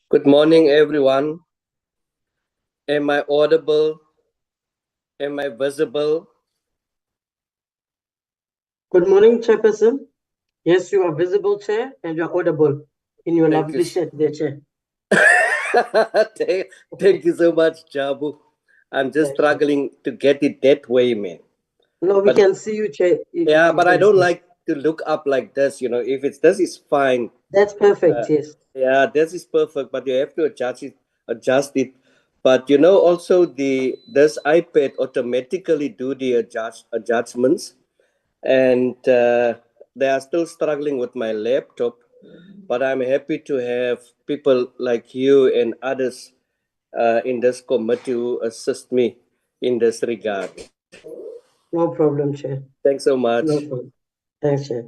Good morning, everyone. Am I audible? Am I visible? Good morning, Chairperson. Yes, you are visible, Chair, and you are audible in your Thank you. lovely shirt there, Chair. Thank you so much, Jabu. I'm just Thank you. struggling to get it that way, man. No, we But can see you, Chair. yeah, We but I can don't see. like to look up like this. If it's this is fine. That's Uh, perfect, yes. yeah, this is perfect, but you have to adjust it. But also this iPad automatically do the adjustments, and they are still struggling with my laptop. But I'm happy to have people like you and others in this committee who assist me in this regard. No problem, Chair. Thanks so No much. problem. Thanks, Chair.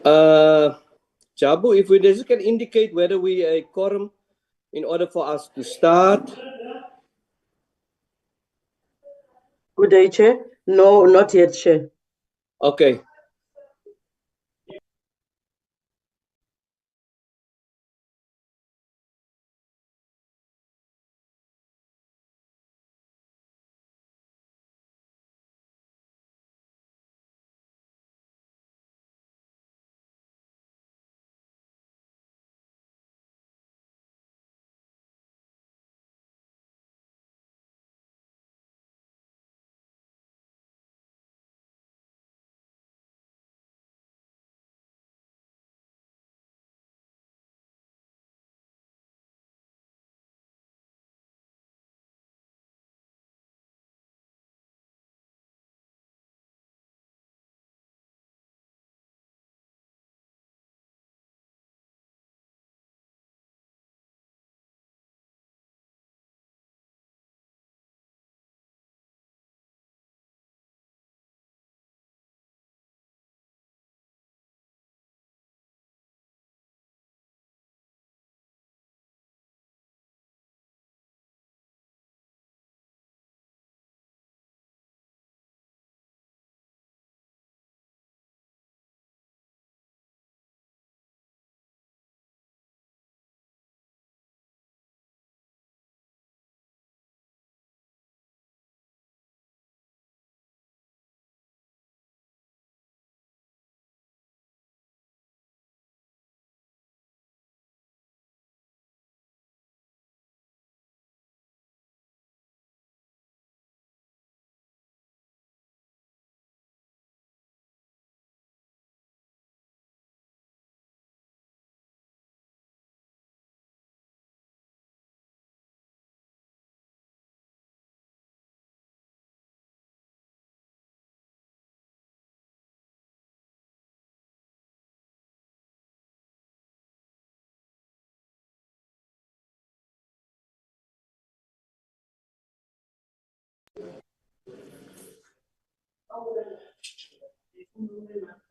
Jabu, if we just can indicate whether we are a quorum in order for us to start. Good day, Chair. No, not yet, Chair. Okay.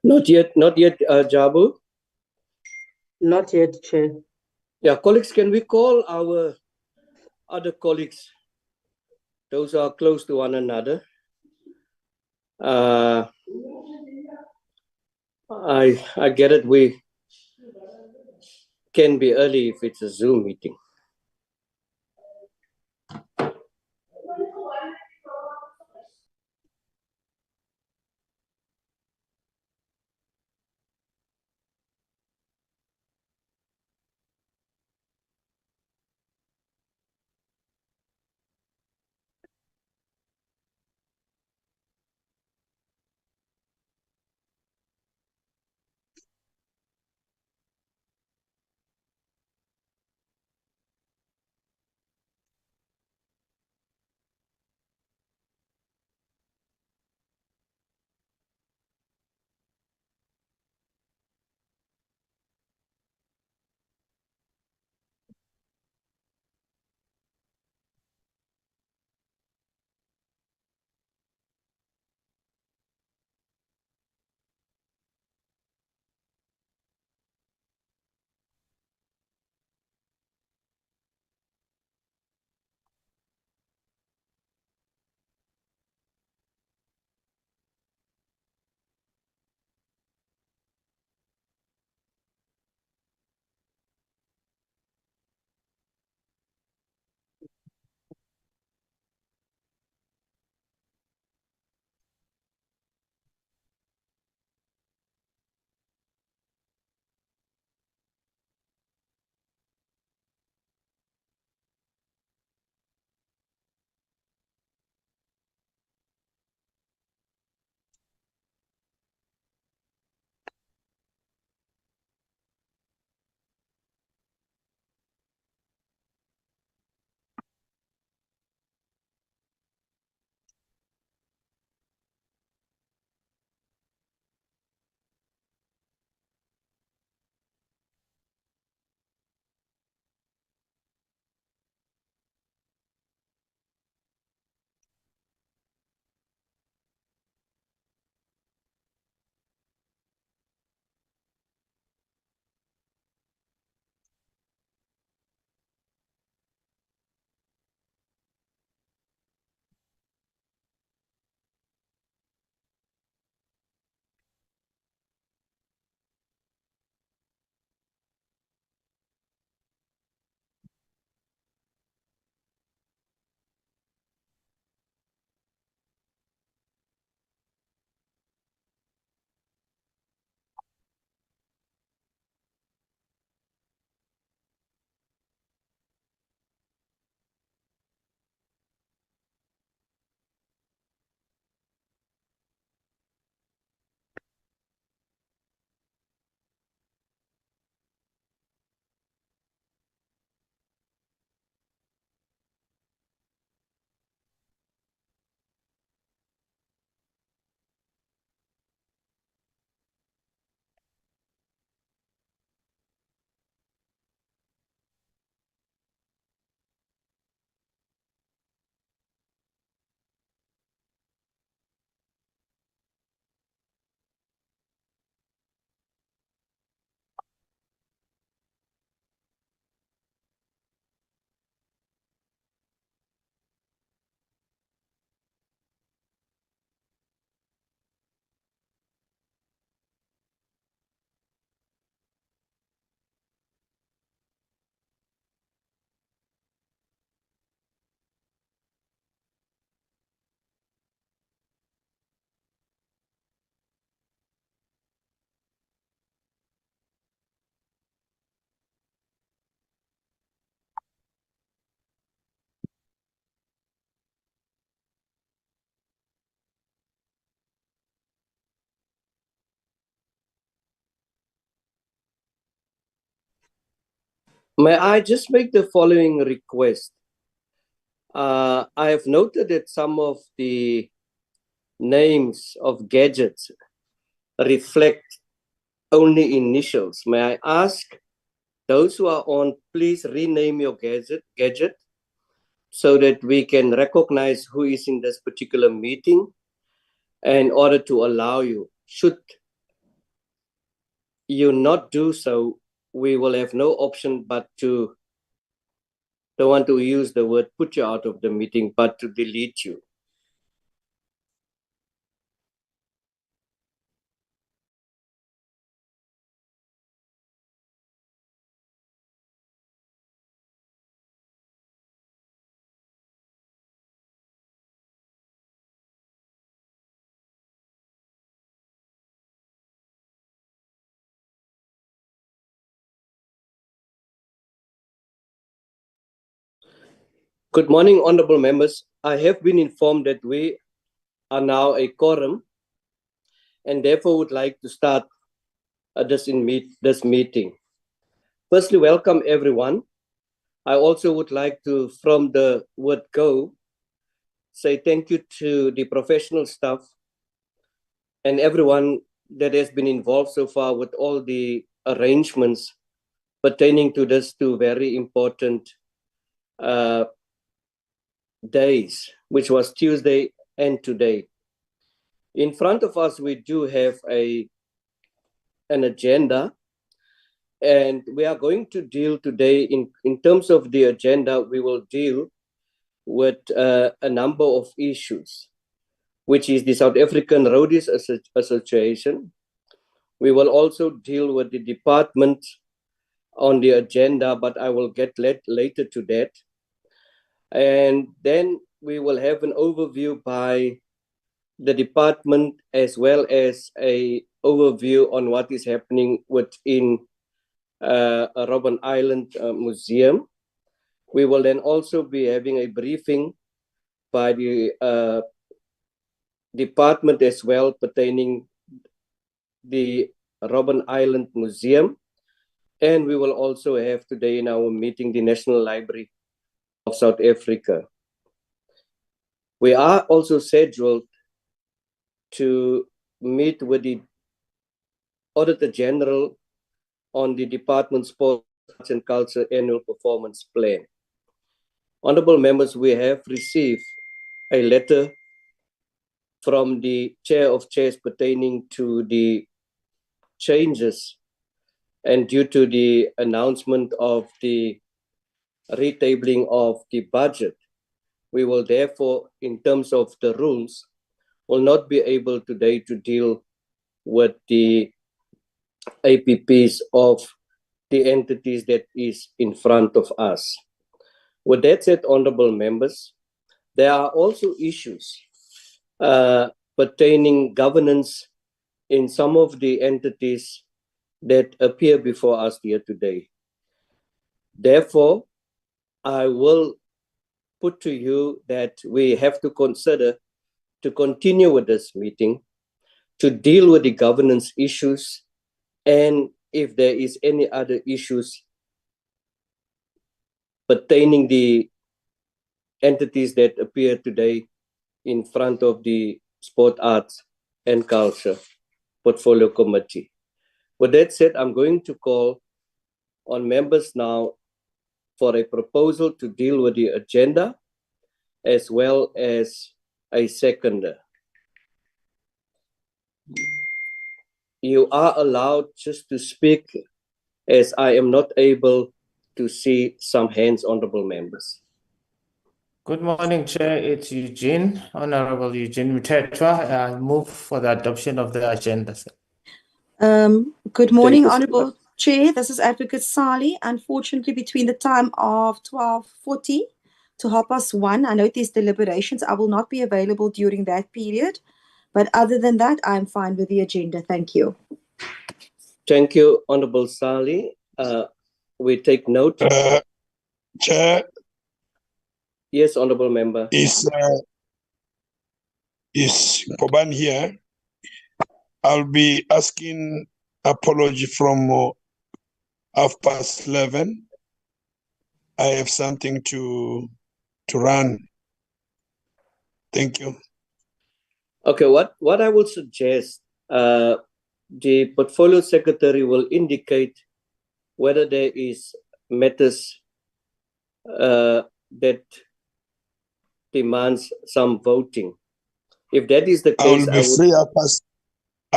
Not yet, Jabu. Not yet, Chair. Yeah, colleagues, can we call our other colleagues, those who are close to one another? I get it. We can be early if it's a Zoom meeting. May I just make the following request? I have noted that some of the names of gadgets reflect only initials. May I ask those who are on, please rename your gadget so that we can recognize who is in this particular meeting in order to allow you. Should you not do so, we will have no option but to, don't want to use the word put you out of the meeting, but to delete you. Good morning, honorable members. I have been informed that we are now a quorum and therefore would like to start this meeting. Firstly, welcome everyone. I also would like to, from the word go, say thank you to the professional staff and everyone that has been involved so far with all the arrangements pertaining to this two very important days, which was Tuesday and today. In front of us, we do have an agenda, and we are going to deal today in terms of the agenda, we will deal with a number of issues, which is the South African Roadies Association. We will also deal with the department on the agenda, but I will get later to that. And then we will have an overview by the department as well as a overview on what is happening within Robben Island Museum. We will then also be having a briefing by the department as well pertaining the Robben Island Museum. And we will also have today in our meeting the National Library of South Africa. We are also scheduled to meet with the Auditor General on the Department Sports and Culture Annual Performance Plan. Honorable members, we have received a letter from the Chair of Chairs pertaining to the changes and due to the announcement of the retabling of the budget, we will therefore, in terms of the rules, will not be able today to deal with the APPs of the entities that is in front of us. With that said, honorable members, there are also issues pertaining governance in some of the entities that appear before us here today. Therefore, I will put to you that we have to consider to continue with this meeting to deal with the governance issues, and if there is any other issues pertaining the entities that appear today in front of the Sport, Arts and Culture Portfolio Committee. With that said, I'm going to call on members now for a proposal to deal with the agenda as well as a seconder. You are allowed just to speak, as I am not able to see some hands, honorable members. Good morning, Chair. It's Eugene, Honorable Eugene Mthethwa. I move for the adoption of the agenda, sir. Good morning, Honorable Chair. This is Advocate Sali. Unfortunately, between the time of 12:40 to 1:30, I note these deliberations. I will not be available during that period. But other than that, I'm fine with the agenda. Thank you. Thank you, Honorable Sali. We take note. Chair. Yes, Honorable Member. Is Robben here? I'll be asking apology from 11:30 I have something to run. Thank you. Okay, what I would suggest, the portfolio secretary will indicate whether there is matters that demands some voting. If that is the case, I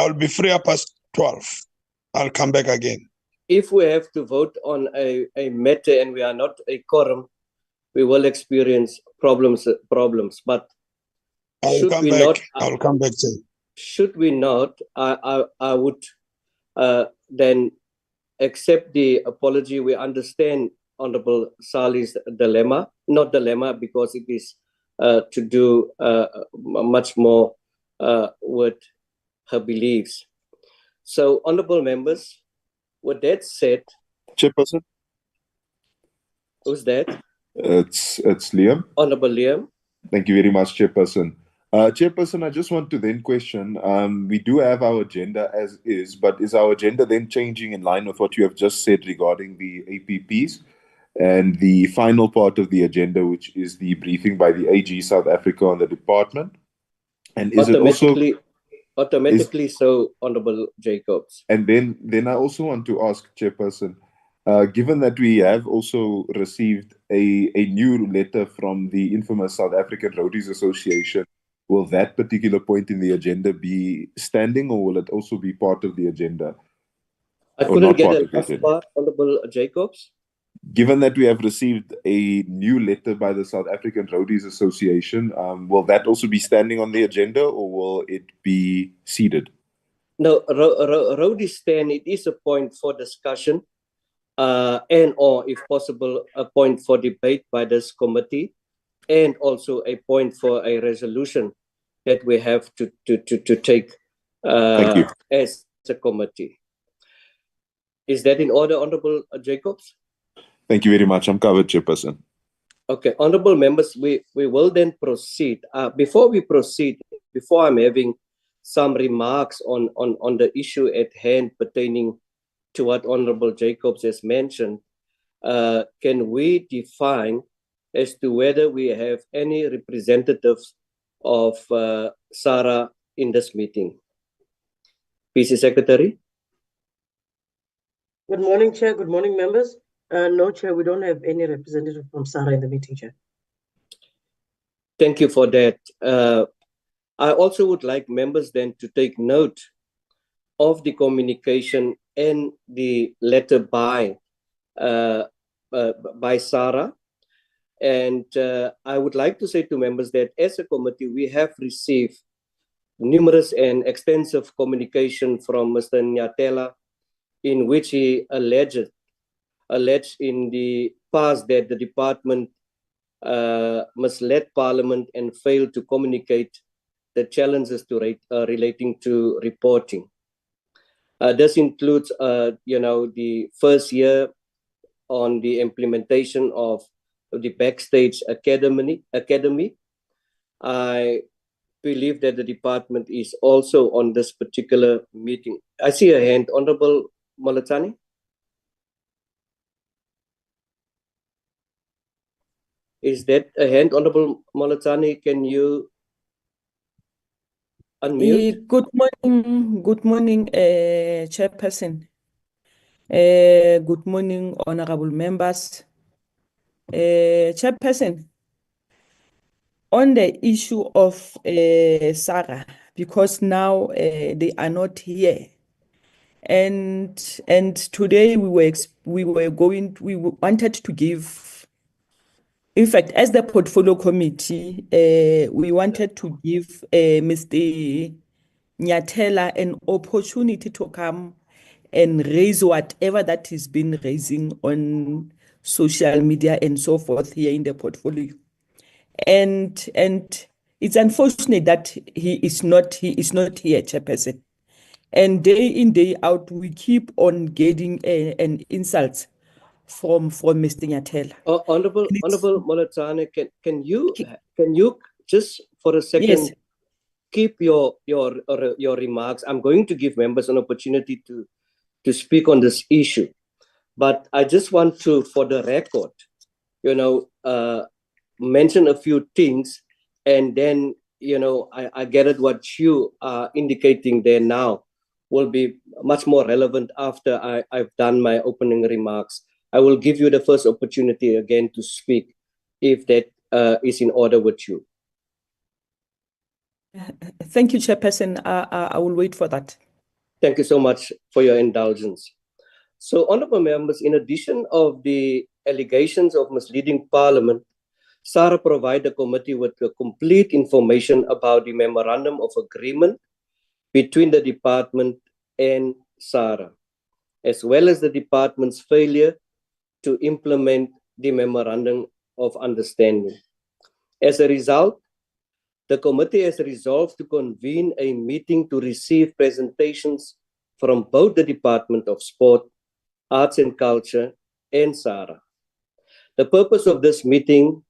will be free up past 12. I'll come back again. If we have to vote on a matter and we are not a quorum, we will experience problems. But I'll come back. I'll come back, sir. Should we not, I would then accept the apology. We understand Honorable Sali's dilemma, not dilemma, because it is to do much more with her beliefs. So, honorable members, with that said, Chairperson. Who's that? It's Liam. Honorable Liam. Thank you very much, Chairperson. Chairperson, I just want to then question, we do have our agenda as is, but is our agenda then changing in line with what you have just said regarding the APPs and the final part of the agenda, which is the briefing by the AG South Africa on the department? And is it also... Automatically so, Honorable Jacobs. And then I also want to ask, Chairperson, given that we have also received a new letter from the infamous South African Roadies Association, will that particular point in the agenda be standing, or will it also be part of the agenda? I couldn't get a last part, Honorable Jacobs. Given that we have received a new letter by the South African Roadies Association, will that also be standing on the agenda, or will it be ceded? No, Roadies stand, it is a point for discussion and or, if possible, a point for debate by this committee, and also a point for a resolution that we have to take as a committee. Is that in order, Honorable Jacobs? Thank you very much. I'm covered, Chairperson. Okay, honorable members, we will then proceed. Before we proceed, before I'm having some remarks on the issue at hand pertaining to what Honorable Jacobs has mentioned, can we define as to whether we have any representatives of SARA in this meeting? PC Secretary. Good morning, Chair. Good morning, members. No, Chair, we don't have any representative from SARA in the meeting, Chair. Thank you for that. I also would like members then to take note of the communication and the letter by SARA. And I would like to say to members that as a committee, we have received numerous and extensive communication from Mr. Nyatela, in which he alleged in the past that the department misled Parliament and failed to communicate the challenges relating to reporting. This includes, the first year on the implementation of the Backstage Academy. I believe that the department is also on this particular meeting. I see a hand, Honorable Malatani. Is that a hand, Honorable Malatani? Can you unmute? Good morning, Chairperson. Good morning, honorable members. Chairperson, on the issue of SARA, because now they are not here, and today we wanted to give. In fact, as the portfolio committee, we wanted to give Mr. Nyatela an opportunity to come and raise whatever that he's been raising on social media and so forth here in the portfolio. And it's unfortunate that he is not here, Chairperson. And day in, day out, we keep on getting an insult from Mr. Nyatela. Honorable Malatane, can you just for a second, yes, keep your remarks? I'm going to give members an opportunity to speak on this issue, but I just want to, for the record, mention a few things, and then, I get it what you are indicating there now will be much more relevant after I've done my opening remarks. I will give you the first opportunity again to speak, if that is in order with you. Thank you, Chairperson. I will wait for that. Thank you so much for your indulgence. So, honorable members, in addition of the allegations of misleading Parliament, SARA provided the committee with complete information about the Memorandum of Agreement between the department and SARA, as well as the department's failure to implement the Memorandum of Understanding. As a result, the committee has resolved to convene a meeting to receive presentations from both the Department of Sport, Arts and Culture, and SARA. The purpose of this meeting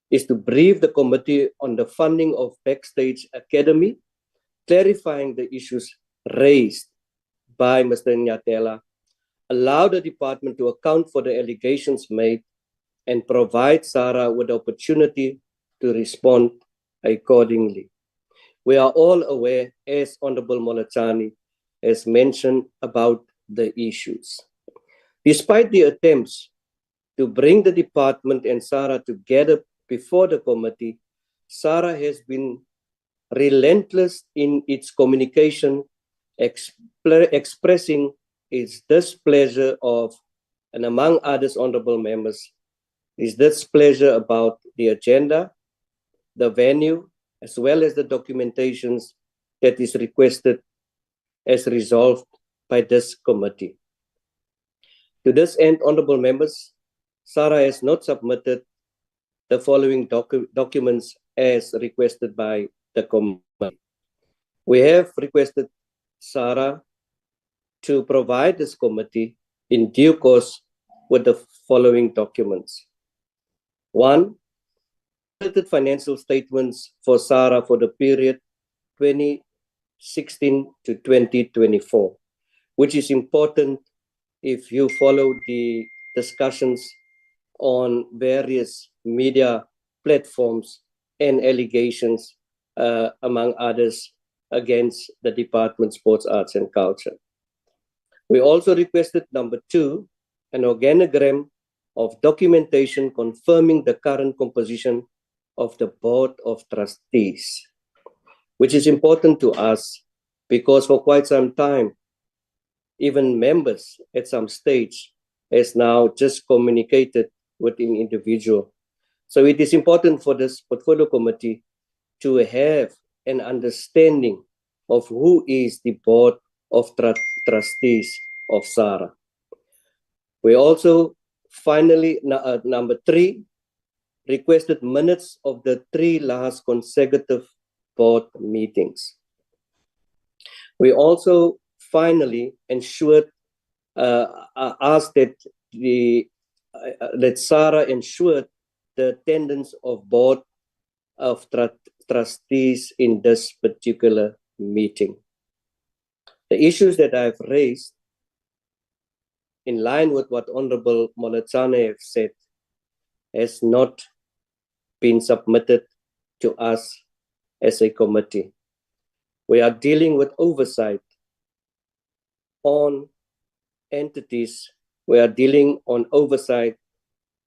is to brief the committee on the funding of Backstage Academy, clarifying the issues raised by Mr. Nyatela, allow the department to account for the allegations made, and provide SARA with the opportunity to respond accordingly. We are all aware, as Honorable Molachani has mentioned, about the issues. Despite the attempts to bring the department and SARA together before the committee, SARA has been relentless in its communication, expressing its displeasure of, and among others, honorable members, is displeasure about the agenda, the venue, as well as the documentations that is requested as resolved by this committee. To this end, honorable members, SARA has not submitted the following documents as requested by the committee. We have requested SARA to provide this committee in due course with the following documents. One, audited financial statements for SARA for the period 2016 to 2024, which is important if you follow the discussions on various media platforms and allegations, among others, against the Department of Sports, Arts and Culture. We also requested, number two, an organogram of documentation confirming the current composition of the Board of Trustees, which is important to us because for quite some time, even members at some stage has now just communicated with an individual. So it is important for this portfolio committee to have an understanding of who is the Board of Trustees of SARA. We also finally, number three, requested minutes of the 3 last consecutive board meetings. We also finally ensured, asked that that SARA ensured the attendance of Board of Trustees in this particular meeting. The issues that I've raised, in line with what Honorable Molachane have said, has not been submitted to us as a committee. We are dealing with oversight on entities. We are dealing on oversight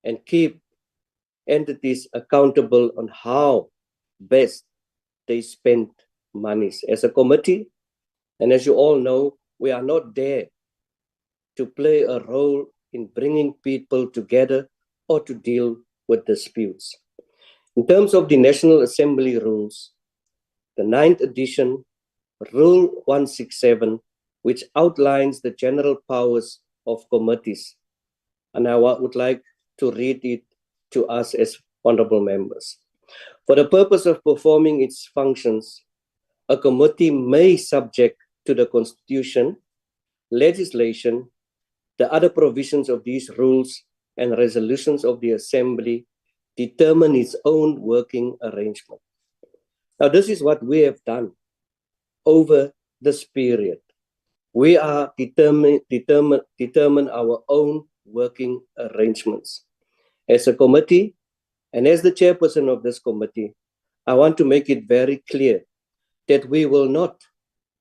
and keep entities accountable on how best they spend monies. As a committee, and as you all know, we are not there to play a role in bringing people together or to deal with disputes. In terms of the National Assembly rules, the 9th edition, Rule 167, which outlines the general powers of committees, and I would like to read it to us as honorable members. For the purpose of performing its functions, a committee may, subject to the Constitution, legislation, the other provisions of these rules and resolutions of the Assembly, determine its own working arrangement. Now, this is what we have done over this period. We are determine our own working arrangements. As a committee, and as the chairperson of this committee, I want to make it very clear that we will not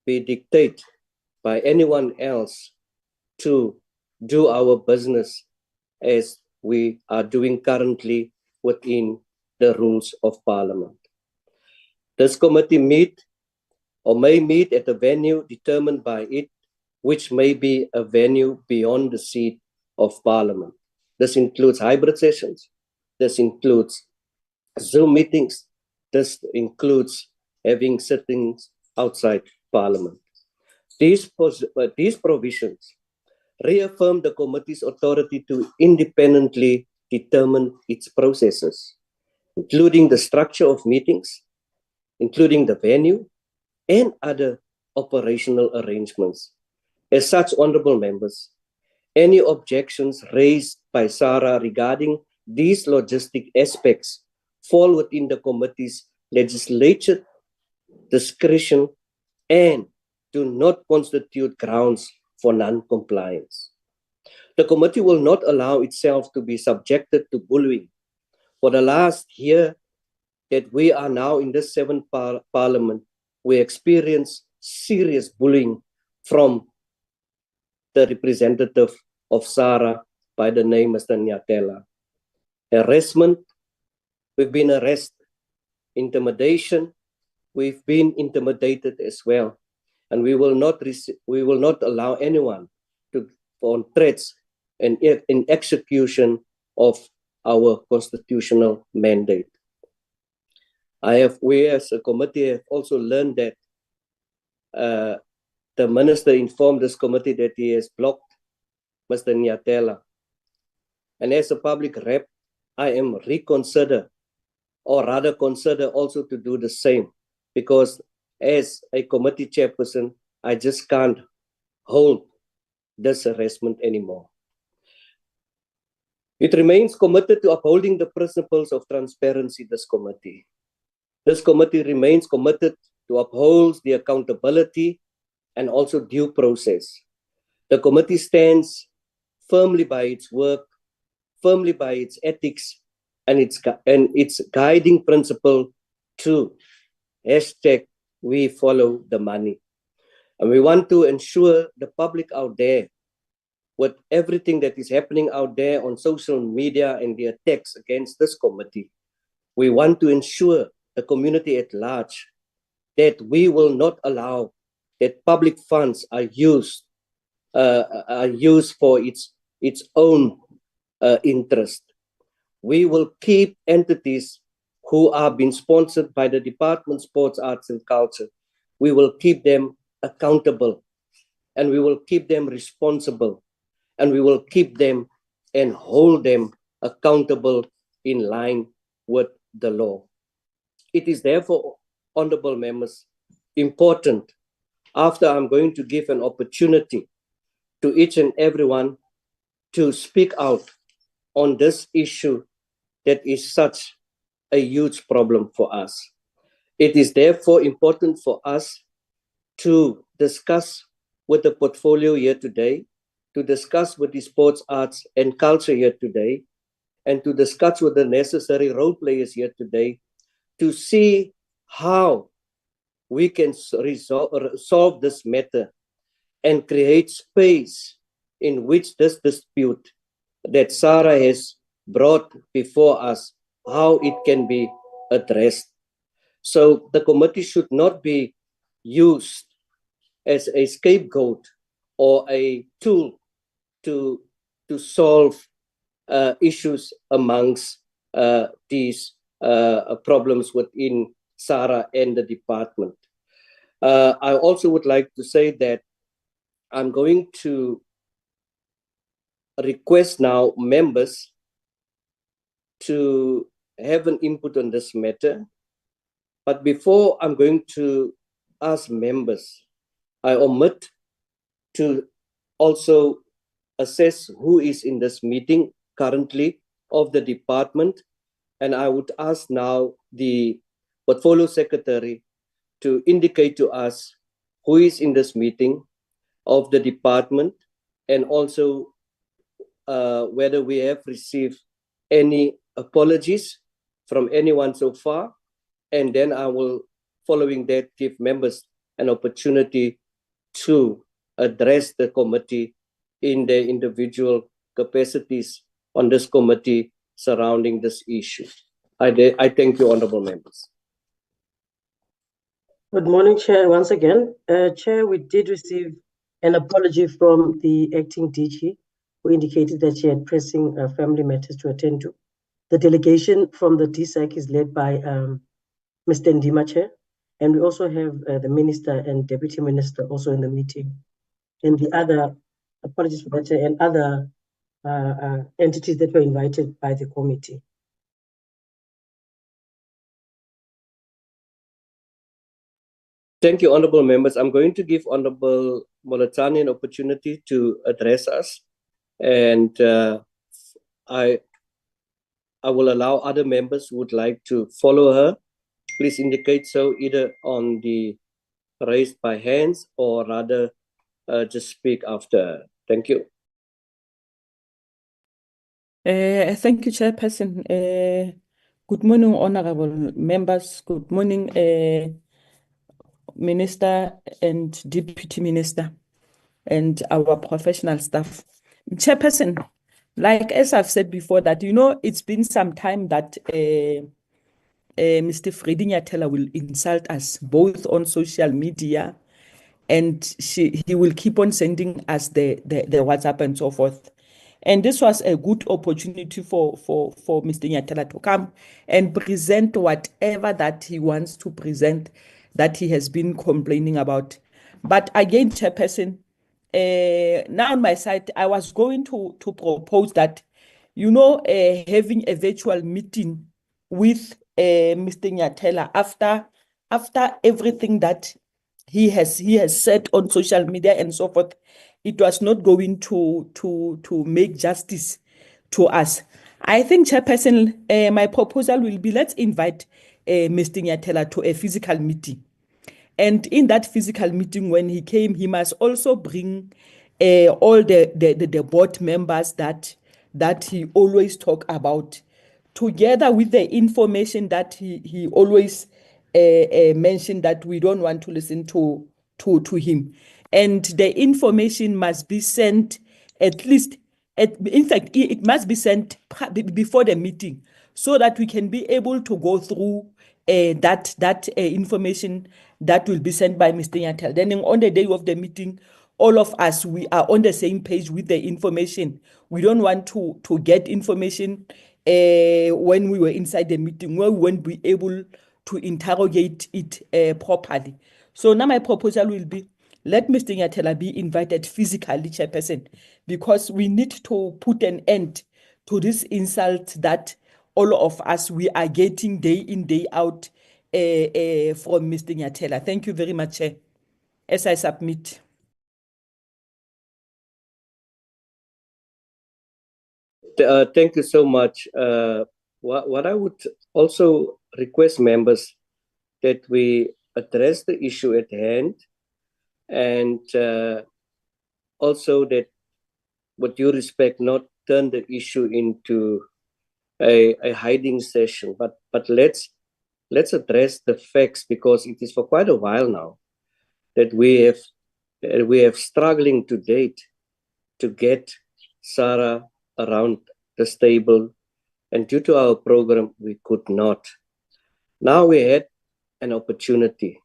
be dictated by anyone else to do our business as we are doing currently within the rules of Parliament. This committee may meet at a venue determined by it, which may be a venue beyond the seat of Parliament. This includes hybrid sessions. This includes Zoom meetings. This includes having sittings outside Parliament. These provisions reaffirm the committee's authority to independently determine its processes, including the structure of meetings, including the venue, and other operational arrangements. As such, honorable members, any objections raised by SARA regarding these logistic aspects fall within the committee's legislative discretion and do not constitute grounds for non-compliance. The committee will not allow itself to be subjected to bullying. For the last year that we are now in this seventh Parliament, we experience serious bullying from the representative of SARA by the name Mr. Nyatela. Harassment, we've been arrested. Intimidation, we've been intimidated as well. And we will not allow anyone to on threats and in execution of our constitutional mandate. We as a committee have also learned that the minister informed this committee that he has blocked Mr. Nyatela. And as a public rep, I am consider also to do the same, because as a committee chairperson, I just can't hold this harassment anymore. It remains committed to upholding the principles of transparency, this committee. This committee remains committed to uphold the accountability and also due process. The committee stands firmly by its work, firmly by its ethics, and its guiding principle to #we follow the money. And we want to ensure the public out there, with everything that is happening out there on social media and the attacks against this committee, we want to ensure the community at large that we will not allow that public funds are used for its own interest. We will keep entities who are being sponsored by the Department of Sports, Arts and Culture. We will keep them accountable, and we will keep them responsible, and we will keep them and hold them accountable in line with the law. It is therefore, honorable members, important, after I'm going to give an opportunity to each and everyone to speak out on this issue that is such a huge problem for us. It is therefore important for us to discuss with the portfolio here today, to discuss with the sports, arts and culture here today, and to discuss with the necessary role players here today to see how we can solve this matter and create space in which this dispute that SARA has brought before us, how it can be addressed. So the committee should not be used as a scapegoat or a tool to solve issues amongst these problems within SARA and the department. I also would like to say that I'm going to request now members to have an input on this matter. But before I'm going to ask members, I omit to also assess who is in this meeting currently of the department. And I would ask now the portfolio secretary to indicate to us who is in this meeting of the department, and also whether we have received any apologies from anyone so far, and then I will, following that, give members an opportunity to address the committee in their individual capacities on this committee surrounding this issue. I thank you, honorable members. Good morning, Chair. Once again, Chair, we did receive an apology from the acting DG, who indicated that she had pressing family matters to attend to. The delegation from the DSAC is led by Mr. Ndima, Chair, and we also have the Minister and Deputy Minister also in the meeting. And the other, apologies for that, Chair, and other entities that were invited by the committee. Thank you, honorable members. I'm going to give Honorable Molatani an opportunity to address us, and I will allow other members who would like to follow her. Please indicate so either on the raised by hands or rather just speak after her. Thank you. Thank you, Chairperson. Good morning, honorable members. Good morning, Minister and Deputy Minister and our professional staff. Chairperson, like as I've said before, that, you know, it's been some time that Mr. Freddy Nyatela will insult us both on social media, and he will keep on sending us the WhatsApp and so forth. And this was a good opportunity for Mr. Nyatela to come and present whatever that he wants to present that he has been complaining about. But again, Chairperson, now on my side, I was going to propose that, you know, having a virtual meeting with Mr. Nyatela after everything that he has said on social media and so forth, it was not going to make justice to us. I think, Chairperson, my proposal will be, let's invite Mr. Nyatela to a physical meeting. And in that physical meeting, when he came, he must also bring all the board members that he always talk about, together with the information that he always mentioned that we don't want to listen to him. And the information must be sent at least, in fact, it must be sent before the meeting, so that we can be able to go through that information that will be sent by Mr. Nyatela. Then on the day of the meeting, all of us, we are on the same page with the information. We don't want to get information when we were inside the meeting, where we won't be able to interrogate it properly. So now my proposal will be, let Mr. Nyatela be invited physically, Chairperson, because we need to put an end to this insult that all of us, we are getting day in, day out from Mr. Nyatela. Thank you very much, Chair. As I submit. Thank you so much. What I would also request members that we address the issue at hand, and also that, with due respect, not turn the issue into a hiding session, but let's address the facts, because it is for quite a while now that we have struggling to date to get SARA around the table, and due to our program we could not. Now we had an opportunity,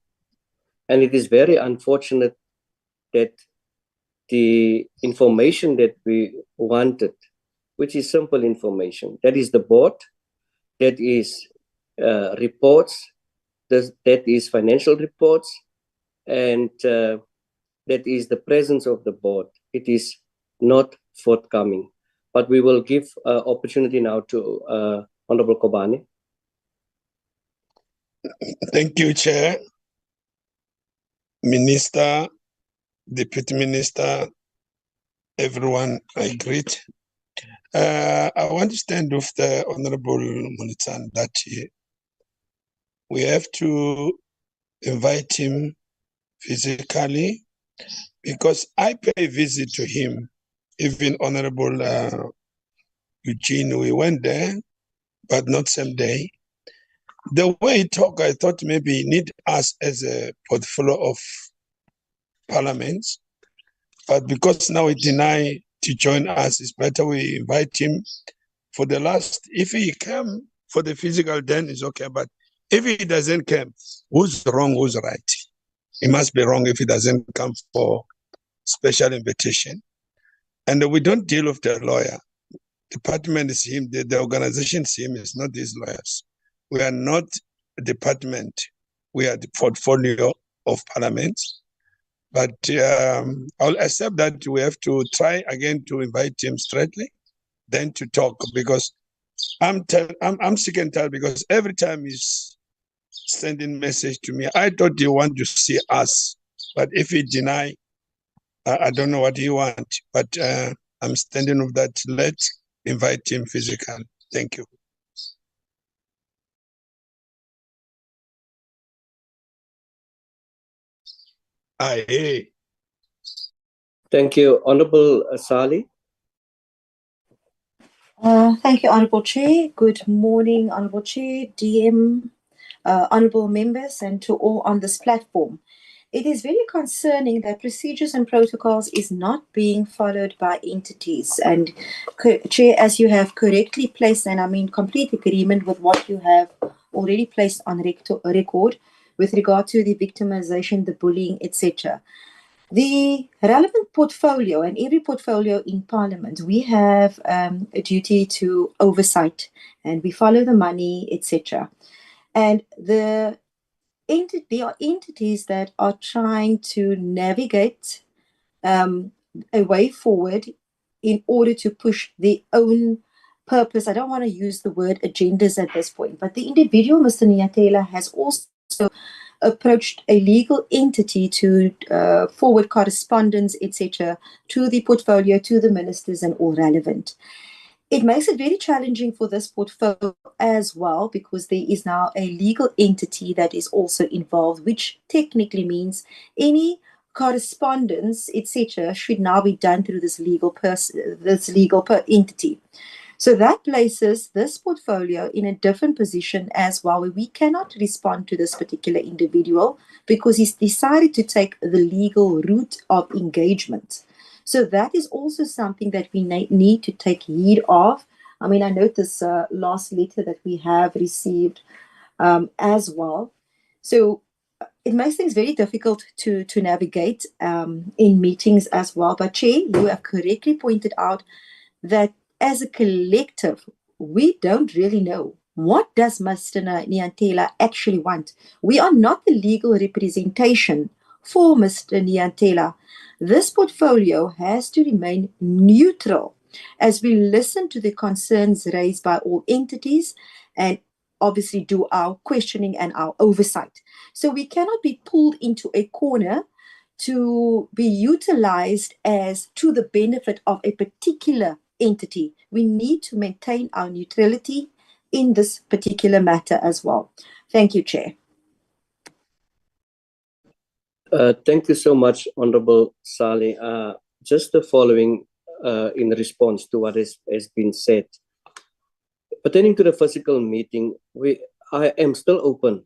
and it is very unfortunate that the information that we wanted, which is simple information, that is the board, that is reports, that is financial reports, and that is the presence of the board. It is not forthcoming. But we will give opportunity now to Honorable Kobane. Thank you, Chair. Minister, Deputy Minister, everyone I greet. I want to stand with the Honorable Munitan that we have to invite him physically, because I pay a visit to him, even Honorable Eugene, we went there, but not same day. The way he talked, I thought maybe he need us as a portfolio of parliaments, but because now he deny to join us, it's better we invite him for the last. If he come for the physical, then it's okay. But if he doesn't come, who's wrong, who's right? He must be wrong if he doesn't come for special invitation. And we don't deal with the lawyer. Department is him, the organization is him, it's not these lawyers. We are not a department. We are the portfolio of parliaments. But I'll accept that we have to try again to invite him straightly, then to talk, because I'm sick and tired, because every time he's sending message to me, I thought he want to see us, but if he deny, I don't know what he want. But I'm standing with that. Let's invite him physically. Thank you. Aye. Thank you, Honorable Sali. Thank you, Honorable Chair. Good morning, Honorable Chair, DM, honorable members, and to all on this platform. It is very concerning that procedures and protocols is not being followed by entities. And Chair, as you have correctly placed, and I'm in complete agreement with what you have already placed on record with regard to the victimization, the bullying, etc. The relevant portfolio, and every portfolio in Parliament, we have a duty to oversight, and we follow the money, etc. And there are entities that are trying to navigate a way forward in order to push their own purpose. I don't want to use the word agendas at this point, but the individual, Mr. Nyatela, has also approached a legal entity to forward correspondence, etc., to the portfolio, to the ministers and all relevant. It makes it very challenging for this portfolio as well, because there is now a legal entity that is also involved, which technically means any correspondence, etc., should now be done through this legal entity. So that places this portfolio in a different position as well, where we cannot respond to this particular individual because he's decided to take the legal route of engagement. So that is also something that we need to take heed of. I mean, I note this last letter that we have received as well. So it makes things very difficult to navigate in meetings as well. But Chair, you have correctly pointed out that as a collective, we don't really know what does Mr. Nyantela actually want. We are not the legal representation for Mr. Nyantela. This portfolio has to remain neutral as we listen to the concerns raised by all entities and obviously do our questioning and our oversight. So we cannot be pulled into a corner to be utilized as to the benefit of a particular entity. We need to maintain our neutrality in this particular matter as well. Thank you, Chair. Thank you so much, Honorable Sali. Just the following in response to what has been said. Pertaining to the physical meeting, I am still open,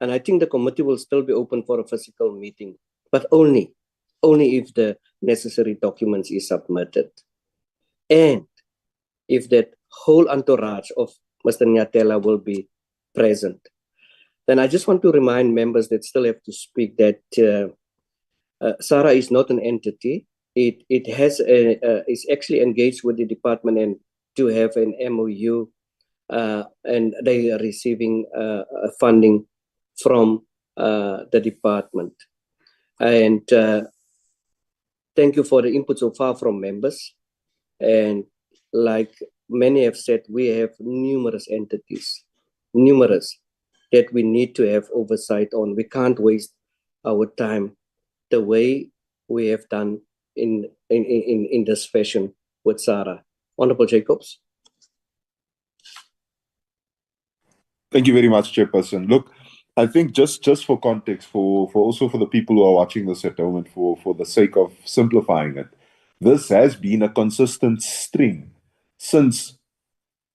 and I think the committee will still be open for a physical meeting, but only if the necessary documents is submitted. And if that whole entourage of Mr. Nyatela will be present. Then I just want to remind members that still have to speak that SARA is not an entity. It is actually engaged with the department and to have an MOU, and they are receiving funding from the department. And thank you for the input so far from members. And like many have said, we have numerous entities, that we need to have oversight on. We can't waste our time the way we have done in this fashion with SARA. Honorable Jacobs. Thank you very much, Chairperson. Look, I think just for context, for also for the people who are watching this at home, and for the sake of simplifying it, this has been a consistent stream since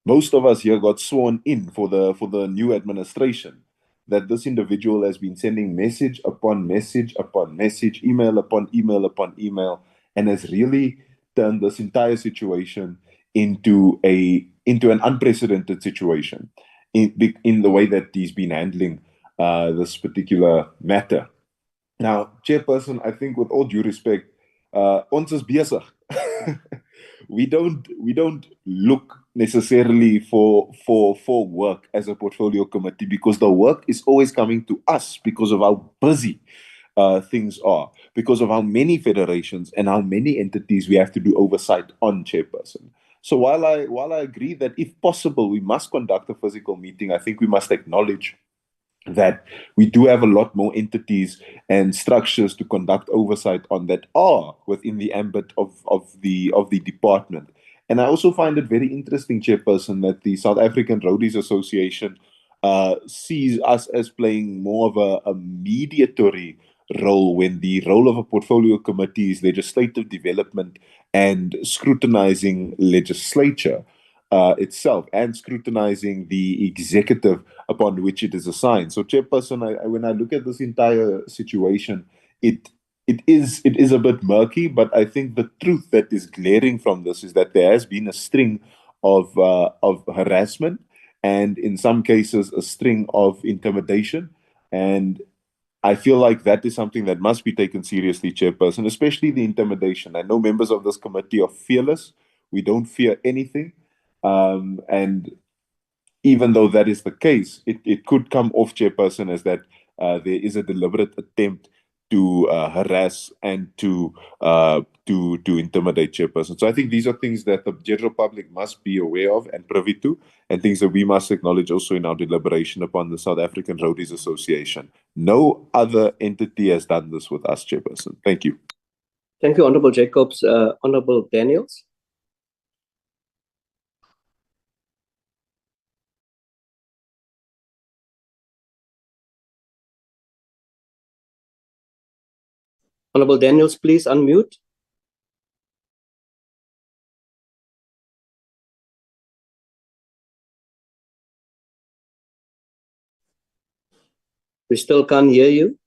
most of us here got sworn in for the new administration, that this individual has been sending message upon message upon message, email upon email upon email, and has really turned this entire situation into an unprecedented situation in the way that he's been handling this particular matter. Now, Chairperson, I think with all due respect, ons is besig. we don't look necessarily for work as a portfolio committee, because the work is always coming to us because of how busy things are, because of how many federations and how many entities we have to do oversight on, Chairperson. So while I agree that if possible we must conduct a physical meeting, I think we must acknowledge that we do have a lot more entities and structures to conduct oversight on that are within the ambit of the department. And I also find it very interesting, Chairperson, that the South African Roadies Association sees us as playing more of a mediatory role, when the role of a portfolio committee is legislative development and scrutinizing legislature itself, and scrutinizing the executive upon which it is assigned. So, Chairperson, when I look at this entire situation, it is a bit murky, but I think the truth that is glaring from this is that there has been a string of harassment, and in some cases a string of intimidation, and I feel like that is something that must be taken seriously, Chairperson, especially the intimidation. I know members of this committee are fearless. We don't fear anything. And even though that is the case, it could come off, Chairperson, as that there is a deliberate attempt to harass and to intimidate, Chairperson. So I think these are things that the general public must be aware of and privy to, and things that we must acknowledge also in our deliberation upon the South African Roadies Association. No other entity has done this with us, Chairperson. Thank you. Thank you, Honorable Jacobs. Honorable Daniels. Honorable Daniels, please unmute. We still can't hear you.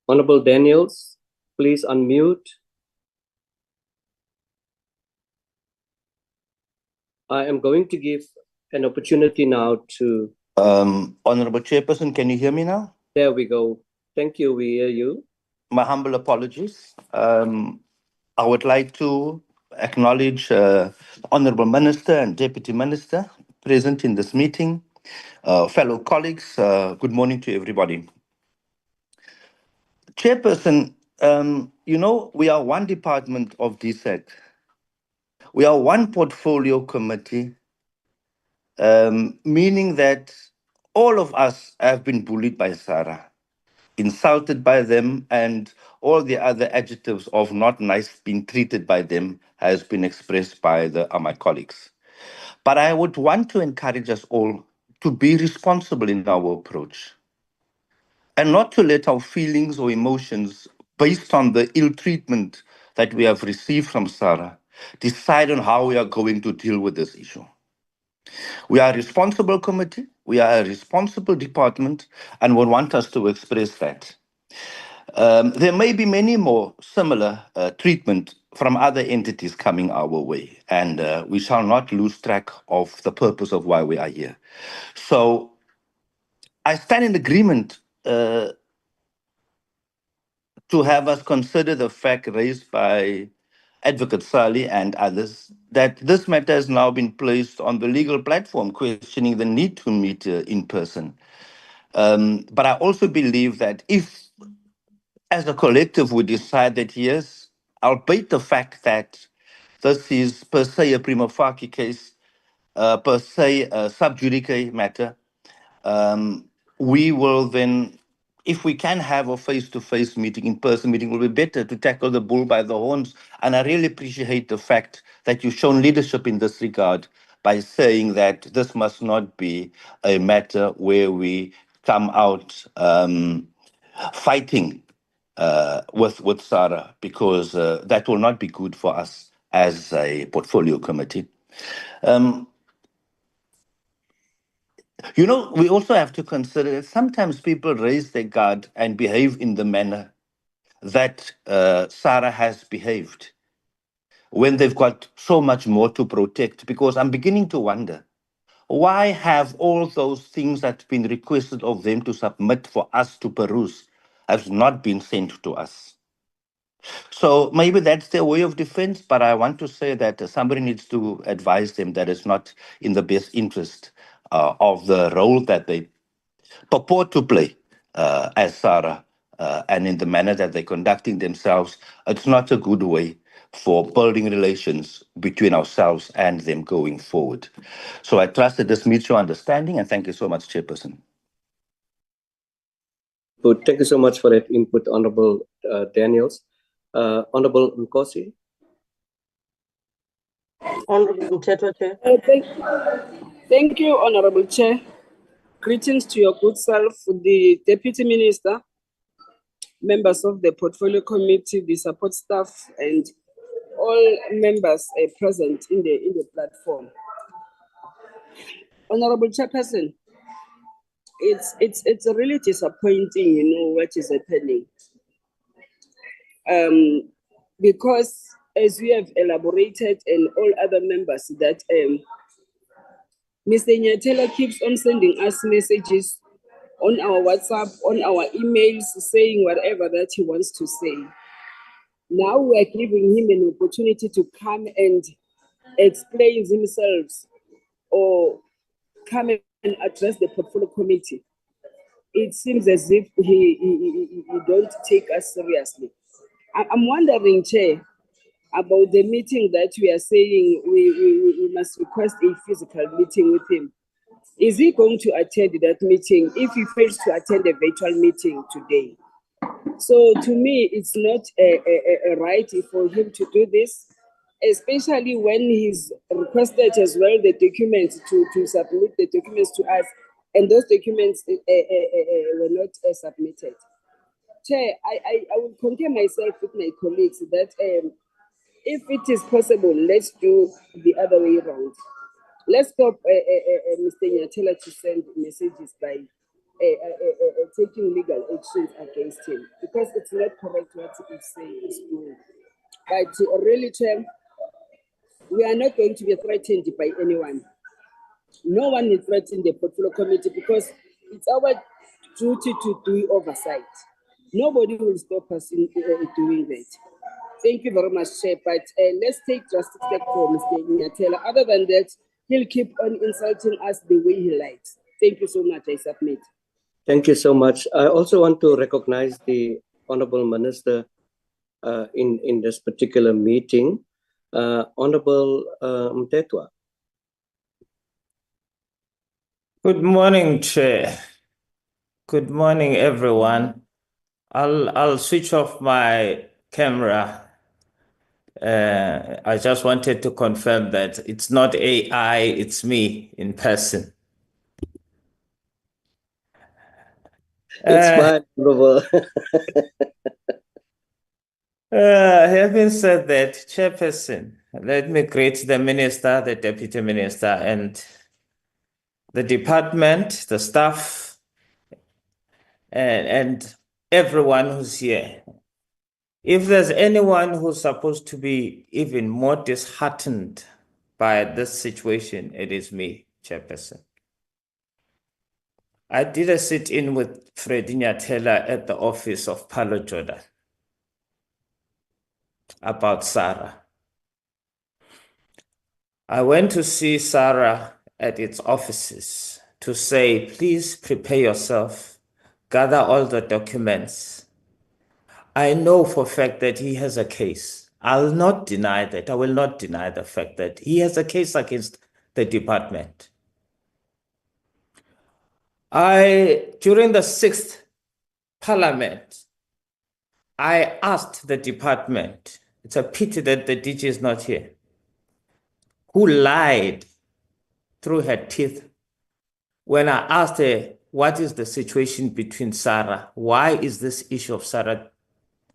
Honorable Daniels, please unmute. I am going to give an opportunity now to... Honorable Chairperson, can you hear me now? There we go. Thank you, we hear you. My humble apologies. I would like to acknowledge Honorable Minister and Deputy Minister present in this meeting, fellow colleagues. Good morning to everybody. Chairperson, we are one department of DSEC. We are one portfolio committee, meaning that all of us have been bullied by SARA, insulted by them, and all the other adjectives of not nice being treated by them has been expressed by my colleagues. But I would want to encourage us all to be responsible in our approach and not to let our feelings or emotions based on the ill treatment that we have received from SARA decide on how we are going to deal with this issue. We are a responsible committee, we are a responsible department, and would want us to express that. There may be many more similar treatment from other entities coming our way, and we shall not lose track of the purpose of why we are here. So I stand in agreement to have us consider the fact raised by Advocate Sali and others that this matter has now been placed on the legal platform, questioning the need to meet in person. But I also believe that if, as a collective, we decide that yes, albeit the fact that this is per se a prima facie case, per se a sub judice matter, we will then, if we can have a face-to-face meeting, in-person meeting, will be better to tackle the bull by the horns. And I really appreciate the fact that you've shown leadership in this regard by saying that this must not be a matter where we come out fighting with Sarah, because that will not be good for us as a portfolio committee. We also have to consider that sometimes people raise their guard and behave in the manner that Sarah has behaved when they've got so much more to protect, because I'm beginning to wonder, why have all those things that's been requested of them to submit for us to peruse have not been sent to us? So maybe that's their way of defense, but I want to say that somebody needs to advise them that it's not in the best interest of the role that they purport to play as Sarah, and in the manner that they're conducting themselves. It's not a good way for building relations between ourselves and them going forward. So I trust that this meets your understanding, and thank you so much, Chairperson. Thank you so much for that input, Honorable Daniels. Honorable Nkosi. Honorable Mtetwa, Chair. Thank you, Honorable Chair. Greetings to your good self, the Deputy Minister, members of the Portfolio Committee, the support staff, and all members present in the platform. Honorable Chairperson, it's really disappointing, what is happening. Because as we have elaborated, and all other members, that Mr. Nyathela keeps on sending us messages on our WhatsApp, on our emails, saying whatever that he wants to say. Now we are giving him an opportunity to come and explain himself, or come and address the portfolio committee. It seems as if he don't take us seriously. I'm wondering, Chair, about the meeting that we are saying we must request a physical meeting with him. Is he going to attend that meeting if he fails to attend a virtual meeting today? So to me, it's not a right for him to do this, especially when he's requested as well the documents to submit the documents to us, and those documents were not submitted. Chair, I will compare myself with my colleagues that if it is possible, let's do the other way around. Let's stop Mr. Nyathela to send messages by taking legal actions against him, because it's not correct what he is saying is doing. But really, Chair, we are not going to be threatened by anyone. No one is threatening the portfolio committee, because it's our duty to do oversight. Nobody will stop us in doing that. Thank you very much, Chair. But let's take drastic steps for Mr. Nyathela. Other than that, he'll keep on insulting us the way he likes. Thank you so much. I submit. Thank you so much. I also want to recognize the Honorable Minister in this particular meeting. Honorable Mtetwa. Good morning, Chair. Good morning, everyone. I'll switch off my camera. I just wanted to confirm that it's not AI, it's me in person. It's fine, Honorable. Having said that, Chairperson, let me greet the Minister, the Deputy Minister, and the department, the staff, and everyone who's here. If there's anyone who's supposed to be even more disheartened by this situation, it is me, Chairperson. I did a sit-in with Freddie Nyathela at the office of Paulo Jordan about Sarah. I went to see Sarah at its offices to say, please prepare yourself, gather all the documents. I know for a fact that he has a case. I'll not deny that. I will not deny the fact that he has a case against the department. During the 6th Parliament, I asked the department, it's a pity that the DG is not here, who lied through her teeth when I asked her, what is the situation between Sarah? Why is this issue of Sarah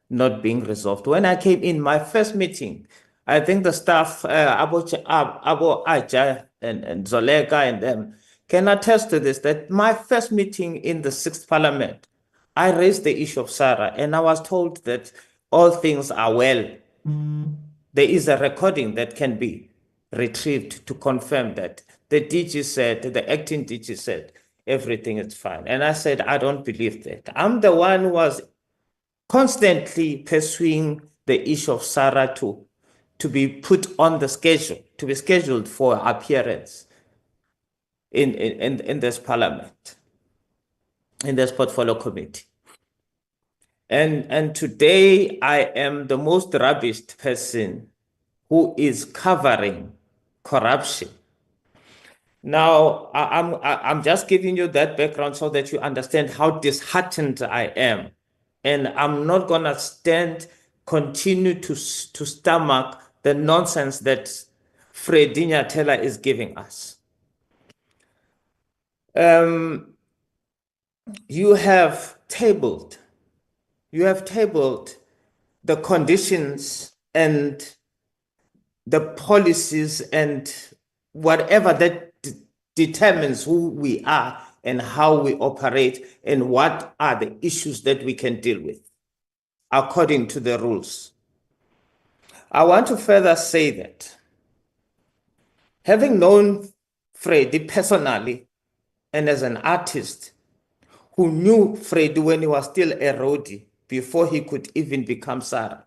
not being resolved. When I came in, my first meeting, I think the staff, Abo Aja and Zoleka and them, can attest to this, that my first meeting in the 6th Parliament, I raised the issue of SARA, and I was told that all things are well. There is a recording that can be retrieved to confirm that the DG said, the acting DG said, everything is fine. And I said, I don't believe that. I'm the one who was constantly pursuing the issue of SARA to be put on the schedule, to be scheduled for appearance in this parliament, in this portfolio committee. And today I am the most rubbished person who is covering corruption. Now, I'm just giving you that background so that you understand how disheartened I am. And I'm not going to continue to stomach the nonsense that Freddie Nyatela is giving us. You have tabled the conditions and the policies and whatever that determines who we are and how we operate and what are the issues that we can deal with according to the rules. I want to further say that having known Freddie personally and as an artist who knew Freddie when he was still a roadie before he could even become SARA,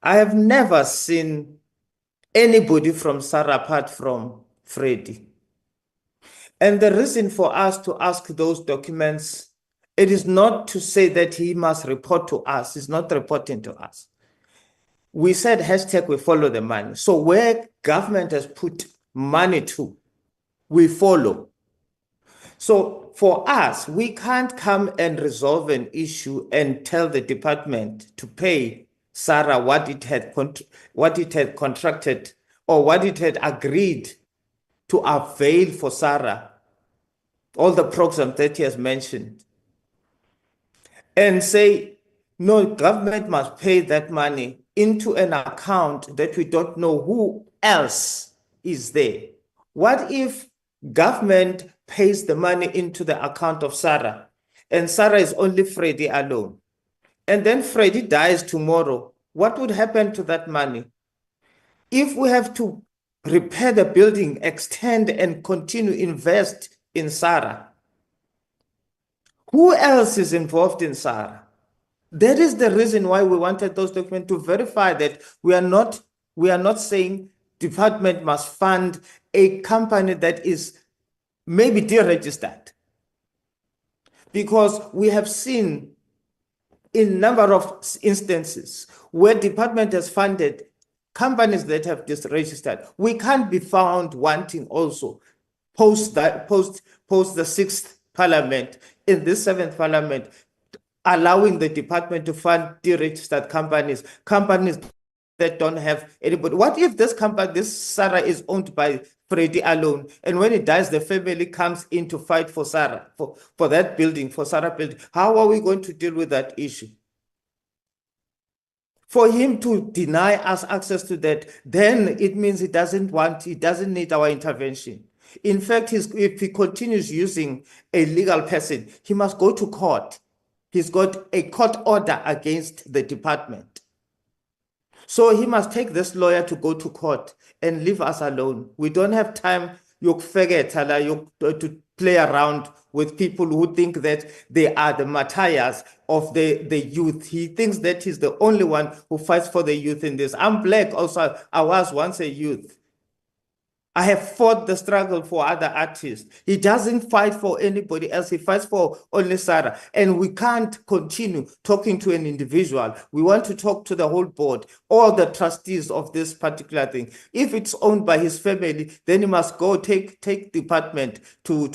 I have never seen anybody from SARA apart from Freddie. And the reason for us to ask those documents, it is not to say that he must report to us. He's not reporting to us. We said hashtag we follow the money. So where government has put money to, we follow. So for us, we can't come and resolve an issue and tell the department to pay SARA what it had contracted or what it had agreed to avail for SARA, all the programs that he has mentioned, and say, no, government must pay that money into an account that we don't know who else is there. What if government pays the money into the account of SARA and SARA is only Freddie alone? And then Freddie dies tomorrow. What would happen to that money? If we have to repair the building, extend and continue invest in SARA, who else is involved in SARA? That is the reason why we wanted those documents to verify that we are not saying department must fund a company that is maybe deregistered. Because we have seen in a number of instances where department has funded companies that have disregistered. We can't be found wanting also post the 6th Parliament, in this 7th Parliament, allowing the department to fund deregistered companies that don't have anybody. What if this company, this SARA, is owned by Freddie alone, and when he dies, the family comes in to fight for SARA, for that building, for SARA building? How are we going to deal with that issue? For him to deny us access to that, then it means he doesn't need our intervention. In fact, if he continues using a legal person, he must go to court. He's got a court order against the department. So he must take this lawyer to go to court and leave us alone. We don't have time to play around with people who think that they are the martyrs of the youth. He thinks that he's the only one who fights for the youth in this. I'm black also. I was once a youth. I have fought the struggle for other artists. He doesn't fight for anybody else. He fights for only SARA. And we can't continue talking to an individual. We want to talk to the whole board, all the trustees of this particular thing. If it's owned by his family, then he must go take department to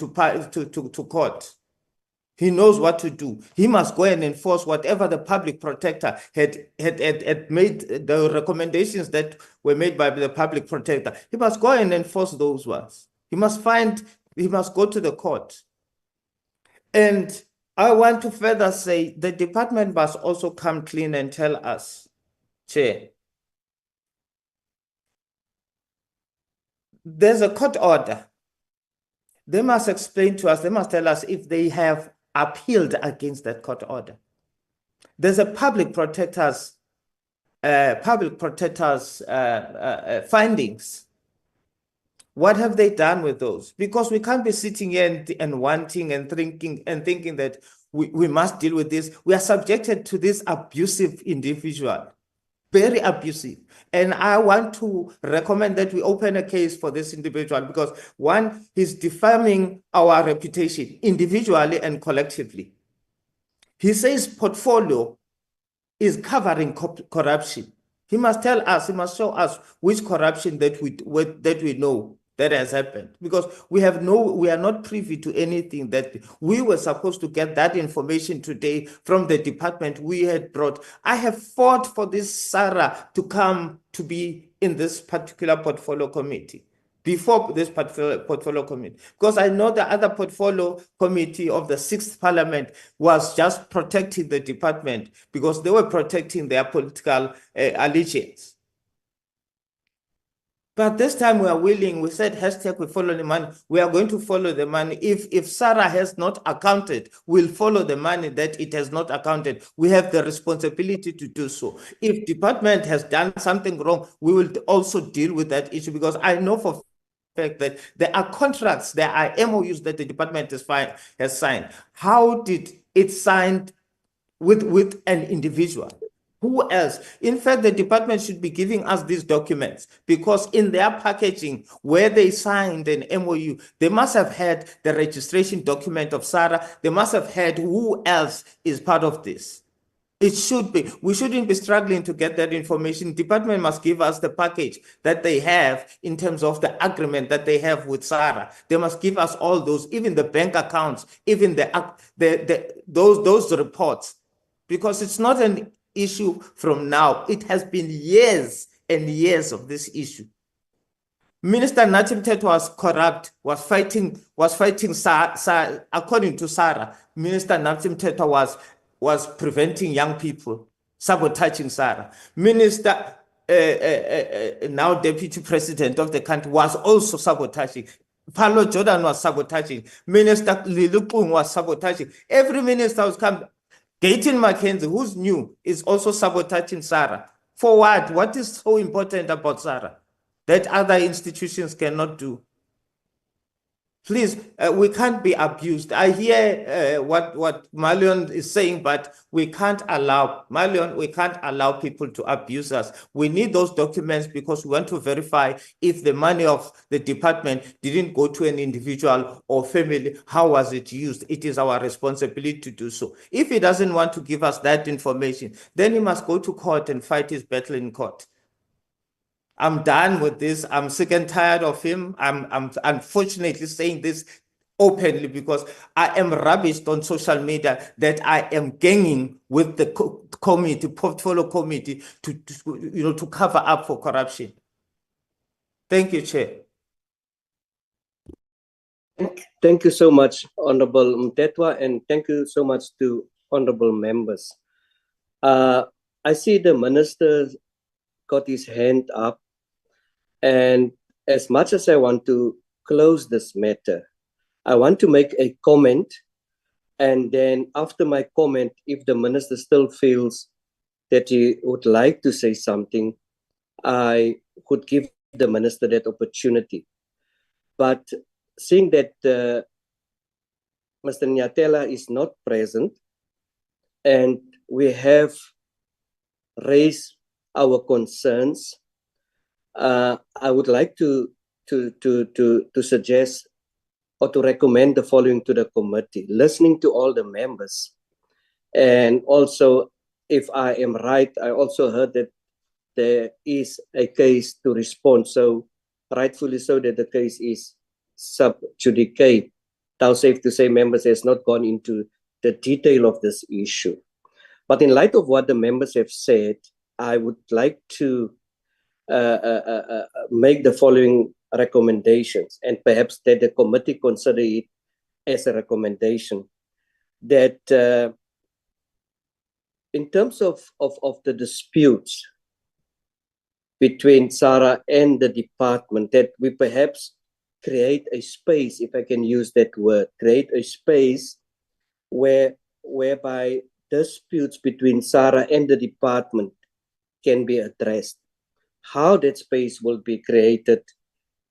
court. He knows what to do. He must go and enforce whatever the public protector had made, the recommendations that were made by the public protector. He must go and enforce those ones. He must go to the court. And I want to further say the department must also come clean and tell us, Chair, there's a court order. They must explain to us, they must tell us if they have appealed against that court order. There's a public protector's findings. What have they done with those? Because we can't be sitting here and wanting and thinking that we must deal with this. We are subjected to this abusive individual, very abusive. And I want to recommend that we open a case for this individual because one, he's defaming our reputation individually and collectively. He says portfolio is covering corruption. He must tell us, he must show us which corruption that we know that has happened, because we are not privy to anything that we were supposed to get that information today from the department we had brought. I have fought for this Sarah to come to be in this particular portfolio committee before this portfolio committee, because I know the other portfolio committee of the 6th Parliament was just protecting the department because they were protecting their political allegiance. But this time we are willing, we said, hashtag we follow the money. We are going to follow the money. If Sarah has not accounted, we'll follow the money that it has not accounted. We have the responsibility to do so. If department has done something wrong, we will also deal with that issue, because I know for fact that there are contracts, there are MOUs that the department has signed. How did it sign with an individual? Who else? In fact, the department should be giving us these documents, because in their packaging, where they signed an MOU, they must have had the registration document of Sarah. They must have had who else is part of this. It should be. We shouldn't be struggling to get that information. Department must give us the package that they have in terms of the agreement that they have with Sarah. They must give us all those, even the bank accounts, even those reports, because it's not an issue from now. It has been years and years of this issue. Minister Nathi Mthethwa was corrupt, was fighting according to Sarah. Minister Nathi Mthethwa was preventing young people, sabotaging Sarah. Minister, now Deputy President of the country, was also sabotaging. Paulo Jordan was sabotaging. Minister Lilupung was sabotaging. Every minister was coming. Gayton Mackenzie, who's new, is also sabotaging Sarah. For what? What is so important about Sarah that other institutions cannot do? Please, we can't be abused. I hear what Malion is saying, but we can't allow, Malion, we can't allow people to abuse us. We need those documents because we want to verify if the money of the department didn't go to an individual or family, how was it used? It is our responsibility to do so. If he doesn't want to give us that information, then he must go to court and fight his battle in court. I'm done with this. I'm sick and tired of him. I'm unfortunately saying this openly because I am rubbished on social media that I am ganging with the portfolio committee to cover up for corruption. Thank you, Chair. Thank you so much, Honorable Mthethwa, and thank you so much to honorable members. I see the minister got his hand up. And as much as I want to close this matter, I want to make a comment. And then after my comment, if the minister still feels that he would like to say something, I could give the minister that opportunity. But seeing that Mr. Nyatela is not present, and we have raised our concerns, I would like to suggest or to recommend the following to the committee, listening to all the members. And also, if I am right, I also heard that there is a case to respond. So rightfully so that the case is sub judice. Now, safe to say, members has not gone into the detail of this issue. But in light of what the members have said, I would like to make the following recommendations, and perhaps that the committee consider it as a recommendation. that in terms of the disputes between SARA and the department, that we perhaps create a space, if I can use that word, create a space whereby disputes between SARA and the department can be addressed. How that space will be created,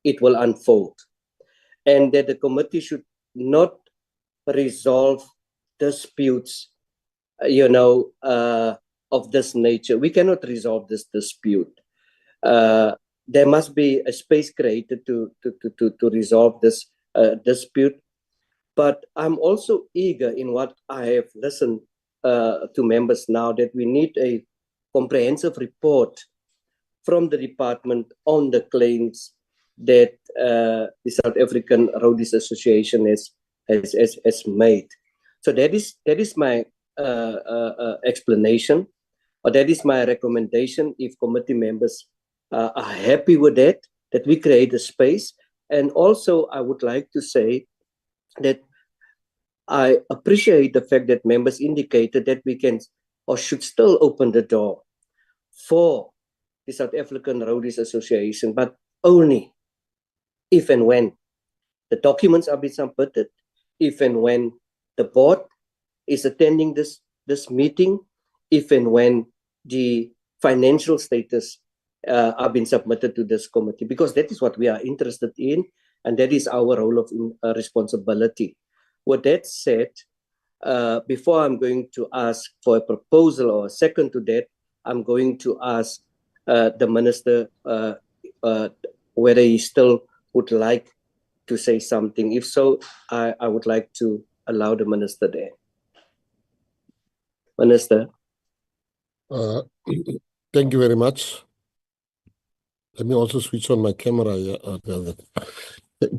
it will unfold. And that the committee should not resolve disputes, of this nature. We cannot resolve this dispute. There must be a space created to resolve this dispute. But I'm also eager in what I have listened to members now, that we need a comprehensive report from the department on the claims that the South African Roadies Association has made. So that is my explanation, or that is my recommendation. If committee members are happy with that we create a space. And also, I would like to say that I appreciate the fact that members indicated that we can or should still open the door for the South African Roadies Association, but only if and when the documents are being submitted, if and when the board is attending this meeting, if and when the financial status are being submitted to this committee, because that is what we are interested in, and that is our role of responsibility. With that said, before I'm going to ask for a proposal or a second to that, I'm going to ask the minister whether he still would like to say something. If so, I would like to allow the minister there. Minister. Thank you very much. Let me also switch on my camera here.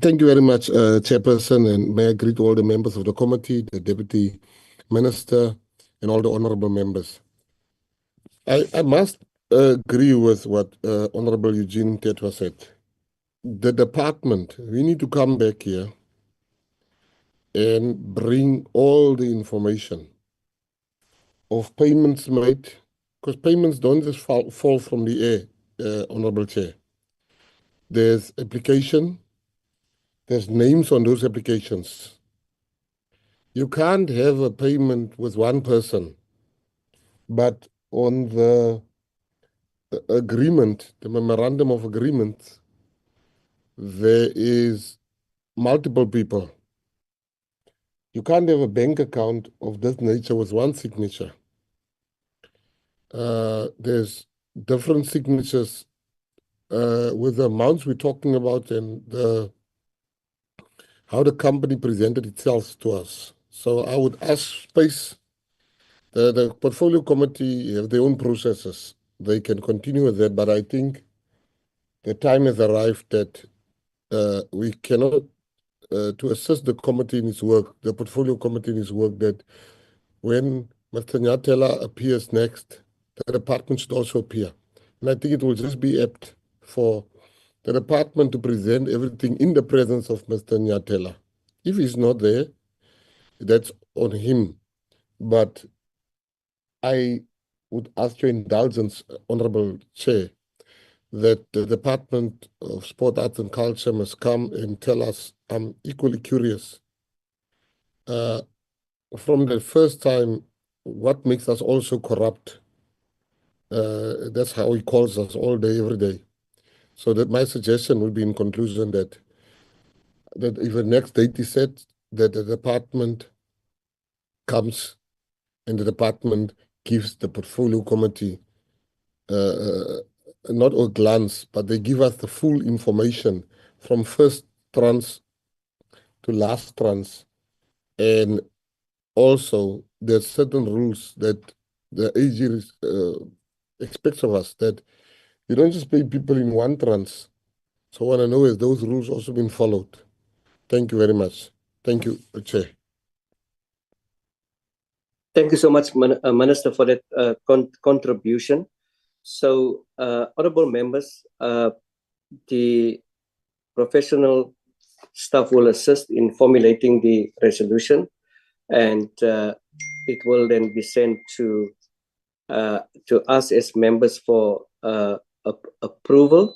Thank you very much, Chairperson, and may I greet all the members of the committee, the Deputy Minister, and all the honorable members. I must agree with what Honorable Eugene Tetwa said. The department, we need to come back here and bring all the information of payments made, because payments don't just fall from the air, Honorable Chair. There's application, there's names on those applications. You can't have a payment with one person, but on the agreement, the memorandum of agreement, there is multiple people. You can't have a bank account of this nature with one signature. There's different signatures with the amounts we're talking about and how the company presented itself to us. So I would ask space. The portfolio committee have their own processes. They can continue with that, but I think the time has arrived that we cannot, to assist the committee in its work, the portfolio committee in its work, that when Mr. Nyatela appears next, the department should also appear. And I think it will just be apt for the department to present everything in the presence of Mr. Nyatela. If he's not there, that's on him. But I would ask your indulgence, Honorable Chair, that the Department of Sport, Arts and Culture must come and tell us. I'm equally curious. From the first time, what makes us also corrupt? That's how he calls us all day, every day. So that my suggestion would be in conclusion that if the next date is set, that the department comes and the department gives the portfolio committee not a glance, but they give us the full information from first trans to last trans. And also, there's certain rules that the AG expects of us, that you don't just pay people in one trans. So what I know is those rules also been followed. Thank you very much. Thank you, Chair. Thank you so much, Minister, for that contribution. So, honorable members, the professional staff will assist in formulating the resolution. and it will then be sent to us as members for approval.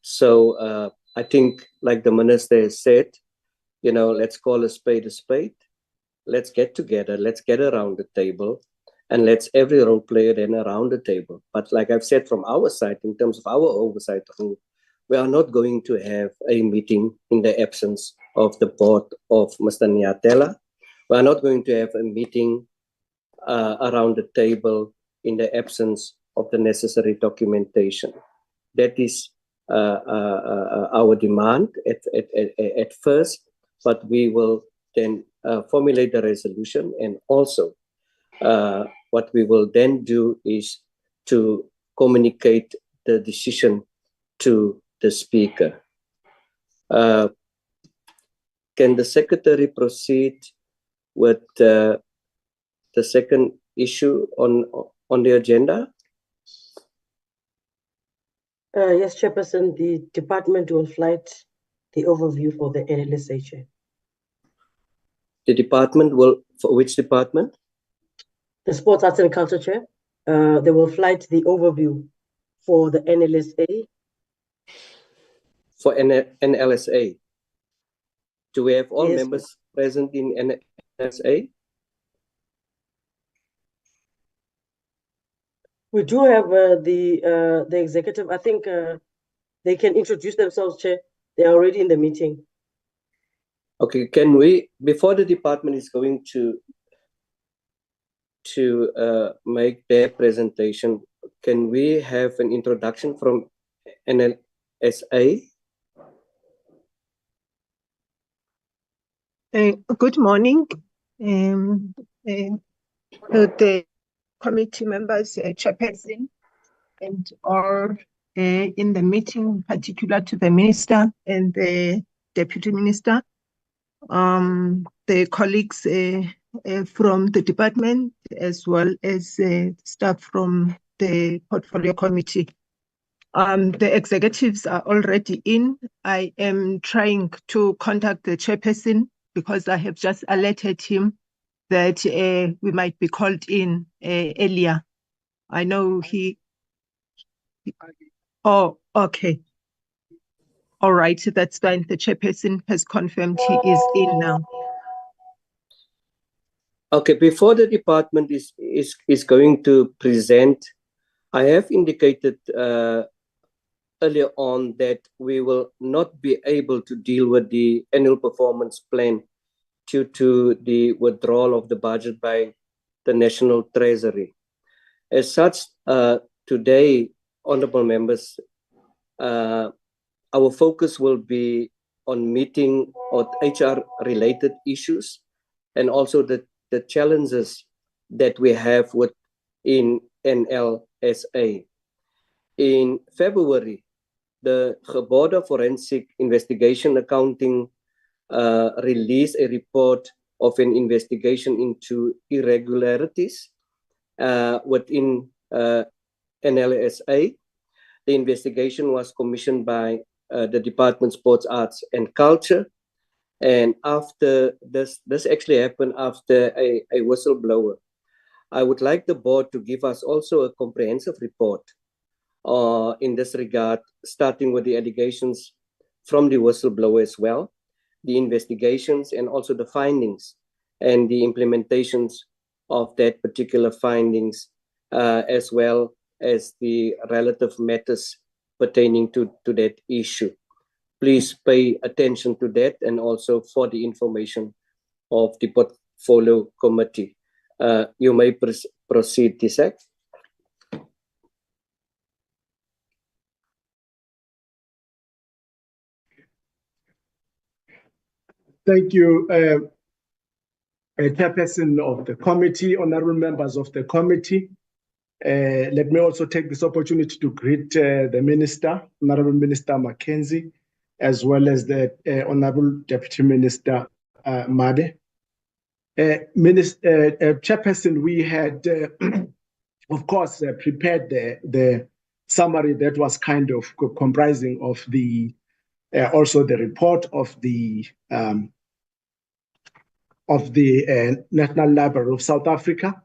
So I think, like the minister has said, you know, let's call a spade a spade. Let's get together, let's get around the table, and let's every role player then around the table. But like I've said, from our side, in terms of our oversight rule, we are not going to have a meeting in the absence of the board of Mr. Nyatela. We are not going to have a meeting around the table in the absence of the necessary documentation. That is our demand at first, but we will then formulate a resolution, and also what we will then do is to communicate the decision to the speaker. Can the secretary proceed with the second issue on the agenda? Yes, Chairperson, the department will flight the overview for the NLSA chair. The department will, for which department? The Sports, Arts and Culture chair. They will flight the overview for the NLSA. For NLSA. Do we have all Yes, members present in NLSA? we do have the executive. I think they can introduce themselves, Chair. They are already in the meeting. Okay, can we, before the department is going to make their presentation, can we have an introduction from NLSA? Good morning, the committee members, chairperson, and all in the meeting, particular to the minister and the deputy minister, the colleagues from the department, as well as staff from the portfolio committee. The executives are already in. I am trying to contact the chairperson because I have just alerted him that we might be called in earlier. I know he... Oh, okay. All right, that's fine. The chairperson has confirmed he is in now. Okay, before the department is going to present, I have indicated earlier on that we will not be able to deal with the annual performance plan due to the withdrawal of the budget by the National Treasury. As such, today, honorable members, our focus will be on meeting HR-related issues and also the challenges that we have within NLSA. In February, the Geboorde Forensic Investigation Accounting released a report of an investigation into irregularities within NLSA. The investigation was commissioned by the Department of Sports, Arts and Culture. And after this actually happened after a whistleblower. I would like the board to give us also a comprehensive report in this regard, starting with the allegations from the whistleblower as well, the investigations and also the findings and the implementations of that particular findings, as well as the relative matters pertaining to that issue. Please pay attention to that, and also for the information of the portfolio committee. You may proceed, Tisek. Thank you, Chairperson of the committee, honorable members of the committee. Let me also take this opportunity to greet the Minister, Honorable Minister Mackenzie, as well as the Honorable Deputy Minister Mabe. Chairperson, we had, of course, prepared the summary that was kind of comprising of the also the report of the of the National Library of South Africa.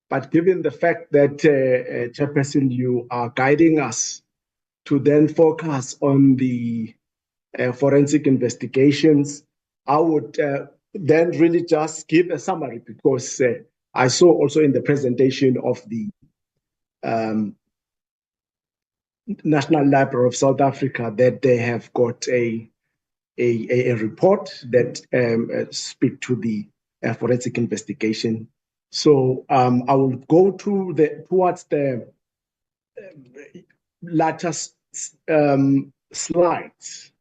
But given the fact that, Chairperson, you are guiding us to then focus on the forensic investigations, I would then really just give a summary, because I saw also in the presentation of the National Library of South Africa that they have got a report that speak to the forensic investigation. So I will go towards the latter slides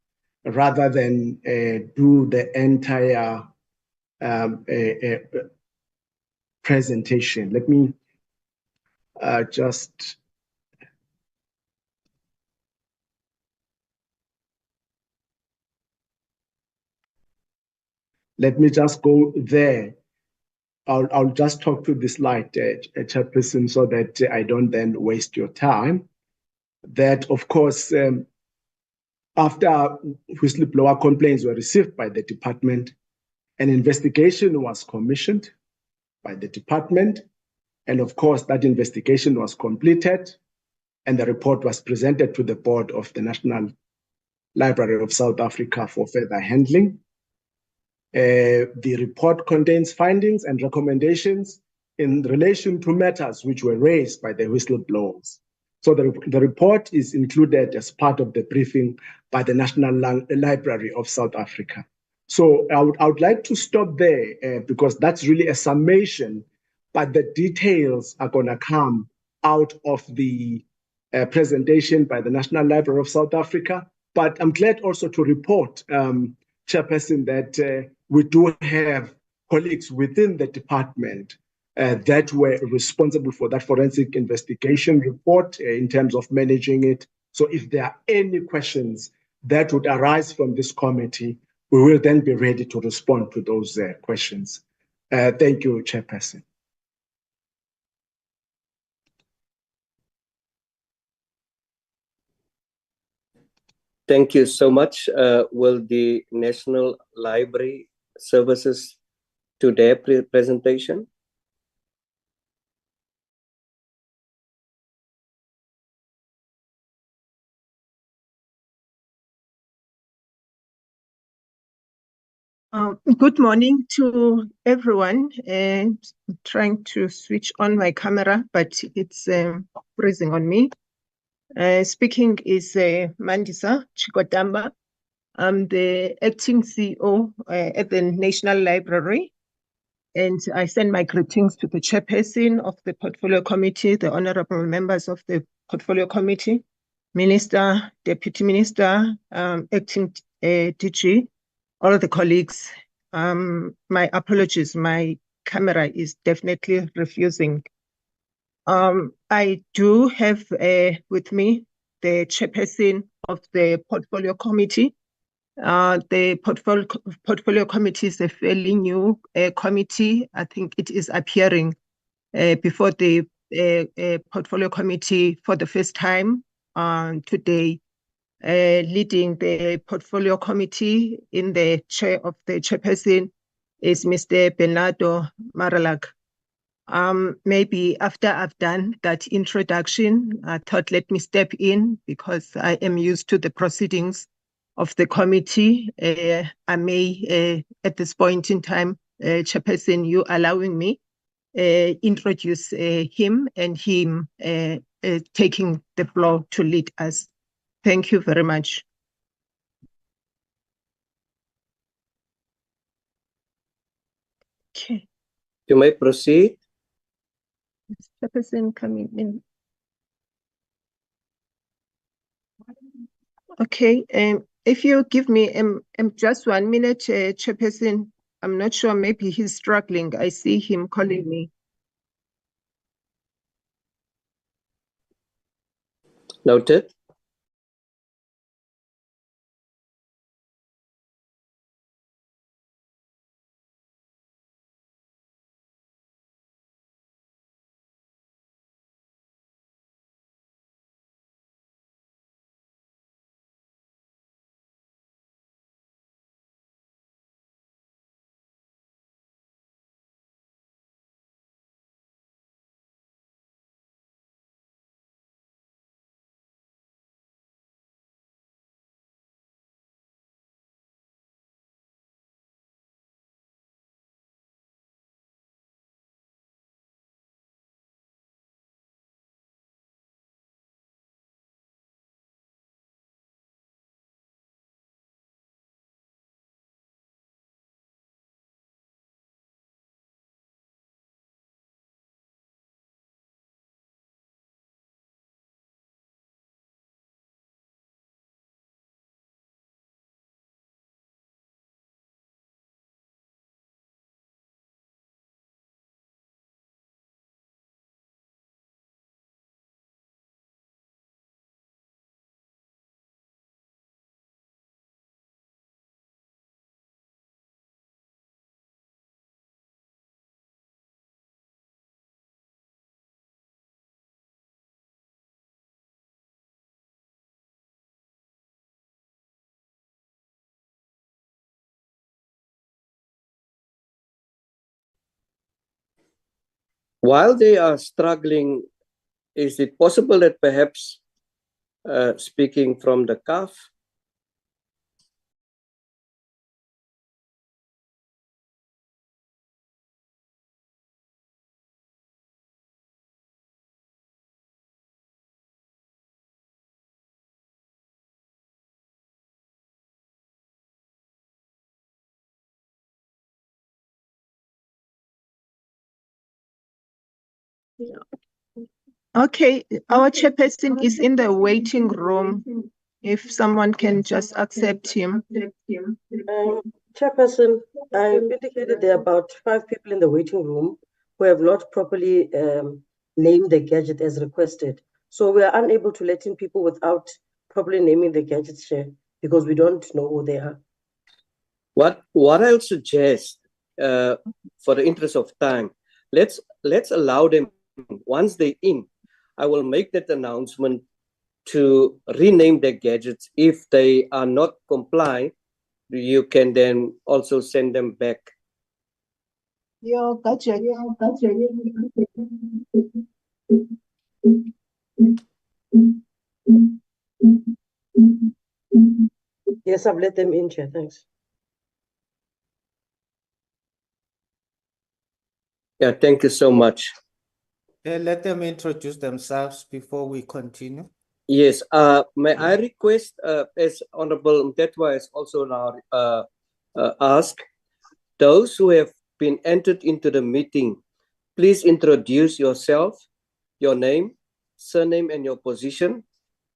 rather than do the entire presentation. Let me just go there. I'll just talk to this slide, Chairperson, so that I don't then waste your time. That, of course, after whistleblower complaints were received by the department, an investigation was commissioned by the department. And of course, that investigation was completed and the report was presented to the board of the National Library of South Africa for further handling. The report contains findings and recommendations in relation to matters which were raised by the whistleblowers. So the report is included as part of the briefing by the National Library of South Africa. So I would like to stop there because that's really a summation, but the details are going to come out of the presentation by the National Library of South Africa. But I'm glad also to report, Chairperson, that we do have colleagues within the department that were responsible for that forensic investigation report in terms of managing it. So if there are any questions that would arise from this committee, we will then be ready to respond to those questions. Thank you, Chairperson. Thank you so much. Will the National Library Services to their presentation? Good morning to everyone. I'm trying to switch on my camera, but it's freezing on me. Speaking is Mandisa Chikotamba. I'm the acting CEO at the National Library, and I send my greetings to the chairperson of the Portfolio Committee, the honorable members of the Portfolio Committee, Minister, Deputy Minister, acting DG, all of the colleagues. My apologies, my camera is definitely refusing. I do have with me the chairperson of the Portfolio Committee. The Portfolio Committee is a fairly new committee. I think it is appearing before the Portfolio Committee for the first time today. Leading the Portfolio Committee in the chair of the chairperson is Mr. Bernardo Maralak. Maybe after I've done that introduction, I thought let me step in because I am used to the proceedings of the committee. I may, at this point in time, Chairperson, you allowing me introduce him and him taking the floor to lead us. Thank you very much. Okay. You may proceed. Chairperson coming in. Okay. If you give me just 1 minute, Chairperson, I'm not sure, maybe he's struggling. I see him calling me. Noted. while they are struggling, is it possible that perhaps speaking from the CAF? Okay, our chairperson is in the waiting room. If someone can just accept him. Chairperson, I've indicated there are about 5 people in the waiting room who have not properly named the gadget as requested. So we are unable to let in people without properly naming the gadgets, Chair, because we don't know who they are. What I'll suggest, for the interest of time, let's allow them, once they're in, I will make that announcement to rename their gadgets. If they are not compliant, you can then also send them back. Your gadget. Yes, I've let them in, Chair. Thanks. Yeah, thank you so much. Let them introduce themselves before we continue. Yes, may I request, as Honorable Mtetwa has also now asked, those who have been entered into the meeting, please introduce yourself, your name, surname, and your position,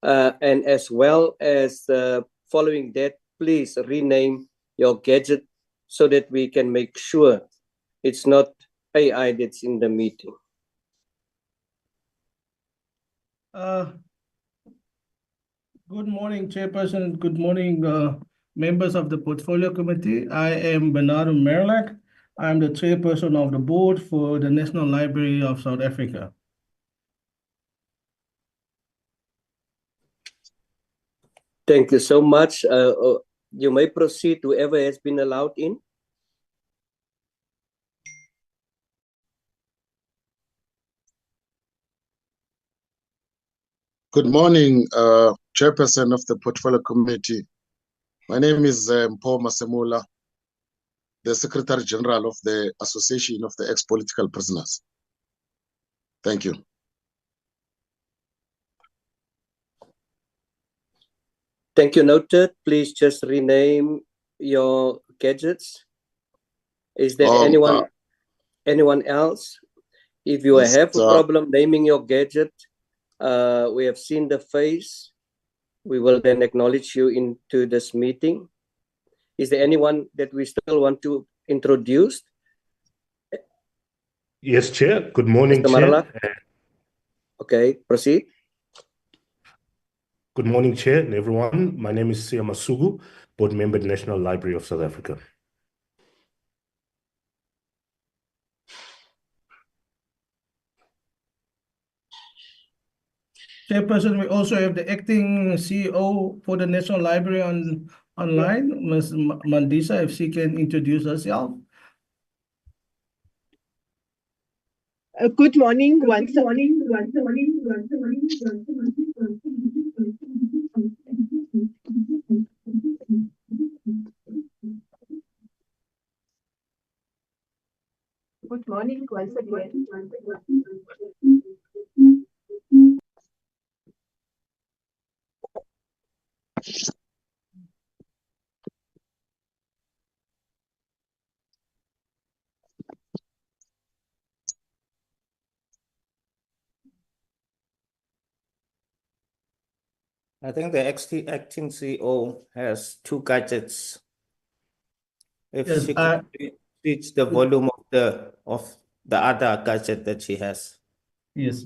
and as well as following that, please rename your gadget so that we can make sure it's not AI that's in the meeting. Good morning, Chairperson. Good morning, members of the Portfolio Committee. I am Bernardo Merlak. I'm the Chairperson of the Board for the National Library of South Africa. Thank you so much. You may proceed, whoever has been allowed in. Good morning, Chairperson of the Portfolio Committee. My name is Mpho Masemula, the Secretary General of the Association of the Ex-Political Prisoners. Thank you. Thank you, noted. Please just rename your gadgets. Is there anyone else? If you yes, have a problem naming your gadget, we have seen the face. We will then acknowledge you into this meeting. Is there anyone that we still want to introduce? Yes, Chair. Good morning, Mr. Chair. Marala? Okay, proceed. Good morning, Chair and everyone. My name is Sia Masugu, Board Member, National Library of South Africa. Chairperson, we also have the acting CEO for the National Library online, Ms. Mandisa, if she can introduce herself. Good morning. Good morning once again. I think the acting CEO has 2 gadgets. If Yes, she could switch the volume of the other gadget that she has. Yes.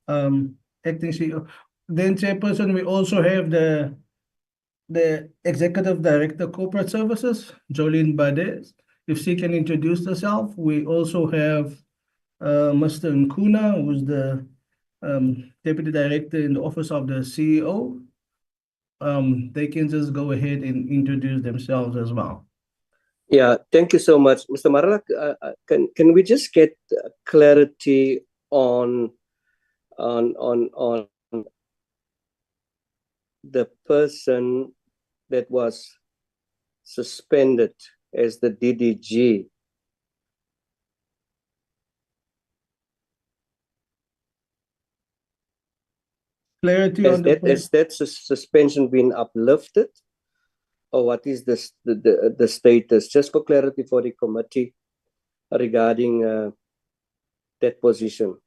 Acting CEO. Then, Chairperson, we also have the Executive Director Corporate Services, Jolene Bades. If she can introduce herself. We also have Mr. Nkuna, who's the Deputy Director in the Office of the CEO. They can just go ahead and introduce themselves as well. Yeah, thank you so much, Mr. Maralak. Can we just get clarity on the person that was suspended as the DDG? Clarity on Has that suspension been uplifted, or what is the status? Just for clarity for the committee regarding that position.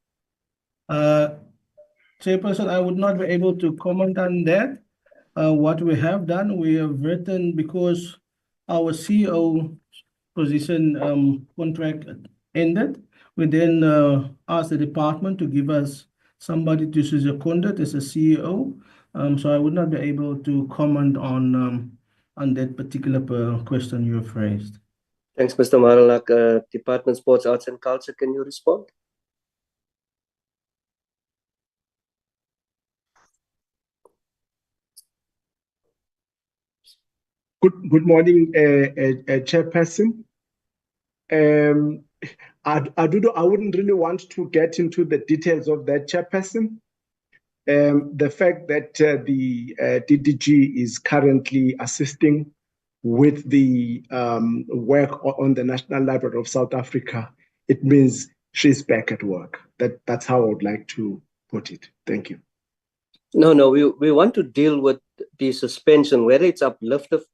Chairperson, I would not be able to comment on that. What we have done, we have written, because our CEO position contract ended, we then asked the department to give us somebody to second as a CEO. So I would not be able to comment on that particular question you have raised. Thanks, Mr. Maralak. Department Sports, Arts and Culture, can you respond? Good morning, Chairperson. I wouldn't really want to get into the details of that, Chairperson. The fact that the DDG is currently assisting with the work on the National Library of South Africa, it means she's back at work. That's how I would like to put it. Thank you. No, we want to deal with the suspension, whether it's uplifted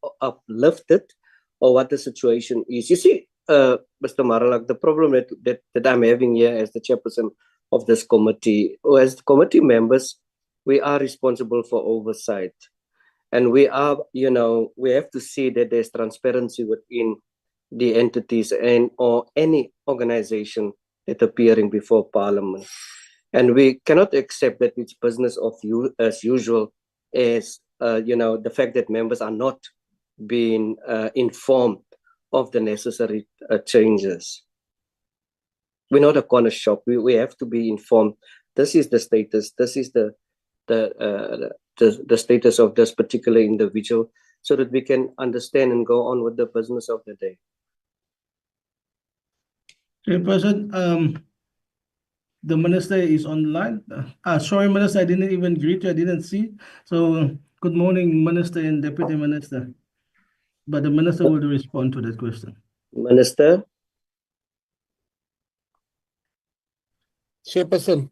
or what the situation is. You see, Mr. Maralak, the problem that I'm having here as the chairperson of this committee, or as committee members, we are responsible for oversight. And we have to see that there's transparency within the entities and or any organization that appearing before Parliament. And we cannot accept that it's business as usual, as the fact that members are not being informed of the necessary changes. We're not a corner shop. We have to be informed. This is the status. This is the status of this particular individual, so that we can understand and go on with the business of the day. Chairperson, the minister is online. Sorry, Minister, I didn't even greet you. I didn't see. So good morning, Minister and Deputy Minister. But the minister will respond to that question. Minister? Chairperson,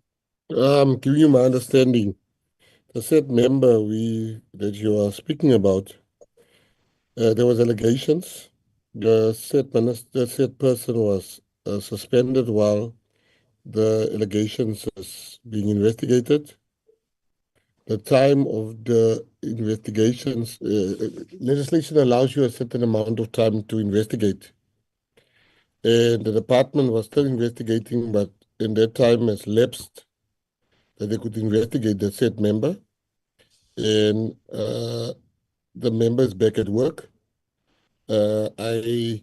giving you my understanding, the said member that you are speaking about, there was allegations. The said person was suspended while the allegations is being investigated. The time of the investigations, legislation allows you a certain amount of time to investigate. And the department was still investigating, but in that time has lapsed that they could investigate the said member. And the member is back at work. I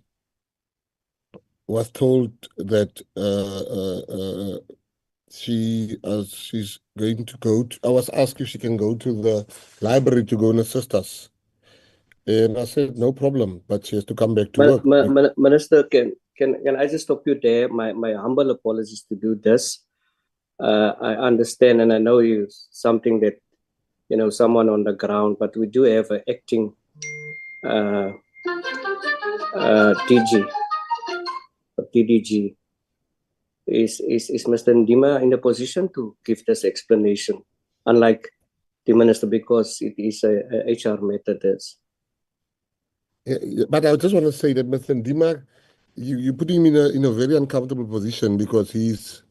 was told that she's going to go to, I was asked if she can go to the library to go and assist us. And I said, no problem, but she has to come back to work. Minister, can I just stop you there? My humble apologies to do this. I understand, and I know you something that, someone on the ground, but we do have an acting DDG. Is Mr. Ndima in a position to give this explanation, unlike the minister, because it is a HR matter? But I just want to say that Mr. Ndima, you put him in a very uncomfortable position, because he's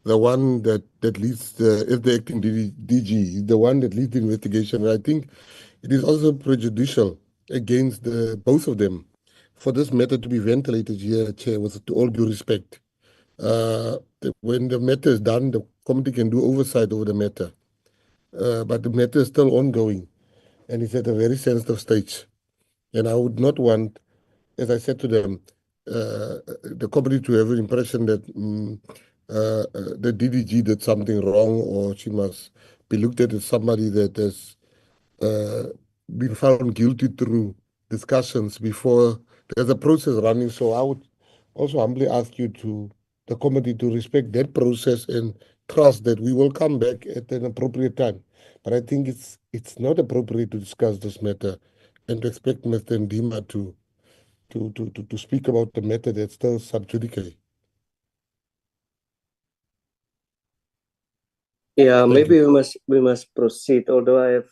the one that leads the acting DG. He's the one that leads the investigation. And I think it is also prejudicial against both of them for this matter to be ventilated here, Chair, with all due respect. When the matter is done, the committee can do oversight over the matter. But the matter is still ongoing, and it's at a very sensitive stage. And I would not want, as I said to them, the committee to have an impression that the DDG did something wrong, or she must be looked at as somebody that has been found guilty through discussions before there's a process running. So I would also humbly ask you the committee to respect that process and trust that we will come back at an appropriate time. But I think it's not appropriate to discuss this matter and to expect Mr. Ndima to speak about the matter that's still sub judice. Yeah, Thank maybe you. we must proceed, although I have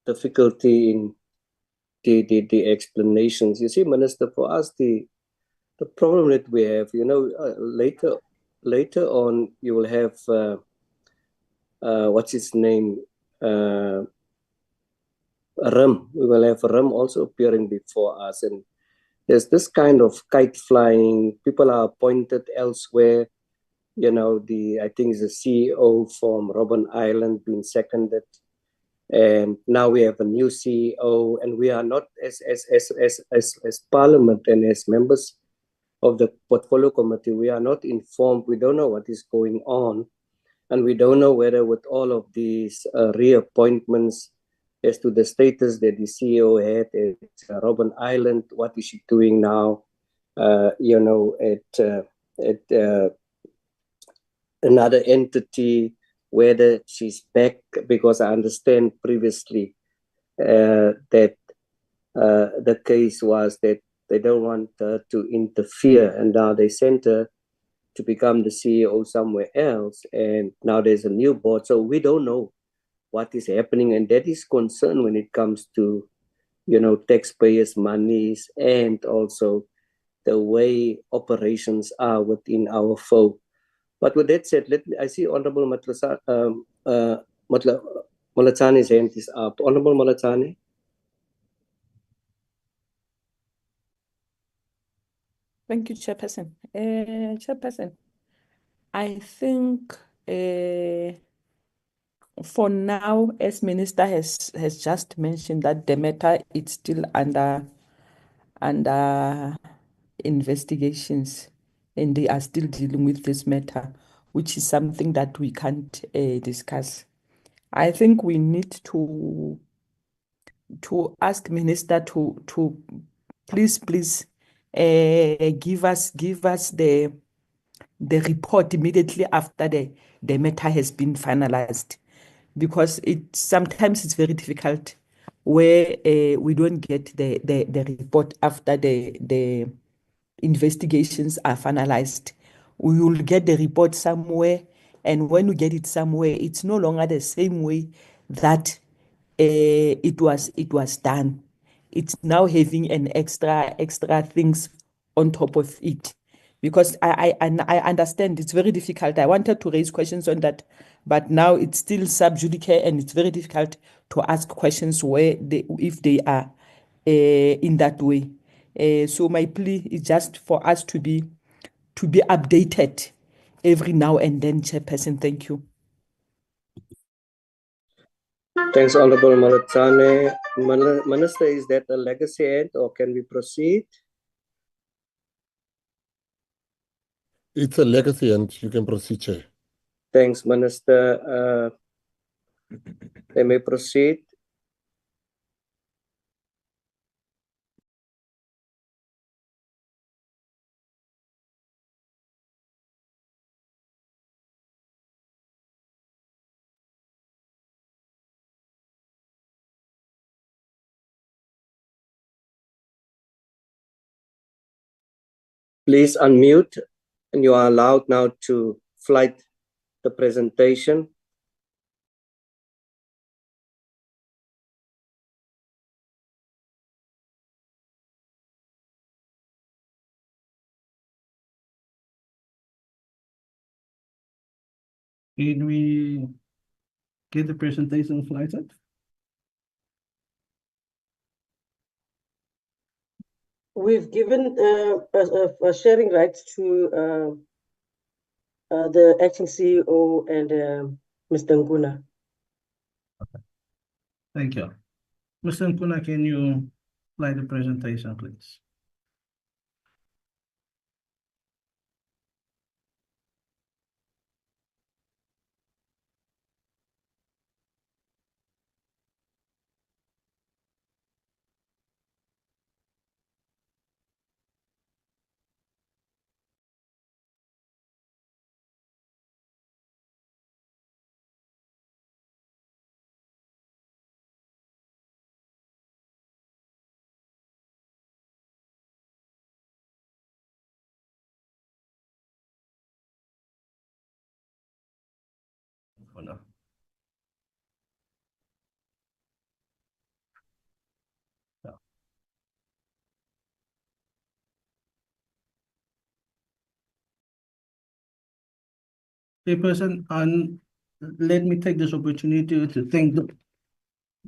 difficulty in the explanations. You see, Minister, for us the problem that we have, later on you will have what's his name, Rum. We will have Rum also appearing before us, and there's this kind of kite flying. People are appointed elsewhere. I think the CEO from Robben Island being seconded, and now we have a new CEO, and we are not as Parliament and as members of the Portfolio Committee, we are not informed. We don't know what is going on, and we don't know whether with all of these reappointments as to the status that the CEO had at Robben Island, what is she doing now? At another entity, whether she's back, because I understand previously that the case was that they don't want her to interfere, and now they sent her to become the CEO somewhere else, and now there's a new board, so we don't know what is happening, and that is concern when it comes to taxpayers' monies and also the way operations are within our folk. But with that said, I see Honorable Malatsani's hand is up. Honorable Malatsani. Thank you, Chairperson. Chairperson, I think for now, as Minister has just mentioned, that the matter is still under investigations, and they are still dealing with this matter, which is something that we can't discuss. I think we need to ask Minister to please give us the report immediately after the matter has been finalized, because sometimes it's very difficult where we don't get the report after the investigations are finalized. We will get the report somewhere, and when we get it somewhere, it's no longer the same way that it was done. It's now having an extra things on top of it, because I understand it's very difficult. I wanted to raise questions on that, but now it's still sub judice, and it's very difficult to ask questions if they are in that way. So my plea is just for us to be updated every now and then, Chairperson. Thank you. Thanks, Honorable Malatsane. Minister, is that a legacy end, or can we proceed? It's a legacy, and you can proceed, Chair. Thanks, Minister. They may proceed. Please unmute, and you are allowed now to flight the presentation. Can we get the presentation flighted? We've given a sharing rights to the acting CEO and Mr. Nguna. Okay. Thank you. Mr. Nguna, can you fly the presentation, please? no. Chairperson, and let me take this opportunity to thank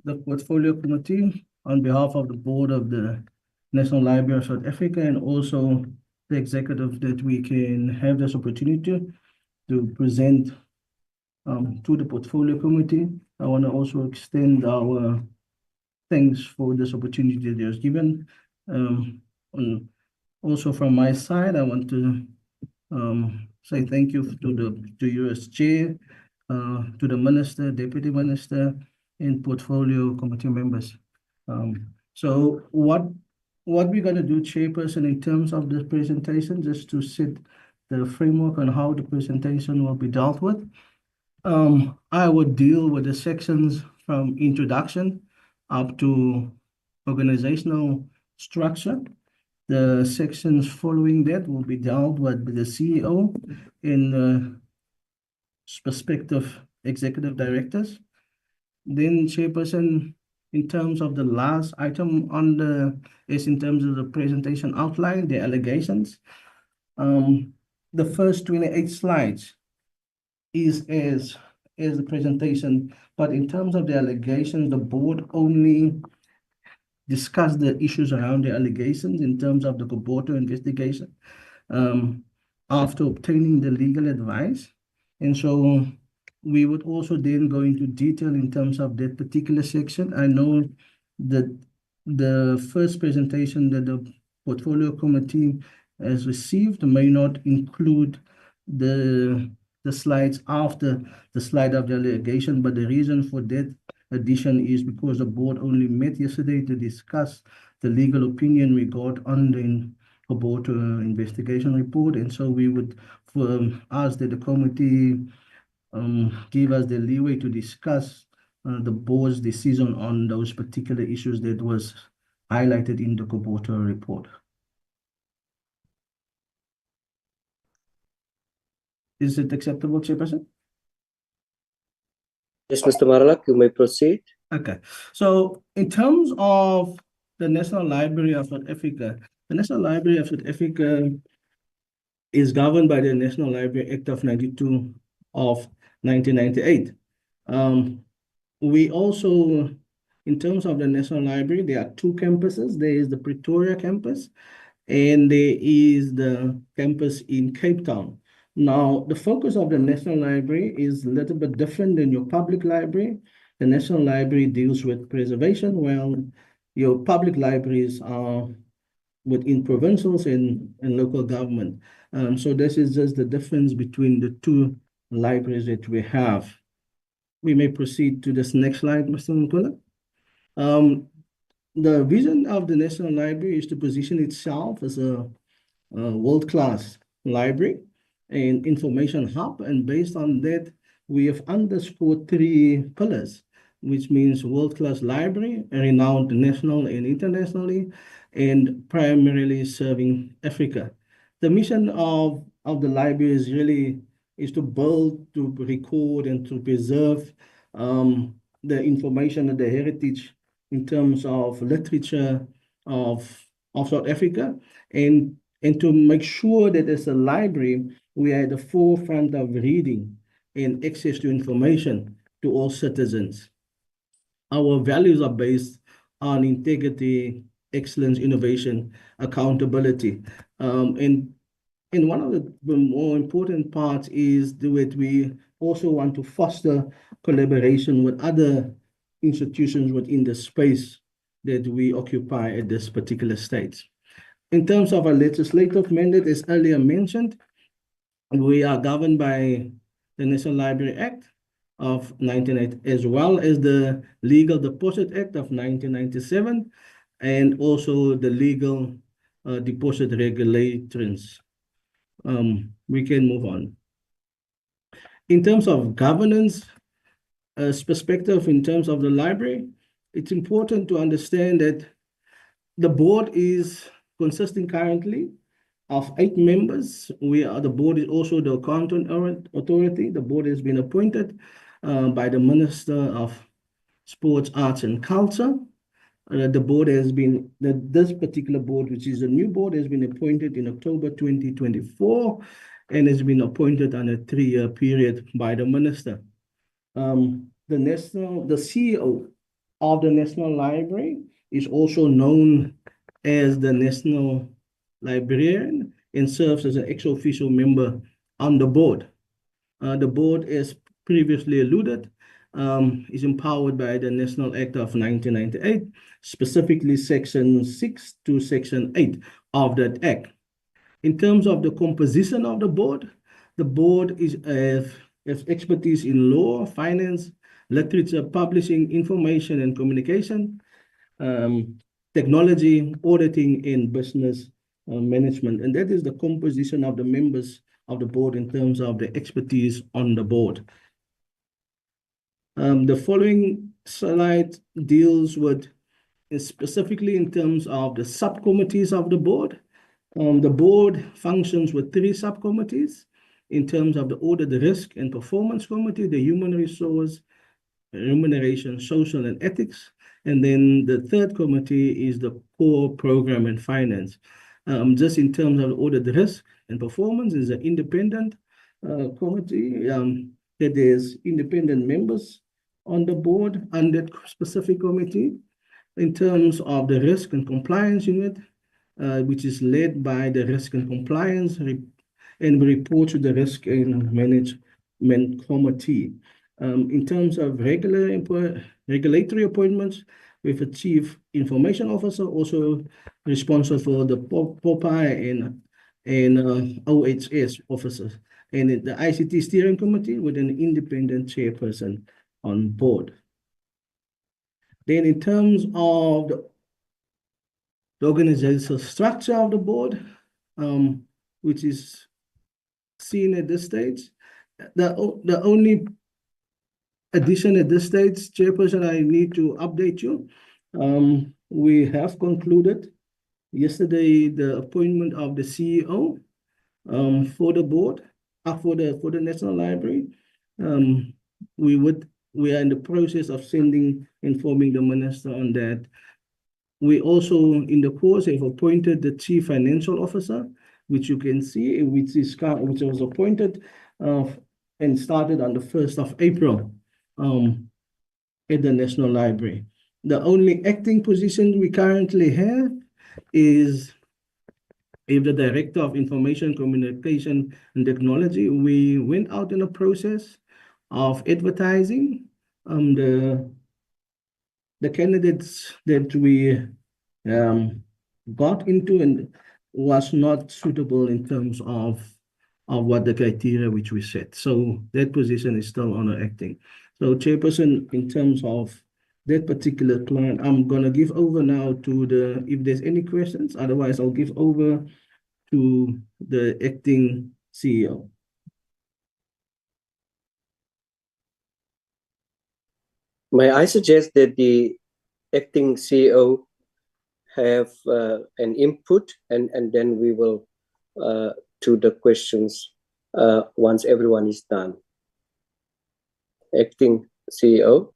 the Portfolio Committee on behalf of the Board of the National Library of South Africa and also the executive that we can have this opportunity to present to the Portfolio Committee. I want to also extend our thanks for this opportunity that was given. And also from my side, I want to say thank you to you as chair, to the minister, deputy minister, and portfolio committee members. So what we're going to do, chairperson, in terms of this presentation, just to set the framework on how the presentation will be dealt with. I would deal with the sections from introduction up to organizational structure. The sections following that will be dealt with the CEO and the prospective executive directors. Then, chairperson, in terms of the last item on is in terms of the presentation outline, the allegations. The first 28 slides is the presentation, but in terms of the allegations, the board only discuss the issues around the allegations in terms of the Koboto investigation after obtaining the legal advice. And so we would also then go into detail in terms of that particular section. I know that the first presentation that the Portfolio Committee has received may not include the slides after the slide of the allegation, but the reason for that addition is because the board only met yesterday to discuss the legal opinion we got on the Koboto investigation report, and so we would ask that the committee give us the leeway to discuss the board's decision on those particular issues that was highlighted in the Koboto report. Is it acceptable, Chairperson? Yes, Mr. Marlak, you may proceed. Okay. So in terms of the National Library of South Africa, the National Library of South Africa is governed by the National Library Act of 92 of 1998. We also, in terms of the National Library, there are two campuses. There is the Pretoria campus and there is the campus in Cape Town. Now, the focus of the National Library is a little bit different than your public library. The National Library deals with preservation, while your public libraries are within provincials and local government. So this is just the difference between the two libraries that we have. We may proceed to this next slide, Mr. Nkula. The vision of the National Library is to position itself as a world-class library and information hub, and based on that, we have underscored 3 pillars, which means world-class library, renowned national and internationally, and primarily serving Africa. The mission of the library is really to build, to record, and to preserve the information and the heritage in terms of literature of South Africa, and to make sure that as a library, we are at the forefront of reading and access to information to all citizens. Our values are based on integrity, excellence, innovation, accountability. And one of the more important parts is that we also want to foster collaboration with other institutions within the space that we occupy at this particular stage. In terms of our legislative mandate, as earlier mentioned, we are governed by the National Library Act of 1998, as well as the Legal Deposit Act of 1997, and also the Legal Deposit Regulations. We can move on. In terms of governance perspective, in terms of the library, it's important to understand that the board is consisting currently of 8 members. The board is also the accountant authority. The board has been appointed. by the Minister of Sports, Arts and Culture. The board has been, this particular board, which is a new board, has been appointed in October 2024 and has been appointed on a 3-year period by the minister. The CEO of the National Library is also known as the National Librarian and serves as an ex-officio member on the board. The board, as previously alluded, is empowered by the National Act of 1998, specifically Section 6 to Section 8 of that Act. In terms of the composition of the board has expertise in law, finance, literature, publishing, information and communication, technology, auditing, and business management. And that is the composition of the members of the board in terms of the expertise on the board. The following slide deals with specifically in terms of the subcommittees of the board. The board functions with 3 subcommittees in terms of the audit, risk and performance committee, the human resource, remuneration, social and ethics. And then the 3rd committee is the core program and finance. Just in terms of audit, risk and performance is an independent committee that is independent members on the board and that specific committee. In terms of the risk and compliance unit, which is led by the risk and compliance and report to the risk and management committee. In terms of regulatory appointments, we have a chief information officer, also responsible for the POPI and OHS officers, and the ICT steering committee with an independent chairperson on board. Then in terms of the organizational structure of the board, which is seen at this stage, the only addition at this stage, Chairperson, I need to update you. We have concluded yesterday the appointment of the CEO for the board, for the National Library. We are in the process of informing the minister on that. We also, in the course, have appointed the chief financial officer, which you can see, which was appointed and started on the 1st of April at the National Library. The only acting position we currently have is the Director of Information, Communication and Technology. We went out in a process of advertising the candidates that we got into and was not suitable in terms of what the criteria which we set. So that position is still on acting. So Chairperson, in terms of that particular client, I'm gonna give over now to if there's any questions, otherwise I'll give over to the acting CEO. May I suggest that the acting CEO have an input and then we will to the questions once everyone is done. Acting CEO.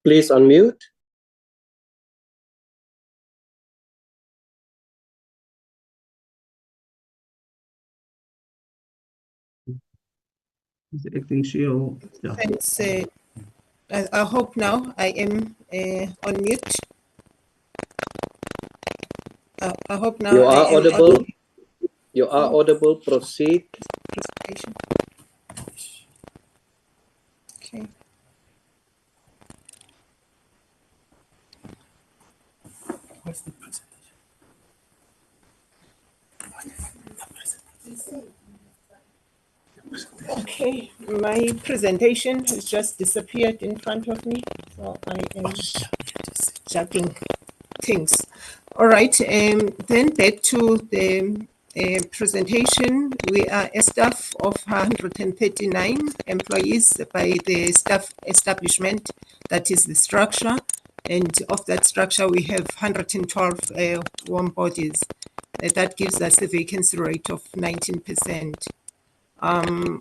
Please unmute. The acting CEO. Yeah. Thanks. I hope now I am on mute. I hope now you are I am audible. You are audible. Proceed. Presentation. Okay. What's the presentation? Okay. Okay, my presentation has just disappeared in front of me, so I am juggling things. All right, then back to the presentation. We are a staff of 139 employees by the staff establishment, that is the structure. And of that structure, we have 112 warm bodies. That gives us a vacancy rate of 19%.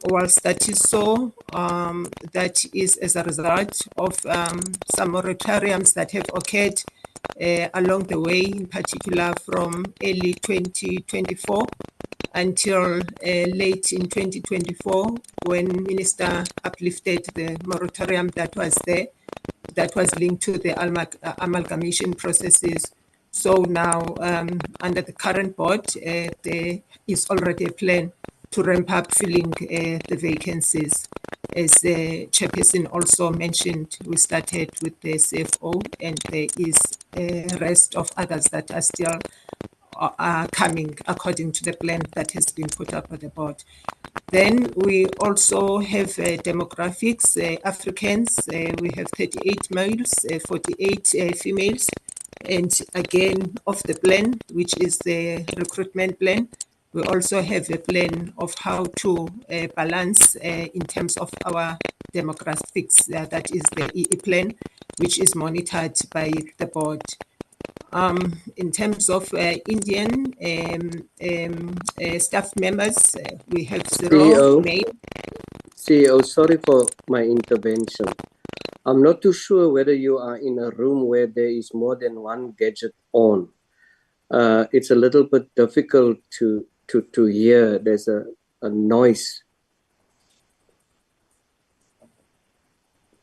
Whilst that is so, that is as a result of some moratoriums that have occurred along the way, in particular from early 2024 until late in 2024, when Minister uplifted the moratorium that was there, that was linked to the amalgamation processes. So now, under the current board, there is already a plan to ramp up filling the vacancies. As the chairperson also mentioned, we started with the CFO, and there is a rest of others that are still coming according to the plan that has been put up by the board. Then we also have demographics, Africans, we have 38 males, 48 females, and again of the plan, which is the recruitment plan, we also have a plan of how to balance in terms of our demographics, that is the EE plan, which is monitored by the board. In terms of Indian staff members, we have 0 male. CEO, sorry for my intervention. I'm not too sure whether you are in a room where there is more than one gadget on. It's a little bit difficult to hear. There's a noise.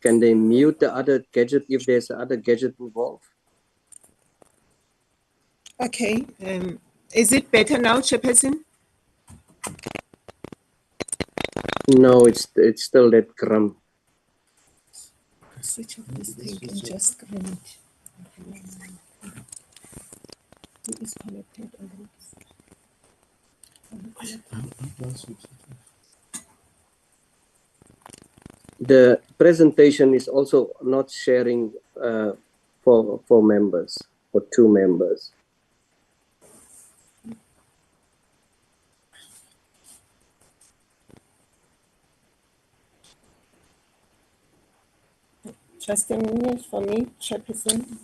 Can they mute the other gadget if there's another gadget involved? Okay. Is it better now, Chairperson? No, it's still that crumb. Switch off this thing and just screen it. Who is connected already? The presentation is also not sharing for members, for 2 members. Just a minute for me, Chairperson.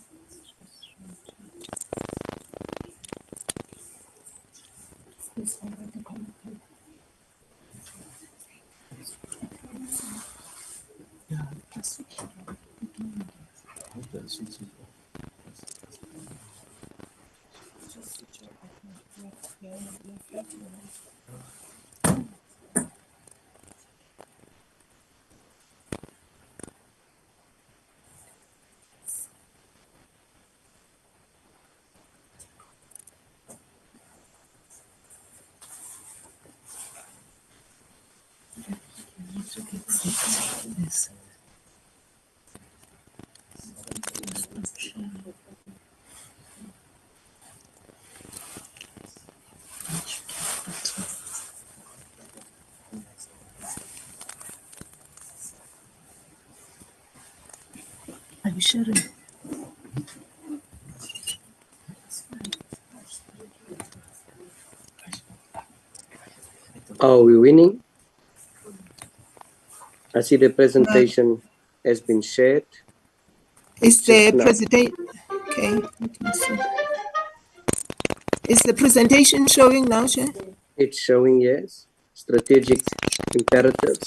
Are you sharing? Are we winning? I see the presentation has been shared. Is the presentation, okay, let me see. Is the presentation showing now, Chair? It's showing, yes. Strategic imperatives.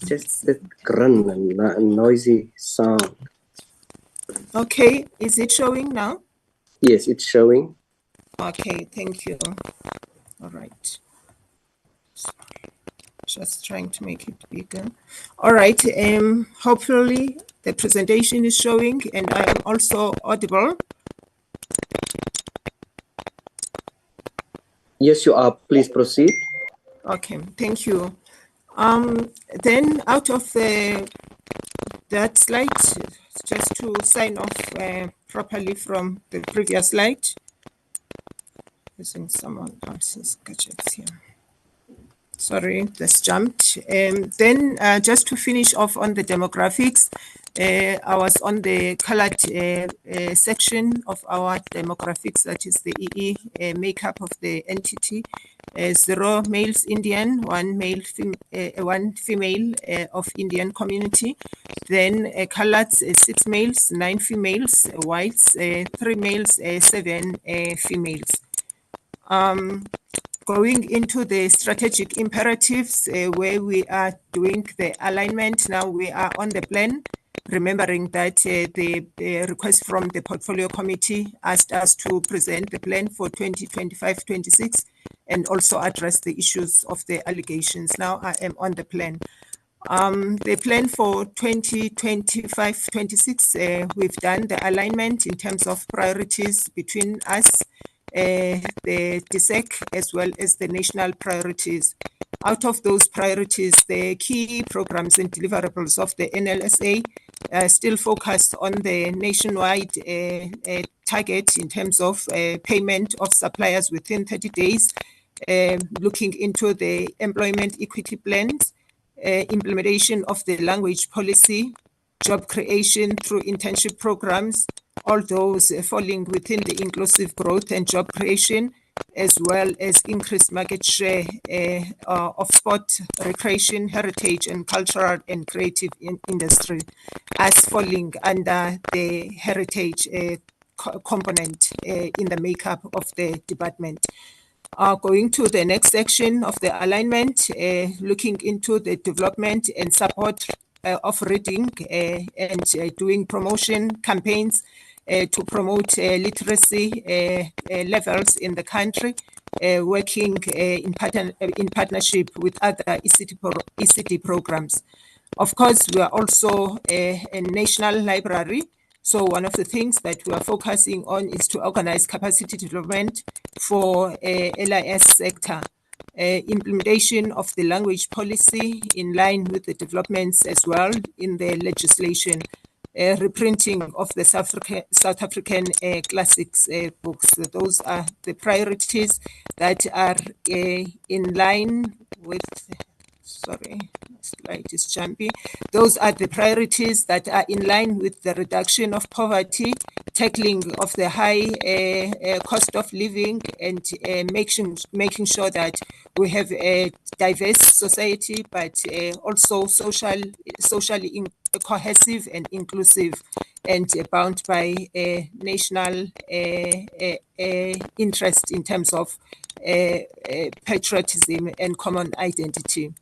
Just that grunt and noisy sound. Okay, is it showing now? Yes, it's showing. Okay, thank you. All right. Just trying to make it bigger. All right, hopefully the presentation is showing and I am also audible. Yes, you are. Please proceed. Okay, thank you. Then out of that slide, just to sign off properly from the previous slide, using someone else's gadgets here. Sorry, this jumped. Then just to finish off on the demographics, I was on the colored section of our demographics, that is the EE makeup of the entity. 0 males Indian, 1 female of Indian community. Then coloreds, 6 males, 9 females, whites, 3 males, 7 females. Going into the strategic imperatives where we are doing the alignment, now we are on the plan, remembering that the request from the portfolio committee asked us to present the plan for 2025-26 and also address the issues of the allegations. Now I am on the plan. The plan for 2025-26, we've done the alignment in terms of priorities between us, the DSEC, as well as the national priorities. Out of those priorities, the key programs and deliverables of the NLSA still focused on the nationwide target in terms of payment of suppliers within 30 days, looking into the employment equity plans, implementation of the language policy, job creation through internship programs, all those falling within the inclusive growth and job creation, as well as increased market share of sport, recreation, heritage, and cultural and creative industry, as falling under the heritage component in the makeup of the department. Going to the next section of the alignment, looking into the development and support of reading and doing promotion campaigns to promote literacy levels in the country, working in partnership with other ECD programs. Of course, we are also a national library. So one of the things that we are focusing on is to organize capacity development for LIS sector, implementation of the language policy in line with the developments as well in the legislation, reprinting of the South African classics books. Those are the priorities that are in line with, sorry, slide is jumpy. Those are the priorities that are in line with the reduction of poverty, tackling of the high cost of living, and making sure that we have a diverse society, but also socially cohesive and inclusive, and bound by national interest in terms of patriotism and common identity.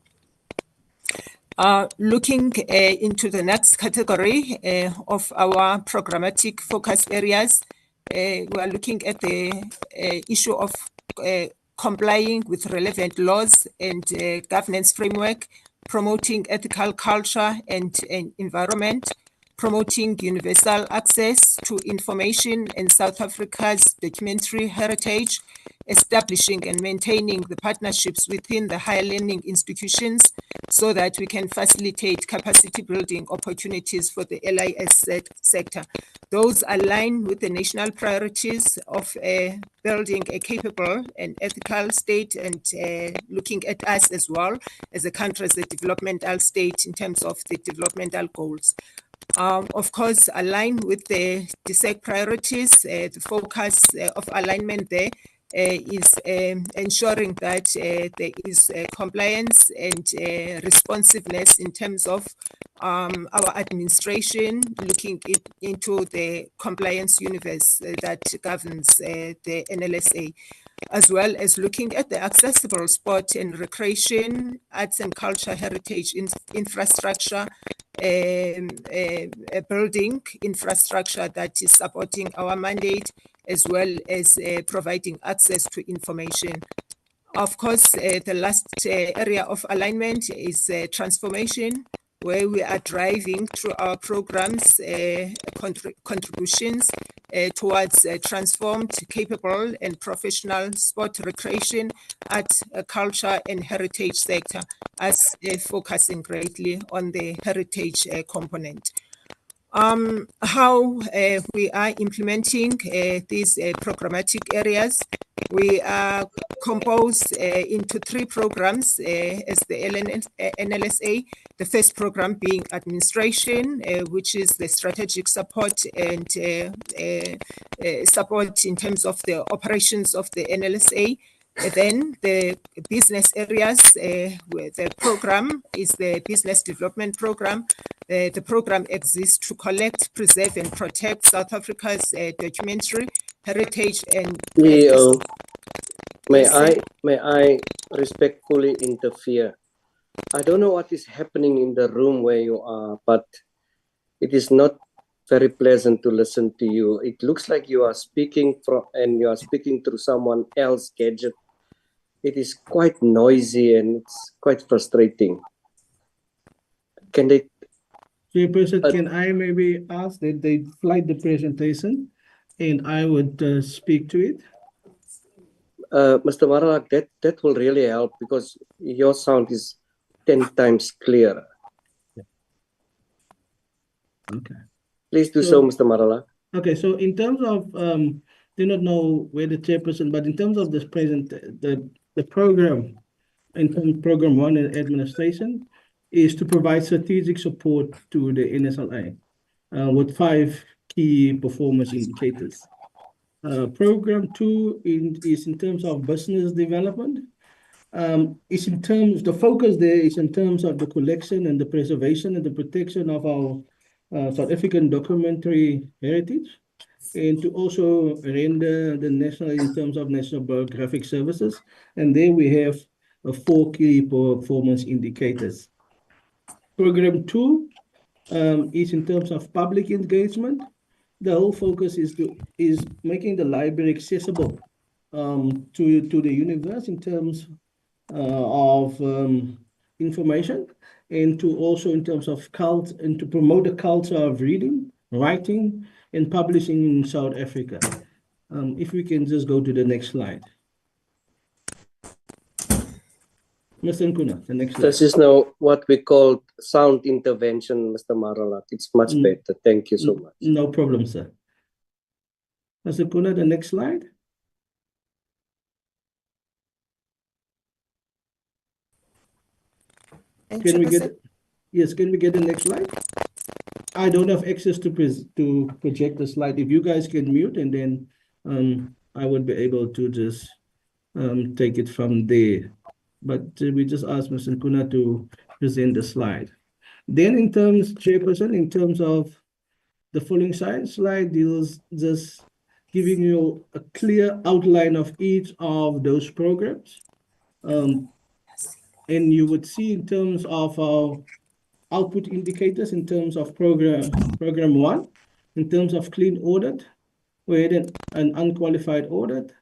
Looking into the next category of our programmatic focus areas, we are looking at the issue of complying with relevant laws and governance framework, promoting ethical culture and environment, promoting universal access to information in South Africa's documentary heritage, establishing and maintaining the partnerships within the higher learning institutions so that we can facilitate capacity building opportunities for the LIS sector. Those align with the national priorities of building a capable and ethical state, and looking at us as well as a country as a developmental state in terms of the developmental goals. Of course, align with the DSEC priorities. The focus of alignment there is ensuring that there is compliance and responsiveness in terms of our administration, looking into the compliance universe that governs the NLSA, as well as looking at the accessible sport and recreation, arts and culture, heritage infrastructure, building infrastructure that is supporting our mandate, as well as providing access to information. Of course, the last area of alignment is transformation, where we are driving through our programs contributions towards transformed, capable, and professional sport, recreation, arts, culture, and heritage sector, as focusing greatly on the heritage component. How we are implementing these programmatic areas. We are composed into 3 programs as the NLSA. The first program being administration, which is the strategic support and support in terms of the operations of the NLSA. Then the business areas, where the program is the business development program. The program exists to collect, preserve, and protect South Africa's documentary heritage and CEO, may I respectfully interfere? I don't know what is happening in the room where you are, but it is not very pleasant to listen to you. It looks like you are speaking through someone else's gadget. It is quite noisy and it's quite frustrating. Can they? Chairperson, can I maybe ask that they flight the presentation and I would speak to it? Mr. Maralak, that will really help because your sound is 10 times clearer. Okay. Please do so, Mr. Maralak. Okay, so in terms of, do not know where the chairperson, but in terms of this the program, in terms of program 1 in administration, is to provide strategic support to the NSLA with 5 key performance indicators. Program 2 is in terms of business development. The focus there is in terms of the collection and the preservation and the protection of our South African documentary heritage, and to also render the national in terms of national biographic services. And there we have 4 key performance indicators. Program 2 is in terms of public engagement. The whole focus is making the library accessible to the universe in terms of information, and to also in terms of and to promote the culture of reading, writing, and publishing in South Africa. If we can just go to the next slide. Mr. Nkuna, the next slide. This is now what we call sound intervention, Mr. Maralak. It's much better. Thank you so much. No problem, sir. Mr. Nkuna, the next slide. Can we get the next slide? I don't have access to project the slide. If you guys can mute, and then I would be able to just take it from there. But we just asked Mr. Nkuna to present the slide. Then in terms, Chairperson, in terms of the following slide deals just giving you a clear outline of each of those programs. And you would see in terms of our output indicators, in terms of program 1, in terms of clean audit, we had an unqualified audit.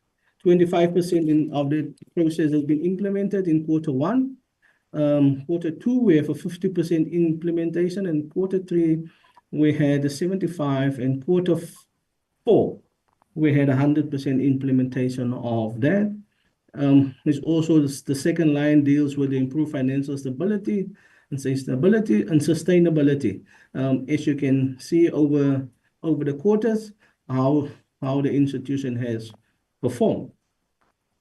25% of the process has been implemented in quarter 1. Quarter 2, we have a 50% implementation, and quarter 3, we had a 75%, and quarter 4, we had 100% implementation of that. There's also the second line deals with the improved financial stability and sustainability. As you can see over the quarters, how the institution has performed.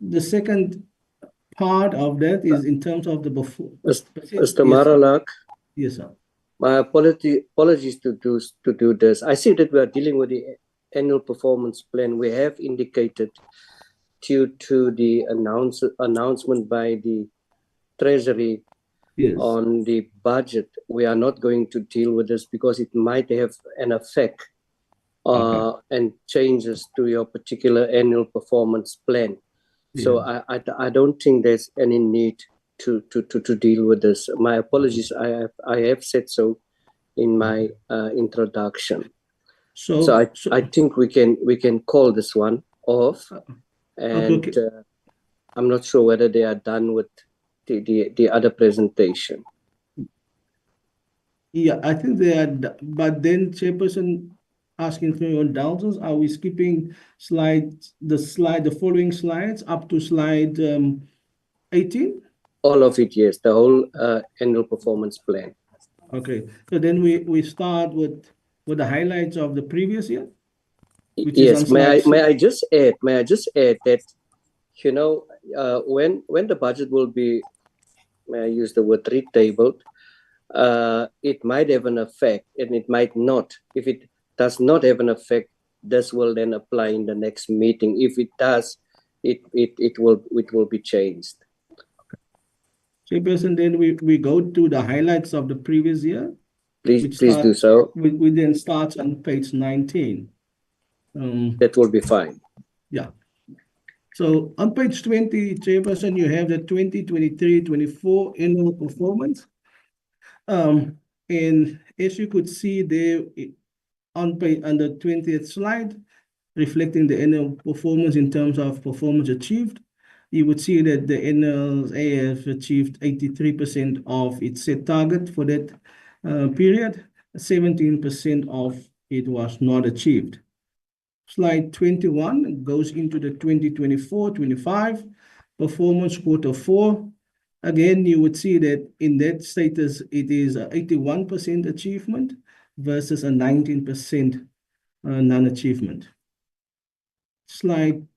The second part of that is in terms of the Mr. Maralak. Yes, sir. My apologies to do this. I see that we are dealing with the annual performance plan. We have indicated due to the announcement by the Treasury on the budget, we are not going to deal with this because it might have an effect and changes to your particular annual performance plan. So I don't think there's any need to deal with this. My apologies. I have said so in my introduction. So I think we can call this one off, and I'm not sure whether they are done with the other presentation. Yeah, I think they are, but then Chairperson asking for your indulgence. Are we skipping the following slides up to slide 18? All of it, yes, the whole annual performance plan. Okay, so then we start with the highlights of the previous year. Yes, may I just add that you know, when the budget will be, may I use the word retabled, it might have an effect and it might not. If it does not have an effect, this will then apply in the next meeting. If it does, it will be changed. Chairperson, then we go to the highlights of the previous year. Please do so. We then start on page 19. That will be fine. Yeah. So on page 20, Chairperson, you have the 2023-24 annual performance. And as you could see there on the 20th slide, reflecting the annual performance in terms of performance achieved, you would see that the NLSA has achieved 83% of its set target for that period. 17% of it was not achieved. Slide 21 goes into the 2024-25 performance quarter 4. Again, you would see that in that status, it is 81% achievement versus a 19% non-achievement. Slide,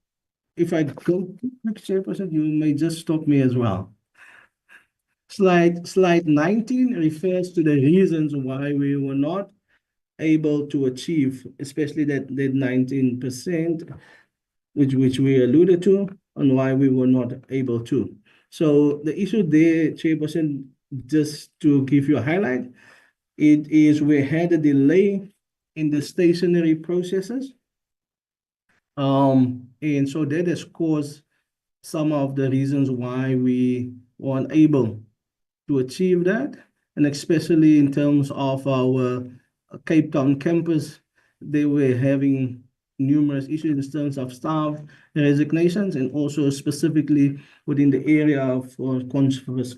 if I go to next Chairperson, you may just stop me as well. Slide 19 refers to the reasons why we were not able to achieve, especially that 19%, which we alluded to, and why we were not able to. So the issue there, Chairperson, just to give you a highlight, it is we had a delay in the stationary processes. And so that has caused some of the reasons why we were unable to achieve that, and especially in terms of our Cape Town campus, they were having numerous issues in terms of staff resignations and also specifically within the area of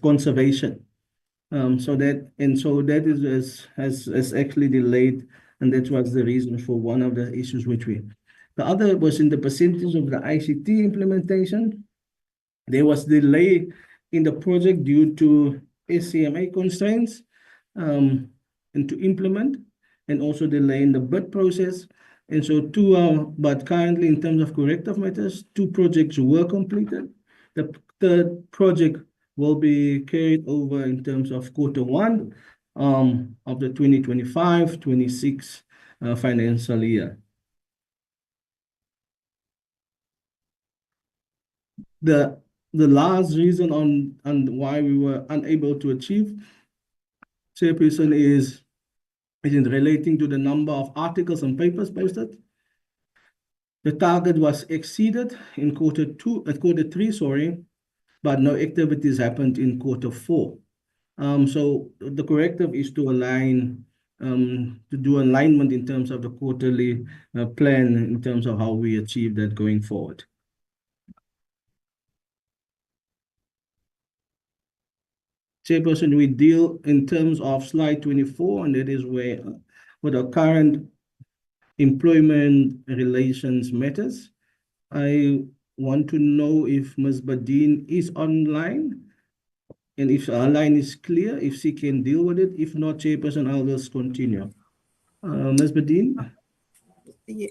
conservation. So that has actually delayed, and that was the reason for one of the issues which we. The other was in the percentage of the ICT implementation. There was delay in the project due to SCMA constraints and to implement, and also delay in the bid process. And so but currently in terms of corrective matters, 2 projects were completed. The third project will be carried over in terms of quarter 1 of the 2025-26 financial year. The last reason on why we were unable to achieve, Chairperson, is in relating to the number of articles and papers posted. The target was exceeded in quarter 3, but no activities happened in quarter 4. So the corrective is to align, to do alignment in terms of the quarterly plan in terms of how we achieve that going forward. Chairperson, we deal in terms of slide 24, and that is where with our current employment relations matters. I want to know if Ms. Badin is online, and if our line is clear, if she can deal with it. If not, Chairperson, I'll just continue. Ms. Badin? Yeah.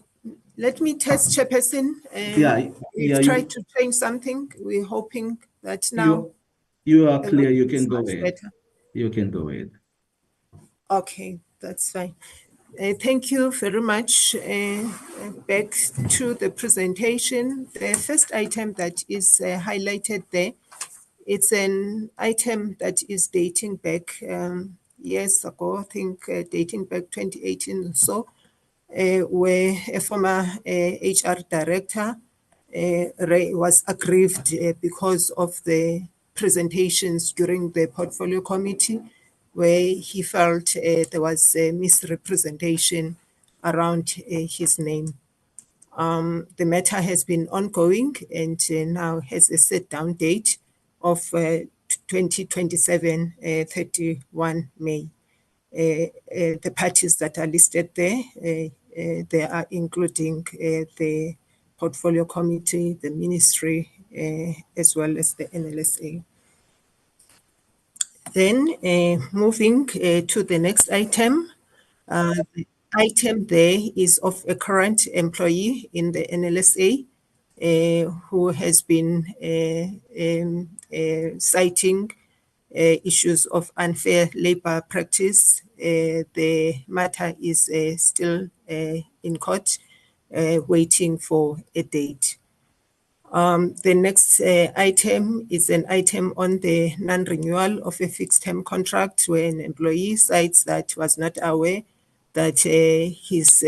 Let me test, Chairperson. We've tried to change something. We're hoping that now you are clear. You can go ahead. Better. You can go ahead. Okay, that's fine. Thank you very much. Back to the presentation. The first item that is highlighted there, it's an item that is dating back years ago, I think dating back 2018 or so, where a former HR director was aggrieved because of the presentations during the portfolio committee, where he felt there was a misrepresentation around his name. The matter has been ongoing and now has a set down date of 2027, 31 May. The parties that are listed there, they are including the portfolio committee, the ministry, as well as the NLSA. Then moving to the next item. The item there is of a current employee in the NLSA. who has been citing issues of unfair labor practice. The matter is still in court, waiting for a date. The next item is an item on the non-renewal of a fixed-term contract where an employee cites that was not aware that his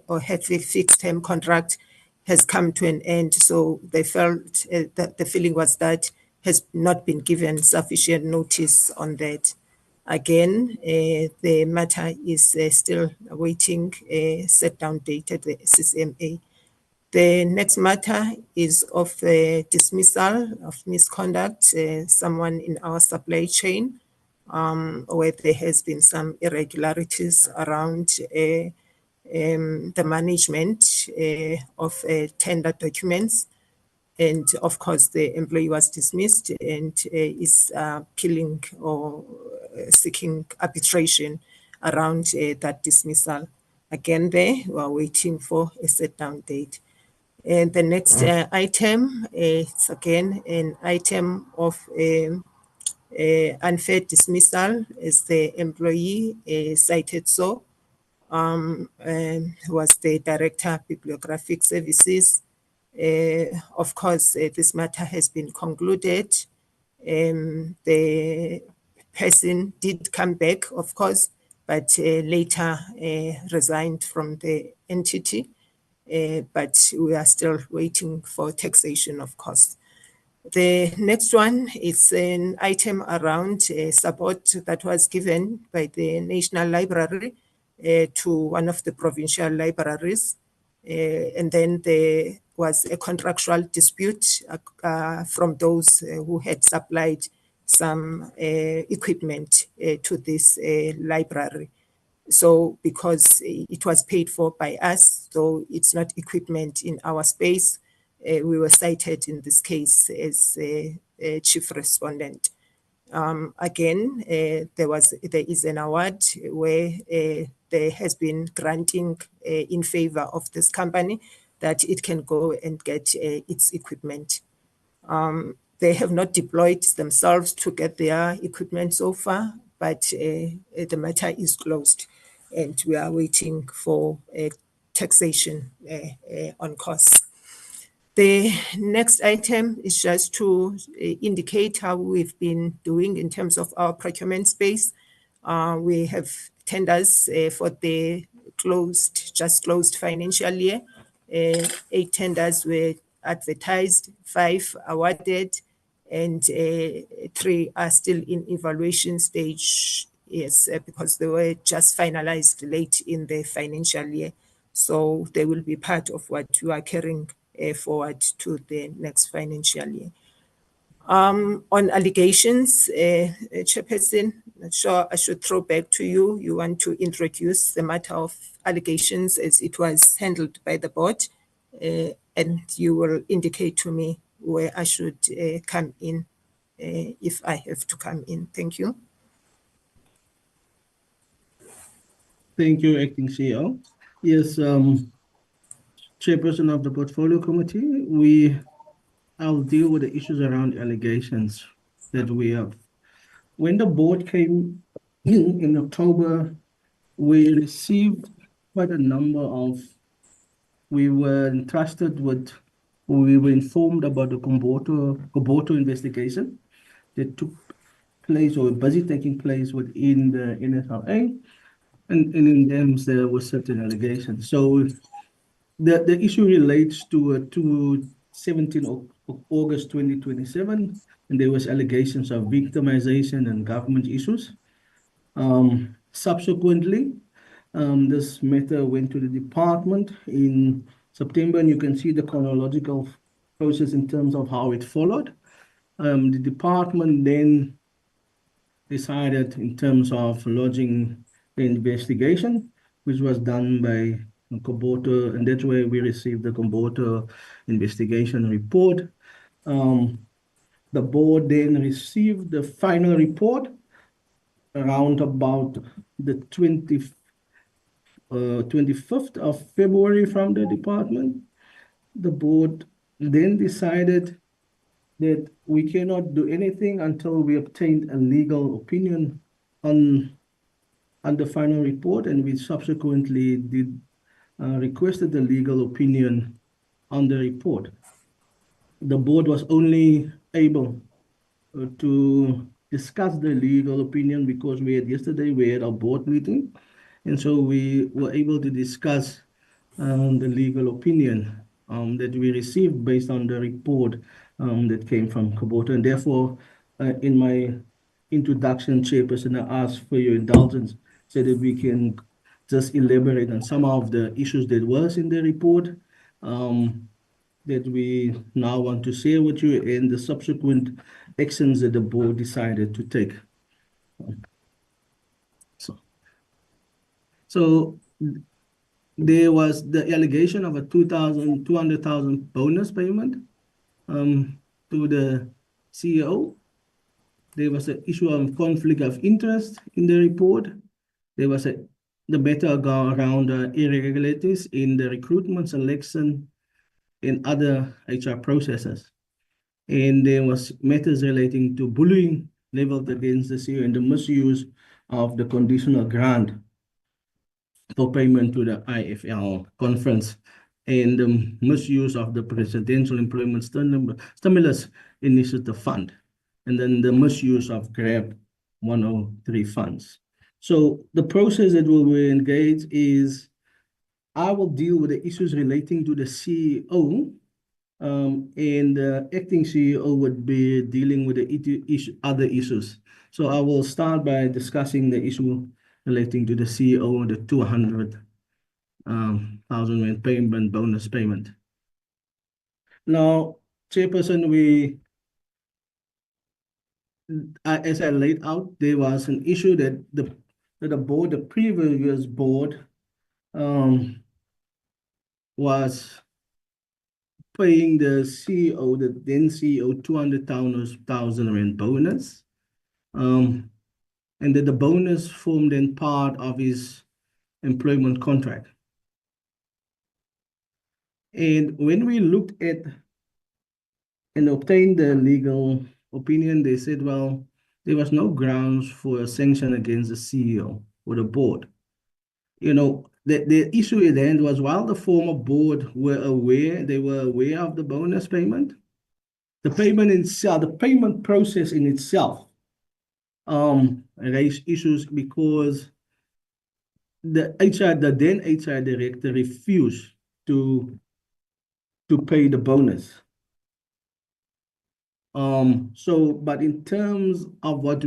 or her fixed-term contract has come to an end. So they felt that the feeling was that has not been given sufficient notice on that. Again, the matter is still awaiting a set-down date at the CCMA. The next matter is of dismissal of misconduct, someone in our supply chain, where there has been some irregularities around the management of tender documents. And of course, the employee was dismissed and is appealing or seeking arbitration around that dismissal. Again, there, we are waiting for a set-down date. And the next item is again an item of unfair dismissal, as the employee cited so, was the Director Bibliographic Services. Of course, this matter has been concluded. The person did come back, of course, but later resigned from the entity. But we are still waiting for taxation, of course. The next one is an item around support that was given by the National Library to one of the provincial libraries. And then there was a contractual dispute from those who had supplied some equipment to this library. So because it was paid for by us, so it's not equipment in our space, we were cited in this case as a chief respondent. Again, there is an award where there has been granting in favor of this company that it can go and get its equipment. They have not deployed themselves to get their equipment so far, but the matter is closed and we are waiting for taxation on costs. The next item is just to indicate how we've been doing in terms of our procurement space. We have tenders for the just closed financial year. 8 tenders were advertised, 5 awarded, and 3 are still in evaluation stage. Yes, because they were just finalized late in the financial year. So they will be part of what you are carrying forward to the next financial year. On allegations, Chairperson, not sure I should throw back to you. You want to introduce the matter of allegations as it was handled by the board, and you will indicate to me where I should come in if I have to come in. Thank you. Thank you, Acting CEO. Yes, Chairperson of the Portfolio Committee, I'll deal with the issues around allegations that we have. When the board came in October, we received quite a number of, we were informed about the Koboto investigation that took place or busy taking place within the NSRA. And in them, there were certain allegations. So the issue relates to 17 of August 2027, and there was allegations of victimization and government issues. Subsequently, this matter went to the department in September, and you can see the chronological process in terms of how it followed. The department then decided in terms of lodging the investigation, which was done by Koboto, and that's where we received the Koboto investigation report. The board then received the final report around about the 25th of February from the department. The board then decided that we cannot do anything until we obtained a legal opinion on the final report, and we subsequently did requested the legal opinion on the report. The board was only able to discuss the legal opinion because yesterday we had our board meeting, and so we were able to discuss the legal opinion that we received based on the report that came from Kubota. And therefore, in my introduction, Chairperson, I asked for your indulgence so that we can just elaborate on some of the issues that was in the report that we now want to share with you and the subsequent actions that the board decided to take. So there was the allegation of a 200,000 bonus payment to the CEO. There was an issue of conflict of interest in the report. There was the matter around irregularities in the recruitment, selection, and other HR processes. And there was matters relating to bullying leveled against the CEO and the misuse of the conditional grant for payment to the IFL conference and the misuse of the Presidential Employment Stimulus Initiative Fund, and then the misuse of GRAB 103 funds. So the process that we will engage is I will deal with the issues relating to the CEO, and the acting CEO would be dealing with the other issues. So I will start by discussing the issue relating to the CEO, the 200,000 Rand payment, bonus payment. Now, Chairperson, as I laid out, there was an issue that the board, the previous board, was paying the CEO, the then CEO, 200,000 Rand bonus, and that the bonus formed then part of his employment contract. And when we looked at and obtained the legal opinion, they said, well, there was no grounds for a sanction against the CEO or the board. You know, the issue at the end was while the former board were aware, they were aware of the bonus payment, the payment itself, the payment process in itself raised issues because the then HR director refused to pay the bonus. But in terms of what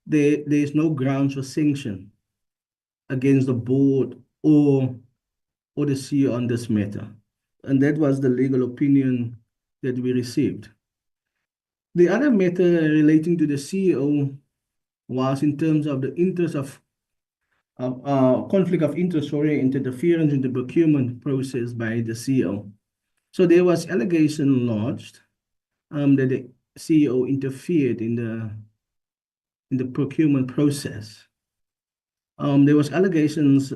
there's no grounds for sanction against the board or the CEO on this matter. And that was the legal opinion that we received. The other matter relating to the CEO was in terms of the interest of conflict of interest or interference in the procurement process by the CEO. So there was allegation lodged that the CEO interfered in the procurement process. There was allegations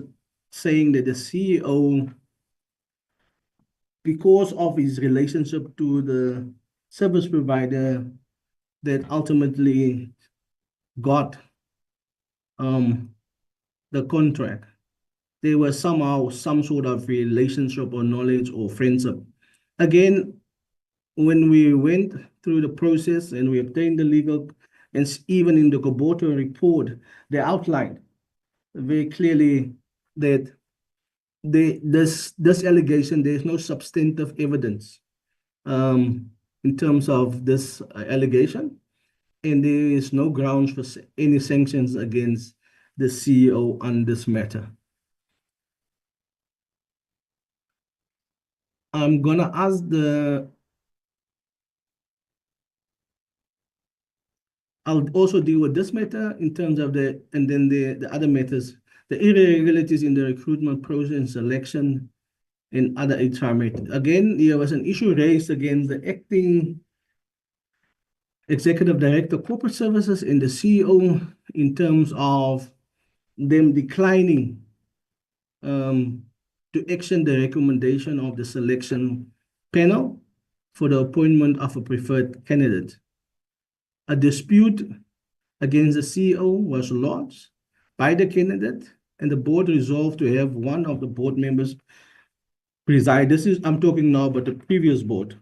saying that the CEO, because of his relationship to the service provider that ultimately got the contract, there was somehow some sort of relationship or knowledge or friendship. Again, when we went through the process and we obtained the legal, and even in the Kubota report, they outlined very clearly that this allegation, there's no substantive evidence in terms of this allegation, and there is no grounds for any sanctions against the CEO on this matter. I'm gonna ask I'll also deal with this matter in terms of and then the other matters, the irregularities in the recruitment process and selection and other HR matters. Again, there was an issue raised against the acting executive director, corporate services, and the CEO in terms of them declining to action the recommendation of the selection panel for the appointment of a preferred candidate. A dispute against the CEO was lodged by the candidate, and the board resolved to have one of the board members preside. I'm talking now about the previous board,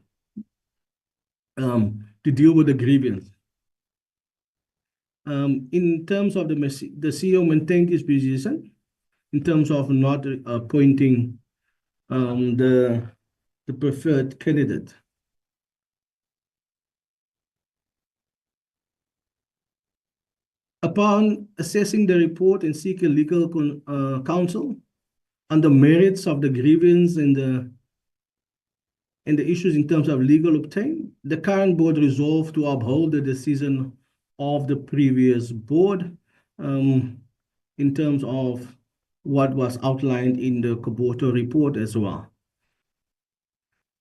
to deal with the grievance. In terms of the CEO maintained his position in terms of not appointing the preferred candidate. Upon assessing the report and seeking legal counsel on the merits of the grievance and the issues in terms of legal obtain, the current board resolved to uphold the decision of the previous board in terms of what was outlined in the Koboto report as well.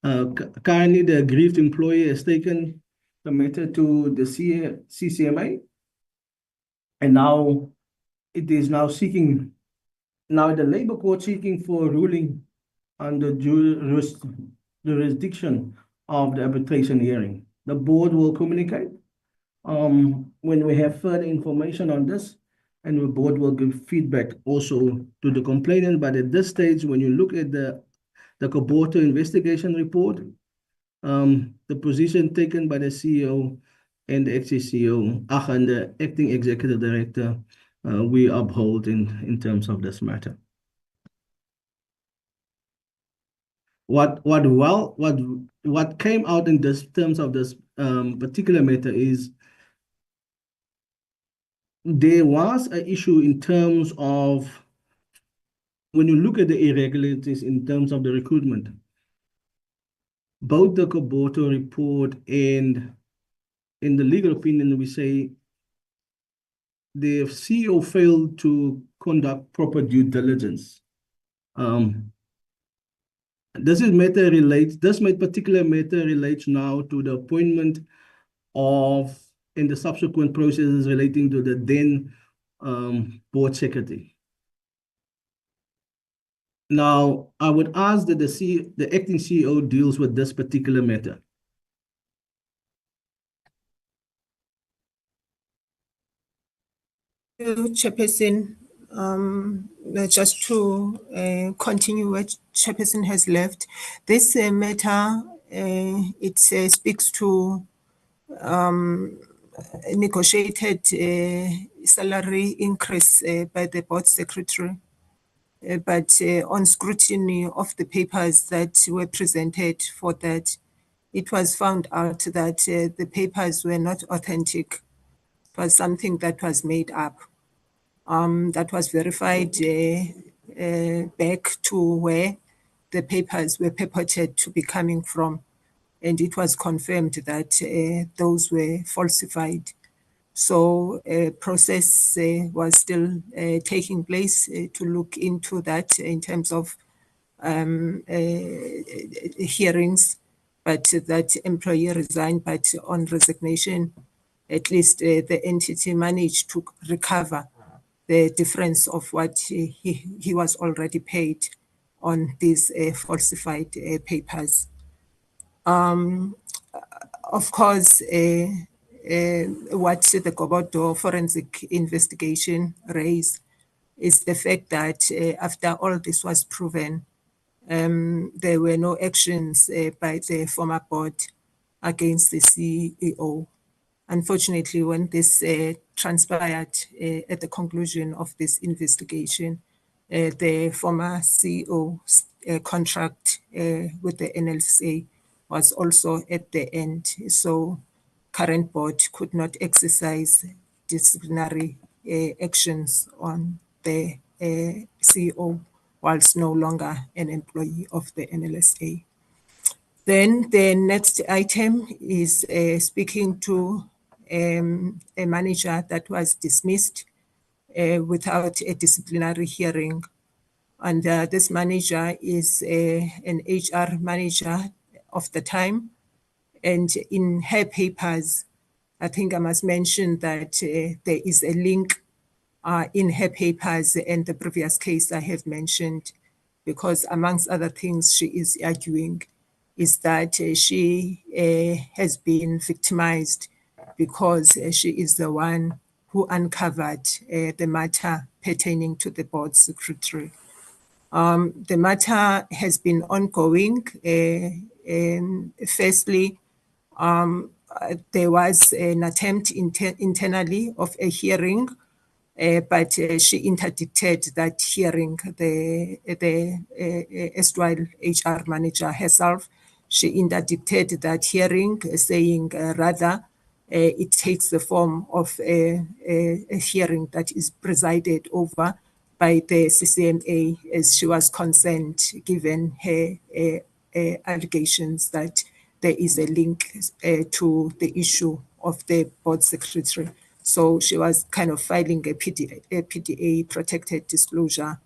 Currently, the aggrieved employee has taken the matter to the CCMA, and now it is now seeking, now the labor court seeking for a ruling on the jurisdiction of the arbitration hearing. The board will communicate when we have further information on this, and the board will give feedback also to the complainant. But at this stage, when you look at the Koboto investigation report, the position taken by the CEO and the ex-CEO, and the acting executive director, we uphold in terms of this matter. What came out in this terms of this particular matter is there was an issue in terms of when you look at the irregularities in terms of the recruitment. Both the Koboto report and in the legal opinion, we say the CEO failed to conduct proper due diligence. This particular matter relates now to the appointment of and the subsequent processes relating to the then board secretary. Now, I would ask that the acting CEO deals with this particular matter. Chairperson, just to continue what Chairperson has left, this matter, it speaks to negotiated salary increase by the board secretary. But on scrutiny of the papers that were presented for that, it was found out that the papers were not authentic. It was something that was made up. That was verified back to where the papers were purported to be coming from. And it was confirmed that those were falsified. So a process was still taking place to look into that in terms of hearings, but that employee resigned, but on resignation, at least the entity managed to recover the difference of what he was already paid on these falsified papers. Of course, what the Koboto forensic investigation raised is the fact that after all this was proven, there were no actions by the former board against the CEO. Unfortunately, when this transpired at the conclusion of this investigation, the former CEO's contract with the NLSA was also at the end. So current board could not exercise disciplinary actions on the CEO whilst no longer an employee of the NLSA. Then the next item is speaking to a manager that was dismissed without a disciplinary hearing. And this manager is an HR manager of the time. And in her papers, I think I must mention that there is a link in her papers and the previous case I have mentioned, because amongst other things, she is arguing is that she has been victimized because she is the one who uncovered the matter pertaining to the board secretary. The matter has been ongoing. Firstly, there was an attempt internally of a hearing, but she interdicted that hearing, the erstwhile HR manager herself. She interdicted that hearing, saying rather it takes the form of a hearing that is presided over by the CCMA, as she was concerned, given her allegations that there is a link to the issue of the board secretary. So she was kind of filing a PDA, Protected Disclosure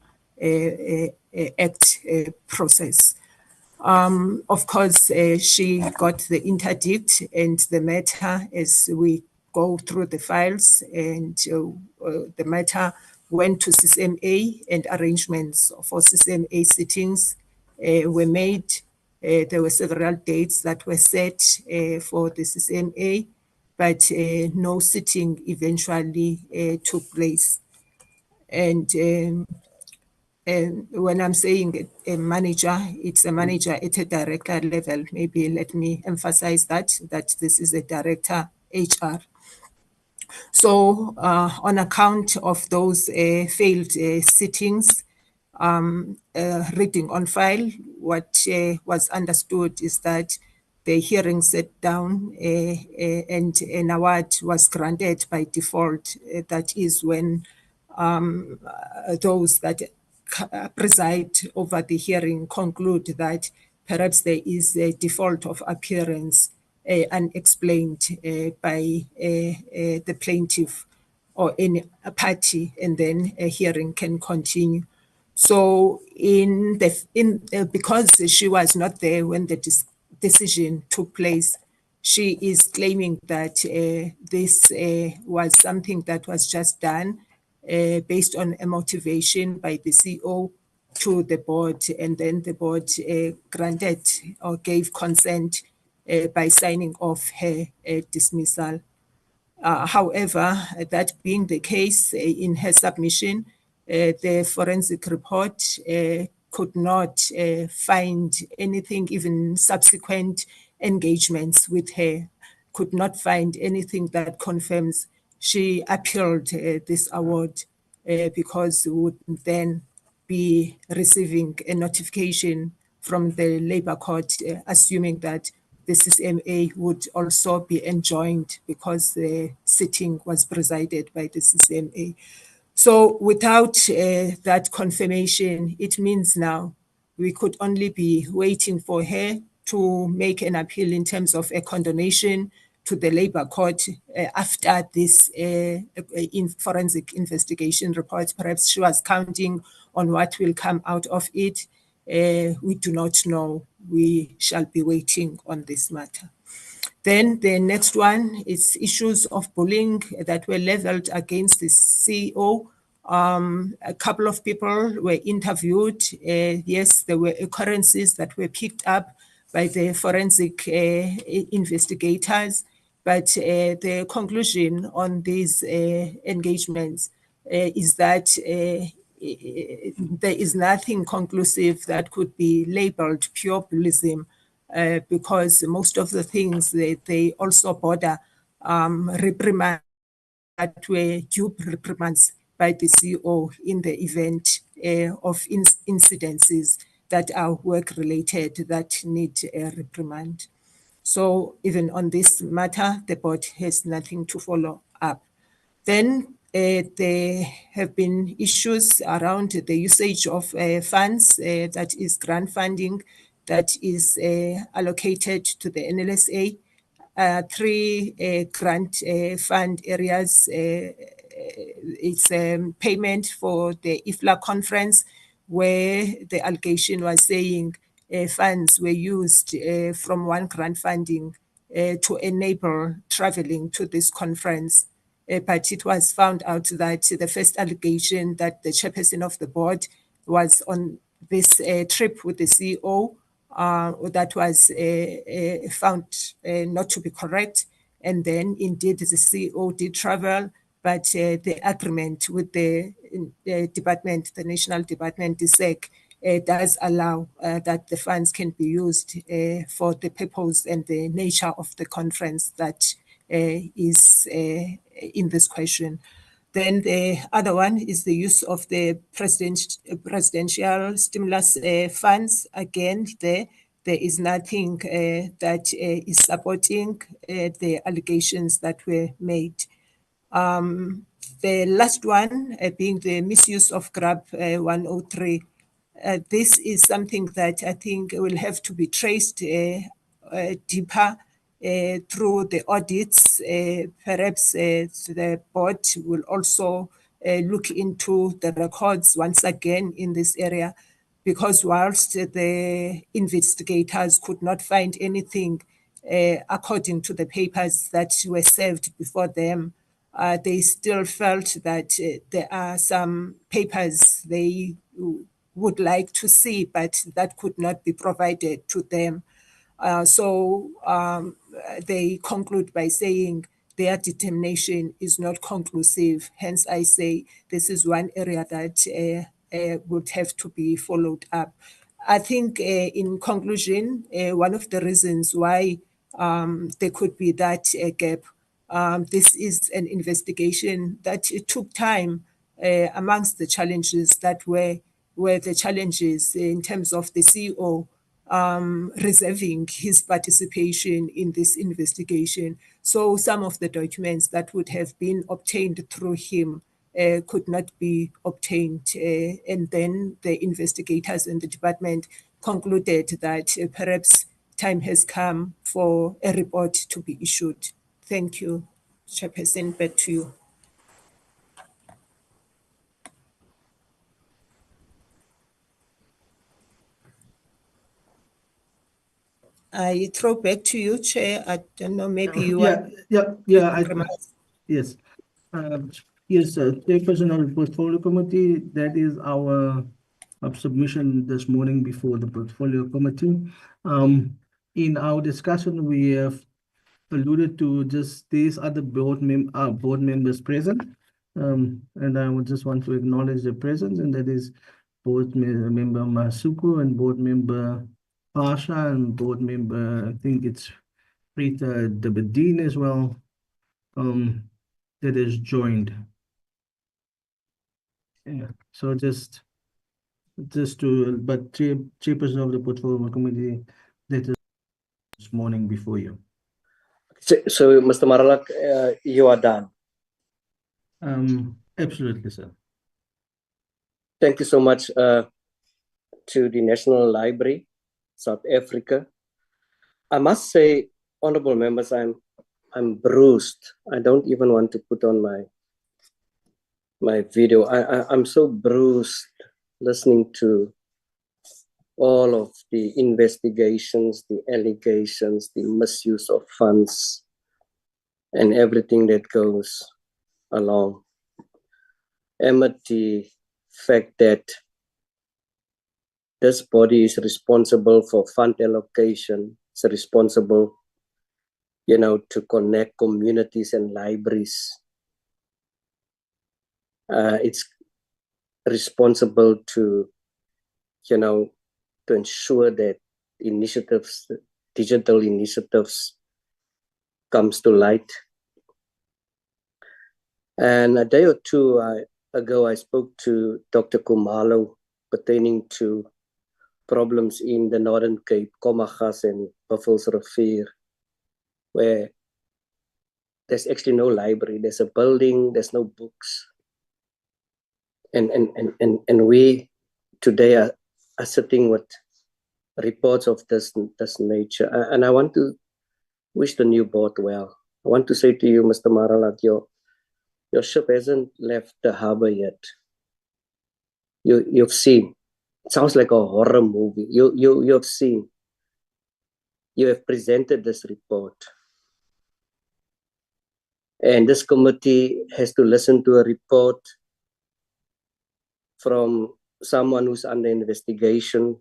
Act process. Of course, she got the interdict and the matter as we go through the files, and the matter went to CCMA and arrangements for CCMA sittings were made. There were several dates that were set for the CCMA, but no sitting eventually took place. And when I'm saying a manager, it's a manager at a director level. Maybe let me emphasize that this is a director HR. So on account of those failed sittings, reading on file, what was understood is that the hearing sat down and an award was granted by default. That is when those that preside over the hearing conclude that perhaps there is a default of appearance unexplained by the plaintiff or any party, and then a hearing can continue. So because she was not there when the decision took place, she is claiming that this was something that was just done based on a motivation by the CEO to the board, and then the board granted or gave consent by signing off her dismissal. However, that being the case, in her submission, the forensic report could not find anything, even subsequent engagements with her, could not find anything that confirms she appealed this award because would then be receiving a notification from the Labour Court, assuming that the CCMA would also be enjoined because the sitting was presided by the CCMA. So without that confirmation, it means now we could only be waiting for her to make an appeal in terms of a condonation to the Labour Court after this forensic investigation report. Perhaps she was counting on what will come out of it. We do not know. We shall be waiting on this matter. Then the next one is issues of bullying that were leveled against the CEO. A couple of people were interviewed. Yes, there were occurrences that were picked up by the forensic investigators, but the conclusion on these engagements is that there is nothing conclusive that could be labeled pure bullyism, because most of the things they also border reprimands that were due reprimands by the CEO in the event of incidences that are work-related that need a reprimand. So even on this matter, the board has nothing to follow up. Then there have been issues around the usage of funds, that is grant funding, that is allocated to the NLSA. Three grant fund areas. It's payment for the IFLA conference, where the allegation was saying funds were used from one grant funding to enable traveling to this conference. But it was found out that the first allegation that the chairperson of the board was on this trip with the CEO that was found not to be correct. And then indeed the CEO did travel, but the agreement with the department, the National Department, DSEC, does allow that the funds can be used for the purpose and the nature of the conference that is in this question. Then the other one is the use of the presidential stimulus funds. Again, there is nothing that is supporting the allegations that were made. The last one being the misuse of GRAP 103. This is something that I think will have to be traced deeper through the audits. Perhaps the board will also look into the records once again in this area, because whilst the investigators could not find anything according to the papers that were served before them, they still felt that there are some papers they would like to see, but that could not be provided to them. So they conclude by saying their determination is not conclusive. Hence, I say this is one area that would have to be followed up. I think in conclusion, one of the reasons why there could be that gap, this is an investigation that it took time. Amongst the challenges that were the challenges in terms of the CEO reserving his participation in this investigation. So some of the documents that would have been obtained through him could not be obtained. And then the investigators and the department concluded that perhaps time has come for a report to be issued. Thank you, Chairperson. Back to you. I throw back to you, Chair. I don't know, maybe you want. Yes. Yes, Chairperson of the Portfolio Committee, that is our submission this morning before the Portfolio Committee. In our discussion, we have alluded to just these other board members present. And I would just want to acknowledge their presence, and that is Board Member Masuku and Board Member Pasha and Board Member, I think it's Rita Debedine as well, that is joined. Yeah, so just to, but Chairperson of the Portfolio Committee, that is this morning before you. So Mr. Maralak, you are done. Absolutely, sir. Thank you so much to the National Library, South Africa. I must say, honorable members, I'm bruised. I don't even want to put on my video. I'm so bruised listening to all of the investigations, the allegations, the misuse of funds, and everything that goes along. Amid the fact that this body is responsible for fund allocation, it's responsible, to connect communities and libraries. It's responsible to, to ensure that initiatives, digital initiatives, comes to light. And a day or two ago, I spoke to Dr. Kumalo pertaining to problems in the Northern Cape, Komaggas and Buffelsrivier, where there's actually no library. There's a building, there's no books. And we today are sitting with reports of this nature. And I want to wish the new board well. I want to say to you, Mr. Maralak, your ship hasn't left the harbor yet. You've seen. It sounds like a horror movie. You've seen. You have presented this report. And this committee has to listen to a report from someone who's under investigation.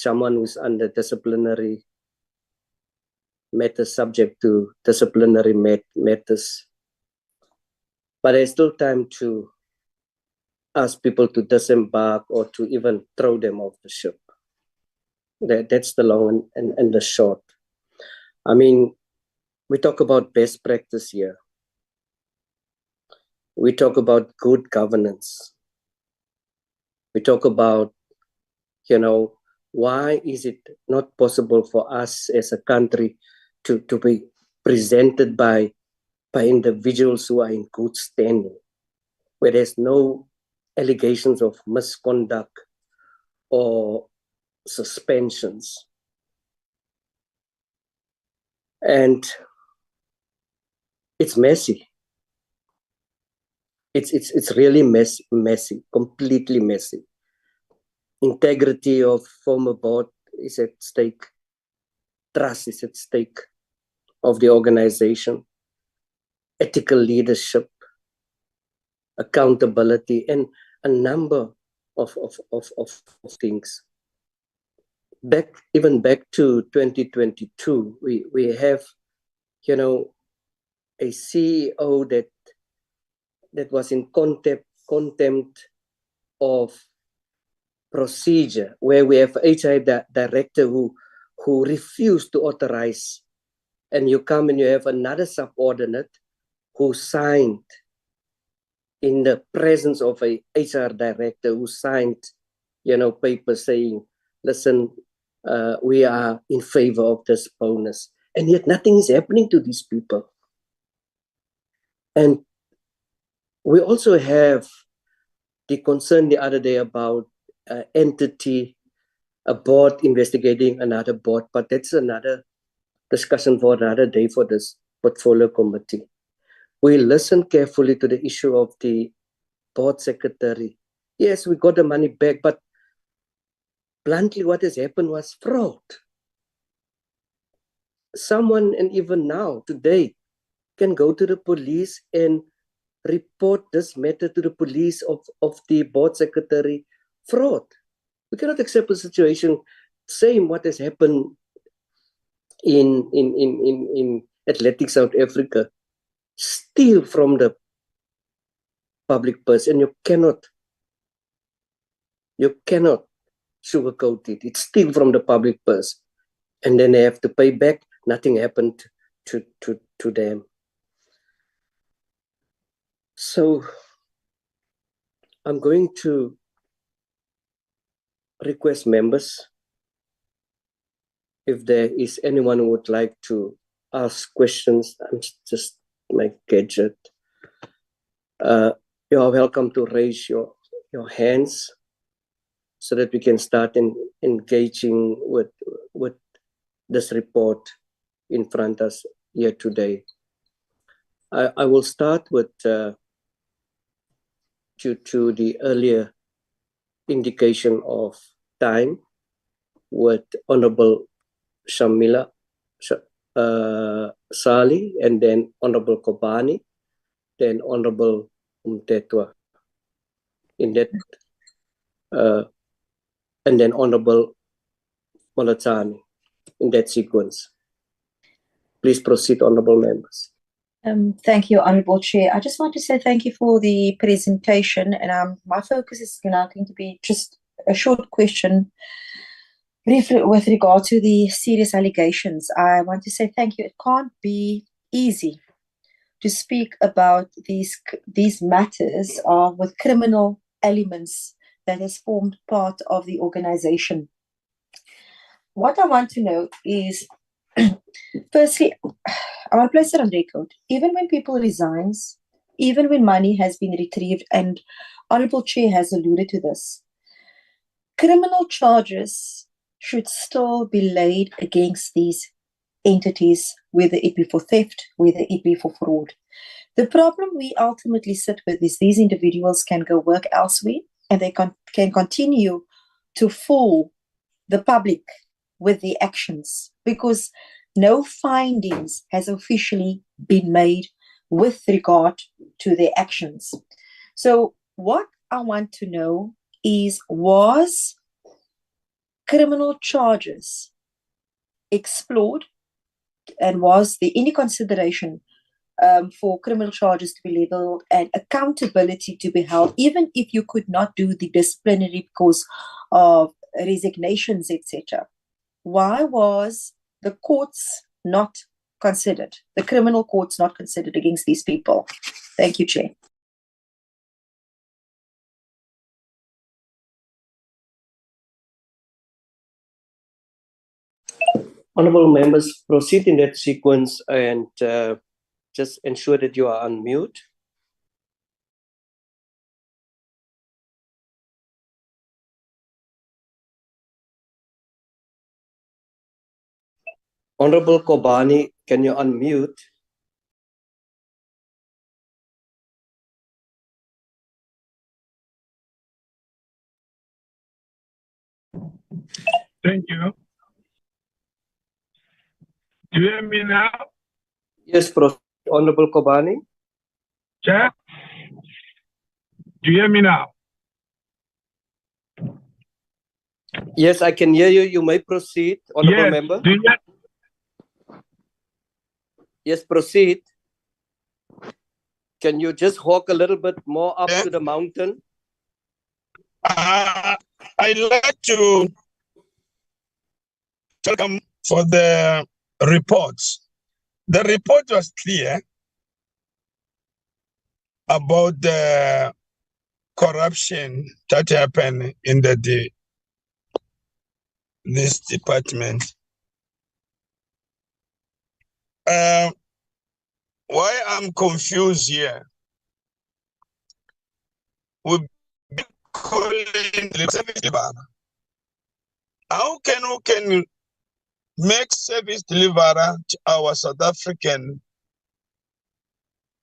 someone who's under disciplinary matters, subject to disciplinary matters. But there's still time to ask people to disembark or to even throw them off the ship. That's the long and the short. I mean, we talk about best practice here. We talk about good governance. We talk about, you know, why is it not possible for us as a country to be presented by individuals who are in good standing, where there's no allegations of misconduct or suspensions. And it's messy. It's really messy, completely messy. Integrity of former board is at stake. Trust is at stake of the organization. Ethical leadership, accountability, and a number of things. Even back to 2022, we have, you know, a CEO that was in contempt of procedure, where we have HR director who refused to authorize, and you come and you have another subordinate who signed in the presence of a HR director who signed, you know, papers saying, listen, we are in favor of this bonus. And yet nothing is happening to these people. And we also have the concern the other day about entity, a board investigating another board, but that's another discussion for another day for this portfolio committee. We listen carefully to the issue of the board secretary. Yes, we got the money back, but bluntly what has happened was fraud. Someone, and even now, today, can go to the police and report this matter to the police of the board secretary fraud. We cannot accept a situation, same what has happened in Athletics South Africa. Steal from the public purse, and you cannot sugarcoat it. It's steal from the public purse, and then they have to pay back. Nothing happened to them. So I'm going to request members, if there is anyone who would like to ask questions. I'm just my gadget. You are welcome to raise your hands so that we can start engaging with this report in front of us here today. I will start with, due to the earlier indication of time, with Honorable Shamila Sali, and then Honorable Kobani, then Honorable Umtetwa, in that, and then Honorable Molatani, in that sequence. Please proceed, honorable members. Thank you, Honorable Chair. I just want to say thank you for the presentation, and my focus is now going to be just a short question with regard to the serious allegations. I want to say thank you. It can't be easy to speak about these matters with criminal elements that has formed part of the organization. What I want to know is, firstly, I want to place it on record. Even when people resign, even when money has been retrieved, and Honorable Chair has alluded to this, criminal charges should still be laid against these entities, whether it be for theft, whether it be for fraud. The problem we ultimately sit with is these individuals can go work elsewhere, and they can continue to fool the public with their actions, because no findings has officially been made with regard to their actions. So what I want to know is, was criminal charges explored, and was there any consideration for criminal charges to be leveled and accountability to be held, even if you could not do the disciplinary because of resignations, etc.? Why was the courts not considered, the criminal courts not considered against these people? Thank you, Chair. Honourable members, proceed in that sequence and just ensure that you are on mute. Honourable Kobani, can you unmute? Thank you. Do you hear me now? Yes, Honourable Kobani. Chair? Do you hear me now? Yes, I can hear you. You may proceed, Honourable Yes. Member. Do you hear? Yes, proceed. Can you just walk a little bit more up to the mountain? I'd like to welcome for the reports. The report was clear about the corruption that happened in this department. Why I'm confused here? We've been calling service deliverer. How can we make service deliverer to our South African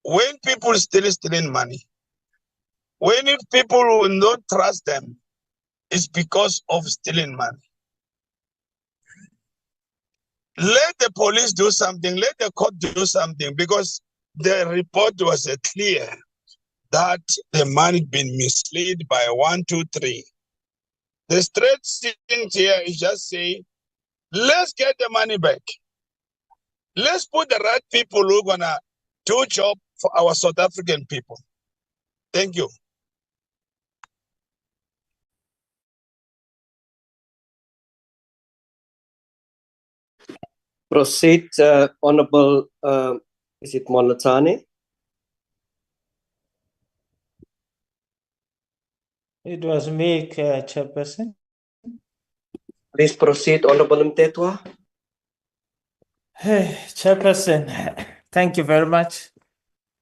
when people still stealing money? When if people will not trust them, it's because of stealing money. Let the police do something, let the court do something, because the report was clear that the money been misled by 1, 2, 3. The straight thing here is just say, let's get the money back. Let's put the right people who are gonna do job for our South African people. Thank you. Proceed, Honourable, is it Molatani? It was me, Chairperson. Please proceed, Honourable Mtetwa. Hey, Chairperson, thank you very much.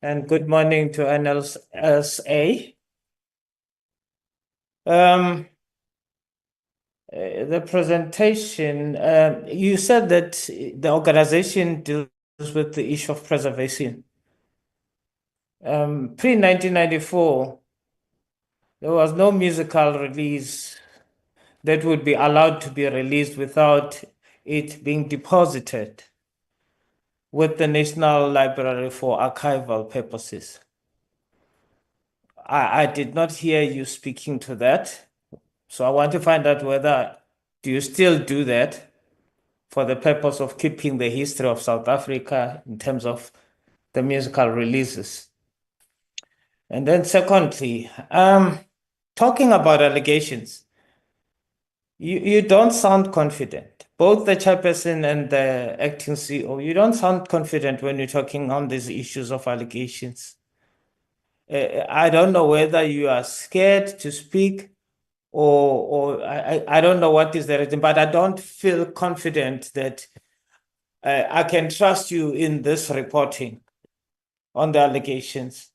And good morning to NLSA. The presentation, you said that the organization deals with the issue of preservation. Pre-1994, there was no musical release that would be allowed to be released without it being deposited with the National Library for archival purposes. I did not hear you speaking to that. So I want to find out whether do you still do that for the purpose of keeping the history of South Africa in terms of the musical releases. And then secondly, talking about allegations, you don't sound confident. Both the chairperson and the acting CEO, you don't sound confident when you're talking on these issues of allegations. I don't know whether you are scared to speak or I don't know what is the reason, but I don't feel confident that I can trust you in this reporting on the allegations.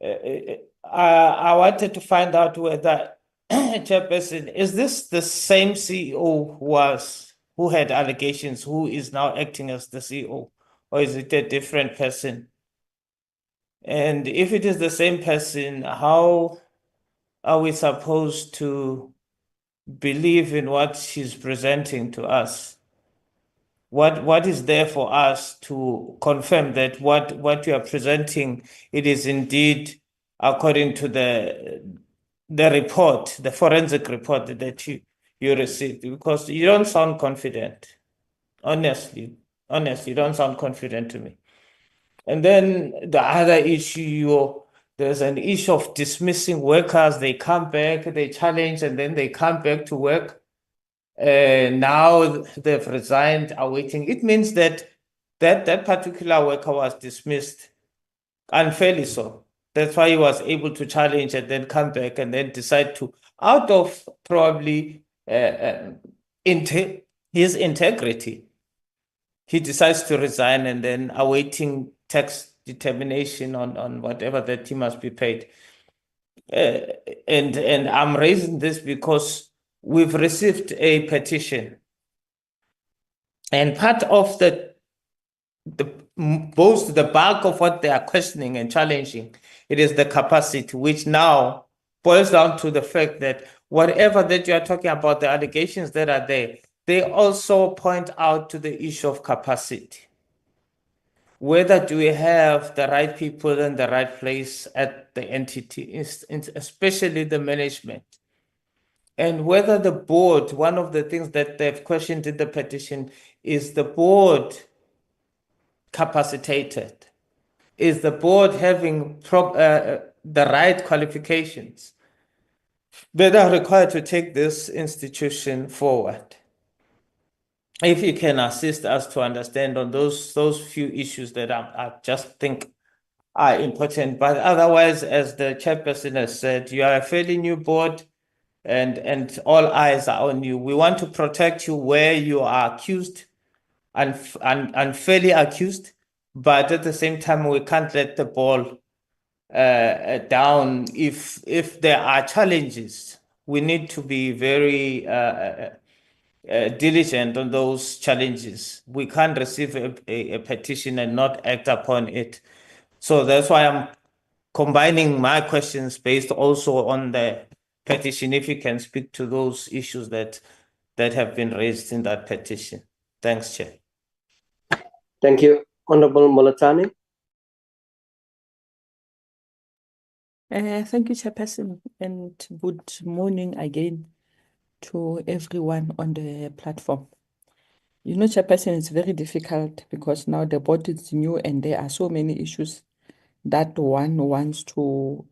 I wanted to find out whether, Chairperson, is this the same CEO who had allegations, who is now acting as the CEO, or is it a different person? And if it is the same person, how are we supposed to believe in what she's presenting to us? What is there for us to confirm that what you are presenting, it is indeed according to the report, the forensic report that you received, because you don't sound confident. Honestly, you don't sound confident to me. And then the other issue, there's an issue of dismissing workers. They come back, they challenge, and then they come back to work. Now they've resigned, are waiting. It means that that particular worker was dismissed unfairly so. That's why he was able to challenge and then come back and then decide to, out of probably his integrity, he decides to resign and then awaiting tax determination on whatever that he must be paid. And I'm raising this because we've received a petition, and part of the bulk of what they are questioning and challenging, it is the capacity, which now boils down to the fact that whatever that you are talking about, the allegations that are there, they also point out to the issue of capacity. Whether do we have the right people in the right place at the entity, especially the management, and whether the board, one of the things that they've questioned in the petition, is the board capacitated? Is the board having the right qualifications that are required to take this institution forward? If you can assist us to understand on those few issues that I just think are important. But otherwise, as the chairperson has said, you are a fairly new board, and all eyes are on you. We want to protect you where you are accused and unfairly accused, but at the same time, we can't let the ball down. If there are challenges, we need to be very diligent on those challenges. We can't receive a petition and not act upon it. So that's why I'm combining my questions based also on the petition. If you can speak to those issues that have been raised in that petition. Thanks, Chair. Thank you. Honorable Molatani. Thank you, Chairperson, and good morning again to everyone on the platform. You know, Chairperson, it's very difficult because now the board is new and there are so many issues that one wants to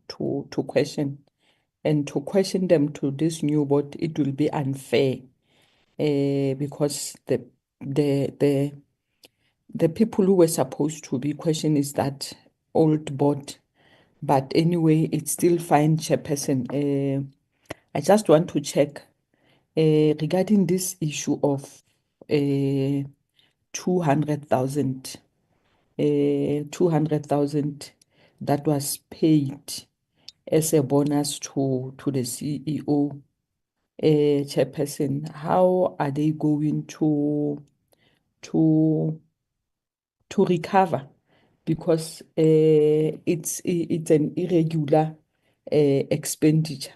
question. And to question them to this new board, it will be unfair because the people who were supposed to be questioned is that old board. But anyway, it's still fine, Chairperson. I just want to check regarding this issue of 200,000 that was paid as a bonus to the CEO, Chairperson. How are they going to recover? Because it's an irregular expenditure.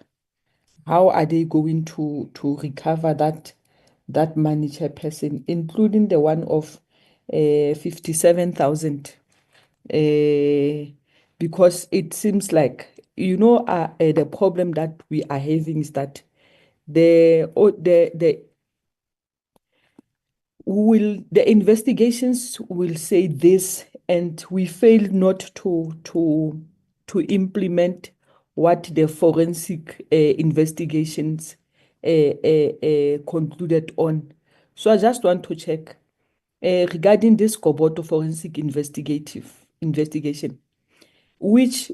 How are they going to recover that money, Chairperson, including the one of 57,000? Because it seems like, you know, the problem that we are having is that the investigations will say this, and we fail not to implement what the forensic investigations concluded on. So I just want to check regarding this Koboto forensic investigation, which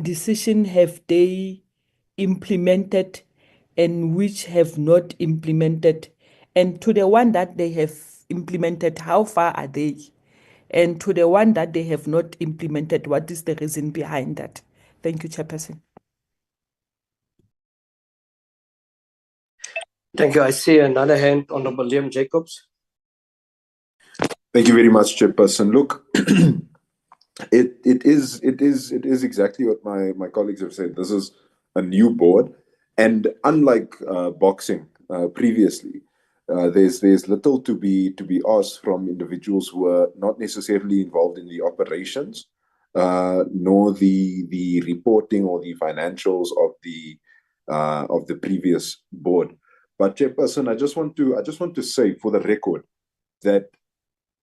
decision have they implemented and which have not implemented? And to the one that they have implemented, how far are they? And to the one that they have not implemented, what is the reason behind that? Thank you, Chairperson. Thank you. I see another hand, Honorable Liam Jacobs. Thank you very much, Chairperson. Look, it is exactly what my colleagues have said. This is a new board, and unlike boxing previously, there's little to be asked from individuals who are not necessarily involved in the operations, nor the reporting or the financials of the of the previous board. But Chairperson, I just want to say for the record that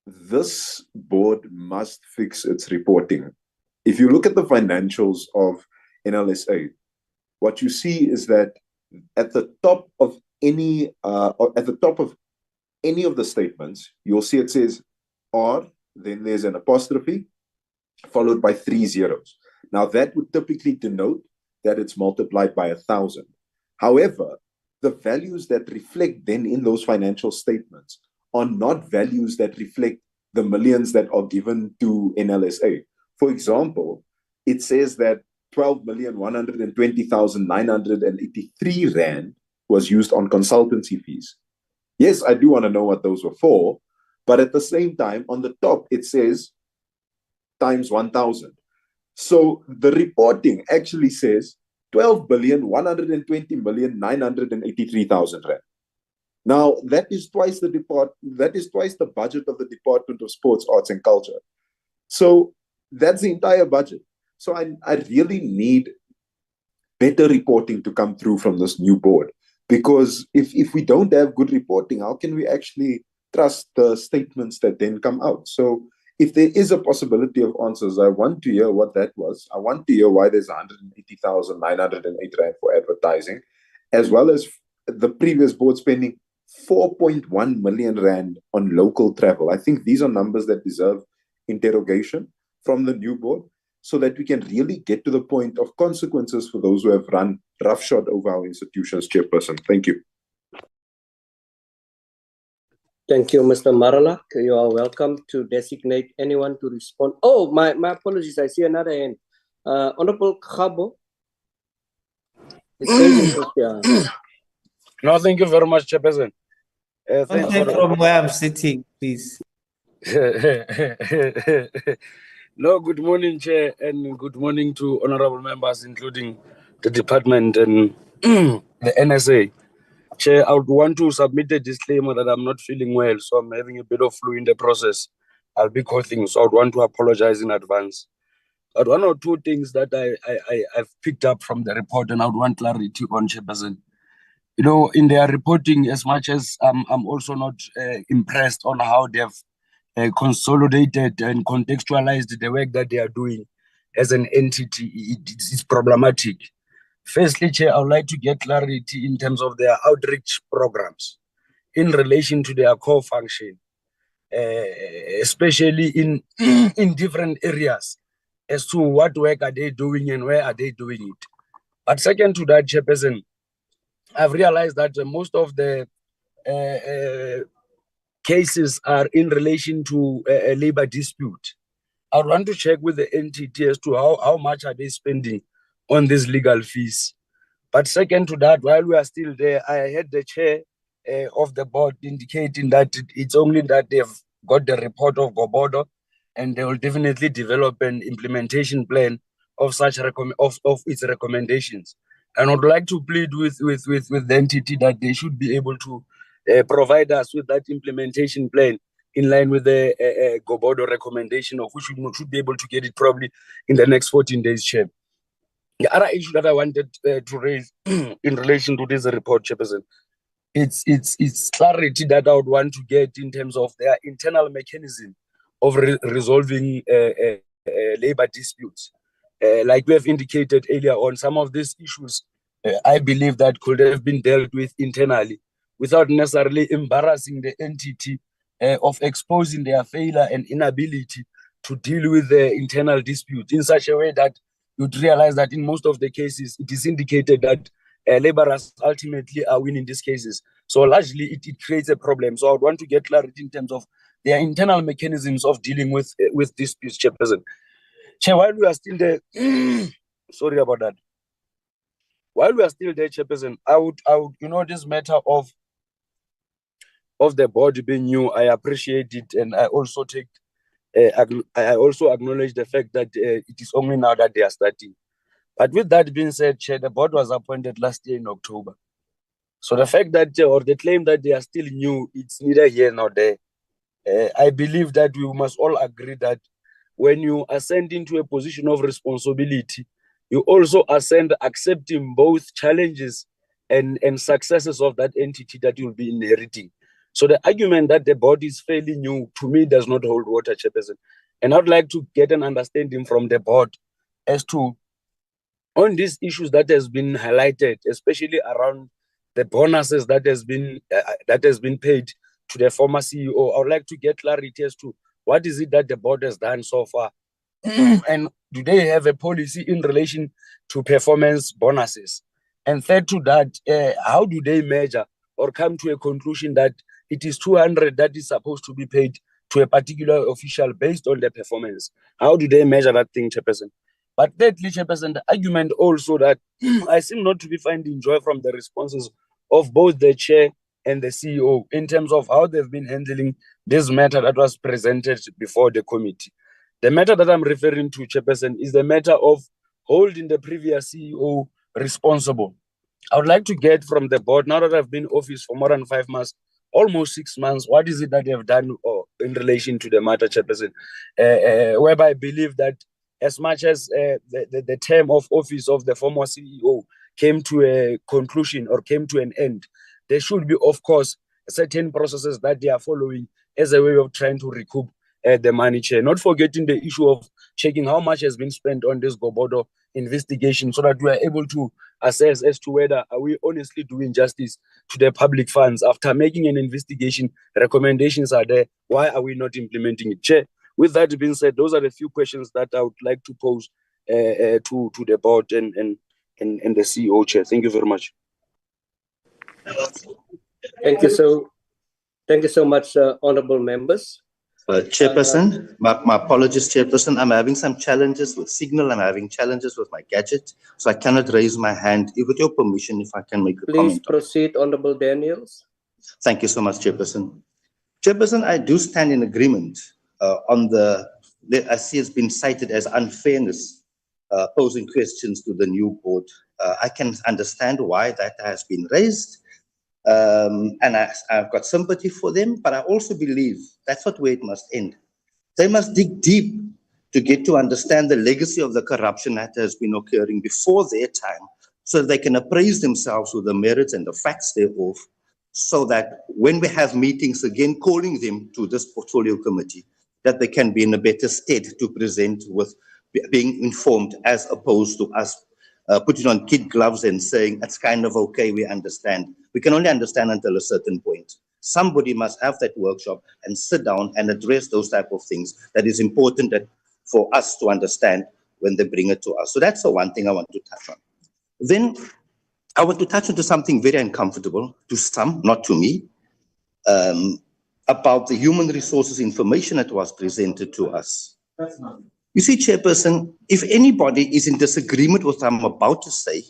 this board must fix its reporting. If you look at the financials of NLSA, what you see is that at the top of any of the statements, you'll see it says R, then there's an apostrophe, followed by 3 zeros. Now that would typically denote that it's multiplied by 1,000. However, the values that reflect then in those financial statements are not values that reflect the millions that are given to NLSA. For example, it says that 12,120,983 Rand was used on consultancy fees. Yes, I do want to know what those were for, but at the same time, on the top, it says times 1,000. So the reporting actually says 12,120,983,000 Rand. Now, that is twice the budget of the Department of Sports, Arts and Culture. So that's the entire budget. So I really need better reporting to come through from this new board, because if we don't have good reporting, how can we actually trust the statements that then come out? So if there is a possibility of answers, I want to hear what that was. I want to hear why there's 180,908 Rand for advertising, as well as the previous board spending 4.1 million Rand on local travel. I think these are numbers that deserve interrogation from the new board, so that we can really get to the point of consequences for those who have run roughshod over our institutions, Chairperson. Thank you. Thank you, Mr. Maralak. You are welcome to designate anyone to respond. Oh, my apologies. I see another hand. Honorable Khabo. No, thank you very much, Chairperson. Contact from where I'm sitting, please. No, good morning, Chair, and good morning to honorable members, including the department and the NSA. Chair, I would want to submit a disclaimer that I'm not feeling well, so I'm having a bit of flu in the process. I'll be coughing, so I would want to apologize in advance. But one or two things that I've picked up from the report, and I would want clarity on, Chairperson. You know, in their reporting, as much as I'm also not impressed on how they've consolidated and contextualized the work that they are doing as an entity, it's problematic. Firstly, Chair, I would like to get clarity in terms of their outreach programs in relation to their core function, especially in different areas, as to what work are they doing and where are they doing it. But second to that, Chairperson, I've realized that most of the cases are in relation to a labor dispute. I want to check with the entity as to how much are they spending on these legal fees. But second to that, while we are still there, I heard the chair of the board indicating that it's only that they've got the report of Gobodo, and they will definitely develop an implementation plan of such of its recommendations. And I would like to plead with the entity that they should be able to provide us with that implementation plan in line with the Gobodo recommendation, of which we should be able to get it probably in the next 14 days, Chair. The other issue that I wanted to raise in relation to this report, Chairperson, it's clarity that I would want to get in terms of their internal mechanism of resolving labor disputes. Like we have indicated earlier on, some of these issues, I believe that could have been dealt with internally without necessarily embarrassing the entity of exposing their failure and inability to deal with the internal dispute in such a way that you'd realize that in most of the cases, it is indicated that laborers ultimately are winning these cases. So largely, it creates a problem. So I would want to get clarity in terms of their internal mechanisms of dealing with disputes, Chairperson. Chair, while we are still there, sorry about that. While we are still there, Chairperson, I would, you know, this matter of the board being new, I appreciate it, and I also I also acknowledge the fact that it is only now that they are starting. But with that being said, Chair, the board was appointed last year in October. So the fact that, or the claim that they are still new, it's neither here nor there. I believe that we must all agree that when you ascend into a position of responsibility, you also ascend accepting both challenges and successes of that entity that you'll be inheriting. So the argument that the board is fairly new, to me, does not hold water, Chairperson. And I'd like to get an understanding from the board as to, on these issues that has been highlighted, especially around the bonuses that has been paid to the former CEO. I would like to get clarity as to what is it that the board has done so far, and do they have a policy in relation to performance bonuses? And third to that, how do they measure or come to a conclusion that it is 200 that is supposed to be paid to a particular official based on their performance? How do they measure that thing, Chairperson? But thirdly, Chairperson, the argument also that I seem not to be finding joy from the responses of both the chair and the CEO in terms of how they've been handling this matter that was presented before the committee. The matter that I'm referring to, Chairperson, is the matter of holding the previous CEO responsible. I would like to get from the board, now that I've been in office for more than 5 months, almost 6 months, what is it that they have done in relation to the matter, Chairperson? Whereby I believe that as much as the term of office of the former CEO came to a conclusion or came to an end, there should be, of course, certain processes that they are following as a way of trying to recoup the money, Chair. Not forgetting the issue of checking how much has been spent on this Gobodo investigation so that we are able to assess as to whether are we honestly doing justice to the public funds. After making an investigation, recommendations are there. Why are we not implementing it, Chair? With that being said, those are the few questions that I would like to pose to the board and the CEO, Chair. Thank you very much. Thank you so much, honourable members. Chairperson, my apologies, Chairperson. I'm having some challenges with signal. I'm having challenges with my gadget, so I cannot raise my hand. With your permission, if I can make a comment. Please proceed, Honourable Daniels. Thank you so much, Chairperson. Chairperson, I do stand in agreement on I see it's been cited as unfairness, posing questions to the new board. I can understand why that has been raised. And I've got sympathy for them, but I also believe that's not where it must end. They must dig deep to get to understand the legacy of the corruption that has been occurring before their time, so that they can appraise themselves with the merits and the facts thereof, so that when we have meetings again, calling them to this portfolio committee, that they can be in a better stead to present with being informed, as opposed to us putting on kid gloves and saying, it's kind of okay, we understand. We can only understand until a certain point. Somebody must have that workshop and sit down and address those type of things that is important for us to understand when they bring it to us. So that's the one thing I want to touch on. Then I want to touch on something very uncomfortable to some, not to me, about the human resources information that was presented to us. You see, Chairperson, if anybody is in disagreement with what I'm about to say,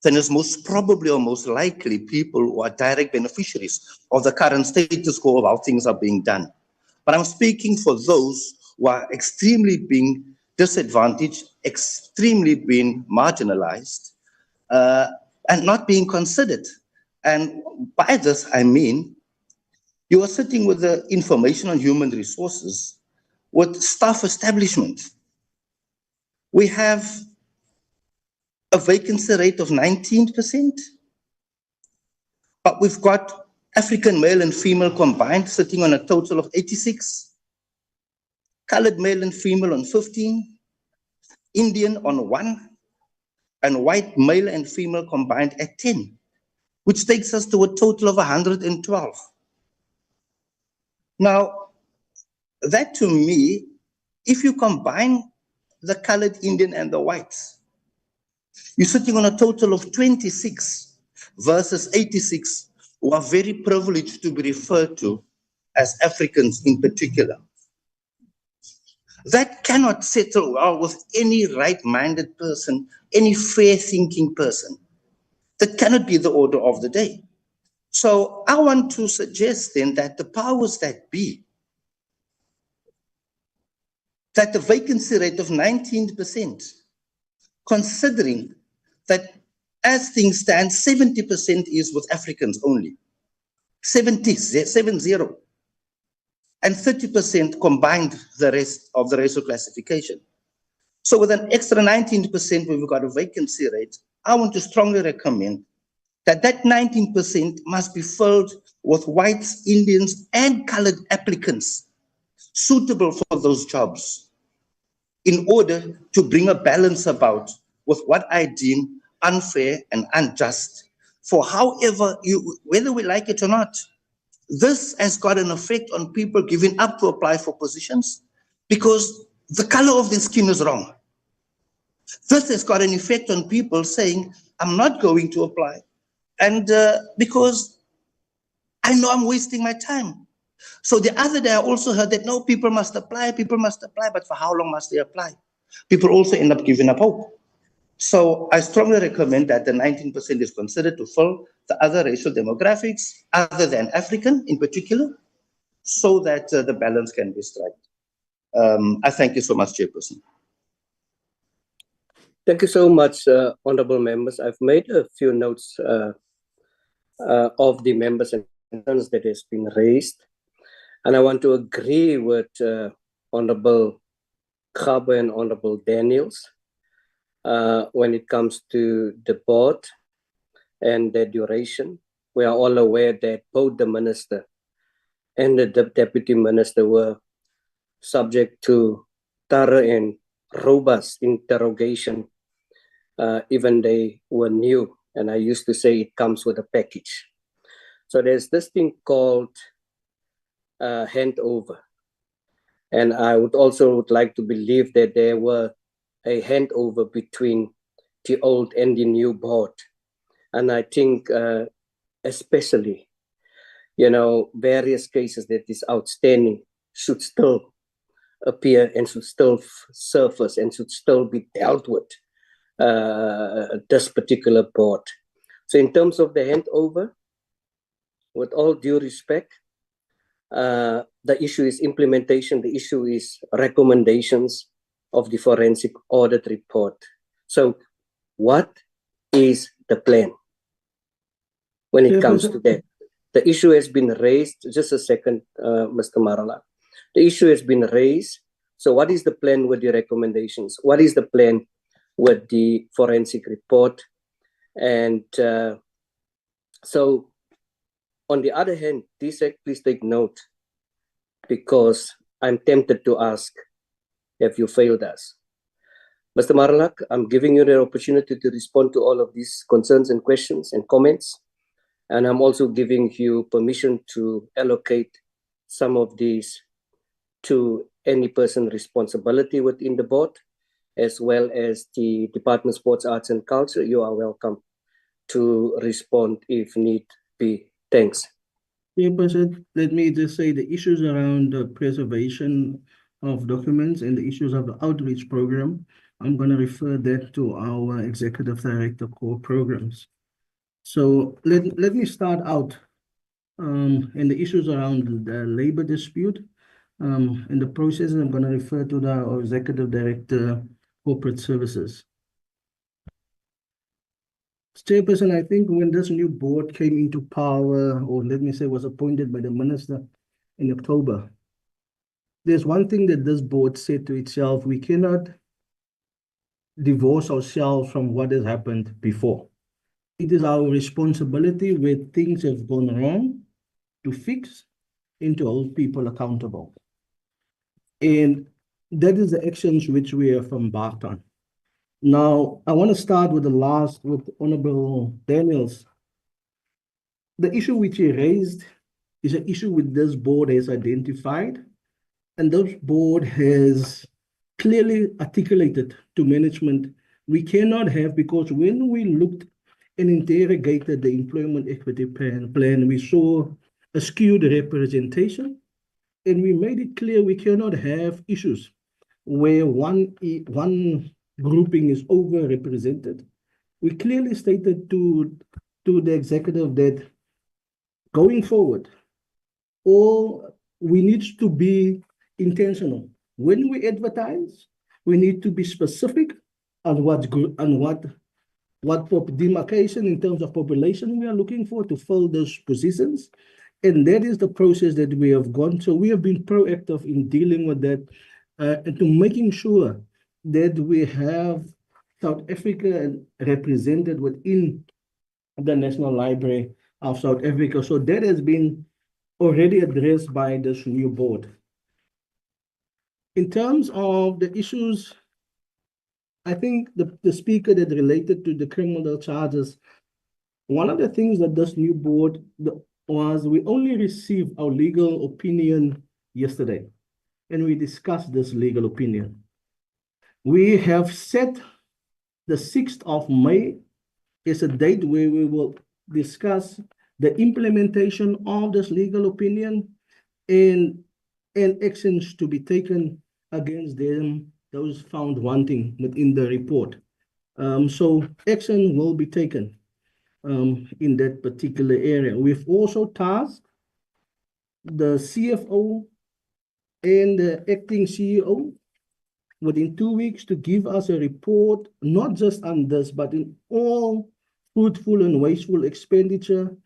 then it's most probably or most likely people who are direct beneficiaries of the current status quo of how things are being done. But I'm speaking for those who are extremely being disadvantaged, extremely being marginalized, and not being considered. And by this, I mean, you are sitting with the information on human resources with staff establishment. We have a vacancy rate of 19%, but we've got African male and female combined sitting on a total of 86, colored male and female on 15, Indian on 1, and white male and female combined at 10, which takes us to a total of 112. Now, that to me, if you combine the colored Indian and the whites, you're sitting on a total of 26 versus 86 who are very privileged to be referred to as Africans in particular. That cannot settle well with any right-minded person, any fair-thinking person. That cannot be the order of the day. So I want to suggest then that the powers that be, that the vacancy rate of 19%, considering that as things stand, 70% is with Africans only, 70, and 30% combined the rest of the racial classification. So with an extra 19% where we've got a vacancy rate, I want to strongly recommend that that 19% must be filled with whites, Indians, and colored applicants suitable for those jobs in order to bring a balance about with what I deem unfair and unjust. For however, whether we like it or not, this has got an effect on people giving up to apply for positions because the color of their skin is wrong. This has got an effect on people saying, I'm not going to apply. And because I know I'm wasting my time. So the other day I also heard that no, people must apply, but for how long must they apply? People also end up giving up hope. So I strongly recommend that the 19% is considered to fill the other racial demographics other than African in particular, so that the balance can be struck. I thank you so much, Chairperson. Thank you so much, honorable members. I've made a few notes of the members and concerns that has been raised. And I want to agree with Honorable Khabe and Honorable Daniels when it comes to the board and the duration. We are all aware that both the minister and the deputy minister were subject to thorough and robust interrogation, even they were new. And I used to say it comes with a package. So there's this thing called handover. And I would also like to believe that there were a handover between the old and the new board. And I think especially, various cases that is outstanding should still appear and should still surface and should still be dealt with this particular board. So in terms of the handover, with all due respect, the issue is implementation, the issue is recommendations of the forensic audit report. So what is the plan when it comes to that? The issue has been raised, just a second, Mr. Marala. The issue has been raised. So what is the plan with the recommendations? What is the plan with the forensic report? And so on the other hand, DSEC, please take note, because I'm tempted to ask, have you failed us? Mr. Maralak, I'm giving you the opportunity to respond to all of these concerns and questions and comments. And I'm also giving you permission to allocate some of these to any person responsibility within the board, as well as the Department of Sports, Arts and Culture. You are welcome to respond if need be. Thanks. Chairperson, let me just say the issues around the preservation of documents and the issues of the outreach program, I'm going to refer that to our Executive Director Core Programs. So let me start out in the issues around the labor dispute. In the process, I'm going to refer to our Executive Director Corporate Services. Chairperson, I think when this new board came into power, or let me say was appointed by the minister in October, there's one thing that this board said to itself: we cannot divorce ourselves from what has happened before. It is our responsibility where things have gone wrong to fix and to hold people accountable. And that is the actions which we have embarked on. Now, I want to start with with Honorable Daniels. The issue which he raised is an issue which this board has identified, and this board has clearly articulated to management, we cannot have, because when we looked and interrogated the employment equity plan, we saw a skewed representation, and we made it clear we cannot have issues where one grouping is overrepresented. We clearly stated to the executive that going forward, we need to be intentional. When we advertise, we need to be specific on what demarcation in terms of population we are looking for to fill those positions. And that is the process that we have gone. So we have been proactive in dealing with that and to making sure that we have South Africa represented within the National Library of South Africa. So that has been already addressed by this new board. In terms of the issues, I think the speaker that related to the criminal charges, one of the things that this new board was we only received our legal opinion yesterday, and we discussed this legal opinion. We have set the 6th of May is a date where we will discuss the implementation of this legal opinion and actions to be taken against them, those found wanting within the report. So action will be taken in that particular area. We've also tasked the CFO and the acting CEO within 2 weeks to give us a report, not just on this, but in all fruitful and wasteful expenditure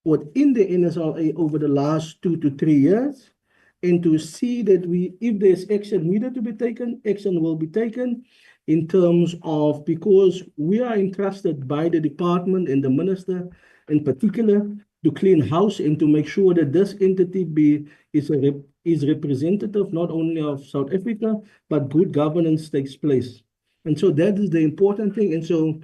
within the NSLA over the last 2 to 3 years, and to see that if there's action needed to be taken, action will be taken in terms of, because we are entrusted by the department and the minister in particular to clean house and to make sure that this entity is representative not only of South Africa, but good governance takes place. And so that is the important thing. And so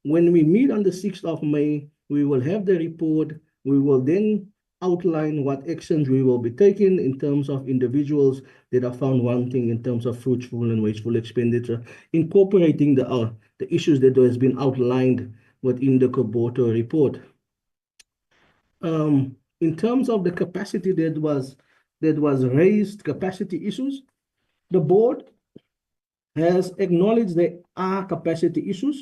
when we meet on the 6th of May, we will have the report. We will then outline what actions we will be taking in terms of individuals that are found wanting in terms of fruitful and wasteful expenditure, incorporating the issues that has been outlined within the Koboto report. In terms of the capacity that was raised, capacity issues, the board has acknowledged there are capacity issues.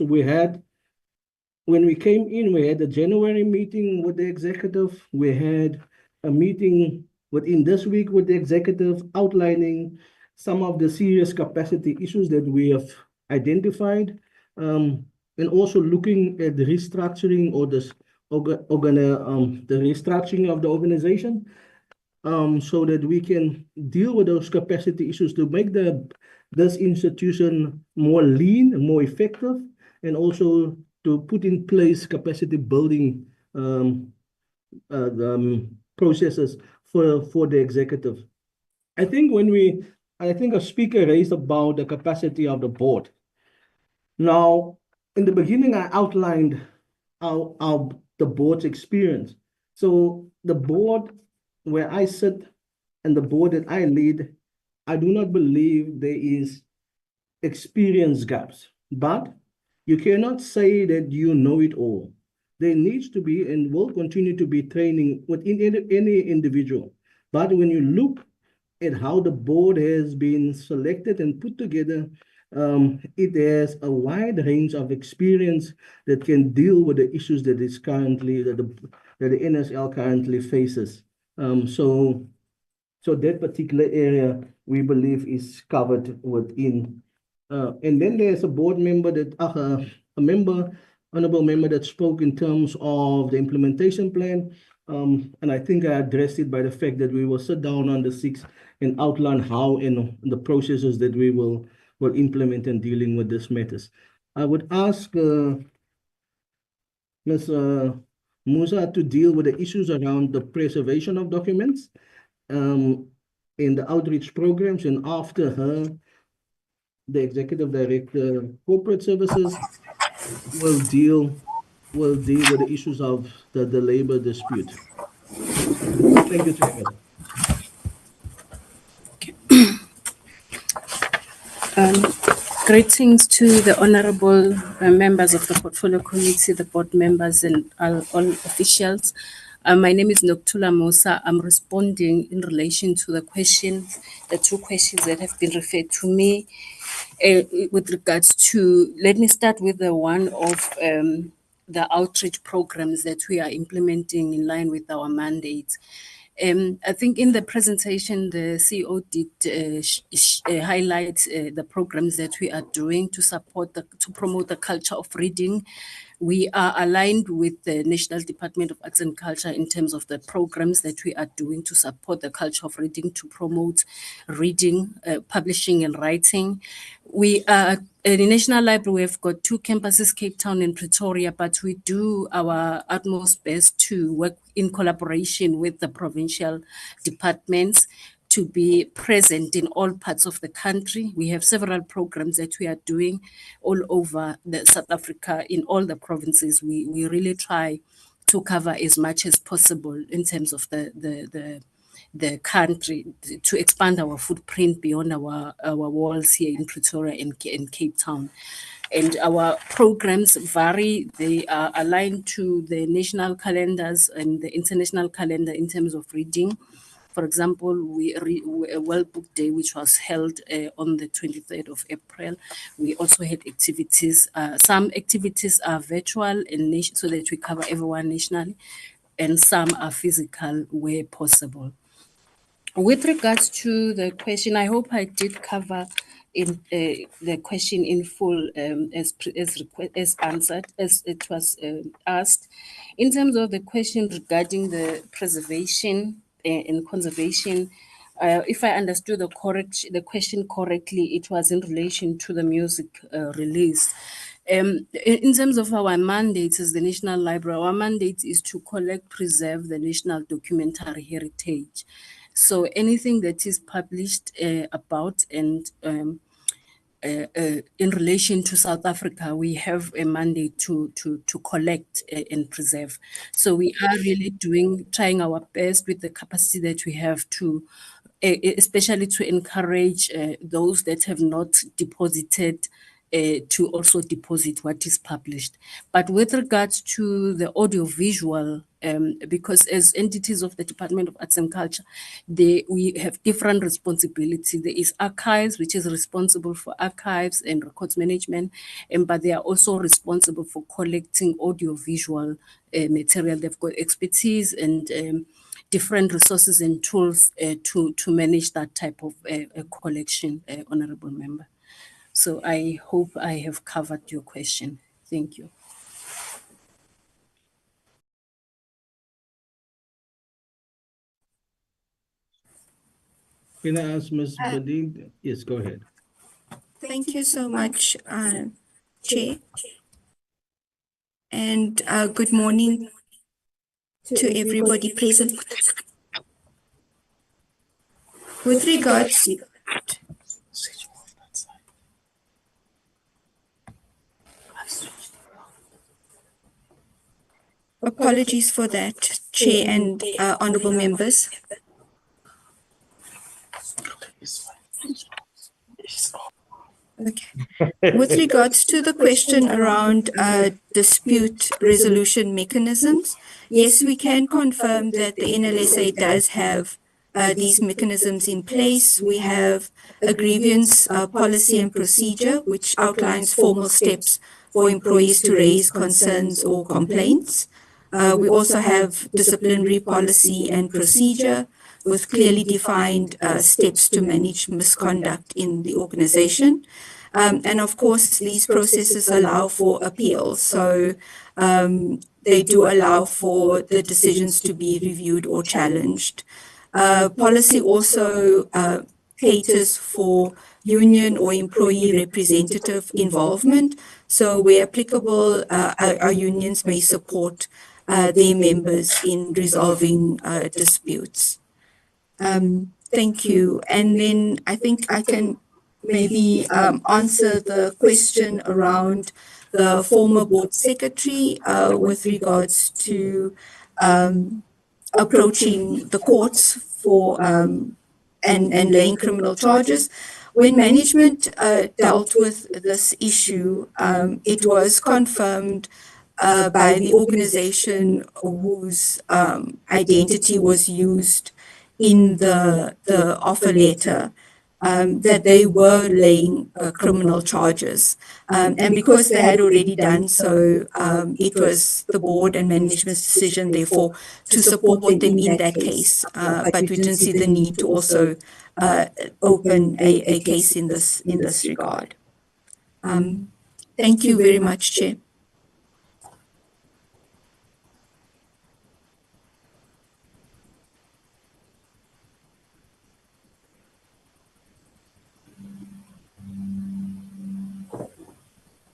When we came in, we had a January meeting with the executive. We had a meeting within this week with the executive outlining some of the serious capacity issues that we have identified, and also looking at the restructuring or the restructuring of the organization, so that we can deal with those capacity issues to make this institution more lean and more effective, and also to put in place capacity building processes for the executive. I think a speaker raised about the capacity of the board. Now, in the beginning, I outlined the board's experience. So the board where I sit and the board that I lead, I do not believe there is experience gaps, but you cannot say that you know it all. There needs to be and will continue to be training within any individual. But when you look at how the board has been selected and put together, it has a wide range of experience that can deal with the issues that the NSL currently faces. So that particular area we believe is covered within. And then there's a board member honorable member that spoke in terms of the implementation plan. And I think I addressed it by the fact that we will sit down on the 6th and outline how in the processes that we will implement in dealing with these matters. I would ask Ms. Musa to deal with the issues around the preservation of documents in the outreach programs, and after her, the Executive Director Corporate Services will deal with the issues of the labor dispute. Thank you, Chairman. Greetings to the honorable members of the Portfolio Committee, the board members, and all officials. My name is Noktula Musa. I'm responding in relation to the two questions that have been referred to me with regards to, let me start with the one of the outreach programs that we are implementing in line with our mandates. I think in the presentation, the CEO did highlight the programs that we are doing to support to promote the culture of reading. We are aligned with the National Department of Arts and Culture in terms of the programs that we are doing to support the culture of reading, to promote reading, publishing and writing. We are at the National Library, we've got 2 campuses, Cape Town and Pretoria, but we do our utmost best to work in collaboration with the provincial departments to be present in all parts of the country. We have several programs that we are doing all over South Africa, in all the provinces. We really try to cover as much as possible in terms of the country, to expand our footprint beyond our walls here in Pretoria and Cape Town. And our programs vary. They are aligned to the national calendars and the international calendar in terms of reading. For example, a World Book Day, which was held on the 23rd of April. We also had activities. Some activities are virtual and so that we cover everyone nationally, and some are physical where possible. With regards to the question, I hope I did cover in the question in full as answered, as it was asked. In terms of the question regarding the preservation and conservation, if I understood the question correctly, it was in relation to the music release. In terms of our mandates as the National Library, our mandate is to collect, preserve the national documentary heritage. So anything that is published about and in relation to South Africa, we have a mandate to collect and preserve. So we are really trying our best with the capacity that we have to, especially to encourage those that have not deposited to also deposit what is published. But with regards to the audiovisual, because as entities of the Department of Arts and Culture, we have different responsibility. There is archives, which is responsible for archives and records management, but they are also responsible for collecting audiovisual material. They've got expertise and different resources and tools to manage that type of collection, Honorable Member. So I hope I have covered your question. Thank you. Can I ask Ms. Badin? Yes, go ahead. Thank you so much, Chair. And good morning to everybody present. With regards apologies for that, Chair and honorable members. Okay. With regards to the question around dispute resolution mechanisms, yes, we can confirm that the NLSA does have these mechanisms in place. We have a grievance policy and procedure, which outlines formal steps for employees to raise concerns or complaints. We also have disciplinary policy and procedure with clearly defined steps to manage misconduct in the organization. And of course, these processes allow for appeal. So they do allow for the decisions to be reviewed or challenged. Policy also caters for union or employee representative involvement. So where applicable, our unions may support their members in resolving disputes. Thank you. And then I think I can maybe answer the question around the former board secretary with regards to approaching the courts for and laying criminal charges. When management dealt with this issue, it was confirmed by the organization whose identity was used in the offer letter that they were laying criminal charges. And because they had already done so, it was the board and management's decision, therefore, to support them in that case. But we didn't see the need to also open a case in this regard. Thank you very much, Chair.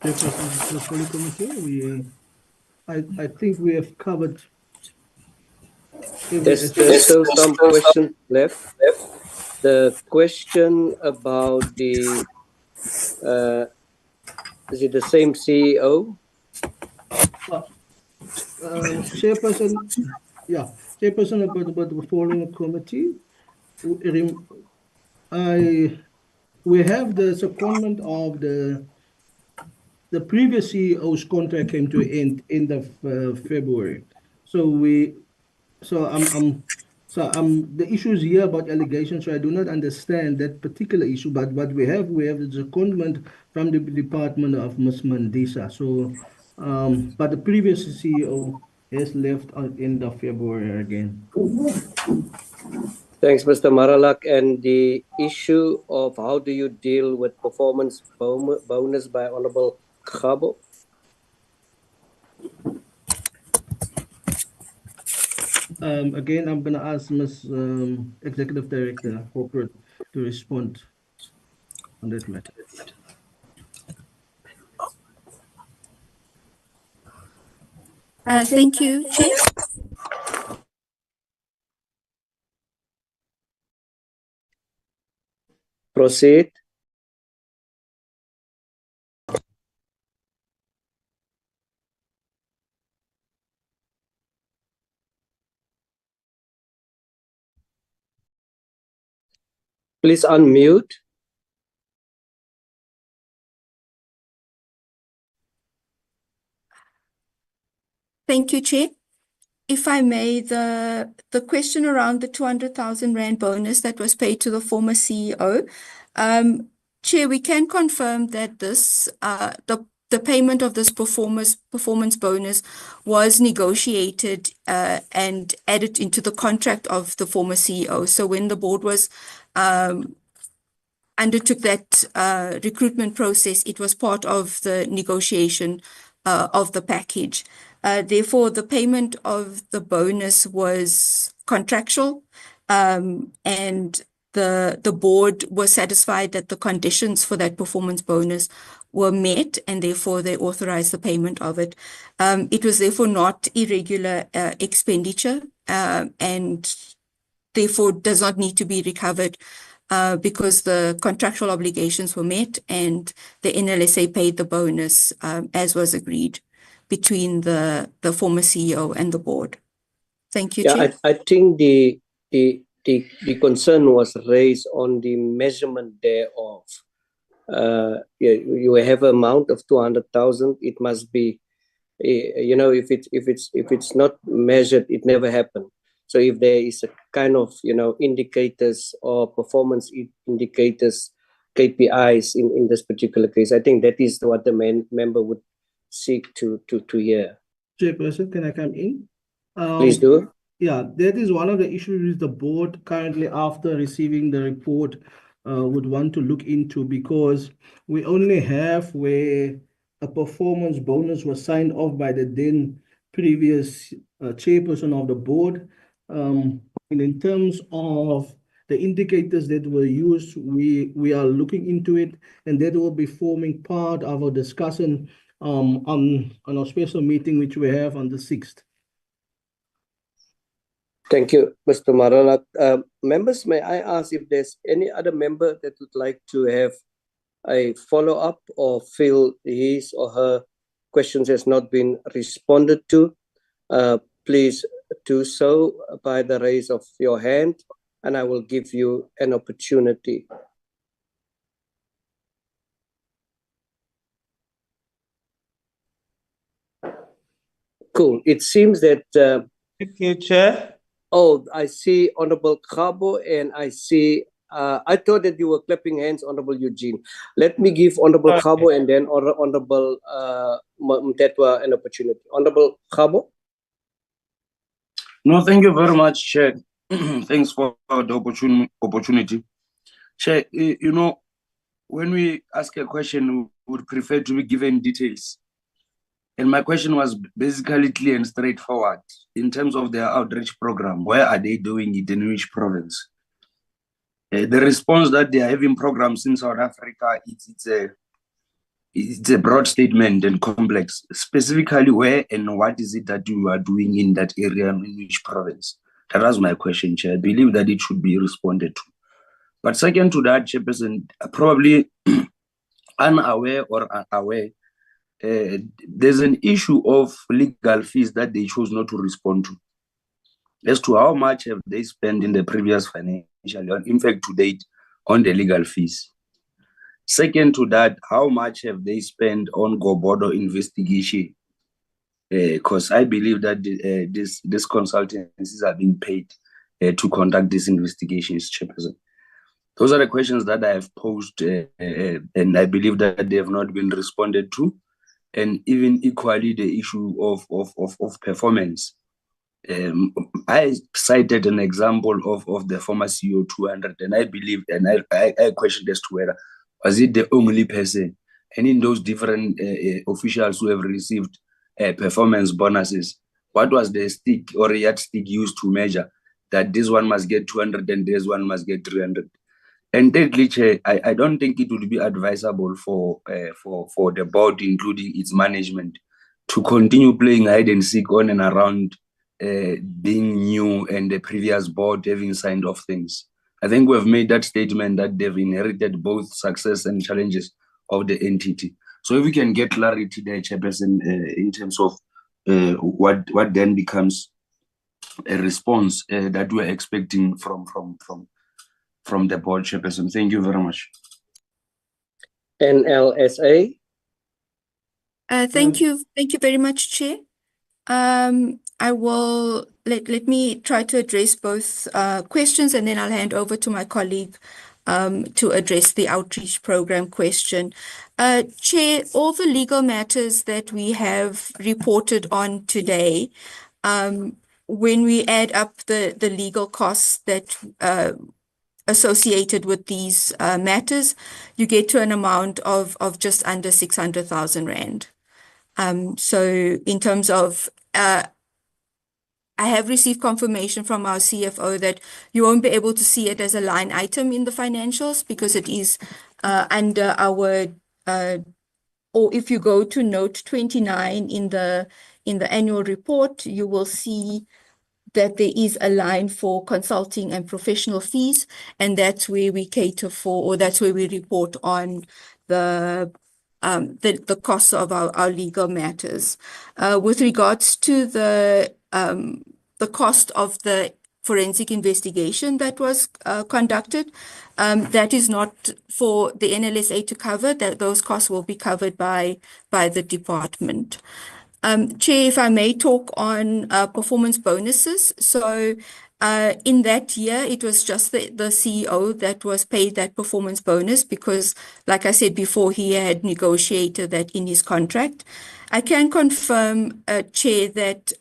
Portfolio Committee, I think we have covered. There's still some questions left. The question about the is it the same CEO? Chairperson, Chairperson about the following committee. We have the secondment of the previous CEO's contract came to end of February. The issues here about allegations, so I do not understand that particular issue, but what we have the secondment from the Department of Ms. Mandisa. So, but the previous CEO has left at end of February again. Thanks, Mr. Maralak. And the issue of how do you deal with performance bonus by Honorable Khabo? Again, I'm going to ask Ms. Executive Director, Corporate, to respond on that matter. Thank you, Chair. Proceed. Please unmute. Thank you, Chair. If I may, the question around the 200,000 Rand bonus that was paid to the former CEO, Chair, we can confirm that this the payment of this performance bonus was negotiated and added into the contract of the former CEO. So when the board was undertook that recruitment process, it was part of the negotiation of the package. Therefore, the payment of the bonus was contractual, and the board was satisfied that the conditions for that performance bonus were met, and therefore they authorized the payment of it. It was therefore not irregular expenditure, and therefore does not need to be recovered because the contractual obligations were met and the NLSA paid the bonus as was agreed between the former CEO and the board. Thank you, Chair. I think the concern was raised on the measurement thereof. You have an amount of 200,000. It must be, if it's not measured, it never happened. So if there is a kind of indicators or performance indicators, KPIs in this particular case, I think that is what the member would seek to hear. Chairperson, can I come in? Please do. Yeah, that is one of the issues the board currently, after receiving the report, would want to look into, because we only have where a performance bonus was signed off by the then previous chairperson of the board. And in terms of the indicators that were used, we are looking into it, and that will be forming part of our discussion on our special meeting, which we have on the 6th. Thank you, Mr. Maralak. Members, may I ask if there's any other member that would like to have a follow-up or feel his or her questions has not been responded to? Please do so by the raise of your hand, and I will give you an opportunity. Cool. It seems that... Thank you, Chair. Oh, I see Honorable Khabo and I see I thought that you were clapping hands, Honorable Eugene. Let me give Honorable Khabo and then Honorable Mtetwa an opportunity. Honorable Khabo. No, thank you very much, Chair. Thanks for the opportunity. Chair, you know, when we ask a question, we would prefer to be given details. And my question was basically clear and straightforward. In terms of their outreach program, where are they doing it, in which province? The response that they are having programs in South Africa, it's a broad statement and complex. Specifically, where and what is it that you are doing in that area, in which province? That was my question, Chair. I believe that it should be responded to. But second to that, Chairperson, probably unaware or unaware, there's an issue of legal fees that they chose not to respond to. As to how much have they spent in the previous financial year, in fact, to date, on the legal fees. Second to that, how much have they spent on Gobodo investigation? Because I believe that these consultancies are being paid to conduct these investigations, Chairperson. Those are the questions that I have posed, and I believe that they have not been responded to. And even equally, the issue of performance. I cited an example of the former CEO 200, and I believe, and I questioned as to whether was it the only person, and in those different officials who have received performance bonuses, what was the stick or yardstick used to measure that this one must get 200 and this one must get 300? And thirdly, Chair, I don't think it would be advisable for the board, including its management, to continue playing hide and seek on and around being new and the previous board having signed off things. I think we've made that statement that they've inherited both success and challenges of the entity. So if we can get clarity there, Chairperson, in terms of what then becomes a response that we're expecting from the board, Chairperson. Thank you very much. NLSA. Thank you very much, Chair. I will let me try to address both questions, and then I'll hand over to my colleague to address the outreach program question. Chair, all the legal matters that we have reported on today, when we add up the legal costs that associated with these matters, you get to an amount of just under 600,000 Rand. So in terms of, I have received confirmation from our CFO that you won't be able to see it as a line item in the financials because it is under our, or if you go to note 29 in the annual report, you will see that there is a line for consulting and professional fees, and that's where we cater for, or that's where we report on the costs of our legal matters. With regards to the cost of the forensic investigation that was conducted, that is not for the NLSA to cover. That those costs will be covered by the department. Chair, if I may talk on performance bonuses. So in that year, it was just the CEO that was paid that performance bonus because, like I said before, he had negotiated that in his contract. I can confirm, Chair, that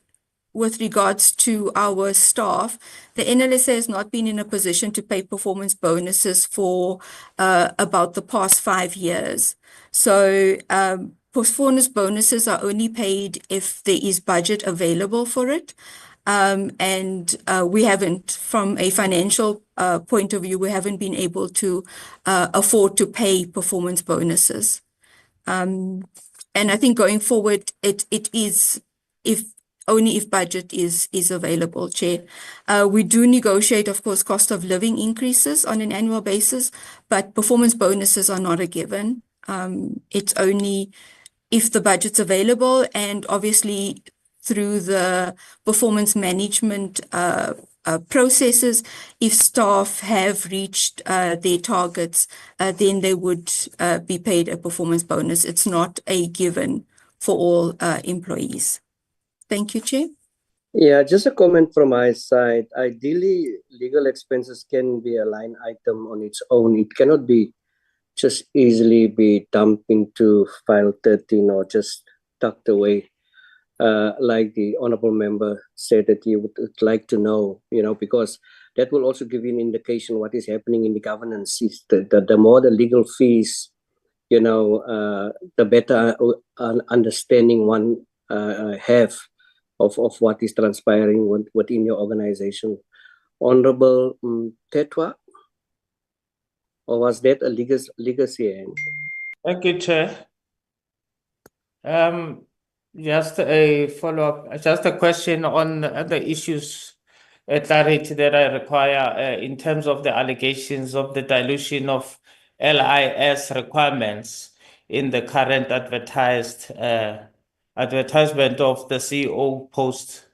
with regards to our staff, the NLSA has not been in a position to pay performance bonuses for about the past 5 years. So performance bonuses are only paid if there is budget available for it. And we haven't, from a financial point of view, we haven't been able to afford to pay performance bonuses. And I think going forward, it is only if budget is available, Chair. We do negotiate, of course, cost of living increases on an annual basis, but performance bonuses are not a given. It's only if the budget's available, and obviously through the performance management processes, if staff have reached their targets, then they would be paid a performance bonus. It's not a given for all employees. Thank you, Chair. Yeah, just a comment from my side. Ideally, legal expenses can be a line item on its own. It cannot be just easily be dumped into file 13 or just tucked away. Like the honorable member said that he would like to know, because that will also give you an indication what is happening in the governance. The more the legal fees, the better understanding one have of what is transpiring within your organization. Honorable Tetwa, or was that a legacy? Thank you, Chair. Just a follow-up, just a question on the issues, clarity that I require in terms of the allegations of the dilution of LIS requirements in the current advertisement of the CEO post.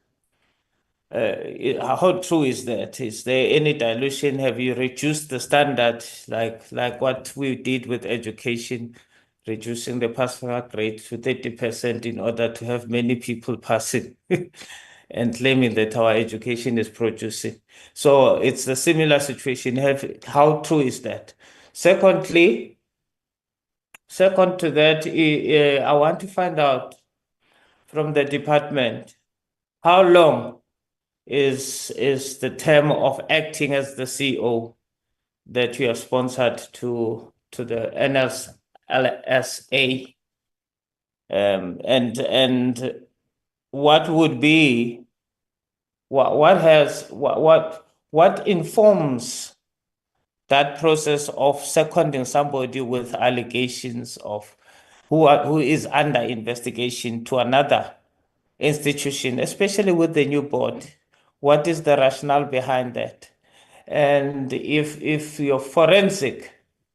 How true is that? Is there any dilution? Have you reduced the standard like what we did with education, reducing the passing rate to 30% in order to have many people passing and claiming that our education is producing? So it's a similar situation. How true is that? Second to that, I want to find out from the department, how long is the term of acting as the CEO that you have sponsored to the NLSA, and what would be what informs that process of seconding somebody with allegations of who is under investigation to another institution, especially with the new board? What is the rationale behind that? And if your forensic,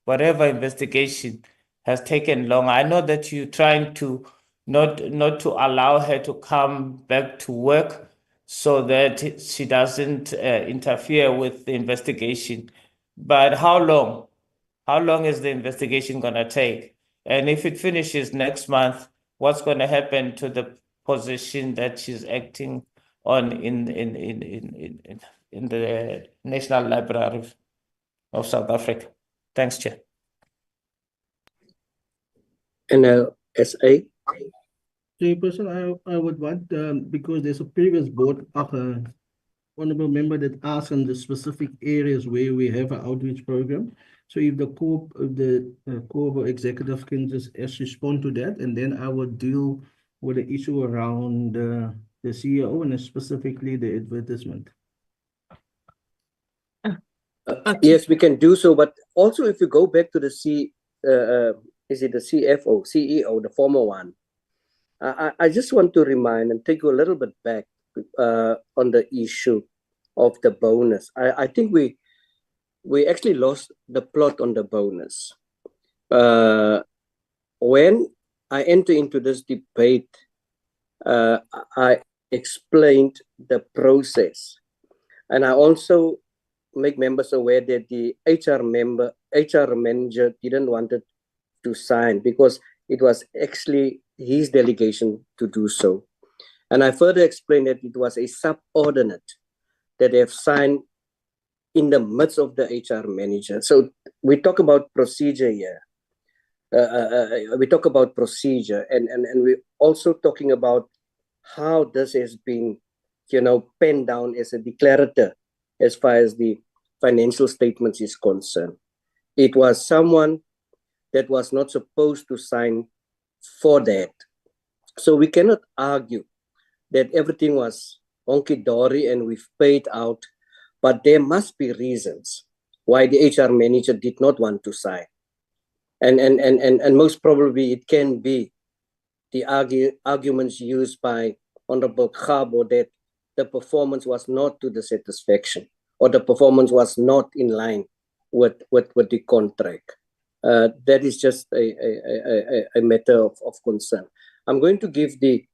whatever investigation has taken long, I know that you're trying to not to allow her to come back to work so that she doesn't interfere with the investigation. But how long? How long is the investigation going to take? And if it finishes next month, what's going to happen to the position that she's acting on in the National Library of South Africa? Thanks, Chair. NLSA. Chairperson, I would want, because there's a previous board honorable member that asked on the specific areas where we have an outreach program. So if the core executive can just respond to that, and then I would deal with the issue around the CEO and specifically the advertisement. Yes, we can do so. But also, if you go back to the is it the CFO, CEO, the former one? I just want to remind and take you a little bit back on the issue of the bonus. I think we actually lost the plot on the bonus. When I enter into this debate, I explained the process, and I also make members aware that the HR manager didn't want it to sign because it was actually his delegation to do so. And I further explained that it was a subordinate that they have signed in the midst of the HR manager. So we talk about procedure here. We talk about procedure, and we're also talking about how this has been, penned down as a declarator as far as the financial statements is concerned. It was someone that was not supposed to sign for that. So we cannot argue that everything was honky-dory and we've paid out, but there must be reasons why the HR manager did not want to sign. And most probably it can be the arguments used by Honorable Khabo that the performance was not to the satisfaction or the performance was not in line with the contract. That is just a matter of concern. I'm going to give the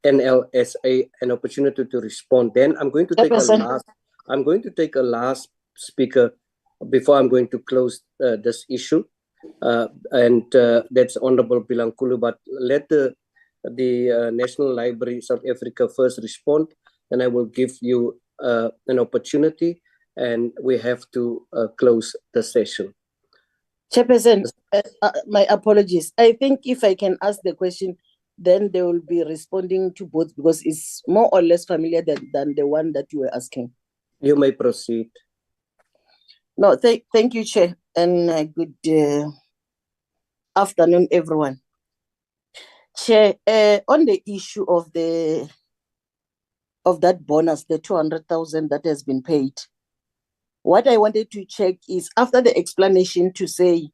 NLSA an opportunity to respond. Then I'm going to take a last speaker before I'm going to close this issue, and that's Honorable Bilankulu. But let the the National Library South Africa first respond, then I will give you an opportunity, and we have to close the session. Chairperson, my apologies. I think if I can ask the question, then they will be responding to both because it's more or less familiar than the one that you were asking. You may proceed. No, thank you, Chair, and good afternoon, everyone. Chair, on the issue of that bonus, the 200,000 that has been paid, what I wanted to check is after the explanation to say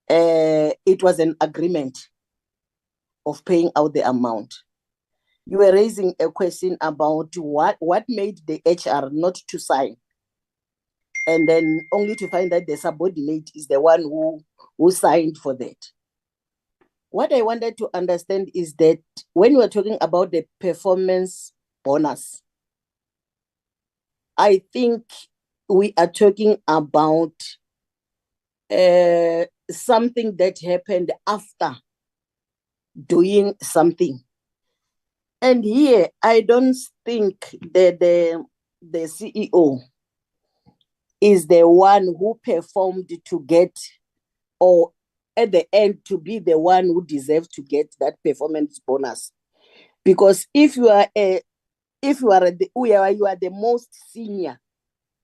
it was an agreement of paying out the amount. You were raising a question about what made the HR not to sign, and then only to find that the subordinate is the one who signed for that. What I wanted to understand is that when we are talking about the performance bonus, I think we are talking about something that happened after doing something. And here, I don't think that the CEO is the one who performed to get, or at the end to be the one who deserves to get that performance bonus. Because if you are the most senior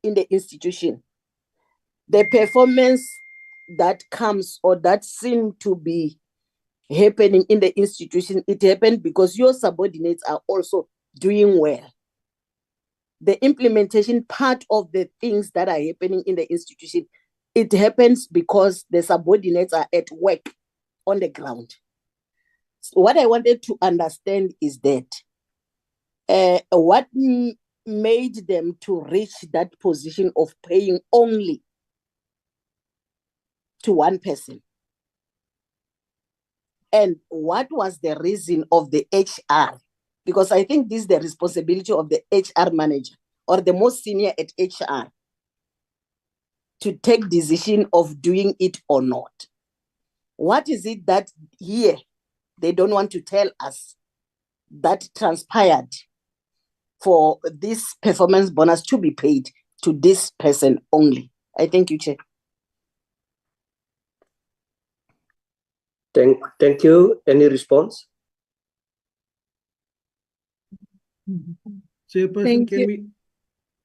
in the institution, the performance that comes or that seems to be happening in the institution, it happened because your subordinates are also doing well. The implementation part of the things that are happening in the institution, it happens because the subordinates are at work on the ground. So what I wanted to understand is that what made them to reach that position of paying only to one person? And what was the reason of the HR? Because I think this is the responsibility of the HR manager or the most senior at HR to take decision of doing it or not. What is it that here they don't want to tell us that transpired for this performance bonus to be paid to this person only? I thank you, Chair. Thank you. Any response? Chairperson, can we?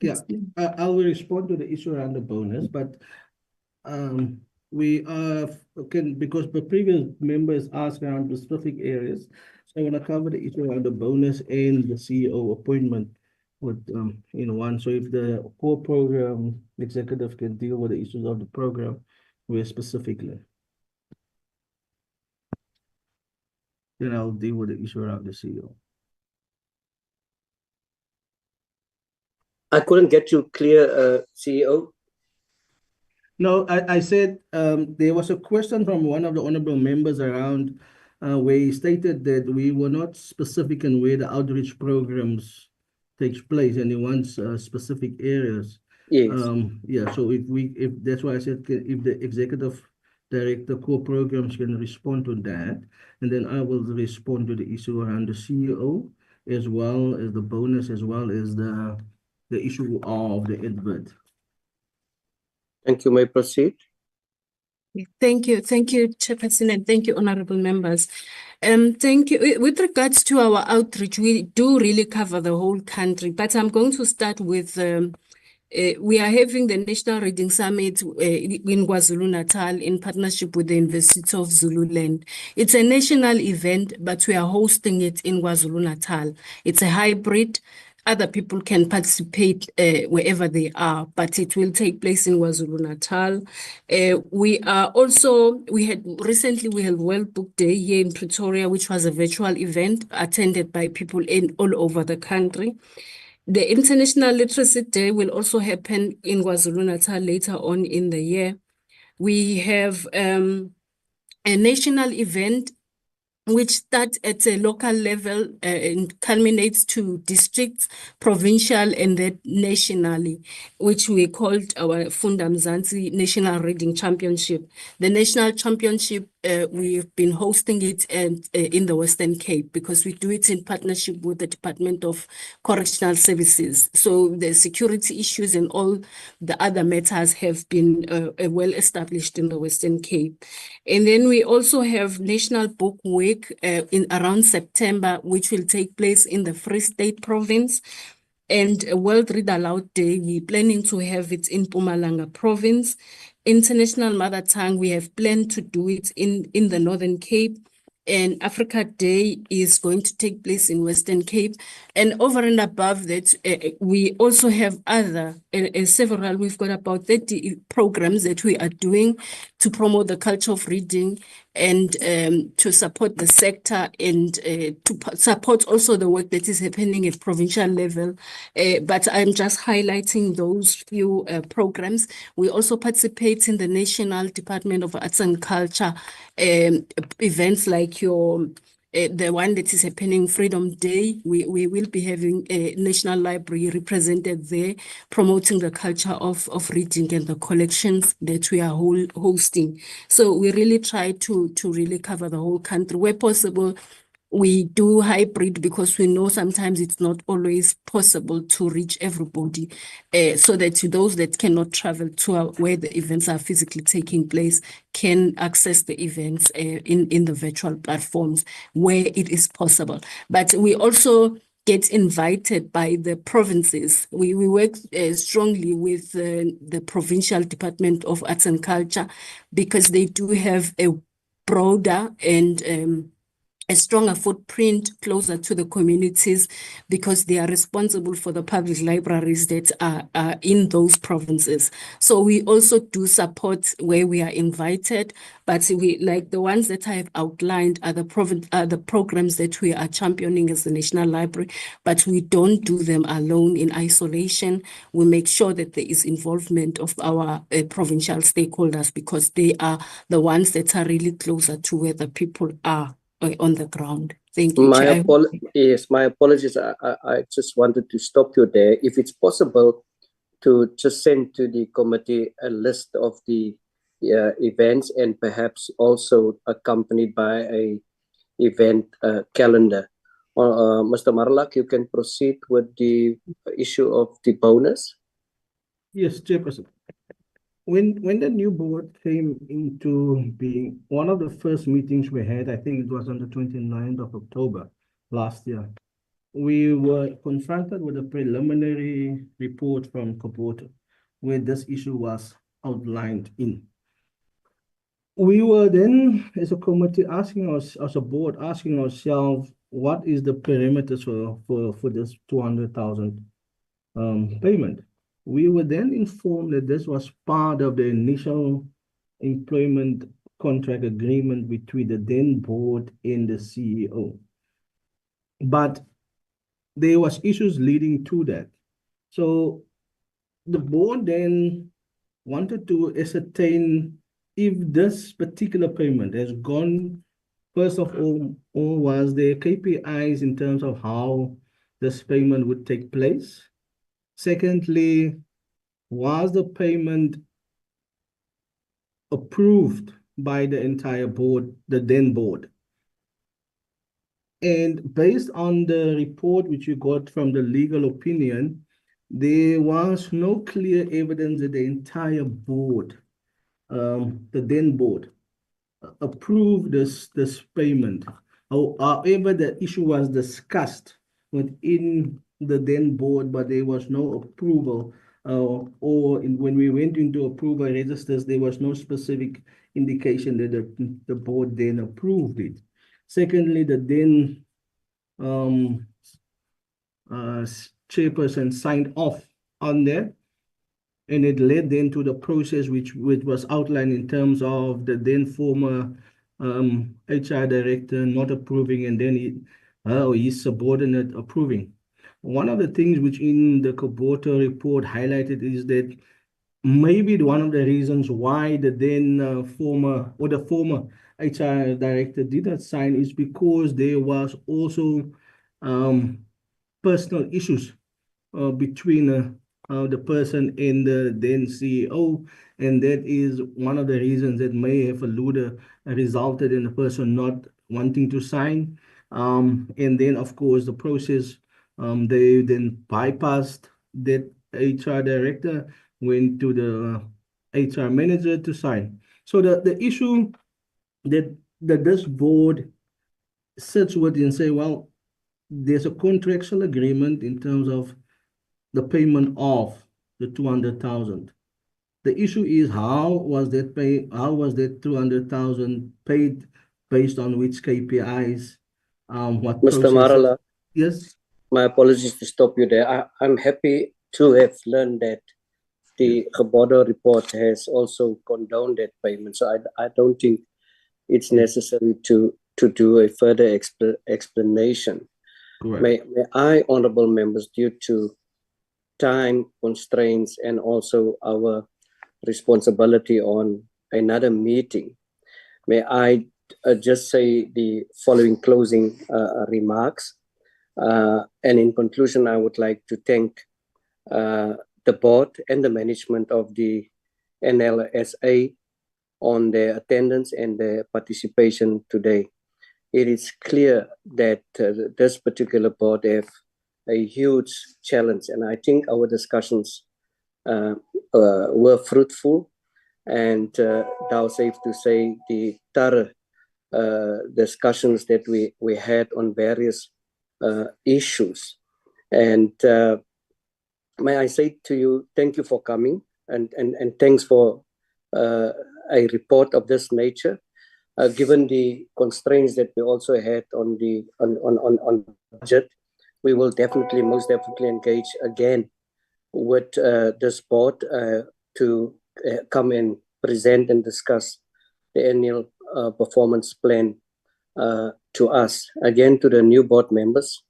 Yeah, I will respond to the issue around the bonus, but we because the previous members asked around specific areas, so I want to cover the issue around the bonus and the CEO appointment with in one. So if the core program executive can deal with the issues of the program very specifically, then I'll deal with the issue around the CEO. I couldn't get you clear, CEO. No, I said there was a question from one of the honorable members around where he stated that we were not specific in where the outreach programs takes place, and he wants specific areas. Yes. Yeah. So if that's why I said if the executive director core programs can respond to that, and then I will respond to the issue around the CEO as well as the bonus as well as the issue of the advert. Thank you. May proceed. Thank you, Chairperson, and thank you, honorable members. Thank you. With regards to our outreach, we do really cover the whole country, but I'm going to start with we are having the National Reading Summit in KwaZulu-Natal in partnership with the University of Zululand. It's a national event, but we are hosting it in KwaZulu-Natal. It's a hybrid. Other people can participate wherever they are, but it will take place in KwaZulu-Natal. We had World Book Day here in Pretoria, which was a virtual event attended by people all over the country. The International Literacy Day will also happen in KwaZulu-Natal later on in the year. We have a national event which starts at a local level and culminates to districts, provincial, and then nationally, which we called our Funda Mzansi National Reading Championship. The National Championship we've been hosting it in the Western Cape because we do it in partnership with the Department of Correctional Services. So the security issues and all the other matters have been well established in the Western Cape. And then we also have National Book Week in around September, which will take place in the Free State Province. And a World Read Aloud Day, we're planning to have it in Mpumalanga Province. International Mother Tongue, we have planned to do it in the Northern Cape. And Africa Day is going to take place in Western Cape. And over and above that, we also have other, several, we've got about 30 programs that we are doing to promote the culture of reading and to support the sector and to support also the work that is happening at provincial level. But I'm just highlighting those few programs. We also participate in the National Department of Arts and Culture events like the one that is happening Freedom Day. We will be having a National Library represented there, promoting the culture of reading and the collections that we are hosting. So we really try to really cover the whole country. Where possible, we do hybrid because we know sometimes it's not always possible to reach everybody, so that those that cannot travel to where the events are physically taking place can access the events in the virtual platforms where it is possible. But we also get invited by the provinces. We work strongly with the Provincial Department of Arts and Culture because they do have a broader and a stronger footprint closer to the communities because they are responsible for the public libraries that are in those provinces. So we also do support where we are invited, but we, like the ones that I have outlined, are the programs that we are championing as the National Library, but we don't do them alone in isolation. We make sure that there is involvement of our provincial stakeholders because they are the ones that are really closer to where the people are on the ground. Thank you, Chair. Yes, my apologies. I just wanted to stop you there. If it's possible to just send to the committee a list of the events and perhaps also accompanied by a event calendar. Mr. Marlak, you can proceed with the issue of the bonus. Yes, Chairperson. When the new board came into being, one of the first meetings we had, I think it was on the 29th of October last year, we were confronted with a preliminary report from Kopoto where this issue was outlined in. We were then, as a committee, asking us, as a board, asking ourselves, what is the parameters for this 200,000 payment? We were then informed that this was part of the initial employment contract agreement between the then board and the CEO. But there was issues leading to that. So the board then wanted to ascertain if this particular payment has gone, first of all, or was there KPIs in terms of how this payment would take place? Secondly, was the payment approved by the entire board, the then board? And based on the report which you got from the legal opinion, there was no clear evidence that the entire board, the then board, approved this payment. However, the issue was discussed within the then board, but there was no approval, when we went into approval registers, there was no specific indication that the board then approved it. Secondly, the then chairperson signed off on that, and it led then to the process which was outlined in terms of the then former HR director not approving, and then his subordinate approving. One of the things which in the Kopoto report highlighted is that maybe one of the reasons why the then former HR director did not sign is because there was also personal issues between the person in the then CEO, and that is one of the reasons that may have resulted in the person not wanting to sign. And then, of course, the process, they then bypassed that HR director, went to the HR manager to sign. So the issue that this board sits with and say, well, there's a contractual agreement in terms of the payment of the 200,000. The issue is how was that 200,000 paid, based on which KPIs, what Mr. processes? Marala, Yes. my apologies to stop you there. I'm happy to have learned that the Gebodo report has also condoned that payment. So I don't think it's necessary to do a further explanation. May I, honorable members, due to time constraints and also our responsibility on another meeting, may I just say the following closing remarks. And in conclusion, I would like to thank the board and the management of the NLSA on their attendance and their participation today. It is clear that this particular board have a huge challenge, and I think our discussions were fruitful, and now safe to say the thorough discussions that we had on various issues. And may I say to you, thank you for coming, and thanks for a report of this nature. Given the constraints that we also had on the budget, we will most definitely engage again with this board to come and present and discuss the annual performance plan to us. Again, to the new board members,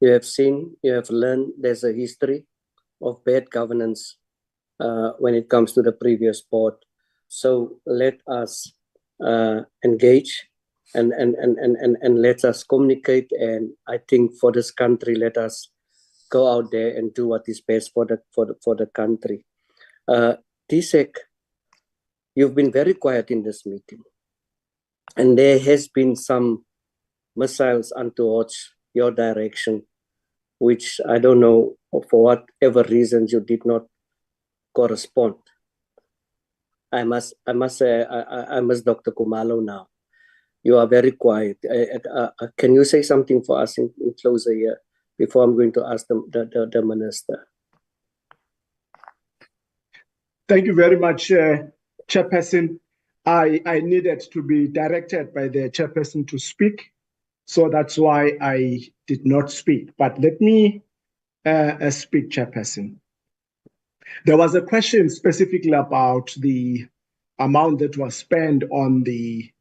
you have learned there's a history of bad governance when it comes to the previous board. So let us engage and let us communicate. And I think for this country, let us go out there and do what is best for the country. TSEC, you've been very quiet in this meeting, and there has been some missiles towards your direction, which I don't know, for whatever reasons you did not correspond. I must say, I miss Dr. Kumalo now. You are very quiet. Can you say something for us in closer here before I'm going to ask the minister? Thank you very much, Chairperson. I needed to be directed by the Chairperson to speak, so that's why I did not speak. But let me speak, Chairperson. There was a question specifically about the amount that was spent on the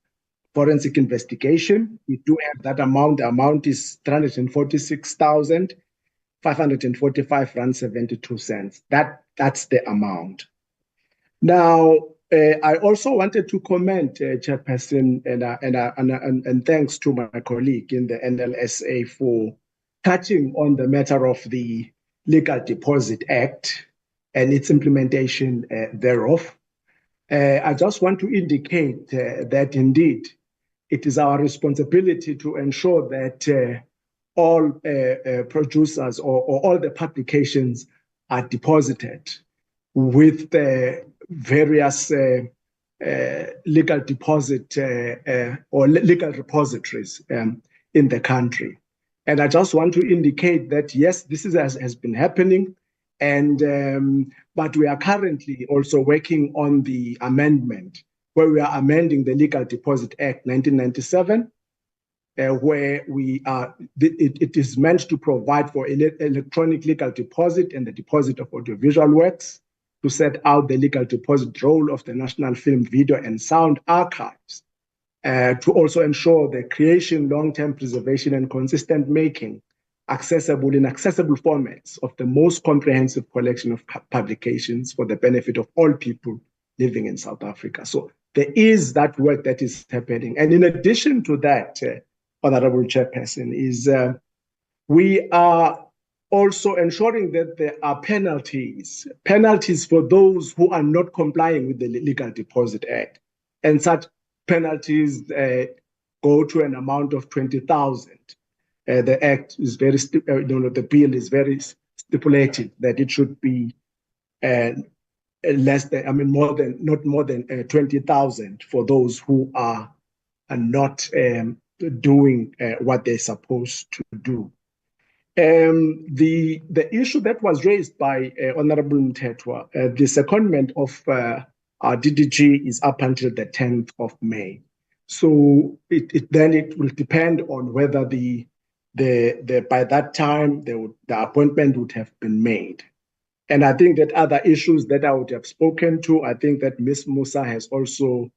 forensic investigation. We do have that amount. The amount is 346,545.72 rand. That's the amount. Now, I also wanted to comment, Chairperson, and thanks to my colleague in the NLSA for touching on the matter of the Legal Deposit Act and its implementation thereof. I just want to indicate that indeed it is our responsibility to ensure that all producers or all the publications are deposited with the various legal deposit or legal repositories in the country. And I just want to indicate that, yes, this has been happening, and but we are currently also working on the amendment where we are amending the Legal Deposit Act 1997, where it is meant to provide for electronic legal deposit and the deposit of audiovisual works, to set out the legal deposit role of the National Film, Video and Sound Archives, to also ensure the creation, long-term preservation and consistent making accessible in accessible formats of the most comprehensive collection of publications for the benefit of all people living in South Africa. So there is that work that is happening. And in addition to that, Honorable Chairperson, is we are also ensuring that there are penalties for those who are not complying with the Legal Deposit Act. And such penalties go to an amount of 20,000. The act is very, the bill is very stipulated that it should be less than, not more than 20,000 for those who are not doing what they're supposed to do. The issue that was raised by Honorable Mthethwa, the secondment of our DDG is up until the 10th of May. So then it will depend on whether by that time the appointment would have been made. And I think that other issues that I would have spoken to, I think that Ms. Musa has also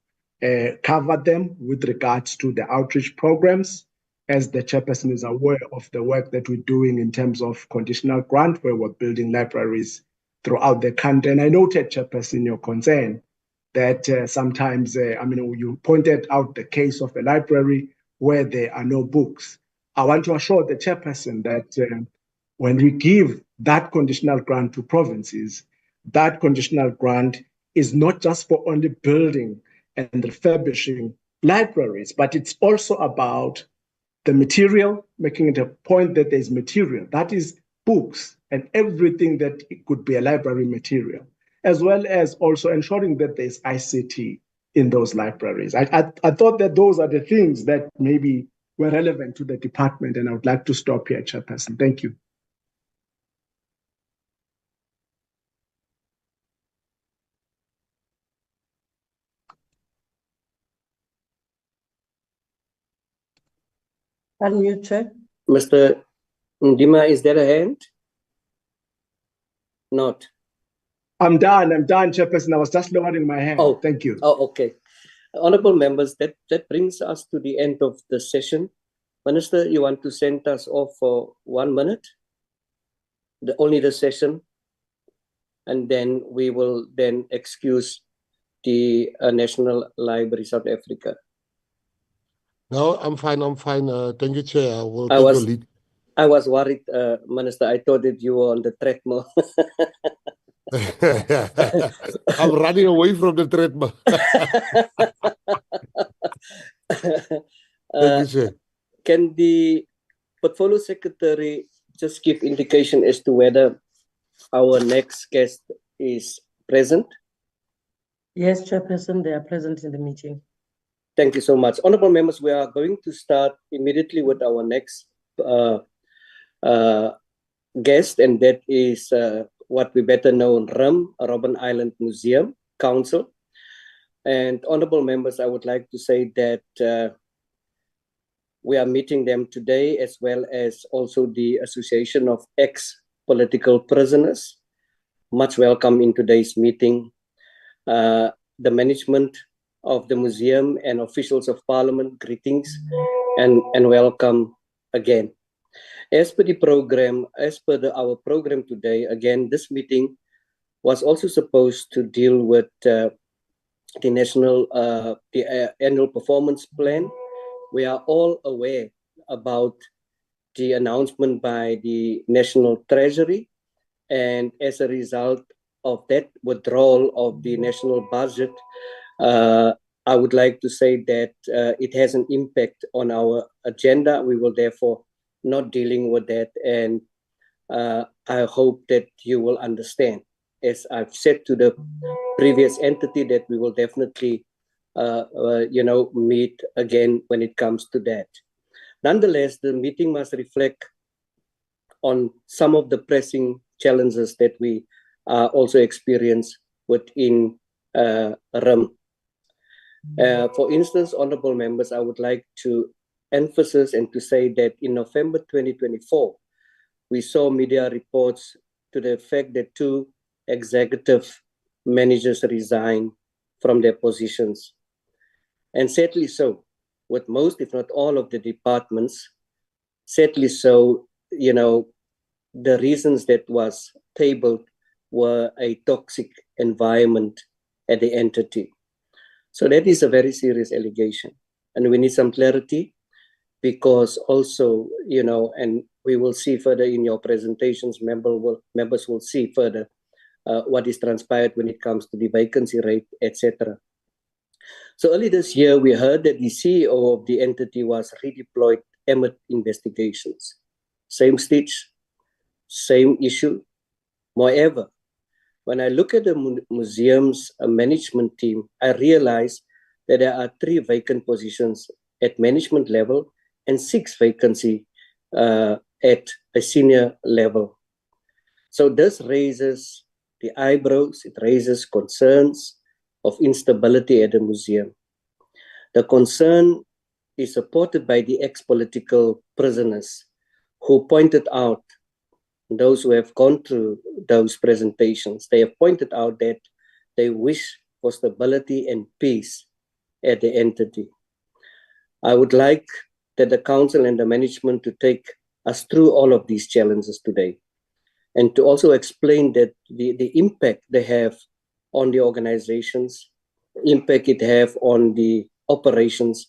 covered them with regards to the outreach programs, as the chairperson is aware of the work that we're doing in terms of conditional grant, where we're building libraries throughout the country. And I noted, chairperson, your concern that sometimes, you pointed out the case of a library where there are no books. I want to assure the chairperson that when we give that conditional grant to provinces, that conditional grant is not just for only building and refurbishing libraries, but it's also about the material, making it a point that there's material, that is books and everything that it could be a library material, as well as also ensuring that there's ICT in those libraries. I thought that those are the things that maybe were relevant to the department, and I would like to stop here, Chairperson. Thank you. Unmute, Chair. Mr. Ndima, is there a hand? Not. I'm done, Chairperson. I was just lowering my hand. Oh, thank you. Oh, okay. Honorable members, that brings us to the end of the session. Minister, you want to send us off for 1 minute? Only the session, and then we will then excuse the National Library South Africa. No, I'm fine. Thank you, Chair. I will take your lead. I was worried, Minister. I thought that you were on the treadmill. I'm running away from the treadmill. Thank you, Chair. Can the Portfolio Secretary just give indication as to whether our next guest is present? Yes, Chairperson, they are present in the meeting. Thank you so much. Honorable members, we are going to start immediately with our next guest, and that is what we better know, Robben Island Museum Council. And honorable members, I would like to say that we are meeting them today, as well as also the Association of Ex-Political Prisoners. Much welcome in today's meeting. The management of the museum and officials of Parliament, greetings and welcome again. As per the program, our program today, again, this meeting was also supposed to deal with the annual performance plan. We are all aware about the announcement by the National Treasury, and as a result of that withdrawal of the national budget, I would like to say that it has an impact on our agenda. We will therefore not dealing with that, and I hope that you will understand. As I've said to the previous entity, that we will definitely meet again when it comes to that. Nonetheless, the meeting must reflect on some of the pressing challenges that we also experience within RIM. For instance, honorable members, I would like to emphasize and to say that in November 2024, we saw media reports to the effect that 2 executive managers resigned from their positions. And sadly so, with most, if not all of the departments, sadly so, the reasons that was tabled were a toxic environment at the entity. So that is a very serious allegation. And we need some clarity, because also, and we will see further in your presentations. Members will see further what is transpired when it comes to the vacancy rate, etc. So early this year, we heard that the CEO of the entity was redeployed amid investigations. Same stitch, same issue. Moreover, when I look at the museum's management team, I realize that there are 3 vacant positions at management level and 6 vacancies at a senior level. So this raises the eyebrows, it raises concerns of instability at the museum. The concern is supported by the ex-political prisoners who pointed out, those who have gone through those presentations, they have pointed out that they wish for stability and peace at the entity. I would like that the council and the management to take us through all of these challenges today and to also explain that the impact they have on the organizations, impact it have on the operations,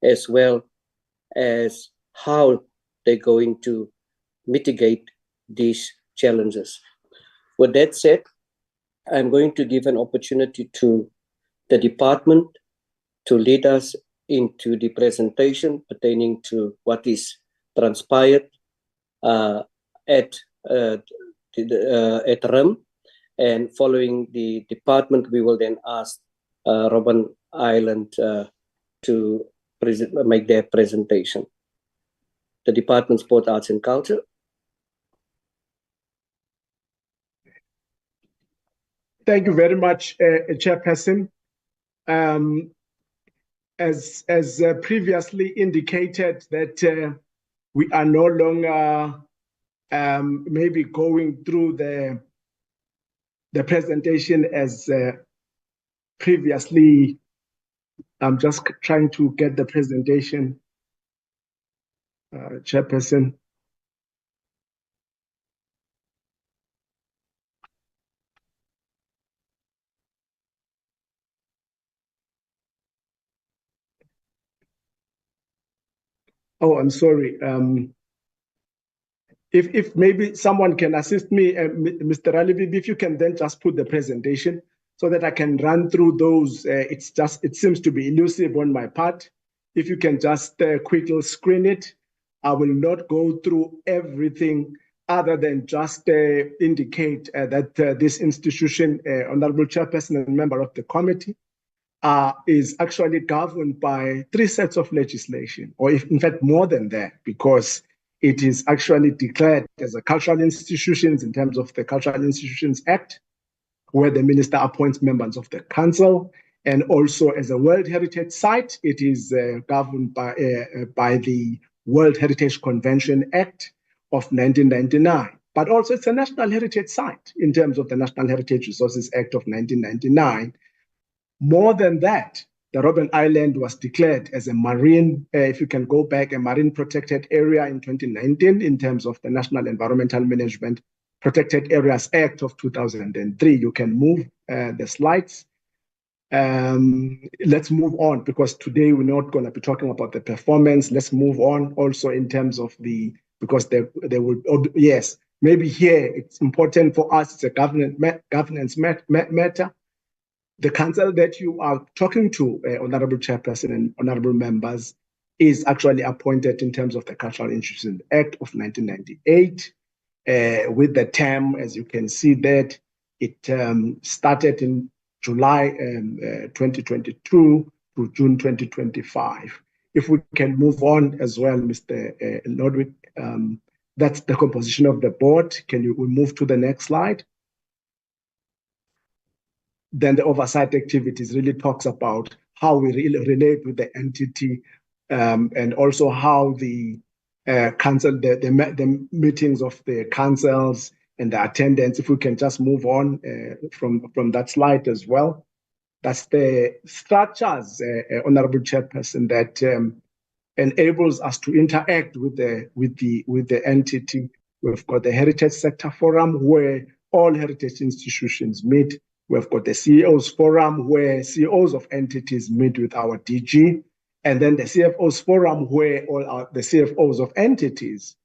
as well as how they're going to mitigate these challenges. With that said, I'm going to give an opportunity to the department to lead us into the presentation pertaining to what is transpired at RIM, and following the department, we will then ask Robben Island to make their presentation. The Department of Sport, Arts and Culture. Thank you very much, Chairperson. As previously indicated, that we are no longer maybe going through the presentation as previously. I'm just trying to get the presentation, Chairperson. Oh, I'm sorry. If maybe someone can assist me, Mr. Alibi, if you can then just put the presentation so that I can run through those. It seems to be elusive on my part. If you can just quickly screen it, I will not go through everything other than just indicate that this institution, Honorable Chairperson and member of the committee, is actually governed by 3 sets of legislation, or in fact more than that, because it is actually declared as a cultural institutions in terms of the Cultural Institutions Act, where the minister appoints members of the council, and also as a World Heritage Site, it is governed by the World Heritage Convention Act of 1999. But also it's a National Heritage Site in terms of the National Heritage Resources Act of 1999. More than that, the Robben Island was declared as a marine, if you can go back, a marine protected area in 2019 in terms of the National Environmental Management Protected Areas Act of 2003. You can move the slides. Let's move on, because today we're not going to be talking about the performance. Let's move on also in terms of because they will, yes, maybe here it's important for us, it's a governance matter. The council that you are talking to, Honorable Chairperson and Honorable members, is actually appointed in terms of the Cultural Institutions Act of 1998, with the term, as you can see, that it started in July 2022 to June 2025. If we can move on as well, Mr. Lodwick, that's the composition of the board. We move to the next slide? Then the oversight activities really talks about how we really relate with the entity, and also how the council, the meetings of the councils and the attendance. If we can just move on from that slide as well. That's the structures, Honorable Chairperson, that enables us to interact with the entity. We've got the Heritage Sector Forum, where all heritage institutions meet. We've got the CEOs Forum, where CEOs of entities meet with our DG, and then the CFOs Forum, where all the CFOs of entities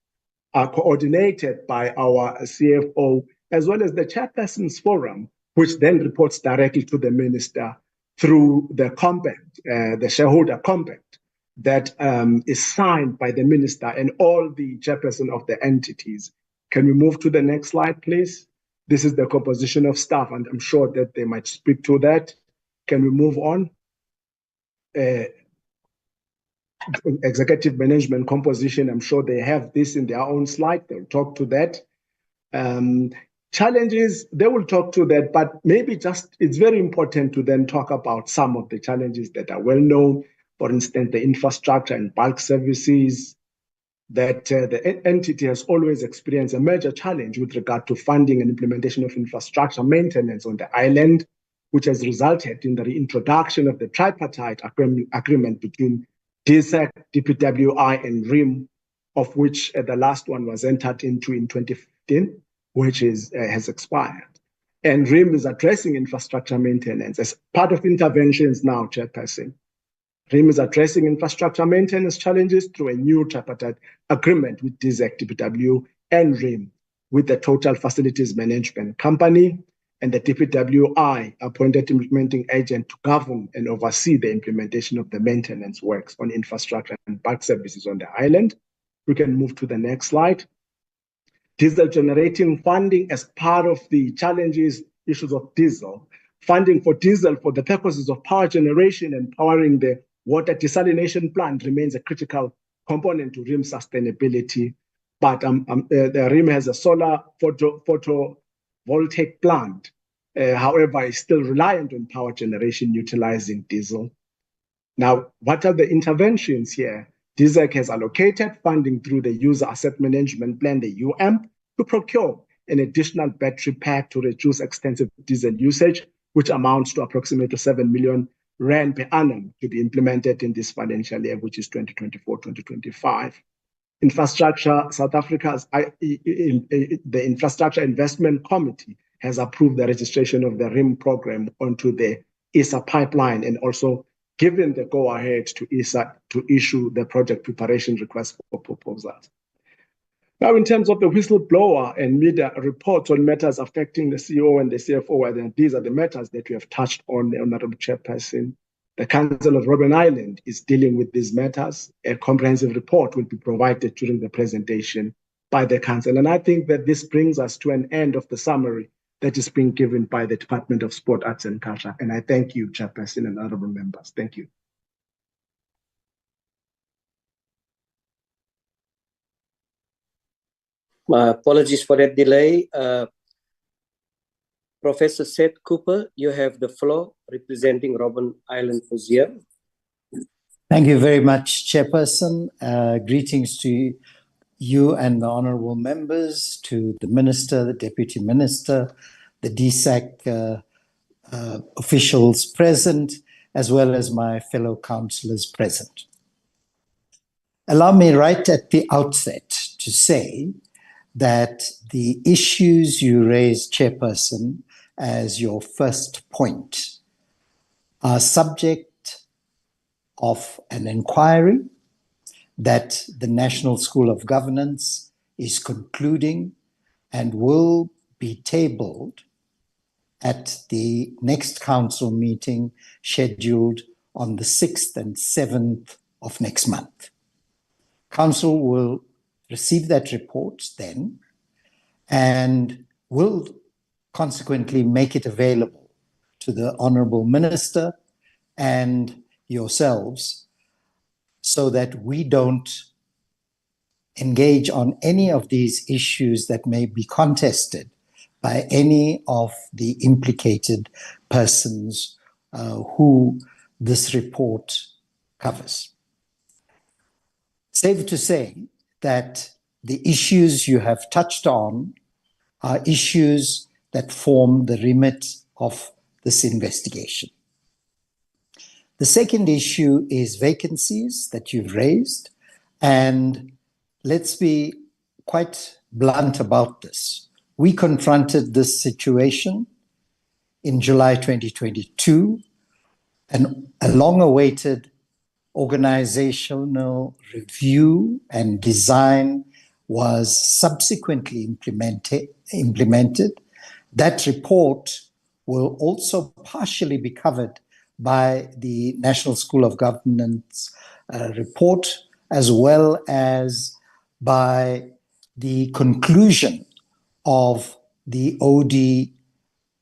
are coordinated by our CFO, as well as the Chairperson's Forum, which then reports directly to the Minister through the compact, the shareholder compact, that is signed by the Minister and all the chairperson of the entities. Can we move to the next slide, please? This is the composition of staff, and I'm sure that they might speak to that. Can we move on? Executive management composition, I'm sure they have this in their own slide. They'll talk to that. Challenges, they will talk to that, but maybe just it's very important to then talk about some of the challenges that are well known. For instance, the infrastructure and bulk services, that the entity has always experienced a major challenge with regard to funding and implementation of infrastructure maintenance on the island, which has resulted in the reintroduction of the tripartite agreement between DSEC, DPWI, and RIM, of which the last one was entered into in 2015, which has expired. And RIM is addressing infrastructure maintenance as part of interventions now, Chairperson. RIM is addressing infrastructure maintenance challenges through a new tripartite agreement with DSEC, DPW, and RIM, with the Total Facilities Management Company and the DPWI appointed implementing agent to govern and oversee the implementation of the maintenance works on infrastructure and bulk services on the island. We can move to the next slide. Diesel generating funding as part of the challenges, issues of diesel. Funding for diesel for the purposes of power generation and powering the water desalination plant remains a critical component to RIM sustainability. But the RIM has a solar photovoltaic plant. However, it's still reliant on power generation utilizing diesel. Now, what are the interventions here? DSEC has allocated funding through the User Asset Management Plan, the UAMP, to procure an additional battery pack to reduce extensive diesel usage, which amounts to approximately 7 million rand per annum to be implemented in this financial year, which is 2024-2025. Infrastructure, South Africa's, the Infrastructure Investment Committee has approved the registration of the RIM program onto the ISA pipeline and also given the go-ahead to ISA to issue the project preparation request for proposals. Now, in terms of the whistleblower and media reports on matters affecting the CEO and the CFO, and these are the matters that we have touched on, the Honorable Chairperson. The Council of Robben Island is dealing with these matters. A comprehensive report will be provided during the presentation by the Council. And I think that this brings us to an end of the summary that is being given by the Department of Sport, Arts and Culture. And I thank you, Chairperson and honorable members. Thank you. My apologies for that delay. Professor Seth Cooper, you have the floor representing Robben Island Museum. Thank you very much, Chairperson. Greetings to you and the honorable members, to the Minister, the Deputy Minister, the DSAC officials present, as well as my fellow councillors present. Allow me right at the outset to say that the issues you raised, Chairperson, as your first point are subject of an inquiry that the National School of Governance is concluding and will be tabled at the next council meeting scheduled on the 6th and 7th of next month. Council will receive that report then and will consequently make it available to the Honourable Minister and yourselves so that we don't engage on any of these issues that may be contested by any of the implicated persons who this report covers. Safe to say that the issues you have touched on are issues that form the remit of this investigation. The second issue is vacancies that you've raised, and let's be quite blunt about this. We confronted this situation in July 2022, and a long-awaited organizational review and design was subsequently implemented. That report will also partially be covered by the National School of Governance report, as well as by the conclusion of the OD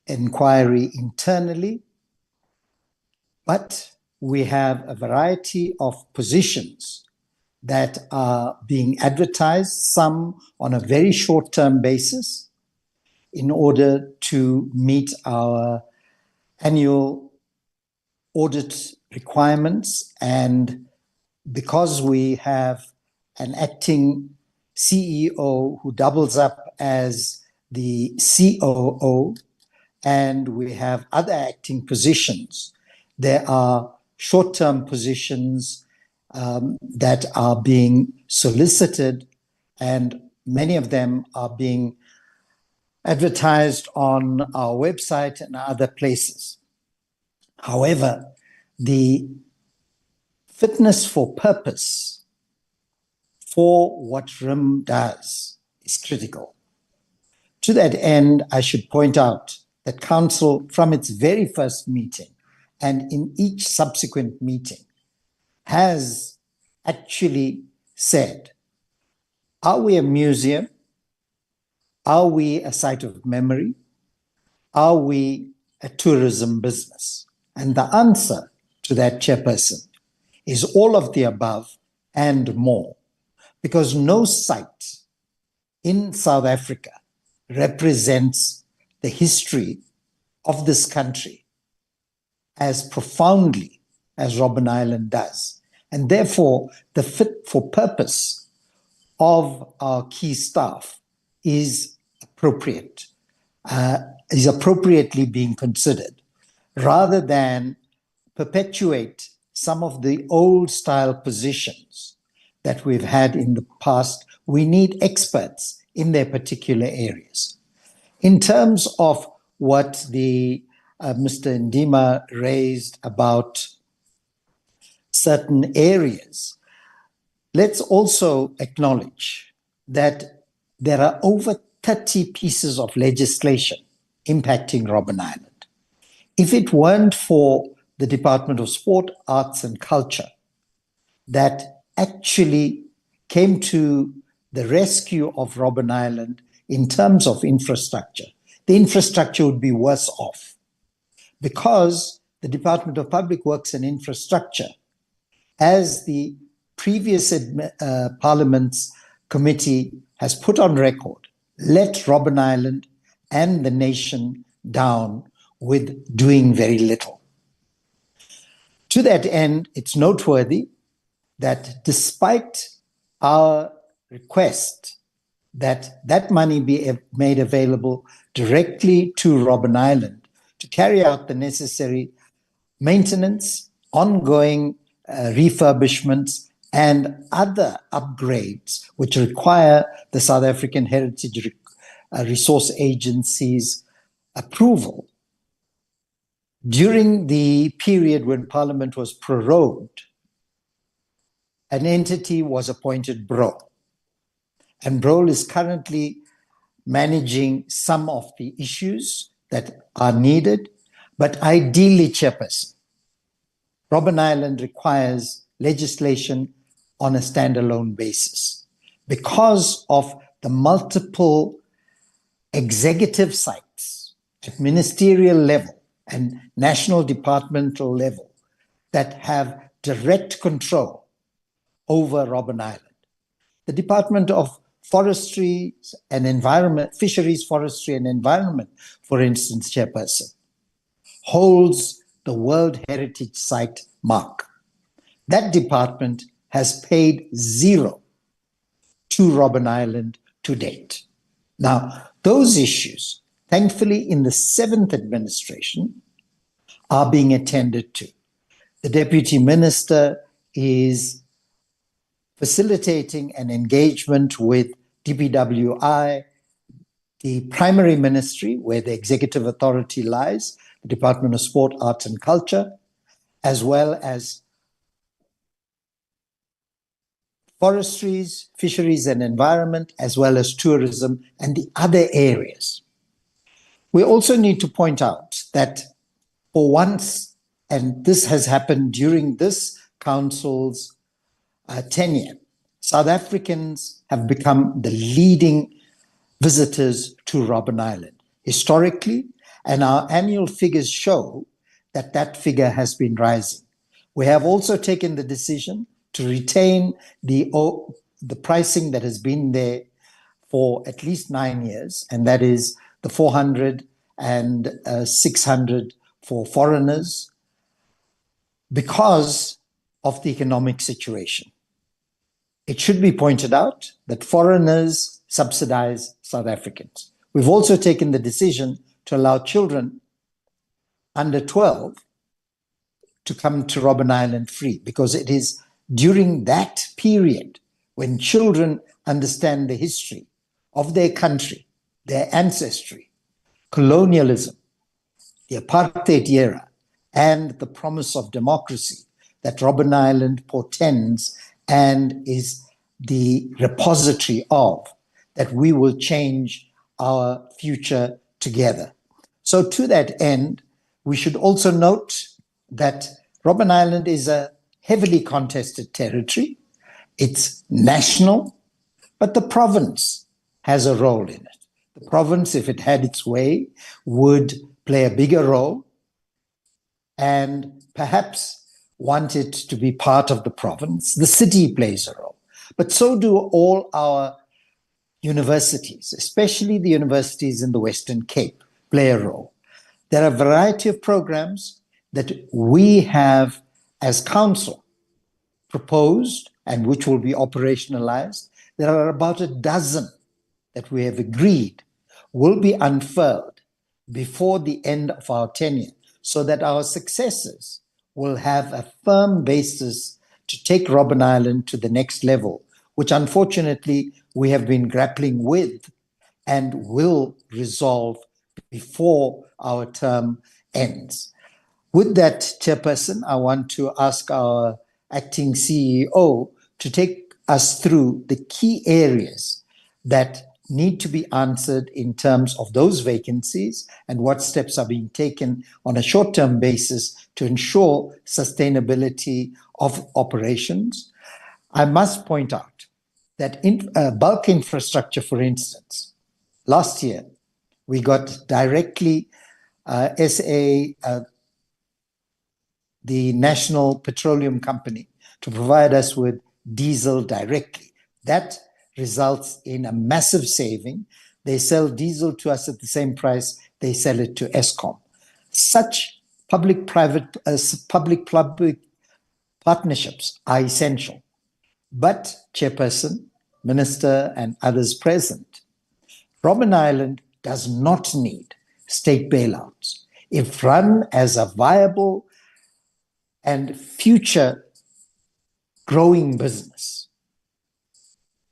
inquiry internally. But we have a variety of positions that are being advertised, some on a very short-term basis, in order to meet our annual audit requirements. And because we have an acting CEO who doubles up as the COO, and we have other acting positions, there are short-term positions that are being solicited, and many of them are being advertised on our website and other places. However, the fitness for purpose for what RIM does is critical. To that end, I should point out that Council, from its very first meeting and in each subsequent meeting, has actually said, are we a museum? Are we a site of memory? Are we a tourism business? And the answer to that, Chairperson, is all of the above and more, because no site in South Africa represents the history of this country as profoundly as Robben Island does. And therefore, the fit for purpose of our key staff is appropriate, is appropriately being considered, rather than perpetuate some of the old style positions that we've had in the past. We need experts in their particular areas. In terms of what the Mr. Ndima raised about certain areas, let's also acknowledge that there are over 30 pieces of legislation impacting Robben Island. If it weren't for the Department of Sport, Arts and Culture that actually came to the rescue of Robben Island in terms of infrastructure, the infrastructure would be worse off, because the Department of Public Works and Infrastructure, as the previous Parliament's committee has put on record, let Robben Island and the nation down with doing very little. To that end, it's noteworthy that despite our request that that money be made available directly to Robben Island to carry out the necessary maintenance, ongoing refurbishments, and other upgrades which require the South African Heritage Resource Agency's approval. During the period when Parliament was prorogued, an entity was appointed BRO. And BRO is currently managing some of the issues that are needed. But ideally, Chairperson, Robben Island requires legislation on a standalone basis because of the multiple executive sites at ministerial level and national departmental level that have direct control over Robben Island. The Department of Forestry and Environment, Fisheries, Forestry and Environment, for instance, Chairperson, holds the World Heritage Site mark. That department has paid zero to Robben Island to date. Now, those issues, thankfully, in the 7th administration, are being attended to. The Deputy Minister is facilitating an engagement with DPWI, the primary ministry where the executive authority lies, the Department of Sport, Arts and Culture, as well as forestries, fisheries and environment, as well as tourism and the other areas. We also need to point out that for once, and this has happened during this council's tenure, South Africans have become the leading visitors to Robben Island historically, and our annual figures show that that figure has been rising. We have also taken the decision to retain the pricing that has been there for at least 9 years, and that is the 400 and 600 for foreigners because of the economic situation. It should be pointed out that foreigners subsidize South Africans. We've also taken the decision to allow children under 12 to come to Robben Island free, because it is during that period when children understand the history of their country, their ancestry, colonialism, the apartheid era, and the promise of democracy that Robben Island portends and is the repository of, that we will change our future together. So to that end, we should also note that Robben Island is a heavily contested territory. It's national, but the province has a role in it. The province, if it had its way, would play a bigger role and perhaps want it to be part of the province. The city plays a role, but so do all our universities, especially the universities in the Western Cape, play a role. There are a variety of programs that we have as council proposed and which will be operationalized. There are about a dozen that we have agreed will be unfurled before the end of our tenure, so that our successors will have a firm basis to take Robben Island to the next level, which unfortunately we have been grappling with and will resolve before our term ends. With that, Chairperson, I want to ask our acting CEO to take us through the key areas that need to be answered in terms of those vacancies and what steps are being taken on a short-term basis to ensure sustainability of operations. I must point out that in bulk infrastructure, for instance, last year we got directly the National Petroleum Company to provide us with diesel directly. That results in a massive saving. They sell diesel to us at the same price they sell it to Eskom. Such public-private, public-public partnerships are essential. But, Chairperson, Minister, and others present, Robben Island does not need state bailouts. If run as a viable and future growing business,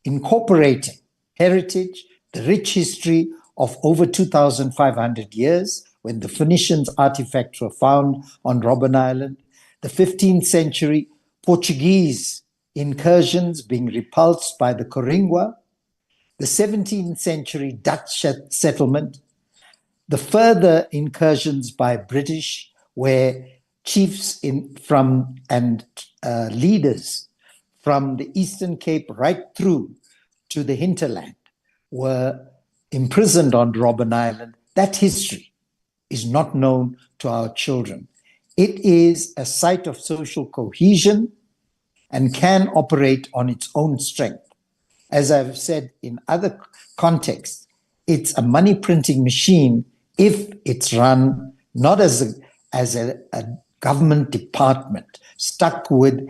incorporating heritage, the rich history of over 2,500 years when the Phoenicians' artifacts were found on Robben Island, the 15th century Portuguese incursions being repulsed by the Coringua, the 17th century Dutch settlement, the further incursions by British, where chiefs and leaders from the Eastern Cape right through to the hinterland were imprisoned on Robben Island. That history is not known to our children. It is a site of social cohesion and can operate on its own strength. As I've said in other contexts, it's a money printing machine if it's run not as a government department stuck with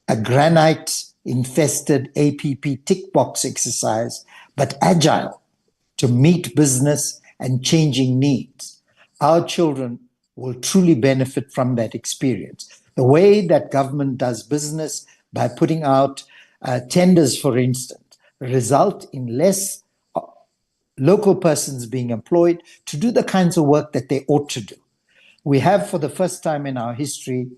a granite-infested APP tick box exercise, but agile to meet business and changing needs. Our children will truly benefit from that experience. The way that government does business by putting out tenders, for instance, result in less local persons being employed to do the kinds of work that they ought to do. We have, for the first time in our history,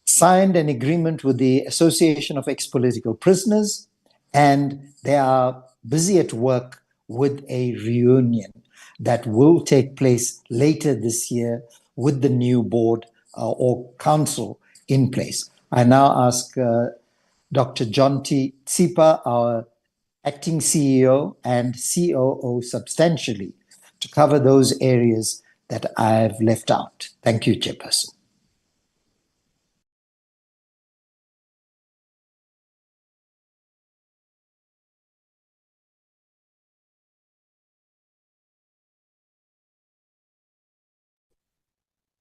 signed an agreement with the Association of Ex-Political Prisoners, and they are busy at work with a reunion that will take place later this year with the new board or council in place. I now ask Dr. John T. Tsipa, our acting CEO and COO substantially, to cover those areas that I've left out. Thank you, Chairperson.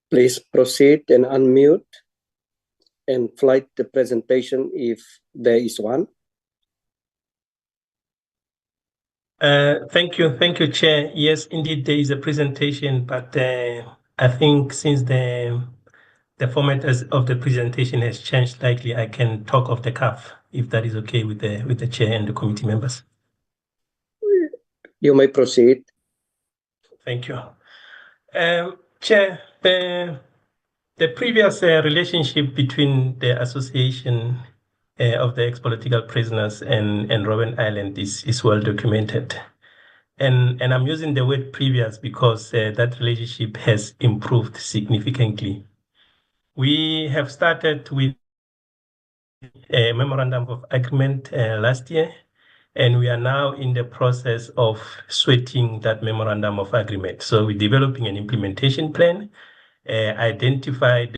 Please proceed and unmute and flight the presentation if there is one. Thank you, Chair. Yes, indeed, there is a presentation, but I think since the format of the presentation has changed slightly, I can talk off the cuff if that is okay with the Chair and the committee members. You may proceed. Thank you. Chair, the previous relationship between the Association of the Ex-Political Prisoners and Robben Island is well documented. And I'm using the word previous because that relationship has improved significantly. We have started with a Memorandum of Agreement last year, and we are now in the process of sweating that Memorandum of Agreement. So we're developing an implementation plan, identify the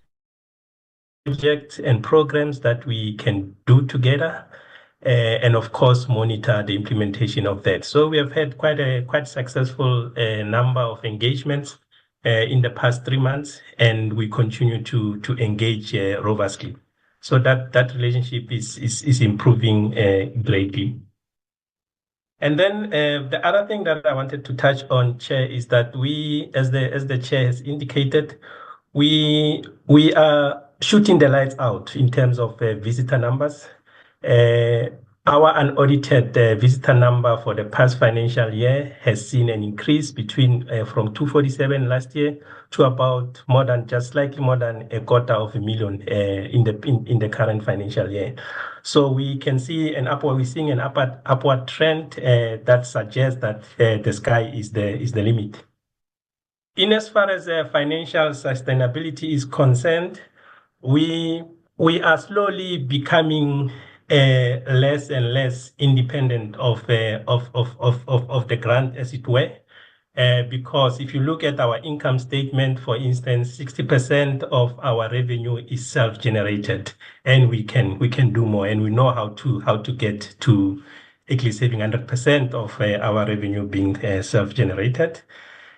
projects and programs that we can do together, and of course monitor the implementation of that. So we have had quite successful number of engagements in the past 3 months, and we continue to engage robustly. So that relationship is improving greatly. And then the other thing that I wanted to touch on, Chair, is that we, as the Chair has indicated, we are shooting the lights out in terms of visitor numbers. Our unaudited visitor number for the past financial year has seen an increase from 247 last year to about slightly more than 250,000 in the current financial year. So we can see we're seeing an upward trend that suggests that the sky is the limit. In as far as financial sustainability is concerned, we are slowly becoming less and less independent of the grant, as it were. Because if you look at our income statement, for instance, 60% of our revenue is self-generated, and we can do more, and we know how to get to at least having 100% of our revenue being self-generated.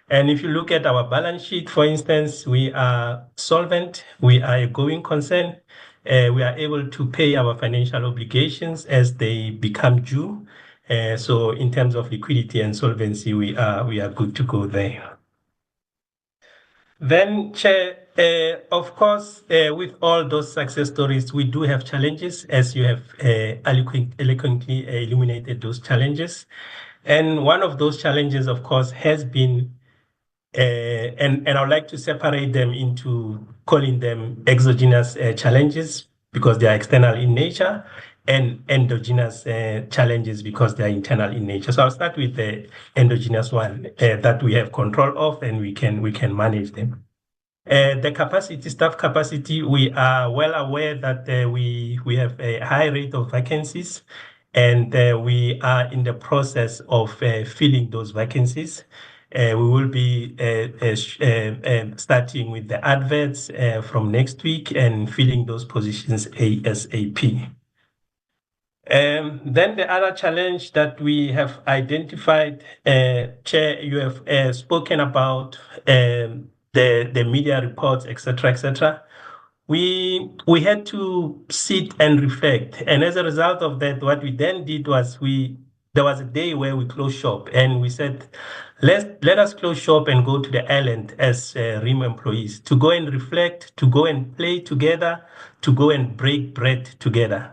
And if you look at our balance sheet, for instance, we are solvent, we are a going concern, we are able to pay our financial obligations as they become due. So in terms of liquidity and solvency, we are good to go there. Then, Chair, of course, with all those success stories, we do have challenges, as you have eloquently illuminated those challenges. And one of those challenges, of course, has been and I would like to separate them into calling them exogenous challenges because they are external in nature, and endogenous challenges because they are internal in nature. So I'll start with the endogenous one that we have control of and we can manage them. The staff capacity, we are well aware that we have a high rate of vacancies, and we are in the process of filling those vacancies. We will be starting with the adverts from next week and filling those positions ASAP. Then the other challenge that we have identified, Chair, you have spoken about the media reports, etc. We had to sit and reflect, and as a result of that, what we then did was there was a day where we closed shop, and we said, let us close shop and go to the island as RIM employees to go and reflect, to go and play together, to go and break bread together.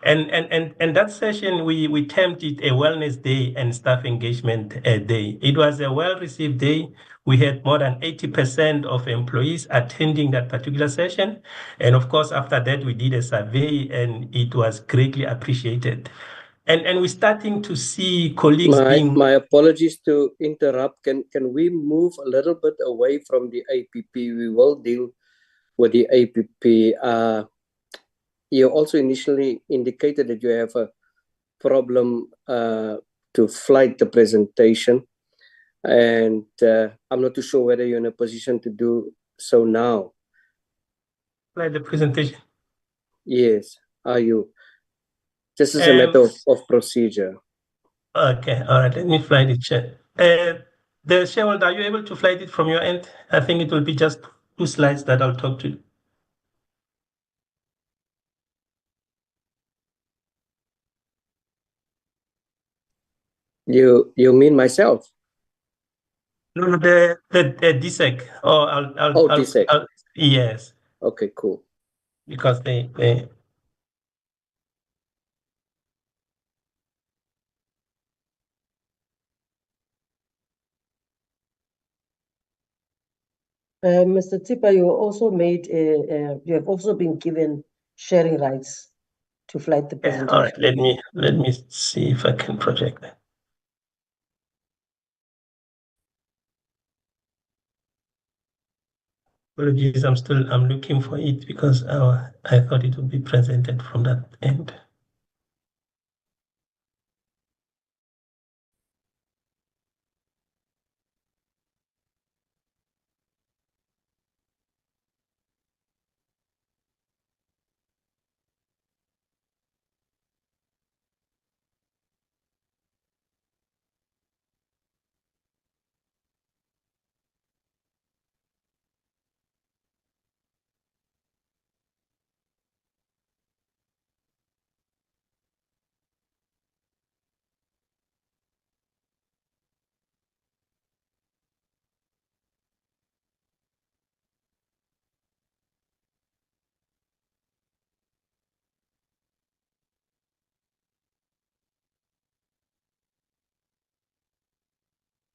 And that session, we termed it a wellness day and staff engagement day. It was a well-received day. We had more than 80% of employees attending that particular session. And of course, after that, we did a survey and it was greatly appreciated. And we're starting to see colleagues My apologies to interrupt. Can we move a little bit away from the APP? We will deal with the APP. You also initially indicated that you have a problem to flight the presentation. And I'm not too sure whether you're in a position to do so now. Flight the presentation? Yes, are you? This is a matter of procedure. Okay, all right, let me flight it, Chair. The shareholder, are you able to flight it from your end? I think it will be just 2 slides that I'll talk to. You mean myself? No, the DSEC. Oh, I'll DSEC. Yes. Okay, cool. Because they Mr. Tipper, you have also been given sharing rights to flight the presentation. all right, let me see if I can project that. Apologies, I'm looking for it because I thought it would be presented from that end.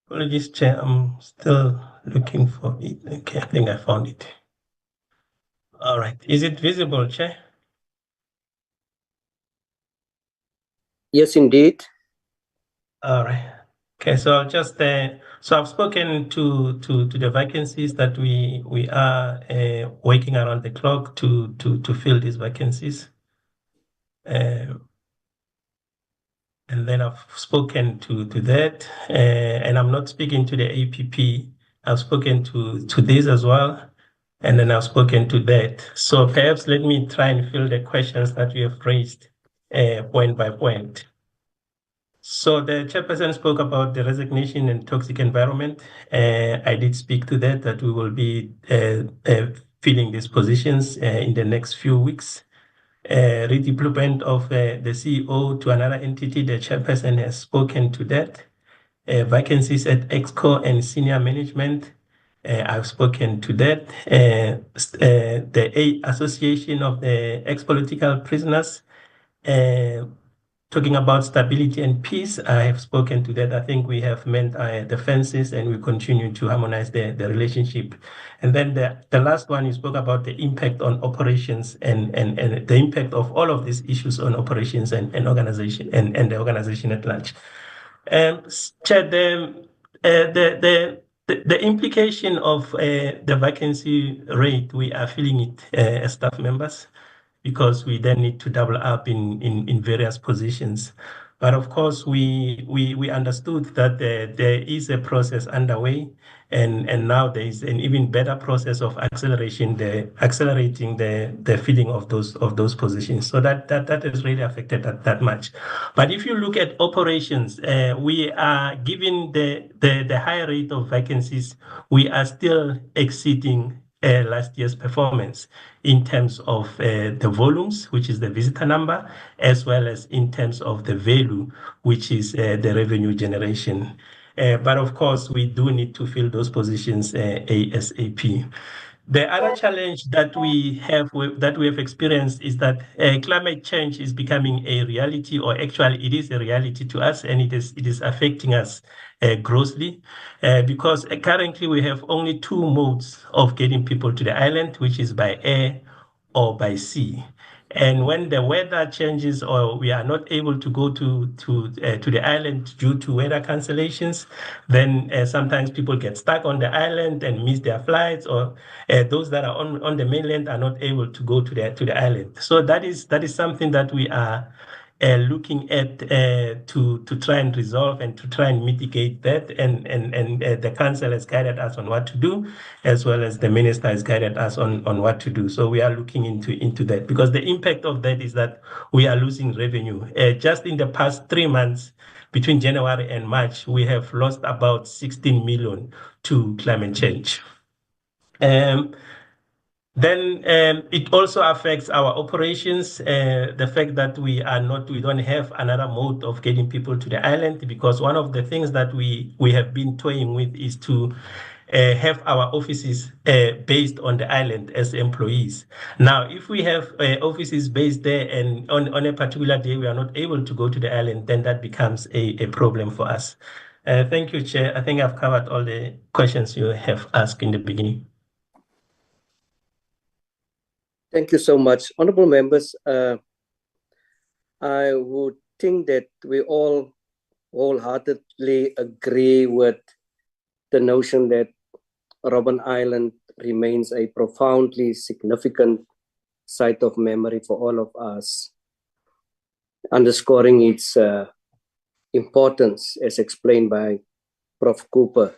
Apologies, Chair, I'm still looking for it. Okay, I think I found it. All right, is it visible, Chair? Yes, indeed. All right. Okay, so I'll just so I've spoken to the vacancies that we are working around the clock to fill these vacancies. And then I've spoken to that, and I'm not speaking to the APP. I've spoken to this as well, and then I've spoken to that. So perhaps let me try and fill the questions that you have raised point by point. So the chairperson spoke about the resignation and toxic environment. I did speak to that we will be filling these positions in the next few weeks. Redeployment of the CEO to another entity, the chairperson has spoken to that. Vacancies at EXCO and senior management, I've spoken to that. The Association of the Ex-Political Prisoners, talking about stability and peace, I have spoken to that. I think we have ment the fences and we continue to harmonize the relationship. And then the last one, you spoke about the impact on operations and the impact of all of these issues on operations and organization and the organization at large. Chair, the implication of the vacancy rate, we are feeling it as staff members, because we then need to double up in various positions. But of course, we understood that there is a process underway, and now there is an even better process of accelerating the filling of those positions. So that has really affected that much. But if you look at operations, we are given the high rate of vacancies, we are still exceeding last year's performance in terms of the volumes, which is the visitor number, as well as in terms of the value, which is the revenue generation. But of course, we do need to fill those positions ASAP. The other challenge that we have experienced is that climate change is becoming a reality, or actually it is a reality to us, and it is affecting us grossly because currently we have only two modes of getting people to the island, which is by air or by sea. And when the weather changes or we are not able to go to the island due to weather cancellations, then sometimes people get stuck on the island and miss their flights, or those that are on the mainland are not able to go to the island. So that is something that we are looking at to try and resolve and to try and mitigate that. And the council has guided us on what to do, as well as the minister has guided us on what to do. So we are looking into that, because the impact of that is that we are losing revenue. Just in the past 3 months, between January and March, we have lost about 16 million to climate change. Then it also affects our operations, the fact that we don't have another mode of getting people to the island, because one of the things that we have been toying with is to have our offices based on the island as employees. Now, if we have offices based there and on a particular day we are not able to go to the island, then that becomes a problem for us. Thank you, Chair. I think I've covered all the questions you have asked in the beginning. Thank you so much. Honorable members, I would think that we all wholeheartedly agree with the notion that Robben Island remains a profoundly significant site of memory for all of us, underscoring its importance as explained by Prof. Cooper.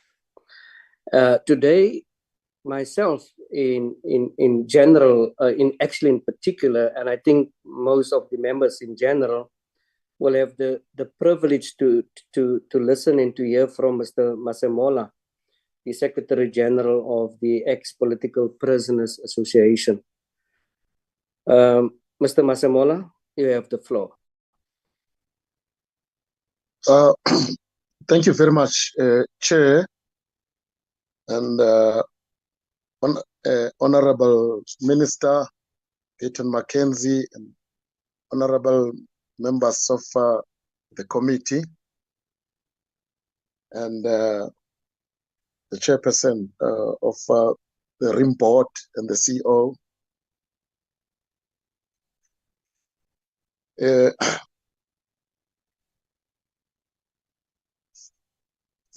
Today, myself in general, in particular, and I think most of the members in general will have the privilege to listen and to hear from Mr. Masemola, the Secretary General of the Ex-Political Prisoners Association. Mr. Masemola, you have the floor. Thank you very much, Chair, and Honorable Minister Peyton Mackenzie, and Honorable members of the committee, and the chairperson of the RIM board and the CEO.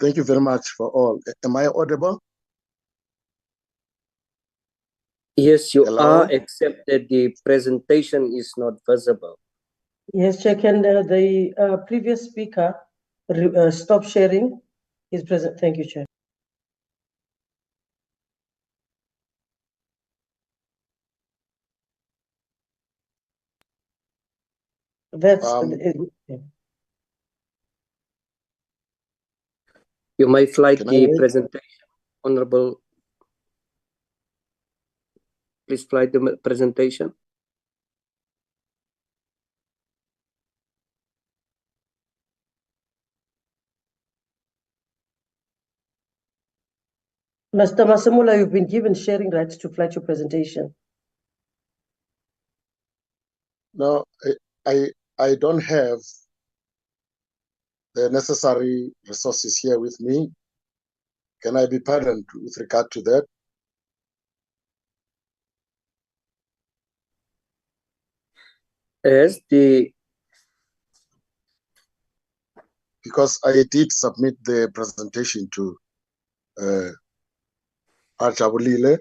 Thank you very much for all. Am I audible? Yes, you Hello? are, except that the presentation is not visible. Yes, Chair, can the previous speaker stop sharing his present? Thank you, Chair. That's You may flight the presentation, Honorable. Please flight the presentation. Mr. Masemola, you've been given sharing rights to flight your presentation. No, I don't have the necessary resources here with me. Can I be pardoned with regard to that? As the Because I did submit the presentation to Archabulile.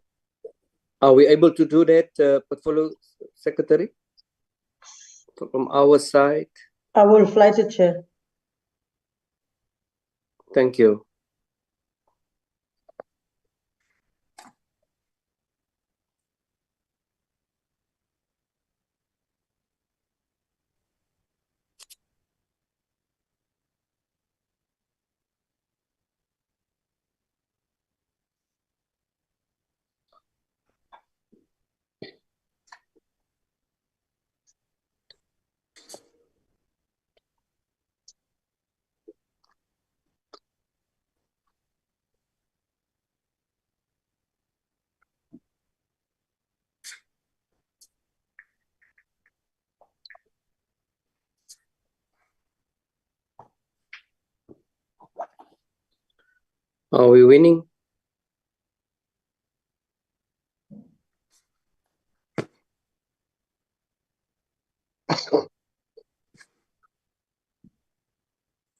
Are we able to do that, Portfolio Secretary? From our side? I will flight it, Chair. Thank you. Are we winning?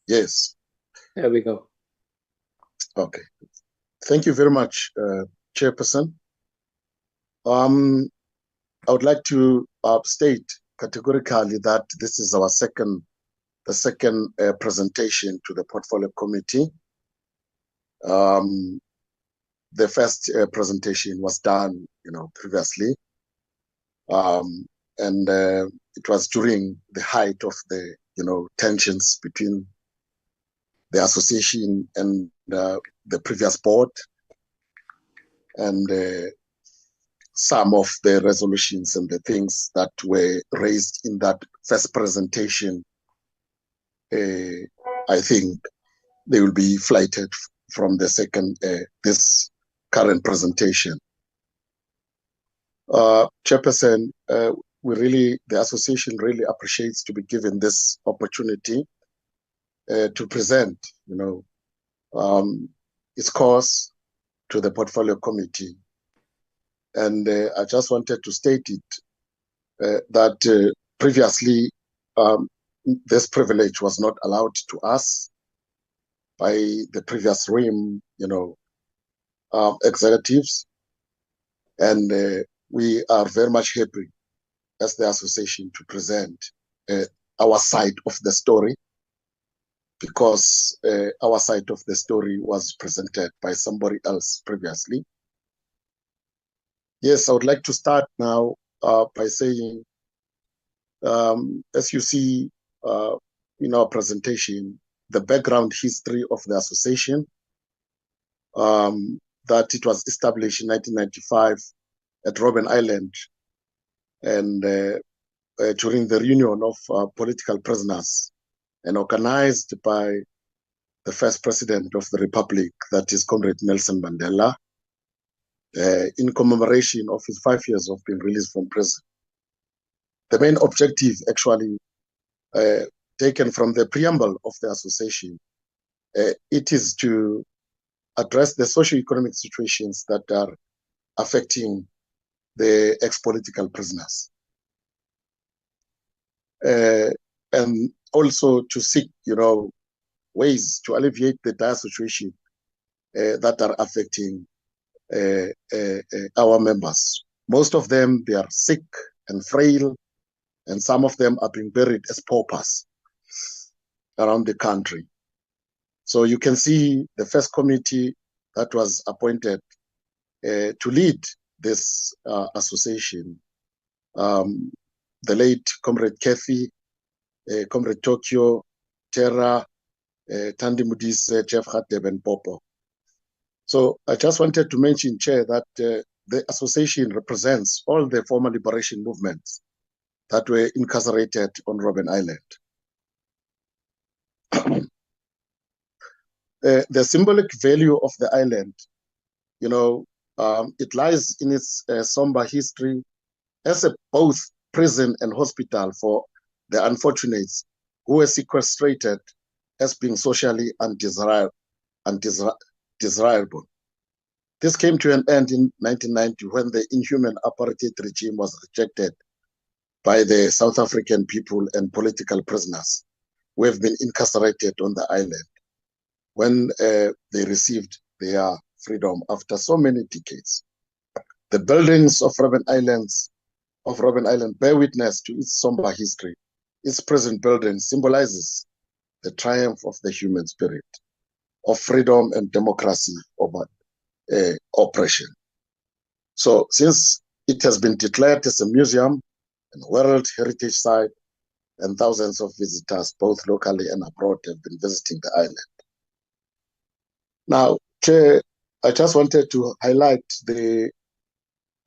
Yes. There we go. Okay. Thank you very much, Chairperson. I would like to state categorically that this is the second presentation to the Portfolio Committee. The first presentation was done, previously, and it was during the height of the, tensions between the association and the previous board, and some of the resolutions and the things that were raised in that first presentation, I think they will be flighted from the second, this current presentation. Chairperson, the association really appreciates to be given this opportunity to present, its cause to the Portfolio Committee. And I just wanted to state it, that previously this privilege was not allowed to us by the previous RIM, executives. And we are very much happy as the association to present our side of the story, because our side of the story was presented by somebody else previously. Yes, I would like to start now by saying, as you see in our presentation, the background history of the association, that it was established in 1995 at Robben Island, and during the reunion of political prisoners, and organized by the first president of the Republic, that is Comrade Nelson Mandela, in commemoration of his 5 years of being released from prison. The main objective, actually, taken from the preamble of the association, it is to address the socio-economic situations that are affecting the ex-political prisoners. And also to seek, ways to alleviate the dire situation that are affecting our members. Most of them, they are sick and frail, and some of them are being buried as paupers around the country. So you can see the first committee that was appointed to lead this association, the late Comrade Kathy, Comrade Tokyo, Terra, Tandi Mudise, Jeff Hateb, and Popo. So I just wanted to mention, Chair, that the association represents all the former liberation movements that were incarcerated on Robben Island. The symbolic value of the island, it lies in its somber history as both prison and hospital for the unfortunates who were sequestrated as being socially undesirable. This came to an end in 1990 when the inhuman apartheid regime was rejected by the South African people and political prisoners who have been incarcerated on the island, when they received their freedom after so many decades. The buildings of Robben Island bear witness to its somber history. Its present building symbolizes the triumph of the human spirit, of freedom and democracy over oppression. So since it has been declared as a museum and World Heritage Site, and thousands of visitors, both locally and abroad, have been visiting the island. Now, Chair, I just wanted to highlight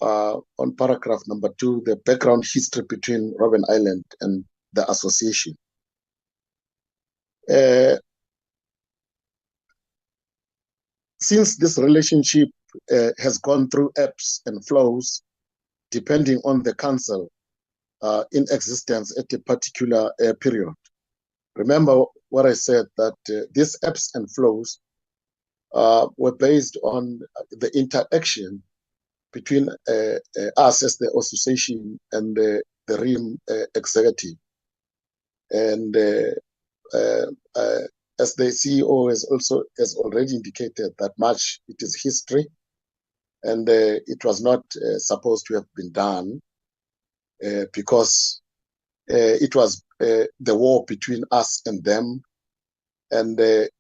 on paragraph number 2, the background history between Robben Island and the association. Since this relationship has gone through ebbs and flows, depending on the council in existence at a particular period. Remember what I said, that these ebbs and flows were based on the interaction between us as the association and the RIM executive. And as the CEO has already indicated, that much it is history, and it was not supposed to have been done because it was the war between us and them, and the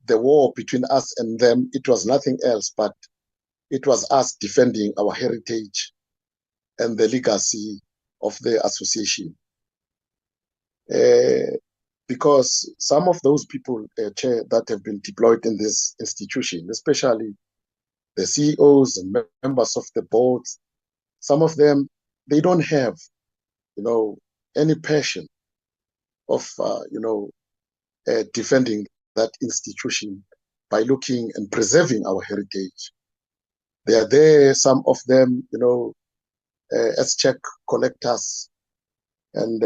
war between us and them, it was nothing else but it was us defending our heritage and the legacy of the association. Because some of those people, Chair, that have been deployed in this institution, especially the CEOs and members of the boards, some of them, they don't have, any passion of, defending that institution by looking and preserving our heritage. They are there, some of them, as check collectors and,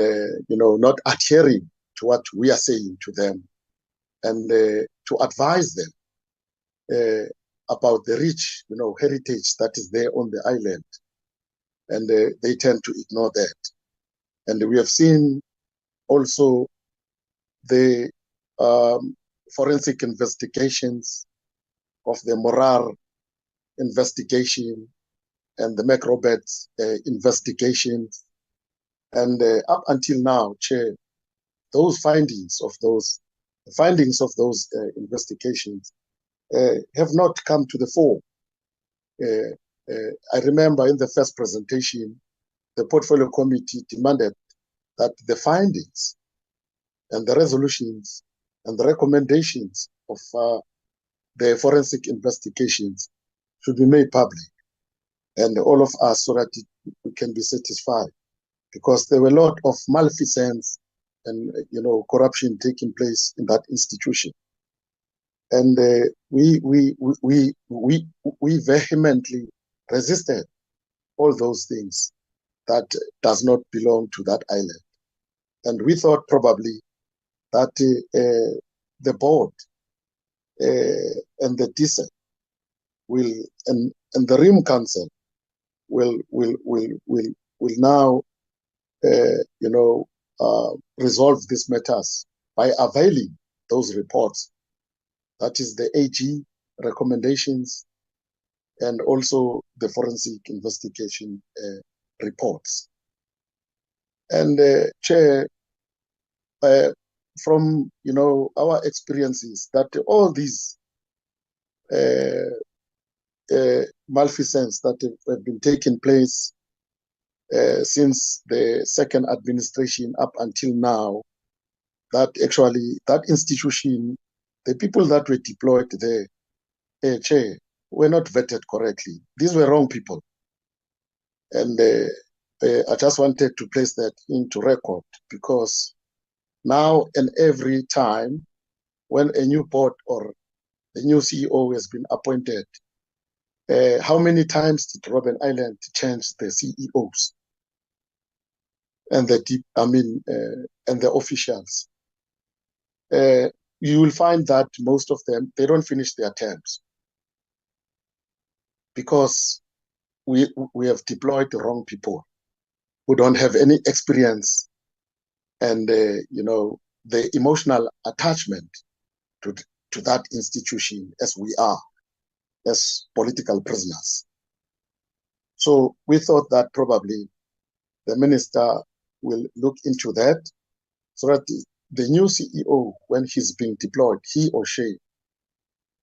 not adhering to what we are saying to them, and to advise them about the rich, heritage that is there on the island. And they tend to ignore that. And we have seen also the forensic investigations of the Morar investigation and the Macrobet investigations. And up until now, Chair, those findings of those investigations have not come to the fore. I remember in the first presentation, the Portfolio Committee demanded that the findings and the resolutions and the recommendations of the forensic investigations should be made public, and all of us, so that we can be satisfied, because there were a lot of malfeasance and corruption taking place in that institution. And we vehemently resisted all those things that does not belong to that island. And we thought probably that the board and the DSEC will, and the RIM Council will now resolve these matters by availing those reports. That is the AG recommendations and also the forensic investigation reports. And Chair, from our experiences, that all these malfeasance that have been taking place since the second administration up until now, that actually that institution, the people that were deployed there, Chair, were not vetted correctly. These were wrong people. And I just wanted to place that into record, because now and every time when a new board or a new CEO has been appointed, how many times did Robben Island change the CEOs and and the officials? You will find that most of them, they don't finish their terms, because we have deployed the wrong people who don't have any experience and the emotional attachment to that institution, as we are as political prisoners. So we thought that probably the minister will look into that, so that the new CEO, when he's being deployed, he or she,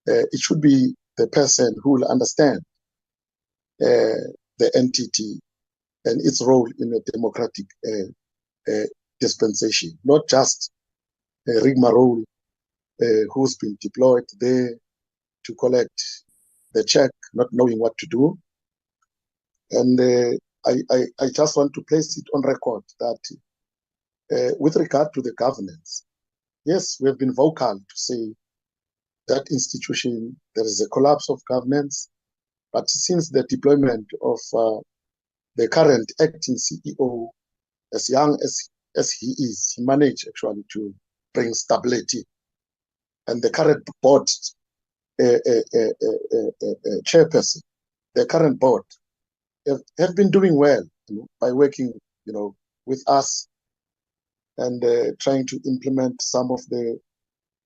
it should be the person who will understand the entity and its role in a democratic dispensation, not just a rigmarole who's been deployed there to collect the check, not knowing what to do. And I just want to place it on record that with regard to the governance, yes, we have been vocal to say that institution, there is a collapse of governance, but since the deployment of the current acting CEO, as young as he is, he managed actually to bring stability. And the current board chairperson, the current board, have been doing well, by working, with us and trying to implement some of the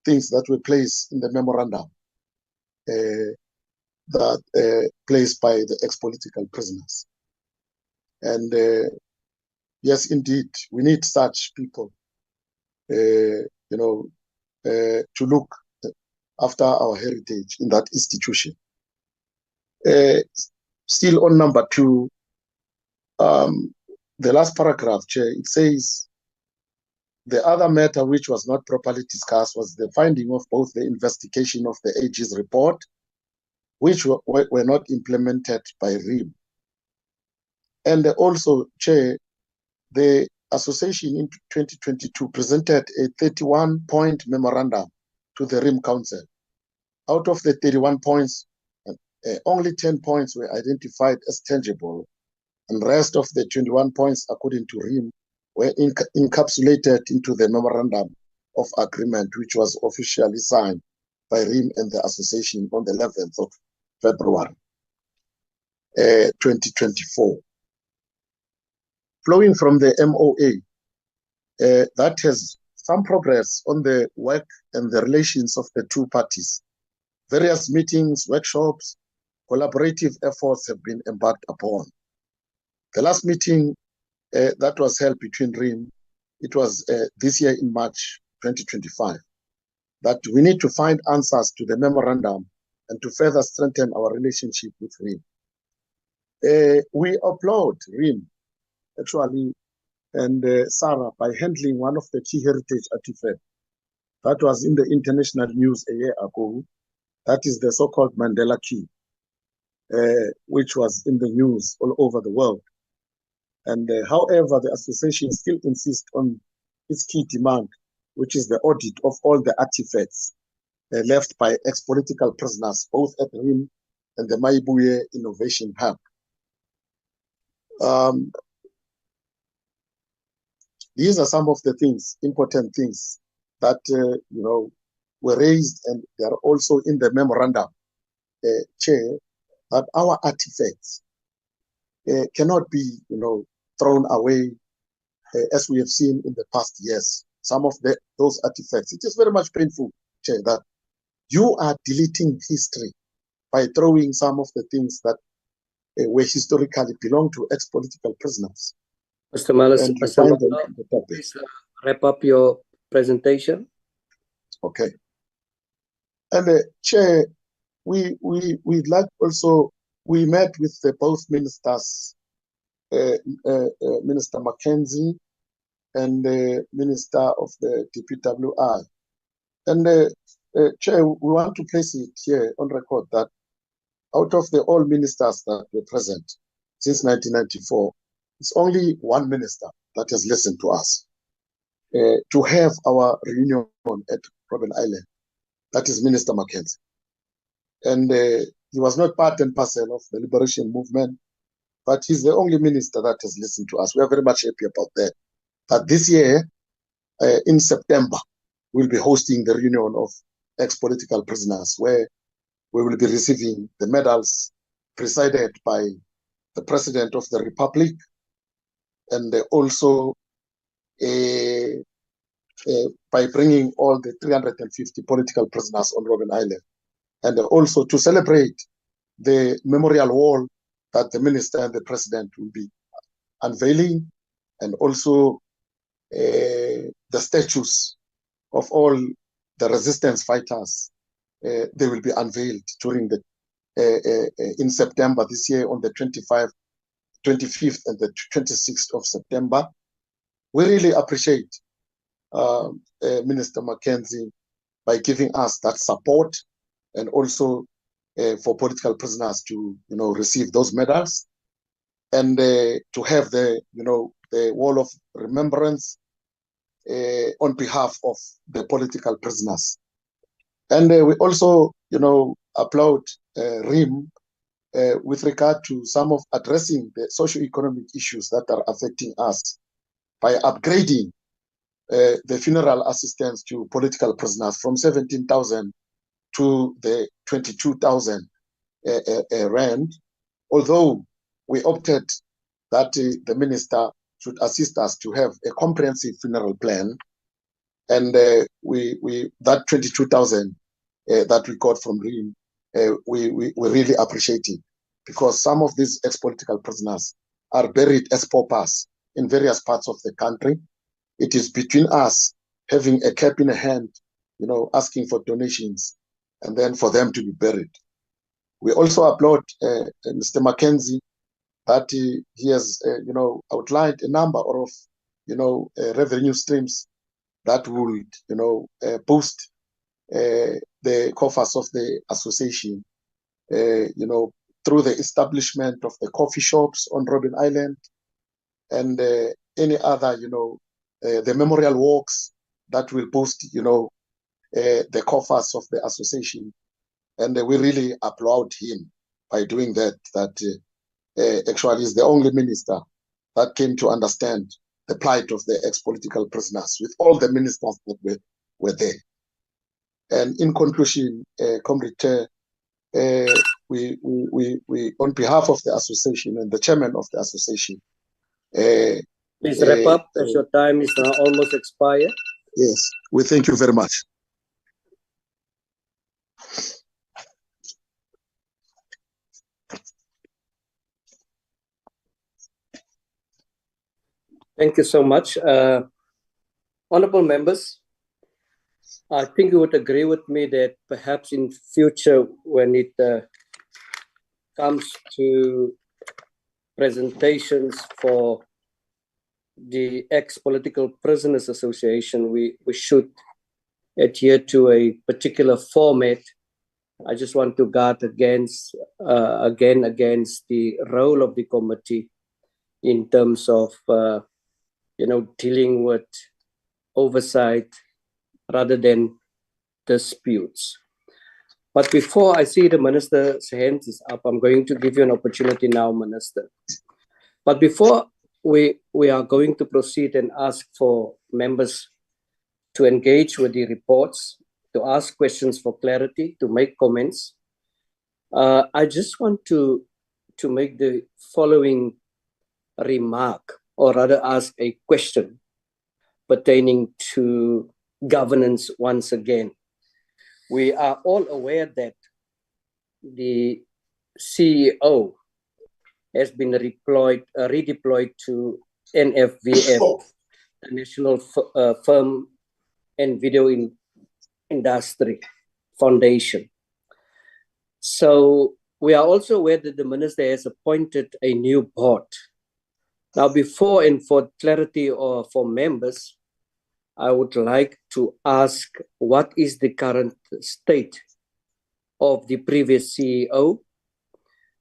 things that were placed in the memorandum that placed by the ex-political prisoners. And yes, indeed, we need such people, to look after our heritage in that institution. Still on number 2, the last paragraph, Chair, it says, the other matter which was not properly discussed was the finding of both the investigation of the AG's report, which were not implemented by RIM. And also, Chair, the association in 2022 presented a 31-point memorandum to the RIM Council. Out of the 31 points, only 10 points were identified as tangible, and the rest of the 21 points, according to RIM, were encapsulated into the memorandum of agreement, which was officially signed by RIM and the association on the 11th of February 2024. Flowing from the MOA, that has some progress on the work and the relations of the two parties. Various meetings, workshops, collaborative efforts have been embarked upon. The last meeting that was held between RIM, it was this year in March 2025, that we need to find answers to the memorandum and to further strengthen our relationship with RIM. We applaud RIM, actually, and Sarah, by handling one of the key heritage artifacts that was in the international news a year ago. That is the so-called Mandela Key, which was in the news all over the world. And however, the association still insists on its key demand, which is the audit of all the artifacts left by ex-political prisoners, both at RIM and the Maibuye Innovation Hub. These are some of the things, important things that were raised, and they are also in the memorandum, Chair, that our artifacts cannot be, thrown away as we have seen in the past years. Some of those artifacts, it is very much painful, Chair, that you are deleting history by throwing some of the things that were historically belonged to ex-political prisoners. Mr. Malas, Mr. please wrap up your presentation. Okay. And Chair, we'd like also, we met with both ministers, Minister Mackenzie and the Minister of the DPWI. And Chair, we want to place it here on record that out of the all ministers that were present since 1994, it's only one minister that has listened to us to have our reunion at Robben Island. That is Minister Mackenzie. And he was not part and parcel of the liberation movement, but he's the only minister that has listened to us. We are very much happy about that. But this year, in September, we'll be hosting the reunion of ex-political prisoners, where we will be receiving the medals presided by the President of the Republic, and also by bringing all the 350 political prisoners on Robben Island, and also to celebrate the memorial wall that the Minister and the President will be unveiling, and also the statues of all the resistance fighters. They will be unveiled during the in September this year, on the 25th and the 26th of September. We really appreciate Minister Mackenzie by giving us that support, and also for political prisoners to receive those medals, and to have the the wall of remembrance on behalf of the political prisoners. And we also applaud RIM with regard to some of addressing the socio-economic issues that are affecting us by upgrading the funeral assistance to political prisoners from 17,000 to the 22,000 rand, although we opted that the minister should assist us to have a comprehensive funeral plan, and that 22,000 that we got from RIM, we really appreciate it, because some of these ex-political prisoners are buried as paupers in various parts of the country. It is between us having a cap in a hand, asking for donations, and then for them to be buried. We also applaud Mr. Mackenzie that he has, outlined a number of, revenue streams that would, boost the coffers of the association, through the establishment of the coffee shops on Robben Island, and any other, the memorial walks that will boost, the coffers of the association. And we really applaud him by doing that. Actually is the only minister that came to understand the plight of the ex-political prisoners, with all the ministers that were there. And in conclusion, Comrade Chair, we on behalf of the association and the chairman of the association, please wrap up, as your time is now almost expired. Yes, we thank you very much. Thank you so much. Honorable members, I think you would agree with me that perhaps in future, when it comes to presentations for the Ex-Political Prisoners Association, we should adhere to a particular format. I just want to guard against, against the role of the committee in terms of, dealing with oversight rather than disputes. But before I see the minister's hand is up, I'm going to give you an opportunity now, Minister. But before we are going to proceed and ask for members to engage with the reports, to ask questions for clarity, to make comments, I just want to make the following remark, or rather ask a question pertaining to governance once again. We are all aware that the CEO has been redeployed to NFVF, the National Film and Video Industry Foundation. So we are also aware that the minister has appointed a new board. Now, before and for clarity or for members, I would like to ask, what is the current state of the previous CEO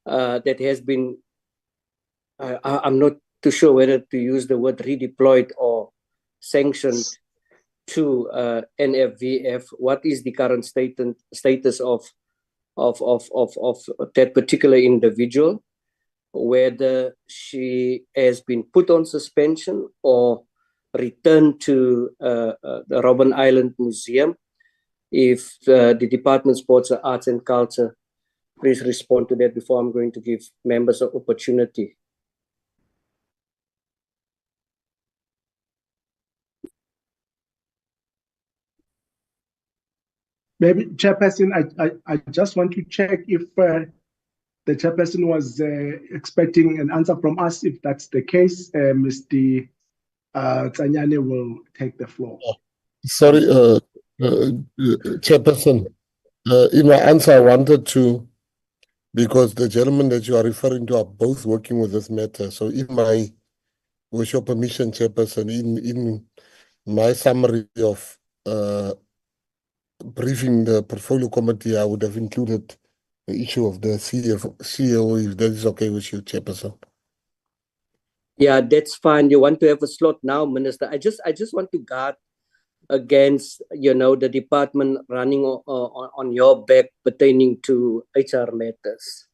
that has been, I'm not too sure whether to use the word redeployed or sanctioned to NFVF. What is the current status of that particular individual? Whether she has been put on suspension or returned to the Robben Island Museum. If the Department of Sports, Arts and Culture, please respond to that before I'm going to give members an opportunity. Maybe, Chairperson, I just want to check if the chairperson was expecting an answer from us. If that's the case, Mr. Tsanyane will take the floor. Sorry, Chairperson. In my answer, I wanted to, because the gentlemen that you are referring to are both working with this matter. So with your permission, Chairperson, in my summary of briefing the portfolio committee, I would have included the issue of the CEO, if that is okay with you, Chairperson. Yeah, that's fine. You want to have a slot now, Minister? I just want to guard against, the department running on your back pertaining to HR matters.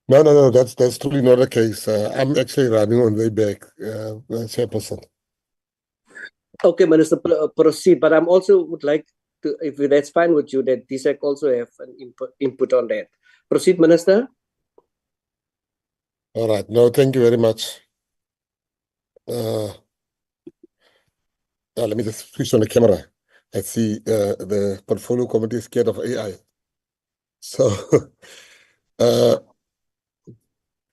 No, that's truly not the case. I'm actually running on their back, Chairperson. Okay, Minister, proceed. But I'm also would like if that's fine with you, that DSEC also have an input on that. Proceed, Minister. All right. No, thank you very much. Let me just switch on the camera. I see the portfolio committee is scared of AI. So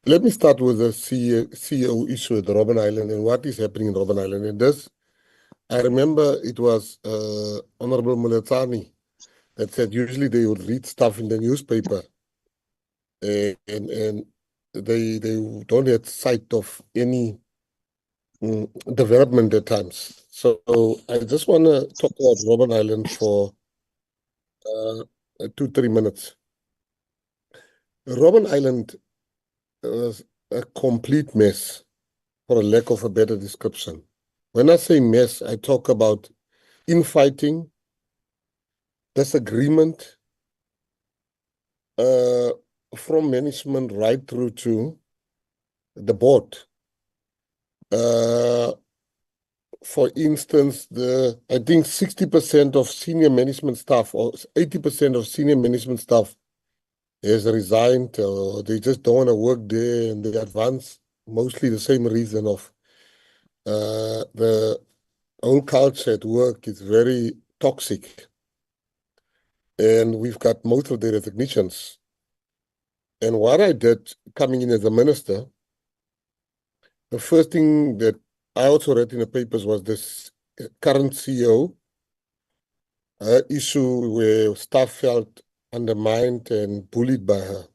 let me start with the CEO issue at Robben Island and what is happening in Robben Island. And this, I remember it was Honorable Mulatani that said usually they would read stuff in the newspaper and they don't have sight of any development at times. So I just want to talk about Robben Island for 2-3 minutes. Robben Island was a complete mess, for a lack of a better description. When I say mess, I talk about infighting, disagreement from management right through to the board. For instance, I think 60% of senior management staff or 80% of senior management staff has resigned, or they just don't want to work there, and they advance mostly the same reason of the whole culture at work is very toxic. And we've got most of the resignations. And what I did coming in as a minister, the first thing that I also read in the papers was this current CEO issue where staff felt undermined and bullied by her.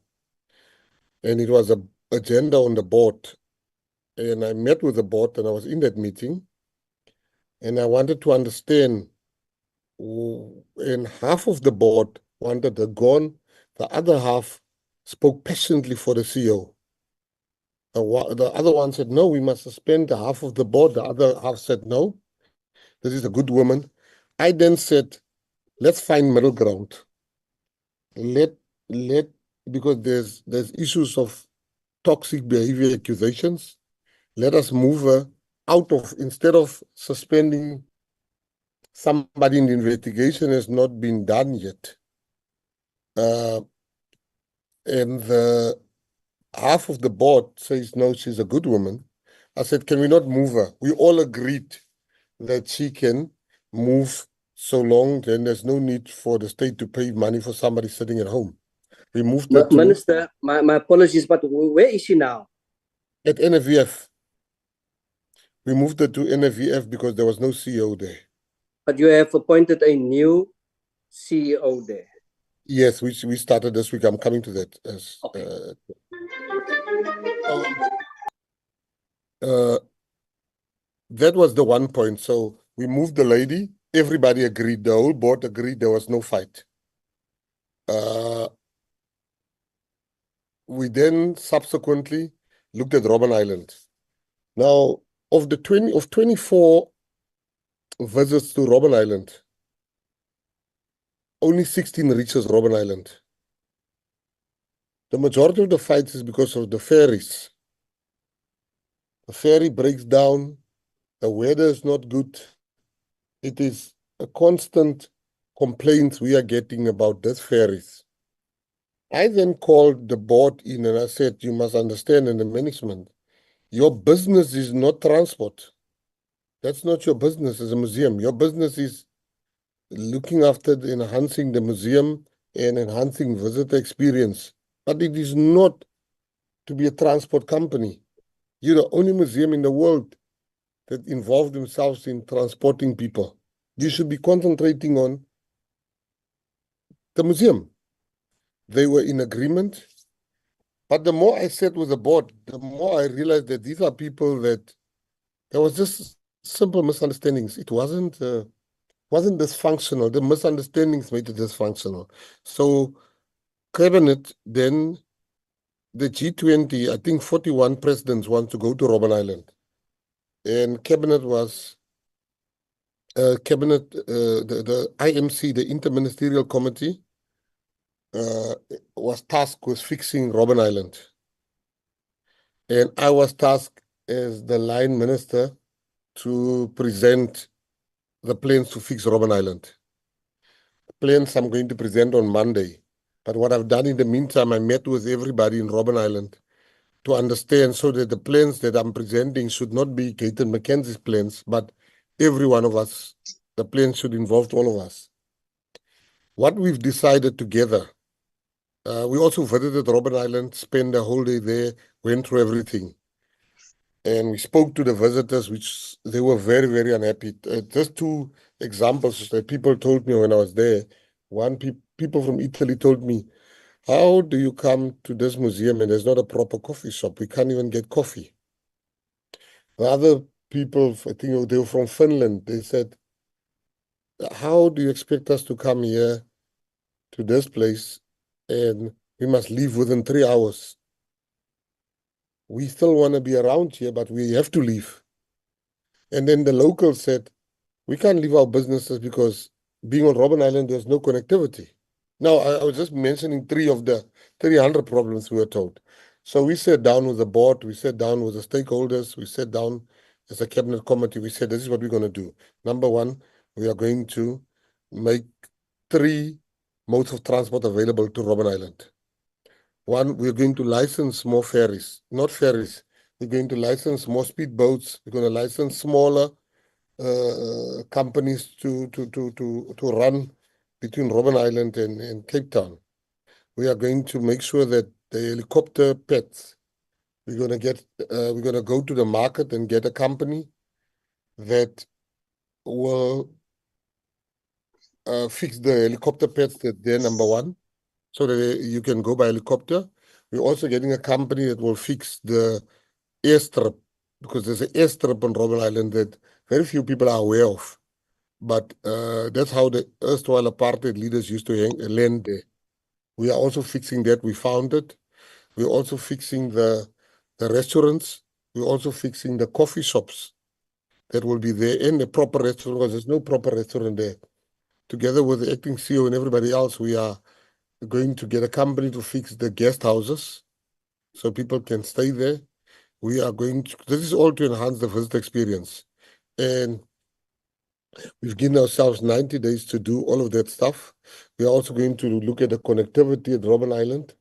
And it was an agenda on the board. And I met with the board and I was in that meeting. And I wanted to understand, and half of the board wanted her gone. The other half spoke passionately for the CEO. The other one said, no, we must suspend the half of the board. The other half said, no, this is a good woman. I then said, let's find middle ground. Because there's issues of toxic behavior accusations. Let us move her out of, instead of suspending somebody in the investigation has not been done yet. And the half of the board says, no, she's a good woman. I said, can we not move her? We all agreed that she can move so long, then there's no need for the state to pay money for somebody sitting at home. We moved her to... Minister, my apologies, but where is she now? At NFVF. We moved her to NFVF because there was no CEO there. But you have appointed a new CEO there. Yes, we started this week. I'm coming to that. That was the one point. So we moved the lady. Everybody agreed. The whole board agreed. There was no fight. We then subsequently looked at Robben Island. Now, of 24 visits to Robben Island, only 16 reaches Robben Island. The majority of the fights is because of the ferries. The ferry breaks down. The weather is not good. It is a constant complaint we are getting about these ferries. I then called the board in and I said, you must understand in the management, your business is not transport. That's not your business as a museum. Your business is looking after enhancing the museum and enhancing visitor experience. But it is not to be a transport company. You're the only museum in the world that involved themselves in transporting people. You should be concentrating on the museum. They were in agreement. But the more I sat with the board, the more I realized that these are people that there was just simple misunderstandings. It wasn't dysfunctional. The misunderstandings made it dysfunctional. So Cabinet, then the G20, I think 41 presidents want to go to Robben Island. And Cabinet was, the IMC, the Interministerial Committee, was tasked with fixing Robben Island. And I was tasked as the line minister to present the plans to fix Robben Island. plans I'm going to present on Monday. But what I've done in the meantime, I met with everybody in Robben Island to understand so that the plans that I'm presenting should not be Gaten Mackenzie's plans, but every one of us. The plans should involve all of us. What we've decided together, we also visited Robben Island, spent the whole day there, went through everything. And we spoke to the visitors, which they were very, very unhappy. Just two examples that people told me when I was there. One, people from Italy told me, how do you come to this museum and there's not a proper coffee shop? We can't even get coffee. The other people, I think they were from Finland, they said, how do you expect us to come here to this place and we must leave within 3 hours? We still want to be around here, but we have to leave. And then the locals said, we can't leave our businesses because being on Robben Island, there's no connectivity. Now, I was just mentioning 3 of the 300 problems we were told. So we sat down with the board, we sat down with the stakeholders, we sat down as a cabinet committee, we said, this is what we're going to do. Number one, we are going to make 3 modes of transport available to Robben Island. One, we're going to license more ferries, not ferries. We're going to license more speedboats. We're going to license smaller companies to run between Robben Island and Cape Town. We are going to make sure that the helicopter pets, we're going to go to the market and get a company that will fix the helicopter pets that they're number one, so that you can go by helicopter. We're also getting a company that will fix the airstrip, because there's an airstrip on Robben Island that very few people are aware of. But that's how the erstwhile apartheid leaders used to land there. We are also fixing that. We found it. We're also fixing the restaurants. We're also fixing the coffee shops that will be there in the proper restaurant, because there's no proper restaurant there. Together with the acting CEO and everybody else, we are going to get a company to fix the guest houses so people can stay there. We are going to, this is all to enhance the visitor experience. And we've given ourselves 90 days to do all of that stuff. We are also going to look at the connectivity at Robben Island.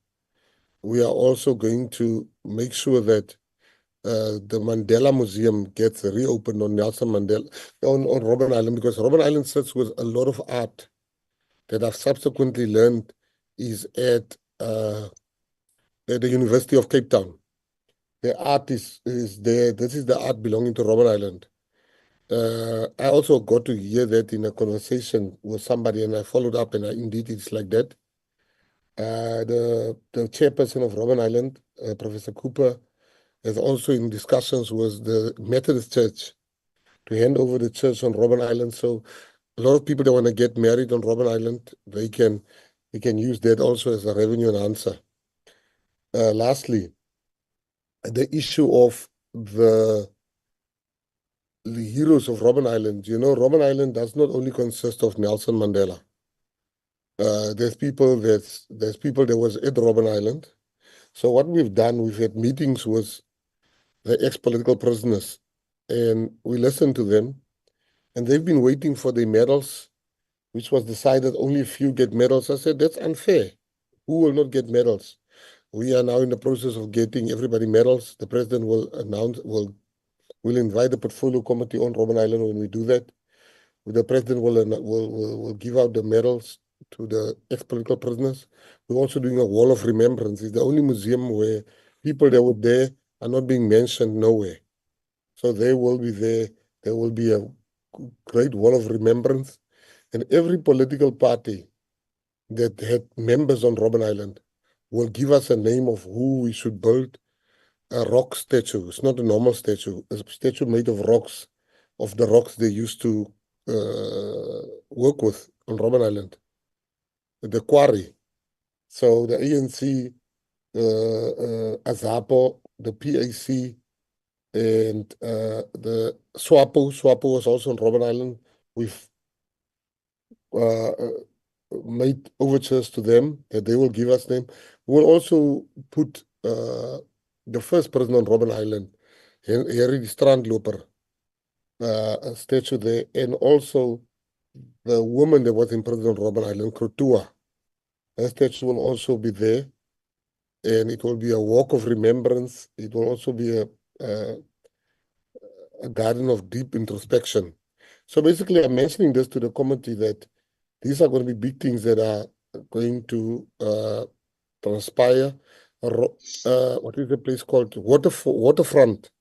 We are also going to make sure that the Mandela Museum gets reopened on Nelson Mandela, on Robben Island, because Robben Island sits with a lot of art that I've subsequently learned is at the University of Cape Town. The art is there. This is the art belonging to Robben Island. I also got to hear that in a conversation with somebody, and I followed up, and indeed it's like that. The chairperson of Robben Island, Professor Cooper, is also in discussions with the Methodist Church to hand over the church on Robben Island. So a lot of people that want to get married on Robben Island, they can use that also as a revenue enhancer. Lastly, the issue of the heroes of Robben Island. You know, Robben Island does not only consist of Nelson Mandela. There's people that was at Robben Island. So what we've done, we've had meetings with the ex-political prisoners, and we listened to them, and they've been waiting for their medals, which was decided only a few get medals. I said, that's unfair. Who will not get medals? We are now in the process of getting everybody medals. The president will announce, will invite the portfolio committee on Robben Island when we do that. The president will give out the medals to the ex-political prisoners. We're also doing a wall of remembrance. It's the only museum where people that were there are not being mentioned nowhere. So they will be there. There will be a great wall of remembrance. And every political party that had members on Robben Island will give us a name of who we should build a rock statue. It's not a normal statue. It's a statue made of rocks, of the rocks they used to work with on Robben Island, the quarry. So the ANC, AZAPO, the PAC, and the SWAPO was also on Robben Island. We've made overtures to them that they will give us them. We'll also put the first person on Robben Island, Harry Strandloper, a statue there, and also the woman that was in prison on Robben Island, Krotua. Her statue will also be there, and it will be a walk of remembrance. It will also be a garden of deep introspection. So basically, I'm mentioning this to the committee that these are going to be big things that are going to transpire. What is the place called? Waterfront.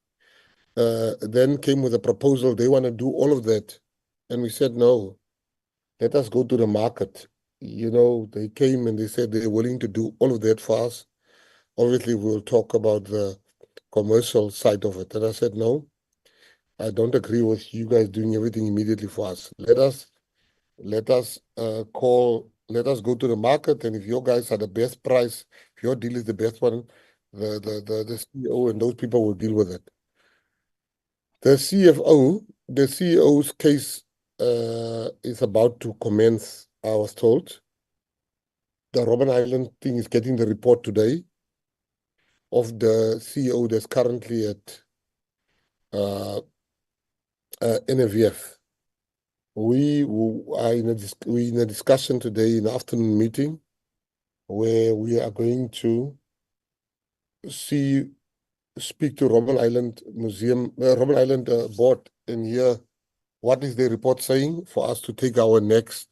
Then came with a proposal. They want to do all of that. And we said, no, let us go to the market. You know, they came and they said they're willing to do all of that for us. Obviously, we'll talk about the commercial side of it. And I said, no, I don't agree with you guys doing everything immediately for us. Let us go to the market, and if your guys are the best price, if your deal is the best one, the CEO and those people will deal with it. The CEO's case is about to commence, I was told. The Robben Island thing is getting the report today of the CEO that's currently at NFVF. We are in a discussion today in the afternoon meeting where we are going to speak to Robben Island Museum, Robben Island board, and hear what is the report saying for us to take our next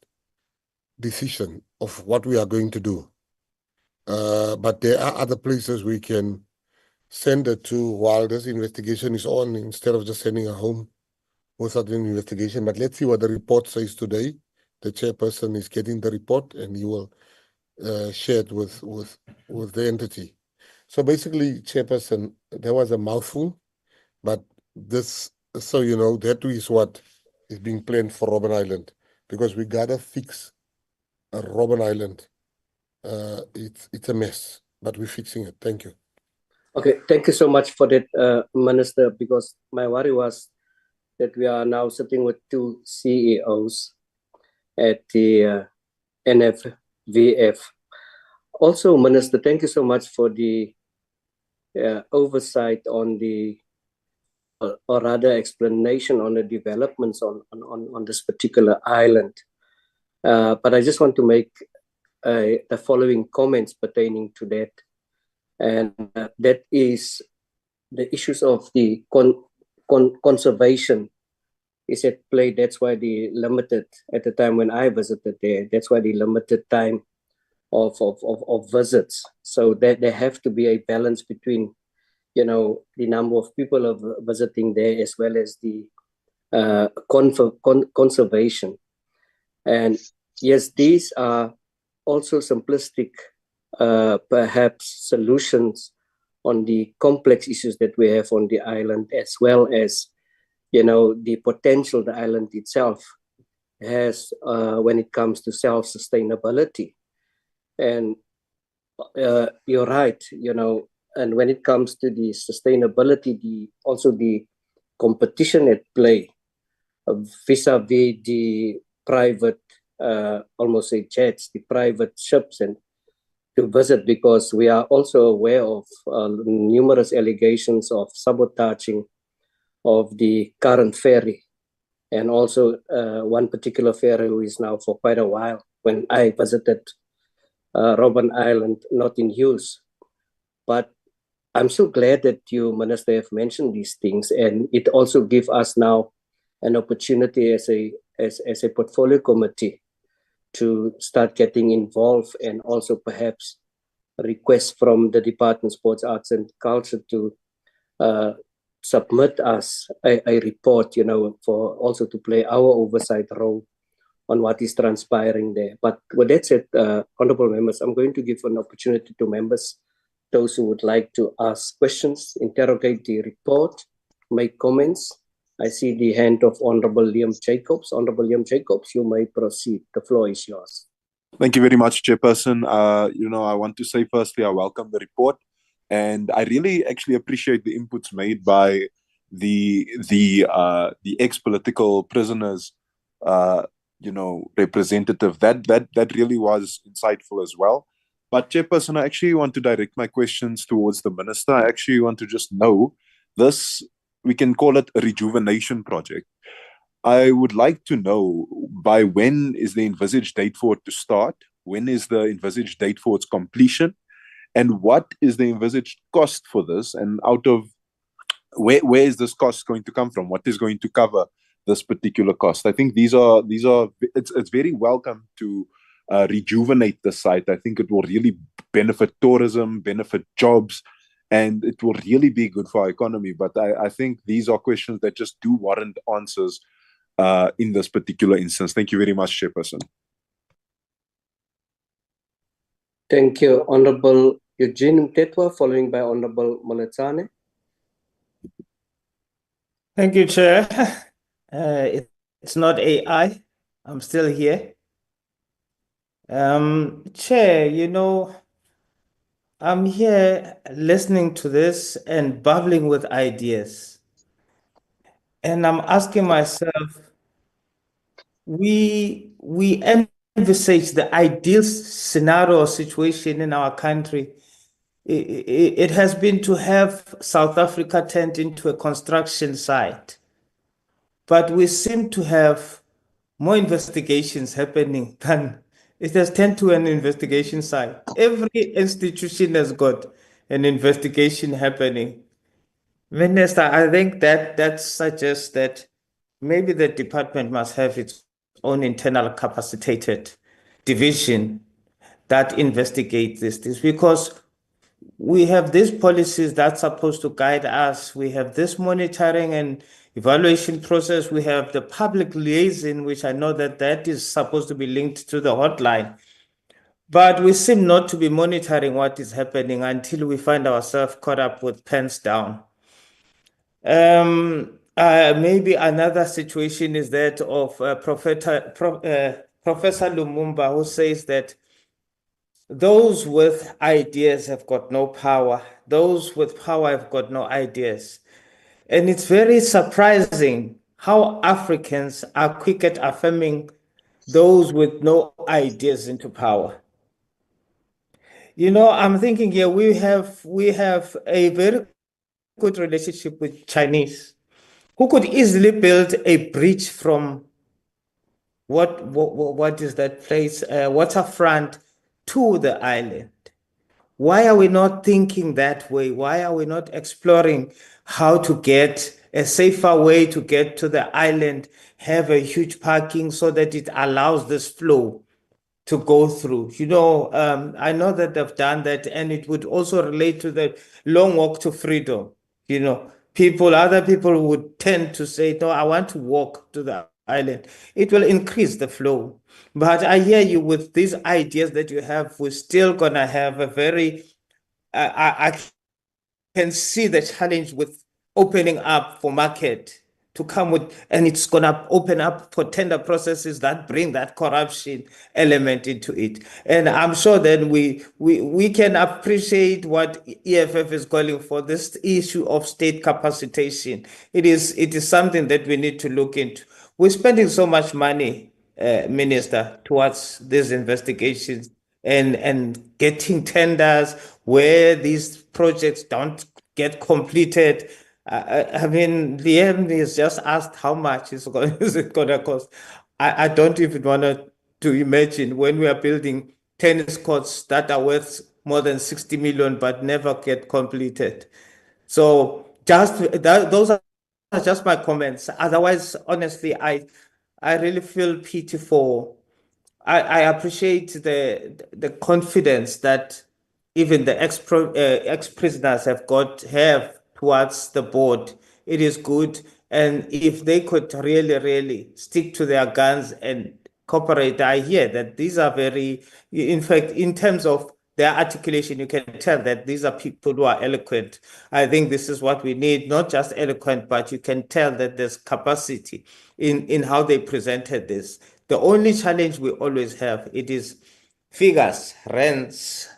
decision of what we are going to do. But there are other places we can send it to while this investigation is on, instead of just sending her home without an investigation. But let's see what the report says today. The chairperson is getting the report, and he will share it with the entity. So basically, chairperson, there was a mouthful, but this, so you know, that is what is being planned for Robben Island, because we gotta fix Robben Island. It's a mess, but we're fixing it. Thank you. Okay, thank you so much for that, Minister, because my worry was that we are now sitting with two CEOs at the NFVF. Also, Minister, thank you so much for the oversight on the, or rather explanation on the developments on this particular island. But I just want to make the following comments pertaining to that. And that is the issues of the conservation is at play. That's why the limited, at the time when I visited there, that's why the limited time of visits. So that there have to be a balance between, you know, the number of people of visiting there as well as the conservation. And yes, these are also simplistic perhaps solutions on the complex issues that we have on the island, as well as, you know, the potential the island itself has when it comes to self-sustainability. And you're right, you know, and when it comes to the sustainability, also the competition at play vis-a-vis the private, almost say jets, the private ships, and to visit, because we are also aware of numerous allegations of sabotaging of the current ferry, and also one particular ferry who is now for quite a while, when I visited Robben Island, not in use. But I'm so glad that you, Minister, have mentioned these things, and it also gives us now an opportunity as a portfolio committee to start getting involved, and also perhaps request from the Department of Sports, Arts and Culture to submit us a report, you know, for also to play our oversight role on what is transpiring there. But with that said, honorable members, I'm going to give an opportunity to members, those who would like to ask questions, interrogate the report, make comments. I see the hand of Honorable Liam Jacobs. Honorable Liam Jacobs, you may proceed. The floor is yours. Thank you very much, Chairperson. You know, I want to say firstly, I welcome the report, and I really actually appreciate the inputs made by the ex-political prisoners, you know, representative. That really was insightful as well. But Chairperson, I actually want to direct my questions towards the Minister. I actually want to just know this. We can call it a rejuvenation project. I would like to know by when is the envisaged date for it to start? When is the envisaged date for its completion? And what is the envisaged cost for this? And out of where is this cost going to come from? What is going to cover this particular cost? I think it's very welcome to rejuvenate the site. I think it will really benefit tourism, benefit jobs, and it will really be good for our economy. But I think these are questions that just do warrant answers in this particular instance. Thank you very much, Chairperson. Thank you, Honorable Eugene Mtetwa, following by Honorable Moletsane. Thank you, Chair. It's not AI. I'm still here. Chair, you know, I'm here listening to this and bubbling with ideas. And I'm asking myself, we envisage the ideal scenario or situation in our country. It has been to have South Africa turned into a construction site. But we seem to have more investigations happening than it has turned to an investigation site. Every institution has got an investigation happening. Minister, I think that suggests that maybe the department must have its own internal capacitated division that investigates this because we have these policies that's supposed to guide us. We have this monitoring and evaluation process. We have the public liaison, which I know that is supposed to be linked to the hotline. But we seem not to be monitoring what is happening until we find ourselves caught up with pens down. Maybe another situation is that of Professor Lumumba, who says that those with ideas have got no power. Those with power have got no ideas. And it's very surprising how Africans are quick at affirming those with no ideas into power. You know, I'm thinking here we have a very good relationship with Chinese, who could easily build a bridge from what is that place, waterfront to the island. Why are we not thinking that way? Why are we not exploring how to get a safer way to get to the island, have a huge parking so that it allows this flow to go through? You know, I know that they've done that, and it would also relate to the long walk to freedom. You know, other people would tend to say, no, I want to walk to the island. It will increase the flow. But I hear you with these ideas that you have, we're still going to have a very, I can see the challenge with opening up for market to come with, and it's going to open up for tender processes that bring that corruption element into it. And I'm sure then we can appreciate what EFF is calling for, this issue of state capacitation. It is something that we need to look into. We're spending so much money, Minister, towards these investigations and getting tenders where these projects don't get completed. I mean, Liam has just asked how much is it going to cost. I don't even want to imagine when we are building tennis courts that are worth more than 60 million but never get completed. So those are just my comments. Otherwise, honestly, I really feel pity for. I appreciate the confidence that even the ex-prisoners have towards the board. It is good. And if they could really stick to their guns and cooperate, I hear that these are very, in fact, in terms of their articulation, you can tell that these are people who are eloquent. I think this is what we need, not just eloquent, but you can tell that there's capacity in how they presented this. The only challenge we always have, it is figures, rents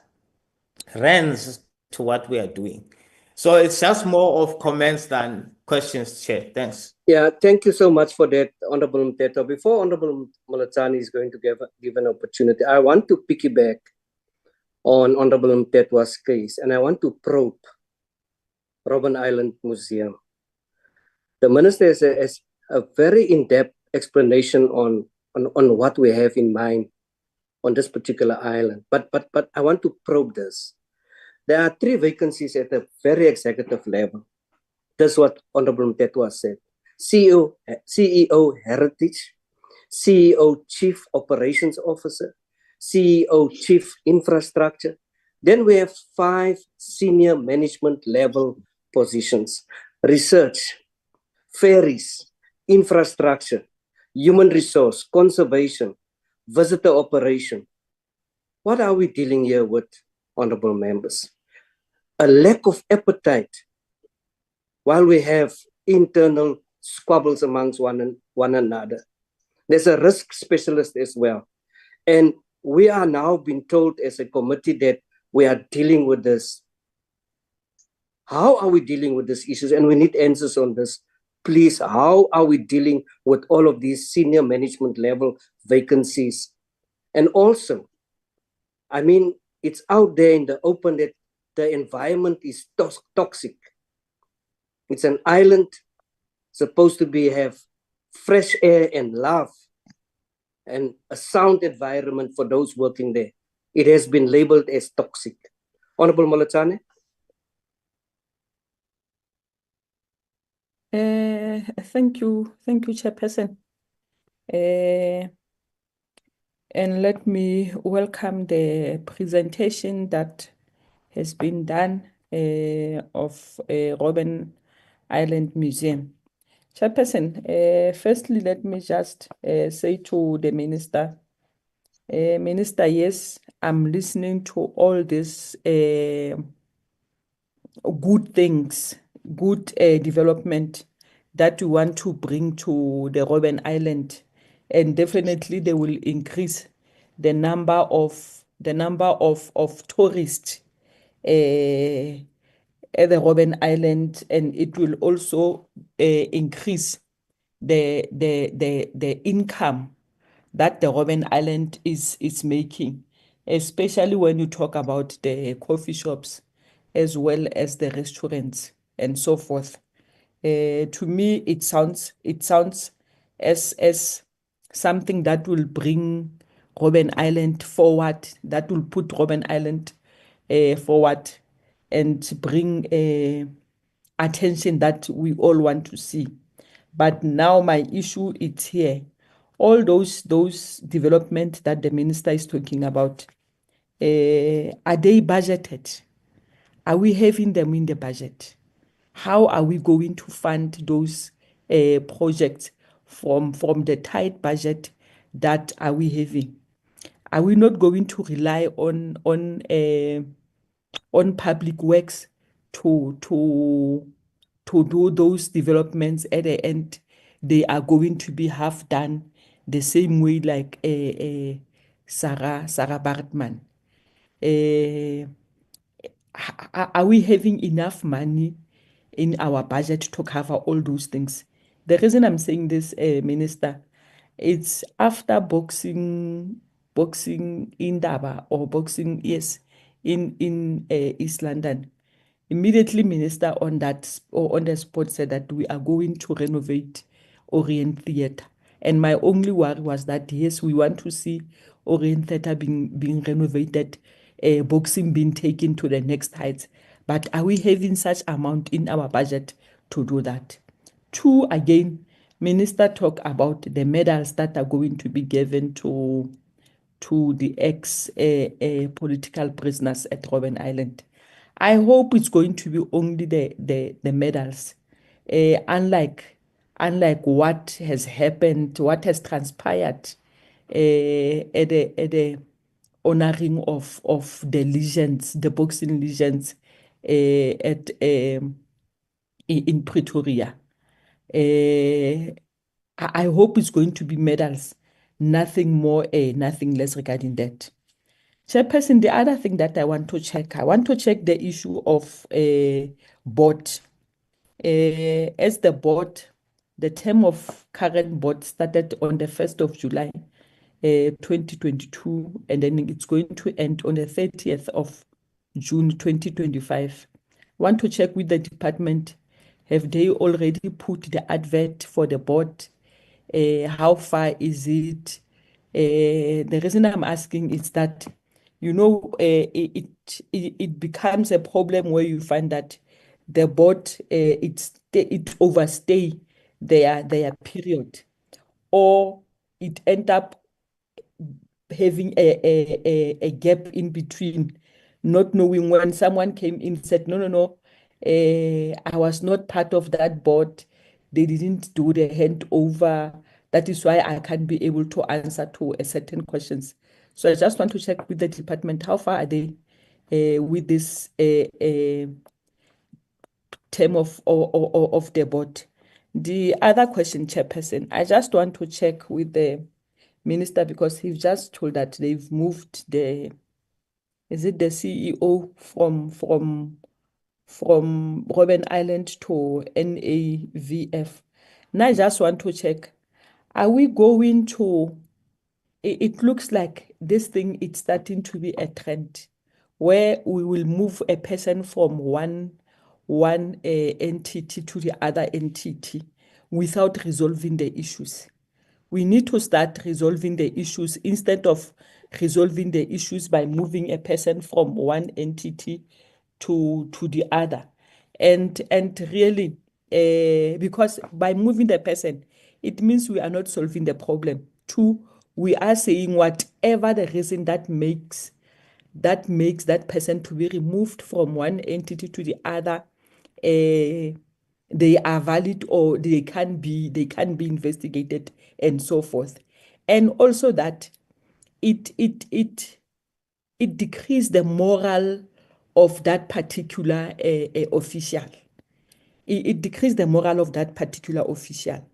to what we are doing. So it's just more of comments than questions, Chair. Thanks. Yeah, thank you so much for that, Honorable Mtetwa. Before Honorable Moletsane is going to give an opportunity, I want to piggyback on Honorable Mtetwa's case, and I want to probe Robben Island Museum. The Minister has a very in-depth explanation on what we have in mind on this particular island. But I want to probe this. There are 3 vacancies at a very executive level. That's what Honorable Mtetwa said. CEO Heritage, CEO Chief Operations Officer, CEO Chief Infrastructure. Then we have 5 senior management level positions: research, ferries, infrastructure, human resource, conservation, visitor operation. What are we dealing here with, honorable members? A lack of appetite, while we have internal squabbles amongst one another. There's a risk specialist as well. And we are now being told as a committee that we are dealing with this. How are we dealing with these issues? And we need answers on this. Please, how are we dealing with all of these senior management level vacancies? And also, I mean, it's out there in the open that the environment is toxic. It's an island supposed to have fresh air and love and a sound environment for those working there. It has been labeled as toxic. Honorable Molotane? Thank you, Chairperson. And let me welcome the presentation that has been done of Robben Island Museum. Chairperson, firstly, let me just say to the Minister, Minister, yes, I'm listening to all these good things, good development that we want to bring to the Robben Island, and definitely they will increase the number of tourists at the Robben Island, and it will also increase the income that the Robben Island is making, especially when you talk about the coffee shops as well as the restaurants and so forth. To me, it sounds as something that will bring Robben Island forward, that will put Robben Island forward and bring attention that we all want to see. But now my issue is here. All those development that the minister is talking about, are they budgeted? Are we having them in the budget? How are we going to fund those projects from the tight budget that are we having? Are we not going to rely on public works to do those developments? At the end, they are going to be half done the same way like Sarah Bartman. Are we having enough money in our budget to cover all those things? The reason I'm saying this, Minister, it's after boxing in Daba or boxing, yes, in East London. Immediately, Minister on the spot said that we are going to renovate Orient Theatre. And my only worry was that, yes, we want to see Orient Theatre being renovated, boxing being taken to the next heights. But are we having such amount in our budget to do that? 2, again, Minister talk about the medals that are going to be given to the ex-political prisoners at Robben Island. I hope it's going to be only the medals, unlike what has happened, what has transpired at the honoring of the legends, the boxing legends in Pretoria. I hope it's going to be medals, nothing more, nothing less regarding that. Chairperson, the other thing that I want to check the issue of board. As the board, the term of current board started on the 1st of July 2022, and then it's going to end on the 30th of June 2025. I want to check with the department, Have they already put the advert for the board? How far is it? The reason I'm asking is that, you know, it becomes a problem where you find that the board it overstay their period, or it end up having a gap in between, not knowing when someone came in and said, no, I was not part of that board. They didn't do the handover. That is why I can't be able to answer to a certain questions. So I just want to check with the department, how far are they with this term of the board? The other question, Chairperson, I just want to check with the minister, because he's just told that they've moved the CEO from Robben Island to NAVF. Now I just want to check, are we going to, it looks like this thing is starting to be a trend where we will move a person from one entity to the other entity without resolving the issues. We need to start resolving the issues instead of resolving the issues by moving a person from one entity to the other. And really, because by moving the person, it means we are not solving the problem. Two, we are saying whatever the reason that makes that person to be removed from one entity to the other, they are valid, or they can be investigated and so forth. And also that it decreases the moral of that particular official. It decreases the moral of that particular official,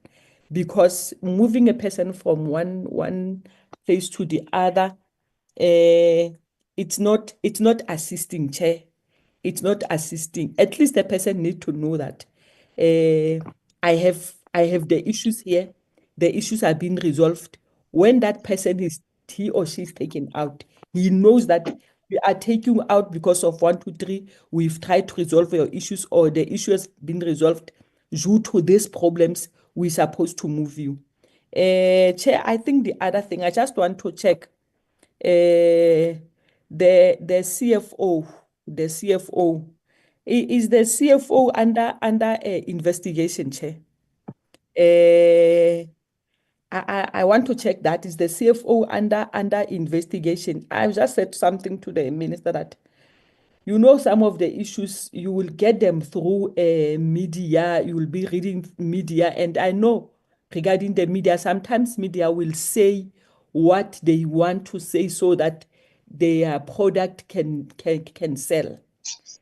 because moving a person from one place to the other, it's not assisting, Chair. It's not assisting. At least the person needs to know that I have the issues here. The issues are being resolved. When that person he or she is taken out, he knows that we are taking you out because of 1, 2, 3. We've tried to resolve your issues, or the issue has been resolved due to these problems. We're supposed to move you. Chair, I think the other thing, I just want to check the CFO. The CFO. Is the CFO under investigation, Chair? I want to check that. Is the CFO under investigation? I've just said something to the minister that, you know, some of the issues, you will get them through media, you will be reading media. And I know regarding the media, sometimes media will say what they want to say so that their product can sell.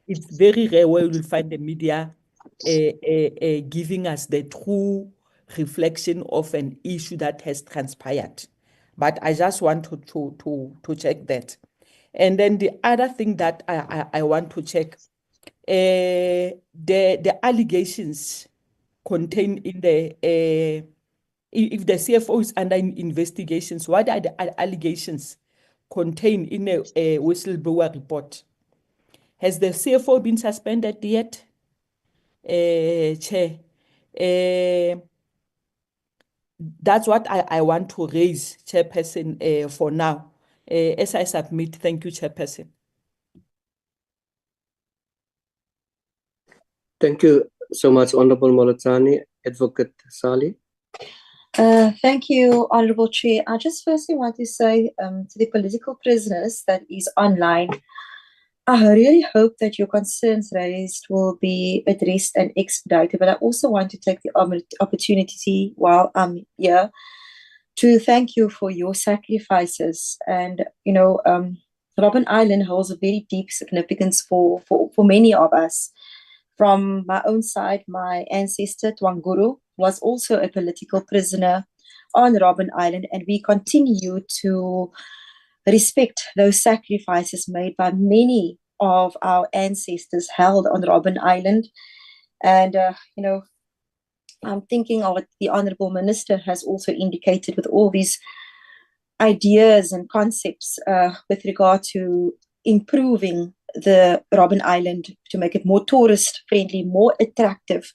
It's very rare where you will find the media giving us the true reflection of an issue that has transpired. But I just want to check that. And then the other thing that I want to check, the allegations contained in the, if the CFO is under investigations, what are the allegations contained in a whistleblower report? Has the CFO been suspended yet, Chair? That's what I want to raise, Chairperson, for now. As I submit, thank you, Chairperson. Thank you so much, Honorable Molatani. Advocate Sali. Thank you, Honorable Chair. I just firstly want to say to the political prisoners that is online, I really hope that your concerns raised will be addressed and expedited. But I also want to take the opportunity while I'm here to thank you for your sacrifices. And, you know, Robben Island holds a very deep significance for many of us. From my own side, my ancestor, Twanguru, was also a political prisoner on Robben Island, and we continue to respect those sacrifices made by many of our ancestors held on Robben Island. And, you know, I'm thinking of what the Honourable Minister has also indicated with all these ideas and concepts with regard to improving the Robben Island to make it more tourist friendly, more attractive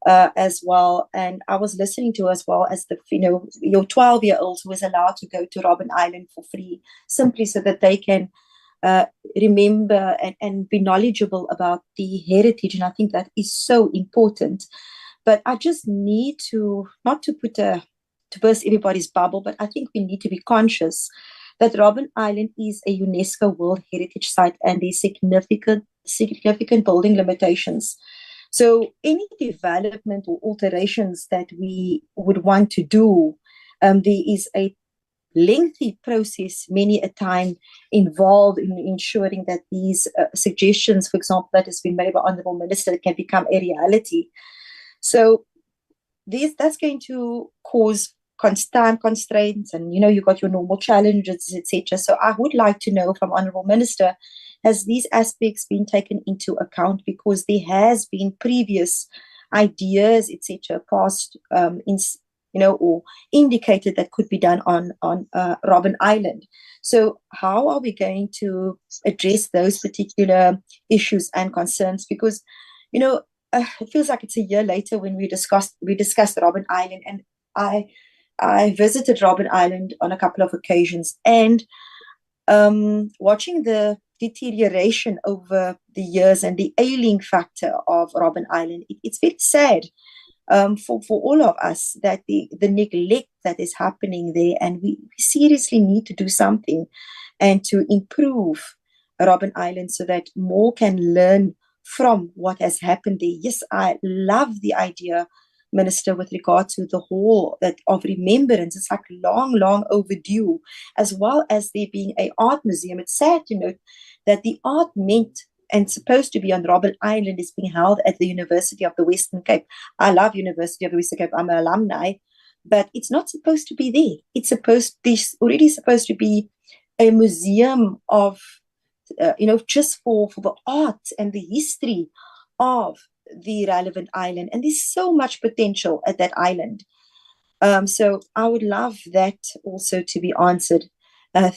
as well. And I was listening to as well as your 12-year-olds who is allowed to go to Robben Island for free, simply so that they can remember and be knowledgeable about the heritage. And I think that is so important. But I just need to, not to burst everybody's bubble, but I think we need to be conscious that Robben Island is a UNESCO World Heritage Site and there's significant building limitations. So any development or alterations that we would want to do, there is a lengthy process many a time involved in ensuring that these suggestions, for example, that has been made by Honourable Minister, can become a reality. So that's going to cause constant constraints, and you got your normal challenges, etc. So I would like to know from Honourable Minister, has these aspects been taken into account? Because there has been previous ideas, etc., passed or indicated that could be done on Robben Island. So how are we going to address those particular issues and concerns? Because it feels like it's a year later when we discussed Robben Island, and I visited Robben Island on a couple of occasions, and watching the deterioration over the years and the ailing factor of Robben Island, it's very sad for all of us, that the neglect that is happening there, and we seriously need to do something and to improve Robben Island so that more can learn from what has happened there. Yes, I love the idea, Minister, with regard to the whole of remembrance. It's like long overdue, as well as there being an art museum. It's sad to note that the art meant and supposed to be on Robben Island is being held at the University of the Western Cape. I love University of the Western Cape. I'm an alumni, but it's not supposed to be there. It's already supposed to be a museum of, just for the art and the history of the relevant island. And there's so much potential at that island. So I would love that also to be answered.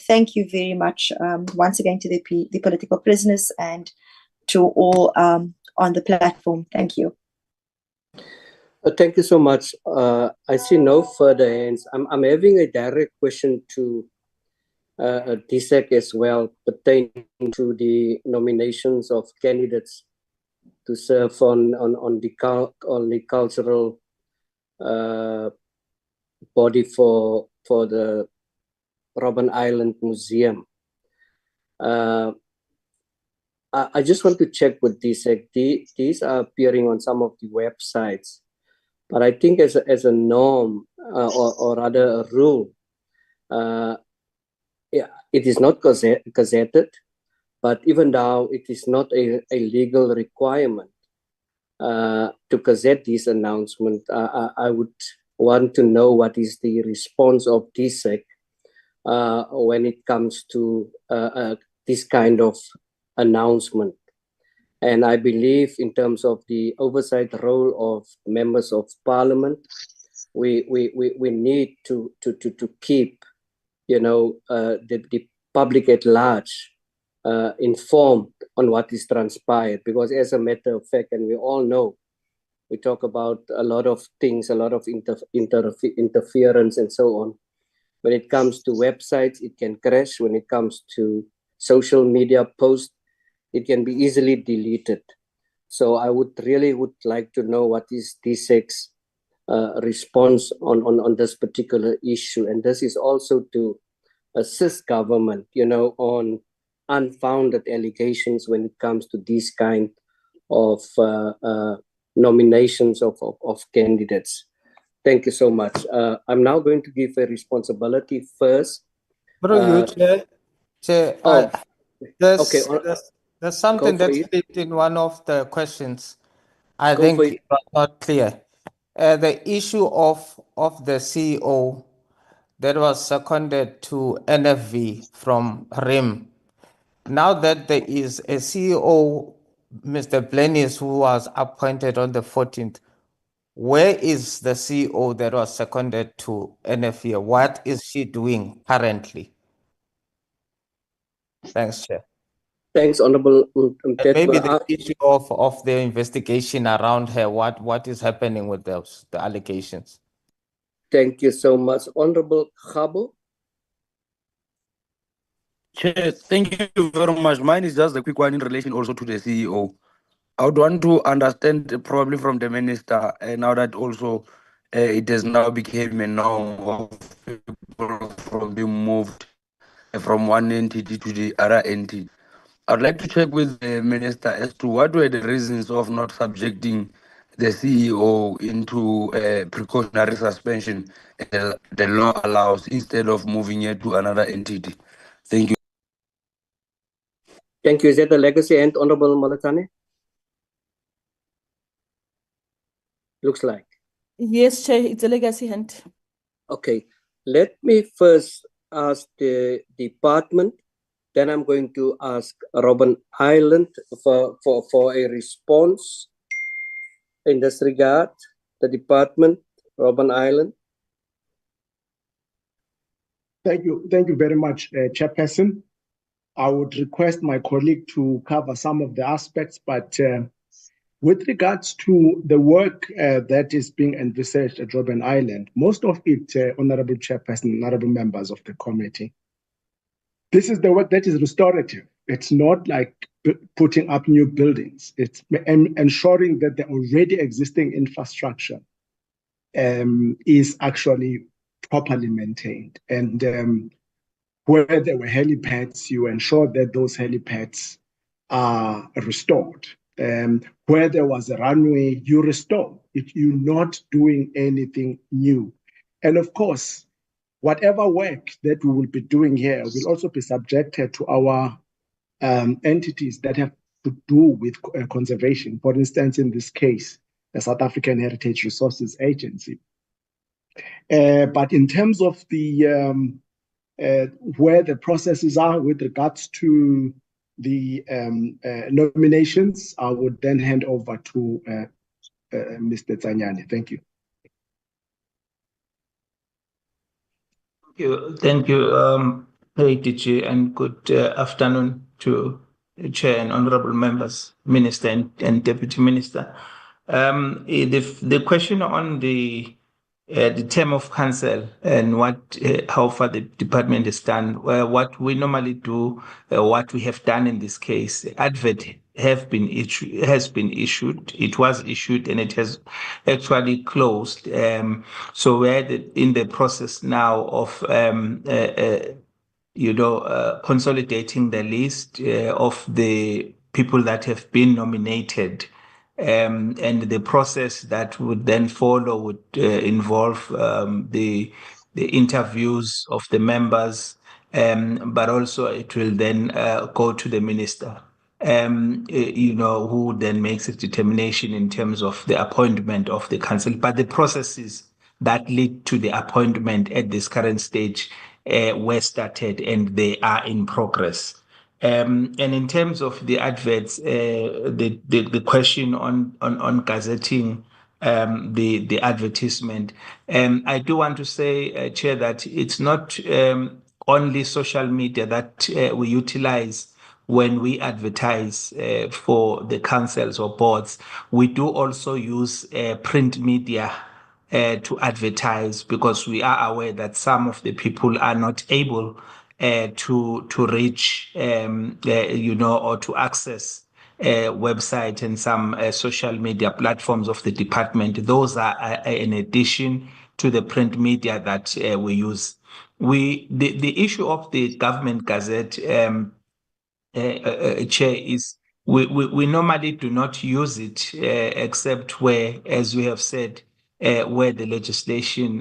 Thank you very much once again to the political prisoners and to all on the platform. Thank you. Thank you so much. I see no further hands. I'm having a direct question to DSEC as well, pertaining to the nominations of candidates to serve on the cultural body for the Robben Island Museum. I just want to check with DSEC. These are appearing on some of the websites, but I think as a norm or rather a rule, it is not gazetted, but even now it is not a legal requirement to gazette these announcements. I would want to know what is the response of DSEC when it comes to this kind of announcement. And I believe in terms of the oversight role of members of parliament, we need to keep the public at large informed on what is transpired, because as a matter of fact, and we all know, we talk about a lot of things, a lot of interference and so on. When it comes to websites, it can crash. When it comes to social media posts, it can be easily deleted. So I would like to know what is DSEC's response on this particular issue. And this is also to assist government, on unfounded allegations when it comes to these kind of nominations of candidates. Thank you so much. I'm now going to give a responsibility first. There's something that slipped in one of the questions. I think it was not clear. The issue of the CEO that was seconded to NFV from RIM. Now that there is a CEO, Mr. Blennis, who was appointed on the 14th, where is the CEO that was seconded to NFV? What is she doing currently? Thanks, Chair. Thanks, Honorable Maybe Mthethwa. the issue of the investigation around her, what is happening with those, the allegations? Thank you so much. Honorable Khabo. Chair, thank you very much. Mine is just a quick one in relation also to the CEO. I would want to understand probably from the minister, now that also it has now become a norm of people from being moved from one entity to the other entity. I'd like to check with the minister as to what were the reasons of not subjecting the CEO into precautionary suspension the law allows instead of moving it to another entity. Thank you. Thank you. Is that the legacy and Honorable Malatane? Looks like. Yes, Chair, it's a legacy hand. Okay. Let me first ask the department. Then I'm going to ask Robben Island for a response in this regard. The department, Robben Island. Thank you very much, Chairperson. I would request my colleague to cover some of the aspects, but with regards to the work that is being envisaged at Robben Island, most of it, Honorable Chairperson, Honorable members of the committee, this is the work that is restorative. It's not like putting up new buildings. It's ensuring that the already existing infrastructure is actually properly maintained. And where there were helipads, you ensure that those helipads are restored. Where there was a runway, you restore. You're not doing anything new. And of course, whatever work that we will be doing here will also be subjected to our entities that have to do with conservation. For instance, in this case, the South African Heritage Resources Agency. But in terms of the where the processes are with regards to the nominations, I would then hand over to Mr. Tsanyane. Thank you. Thank you, DG, and good afternoon to the Chair and honorable members, Minister and Deputy Minister. The question on the term of council and how far the department has done. What we normally do, what we have done in this case, advert has been issued. It was issued and it has actually closed. So we're in the process now of consolidating the list of the people that have been nominated. And the process that would then follow would involve the interviews of the members, but also it will then go to the minister, who then makes a determination in terms of the appointment of the council. But the processes that lead to the appointment at this current stage were started and they are in progress. And in terms of the adverts, the question on gazetting the advertisement, I do want to say, Chair, that it's not only social media that we utilize when we advertise for the councils or boards. We do also use print media to advertise, because we are aware that some of the people are not able to reach, or to access website and some social media platforms of the department. Those are in addition to the print media that we use. The issue of the government gazette, Chair, is we normally do not use it except where, as we have said, where the legislation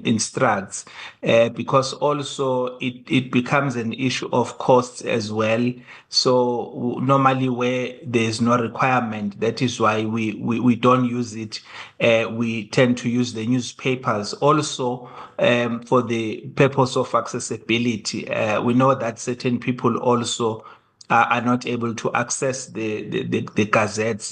instructs, because also it becomes an issue of costs as well. So normally where there is no requirement, that is why we don't use it. We tend to use the newspapers also for the purpose of accessibility. We know that certain people also are not able to access the gazettes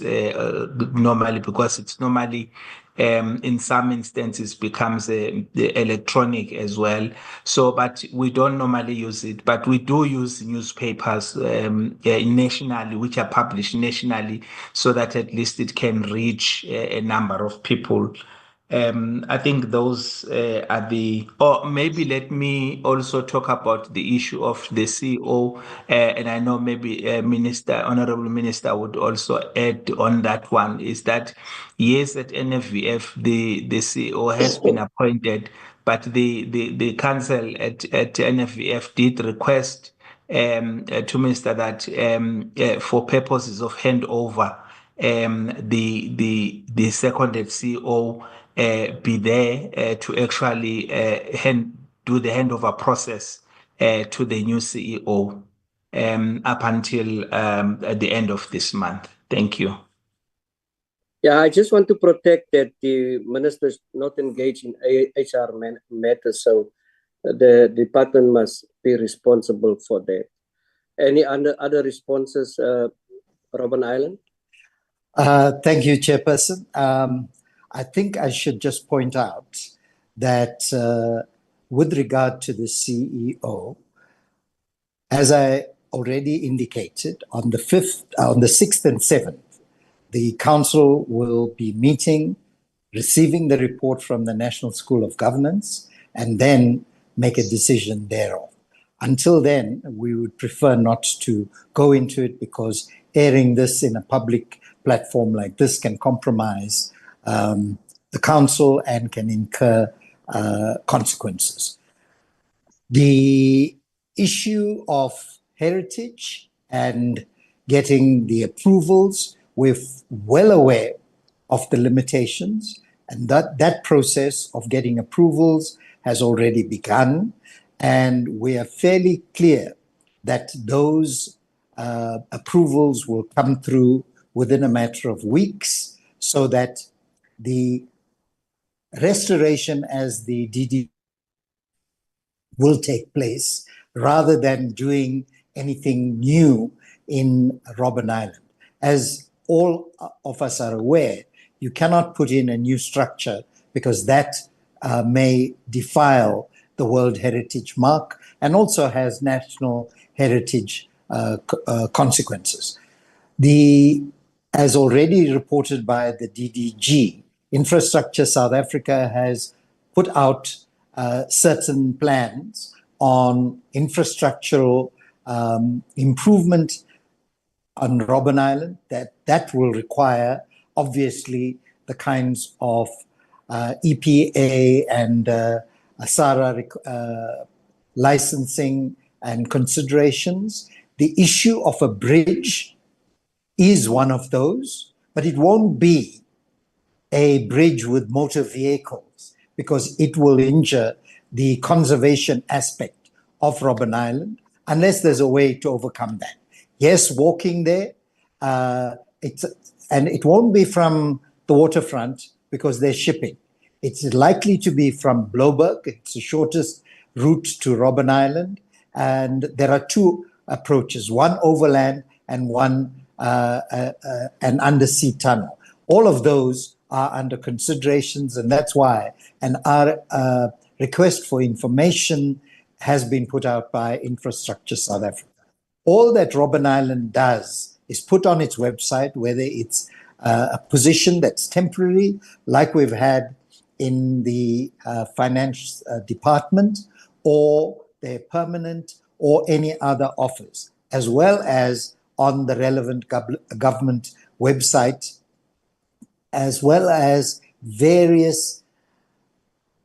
normally, because it's normally in some instances becomes electronic as well. So, but we don't normally use it, but we do use newspapers nationally, which are published nationally, so that at least it can reach a number of people. I think those are or maybe let me also talk about the issue of the CEO, and I know maybe Honorable Minister would also add on that one, is that yes, at NFVF, the CEO has been appointed, but the council at NFVF did request to Minister that for purposes of handover, the seconded CEO be there to actually do the handover process to the new CEO up until the end of this month. Thank you. Yeah, I just want to protect that the ministers not engage in HR matters, so the department must be responsible for that. Any other responses, Robben Island? Thank you, Chairperson. I think I should just point out that with regard to the CEO, as I already indicated, on the 6th and 7th, the council will be meeting, receiving the report from the National School of Governance, and then make a decision thereof. Until then, we would prefer not to go into it, because airing this in a public platform like this can compromise the council and can incur consequences. The issue of heritage and getting the approvals, we're well aware of the limitations, and that process of getting approvals has already begun, and we are fairly clear that those approvals will come through within a matter of weeks, so that the restoration as the DD will take place, rather than doing anything new in Robben Island. As all of us are aware, you cannot put in a new structure, because that may defile the World Heritage Mark and also has national heritage consequences. As already reported by the DDG, Infrastructure South Africa has put out certain plans on infrastructural improvement on Robben Island, that will require, obviously, the kinds of EPA and SARA licensing and considerations. The issue of a bridge is one of those, but it won't be a bridge with motor vehicles, because it will injure the conservation aspect of Robben Island, unless there's a way to overcome that. Yes, walking there, and it won't be from the waterfront, because they're shipping. It's likely to be from Bloberg. It's the shortest route to Robben Island, and there are two approaches, one overland and one an undersea tunnel. All of those are under considerations, and that's why our request for information has been put out by Infrastructure South Africa. All that Robben Island does is put on its website, whether it's a position that's temporary, like we've had in the finance department, or they're permanent, or any other offers, as well as on the relevant government website, as well as various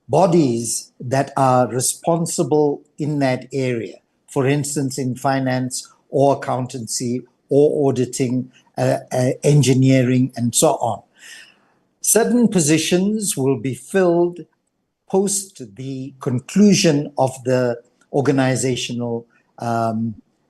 bodies that are responsible in that area. For instance, in finance or accountancy or auditing, engineering, and so on. Certain positions will be filled post the conclusion of the organizational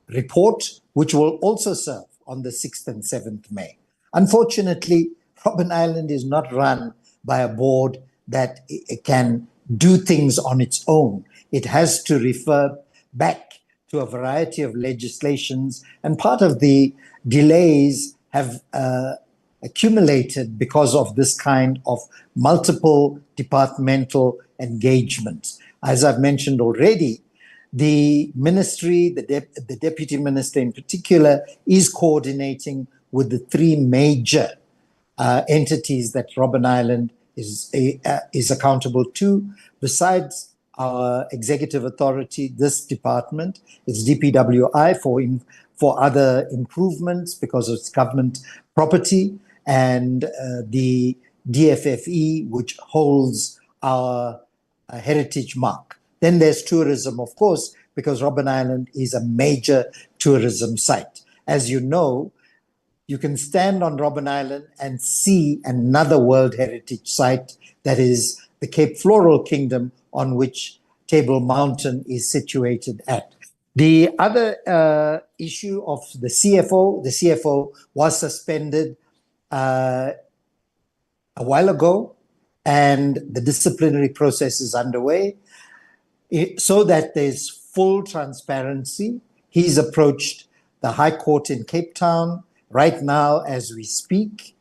report, which will also serve on the 6th and 7th May. Unfortunately, Robben Island is not run by a board that can do things on its own. It has to refer back to a variety of legislations, and part of the delays have accumulated because of this kind of multiple departmental engagements. As I've mentioned already, the ministry, the deputy minister in particular, is coordinating with the three major entities that Robben Island is accountable to. Besides our executive authority, this department is DPWI for other improvements because it's government property, and the DFFE, which holds our heritage mark. Then there's tourism, of course, because Robben Island is a major tourism site. As you know, you can stand on Robben Island and see another World Heritage Site, that is the Cape Floral Kingdom, on which Table Mountain is situated at. The other issue of the CFO was suspended a while ago, and the disciplinary process is underway so that there's full transparency. He's approached the High Court in Cape Town right now as we speak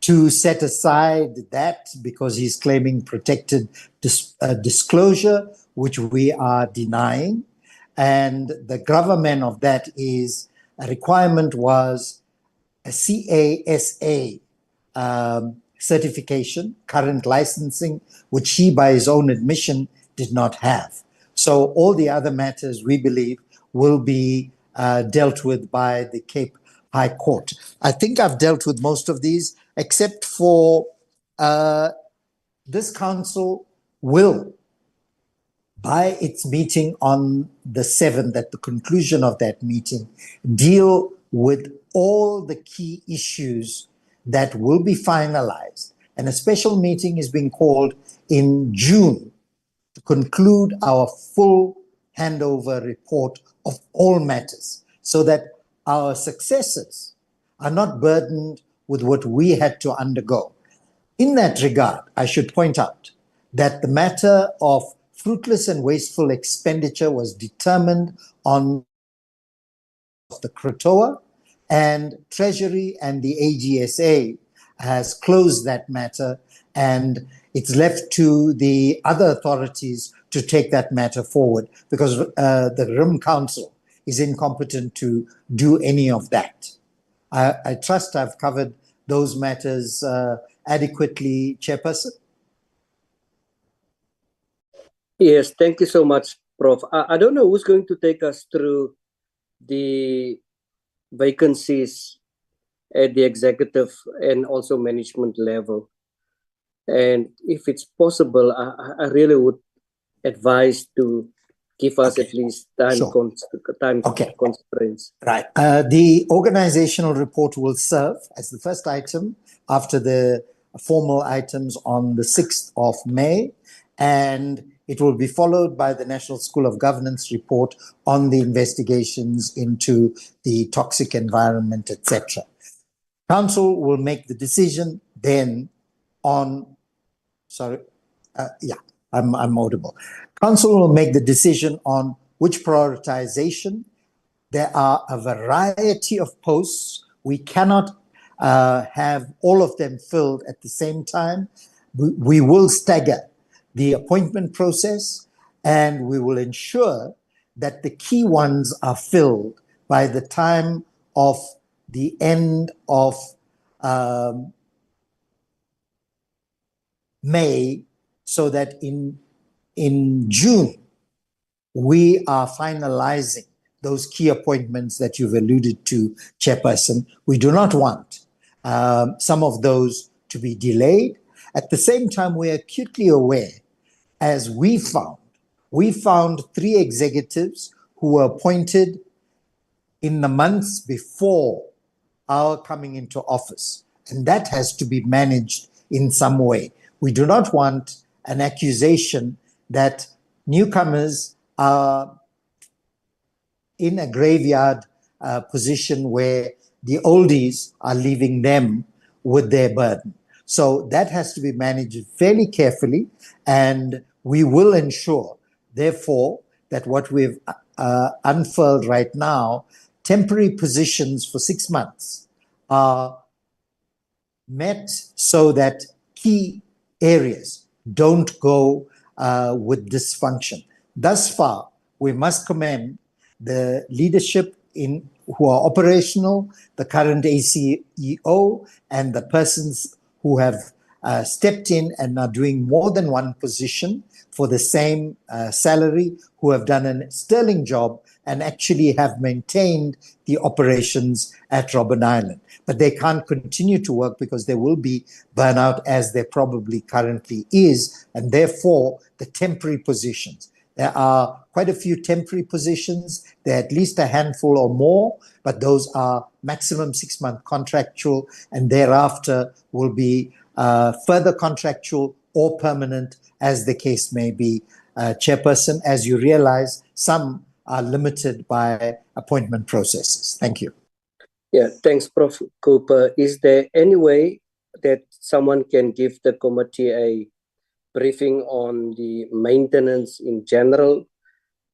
to set aside that, because he's claiming protected disclosure, which we are denying. And the gravamen of that is a requirement was a CASA certification, current licensing, which he, by his own admission, did not have. So all the other matters, we believe, will be dealt with by the Cape High Court. I think I've dealt with most of these, except for this council will, by its meeting on the 7th, at the conclusion of that meeting, deal with all the key issues that will be finalized. And a special meeting is being called in June to conclude our full handover report of all matters, so that our successors are not burdened with what we had to undergo. In that regard, I should point out that the matter of fruitless and wasteful expenditure was determined on the Crotoa, and Treasury and the AGSA has closed that matter, and it's left to the other authorities to take that matter forward, because the RIM Council is incompetent to do any of that. I trust I've covered those matters adequately, Chairperson. Yes, thank you so much, Prof. I don't know who's going to take us through the vacancies at the executive and also management level. And if it's possible, I really would advise to give us at least time constraints. Right. The organizational report will serve as the first item after the formal items on the 6th of May, and it will be followed by the National School of Governance report on the investigations into the toxic environment, etc. Council will make the decision then on, I'm audible. Council will make the decision on which prioritization. There are a variety of posts. We cannot have all of them filled at the same time. We will stagger the appointment process, and we will ensure that the key ones are filled by the time of the end of May, so that in June, we are finalizing those key appointments that you've alluded to, Chairperson. We do not want some of those to be delayed. At the same time, we are acutely aware, as we found 3 executives who were appointed in the months before our coming into office, and that has to be managed in some way. We do not want an accusation that newcomers are in a graveyard position where the oldies are leaving them with their burden. So that has to be managed fairly carefully, and we will ensure, therefore, that what we've unfurled right now, temporary positions for 6 months, are met so that key areas don't go with dysfunction. Thus far, we must commend the leadership who are operational, the current ACEO, and the persons who have stepped in and are doing more than one position for the same salary, who have done a sterling job and actually have maintained the operations at Robben Island. But they can't continue to work because there will be burnout, as there probably currently is, and therefore the temporary positions. There are quite a few temporary positions. There are at least a handful or more, but those are maximum 6-month contractual, and thereafter will be further contractual or permanent, as the case may be. Chairperson, as you realize, some are limited by appointment processes. Thank you. Yeah, thanks, Prof. Cooper. Is there any way that someone can give the committee a briefing on the maintenance in general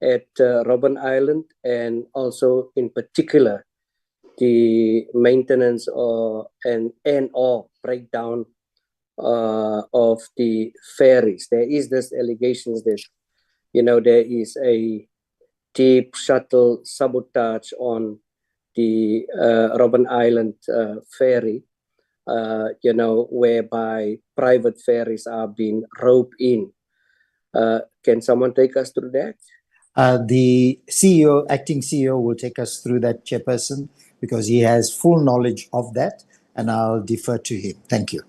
at Robben Island, and also in particular the maintenance or breakdown of the ferries? There is this allegations that, you know, there is a deep shuttle sabotage on the Robben Island ferry, you know, whereby private ferries are being roped in. Can someone take us through that? The CEO, acting CEO, will take us through that, Chairperson, because he has full knowledge of that, and I'll defer to him. Thank you.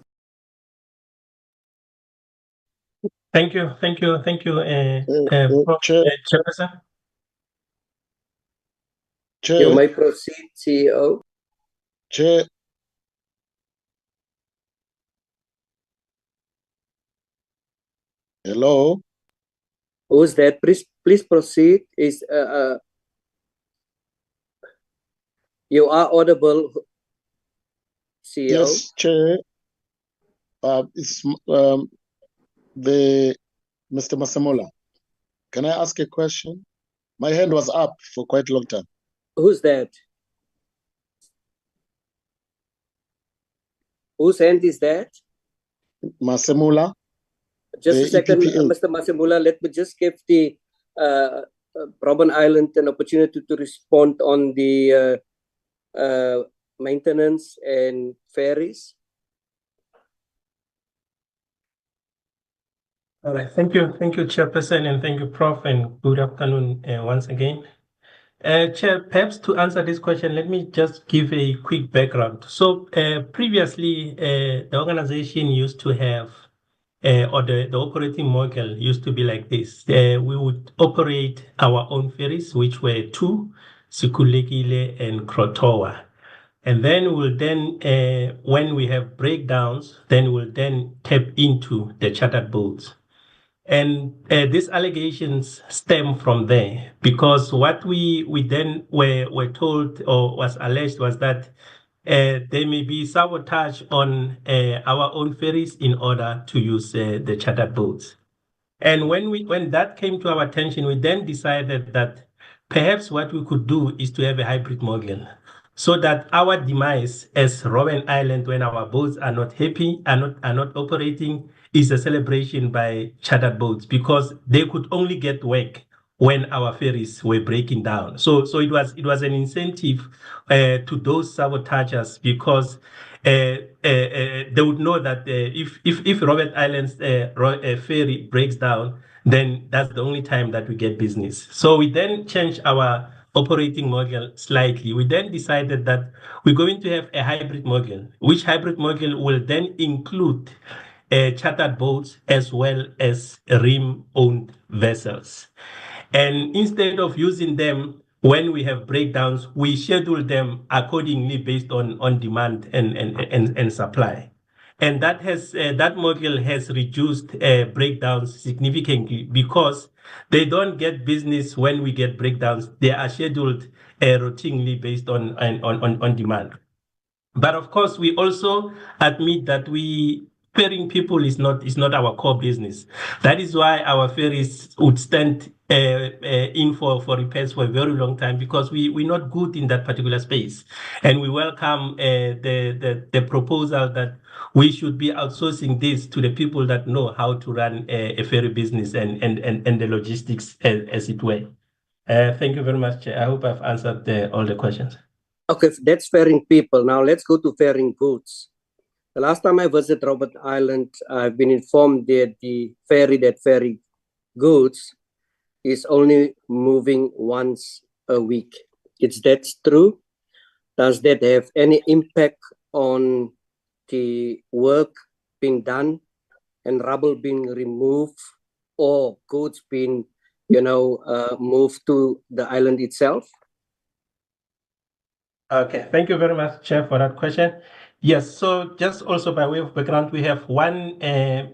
Thank you, Chairperson. Chair. You may proceed, CEO. Chair. Hello. Who's that? Please proceed. Is you are audible, CEO? Yes, Chair. It's the Mr. Masemola. Can I ask a question? My hand was up for quite a long time. Who's that? Whose hand is that? Masemola. Just a second, Mr. Masemola. Let me just give the Robben Island an opportunity to respond on the maintenance and ferries. All right, thank you, Chairperson, and thank you, Prof, and good afternoon once again. Chair, perhaps to answer this question, let me just give a quick background. So previously, the organization used to have, or the operating model used to be like this. We would operate our own ferries, which were 2, Sikulekile and Krotoa. And then when we have breakdowns, then we'll then tap into the chartered boats. And these allegations stem from there, because what we then were told or was alleged was that there may be sabotage on our own ferries in order to use the chartered boats. And when that came to our attention, we then decided that perhaps what we could do is to have a hybrid model, so that our demise as Robben Island, when our boats are not happy, are not operating, is a celebration by chartered boats, because they could only get work when our ferries were breaking down. So it was an incentive to those sabotagers, because they would know that if Robben Island's ferry breaks down, then that's the only time that we get business. So we then changed our operating model slightly. We then decided that we're going to have a hybrid model, which hybrid model will then include chartered boats as well as RIM-owned vessels. And instead of using them when we have breakdowns, we schedule them accordingly based on demand and supply. And that model has reduced breakdowns significantly, because they don't get business when we get breakdowns. They are scheduled routinely based on demand. But of course, we also admit that ferrying people is not our core business. That is why our ferries would stand in for repairs for a very long time because we're not good in that particular space. And we welcome the proposal that we should be outsourcing this to the people that know how to run a ferry business and the logistics as it were. Thank you very much, Chair. I hope I've answered all the questions. Okay, that's ferrying people. Now let's go to ferrying goods. The last time I visited Robben Island, I've been informed that the ferry that ferry goods is only moving once a week. Is that true? Does that have any impact on the work being done and rubble being removed or goods being, moved to the island itself? Okay, thank you very much, Chair, for that question. Yes, so just also by way of background, we have one a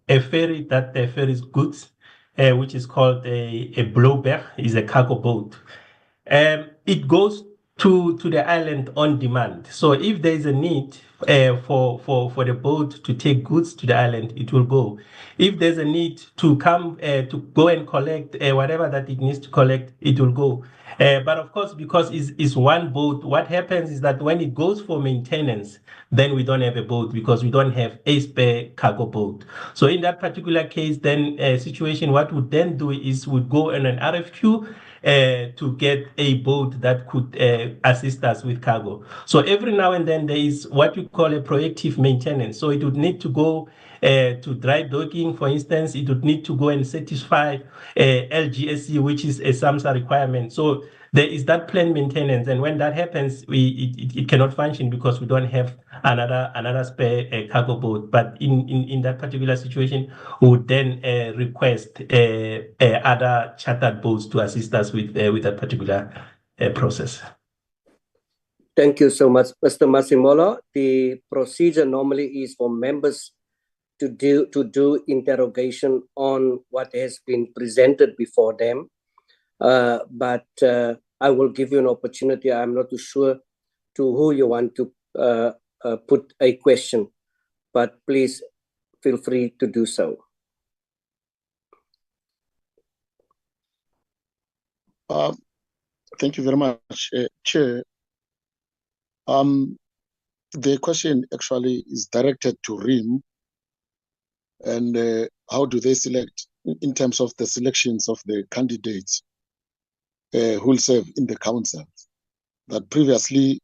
ferry that ferries goods, which is called a blowback, is a cargo boat. It goes to the island on demand. So if there is a need for the boat to take goods to the island, it will go. If there's a need to come to go and collect whatever that it needs to collect, it will go. But of course, because it's one boat, what happens is that when it goes for maintenance, then we don't have a boat because we don't have a spare cargo boat. So in that particular case, then situation, what we'd then do is we'd go on an RFQ to get a boat that could assist us with cargo. So every now and then there is what you call a proactive maintenance. So it would need to go to dry docking, for instance. It would need to go and satisfy LGSC, which is a SAMHSA requirement. So there is that planned maintenance, and when that happens, it cannot function because we don't have another spare cargo boat. But in that particular situation, we would then request other chartered boats to assist us with that particular process. Thank you so much, Mr. Masimola. The procedure normally is for members to do interrogation on what has been presented before them. But I will give you an opportunity. I'm not too sure to who you want to put a question, but please feel free to do so. Thank you very much, Chair. The question actually is directed to RIM, and how do they select in terms of the selections of the candidates who will serve in the council? That previously,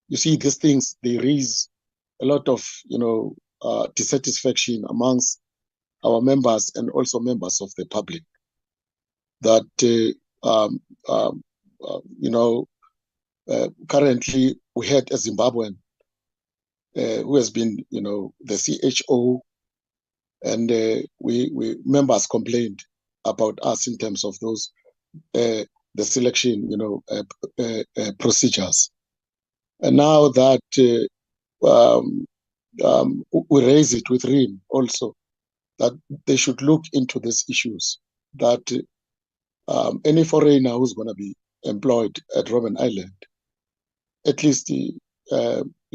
you see, these things, they raise a lot of, dissatisfaction amongst our members and also members of the public. That, currently we had a Zimbabwean who has been, the CHO, and we members complained about us in terms of those the selection, procedures. And now that we raise it with RIM also, that they should look into these issues, that any foreigner who's going to be employed at Robben Island, at least you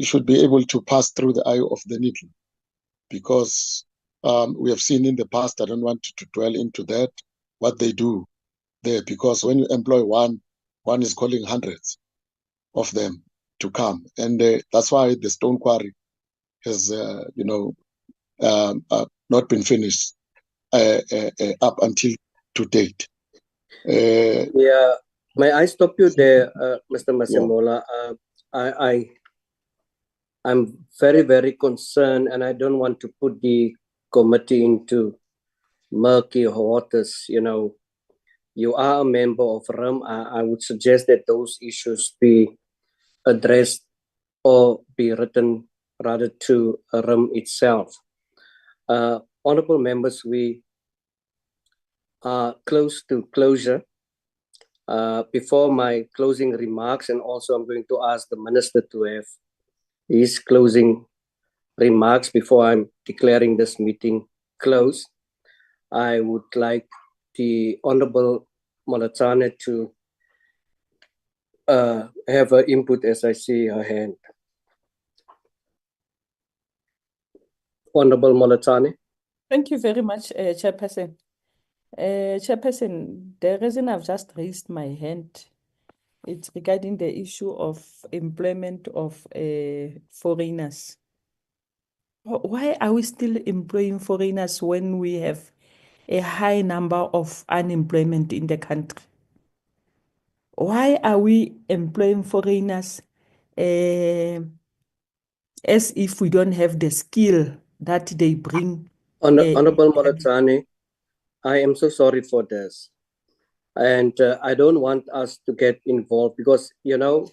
should be able to pass through the eye of the needle, because we have seen in the past, I don't want to dwell into that, what they do there, because when you employ one is calling hundreds of them to come. And that's why the stone quarry has, not been finished up until to date. Yeah, may I stop you there, Mr. Masimola? Yeah. I'm very, very concerned, and I don't want to put the committee into murky waters. You are a member of RIM. I would suggest that those issues be addressed or be written rather to RIM itself. Honorable members, we are close to closure. Before my closing remarks, and also I'm going to ask the Minister to have his closing remarks before I'm declaring this meeting closed, I would like the Honorable Molatane to have her input as I see her hand. Honorable Molatane. Thank you very much, Chairperson. Chairperson, the reason I've just raised my hand, it's regarding the issue of employment of foreigners. Why are we still employing foreigners when we have a high number of unemployment in the country? Why are we employing foreigners as if we don't have the skill that they bring? Honorable Moratsani, I am so sorry for this. And I don't want us to get involved because, you know,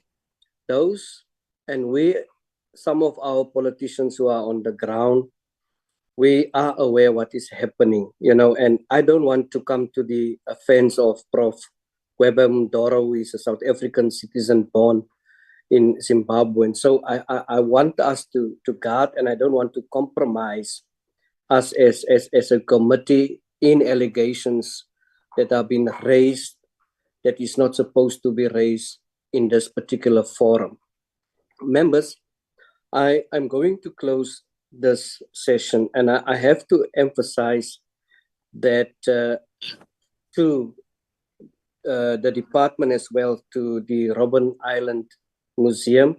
some of our politicians who are on the ground, we are aware what is happening, you know, and I don't want to come to the offense of Prof. Robben Doro, who is a South African citizen born in Zimbabwe. And so I want us to guard, and I don't want to compromise us as a committee in allegations that have been raised that is not supposed to be raised in this particular forum. Members, I'm going to close this session, and I have to emphasize that to the department as well, to the Robben Island Museum,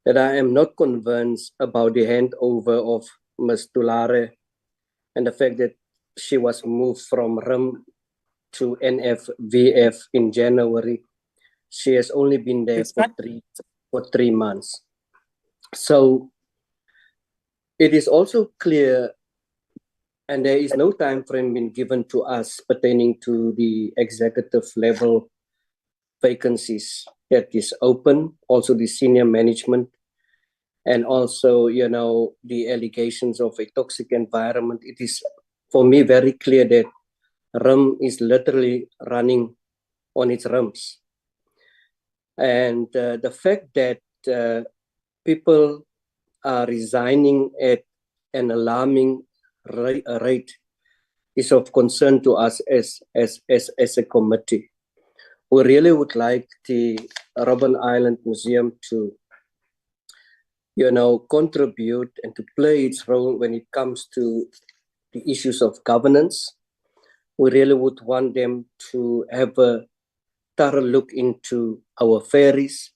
that I am not convinced about the handover of Ms. Tulare and the fact that she was moved from RIM to NFVF in January. She has only been there for 3 months. So it is also clear, and there is no time frame been given to us pertaining to the executive level vacancies that is open, also the senior management, and also, you know, the allegations of a toxic environment. It is, for me, very clear that RIM is literally running on its rims. And the fact that people are resigning at an alarming rate is of concern to us as a committee. We really would like the Robben Island Museum to, you know, contribute and to play its role when it comes to the issues of governance. We really would want them to have a thorough look into our ferries,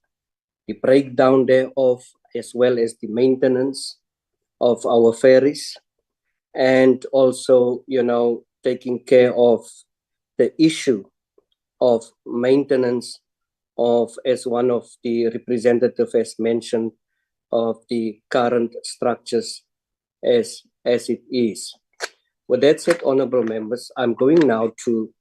the breakdown thereof, as well as the maintenance of our ferries, and also, you know, taking care of the issue of maintenance of, as one of the representatives has mentioned, of the current structures as it is. With that said, honorable members, I'm going now to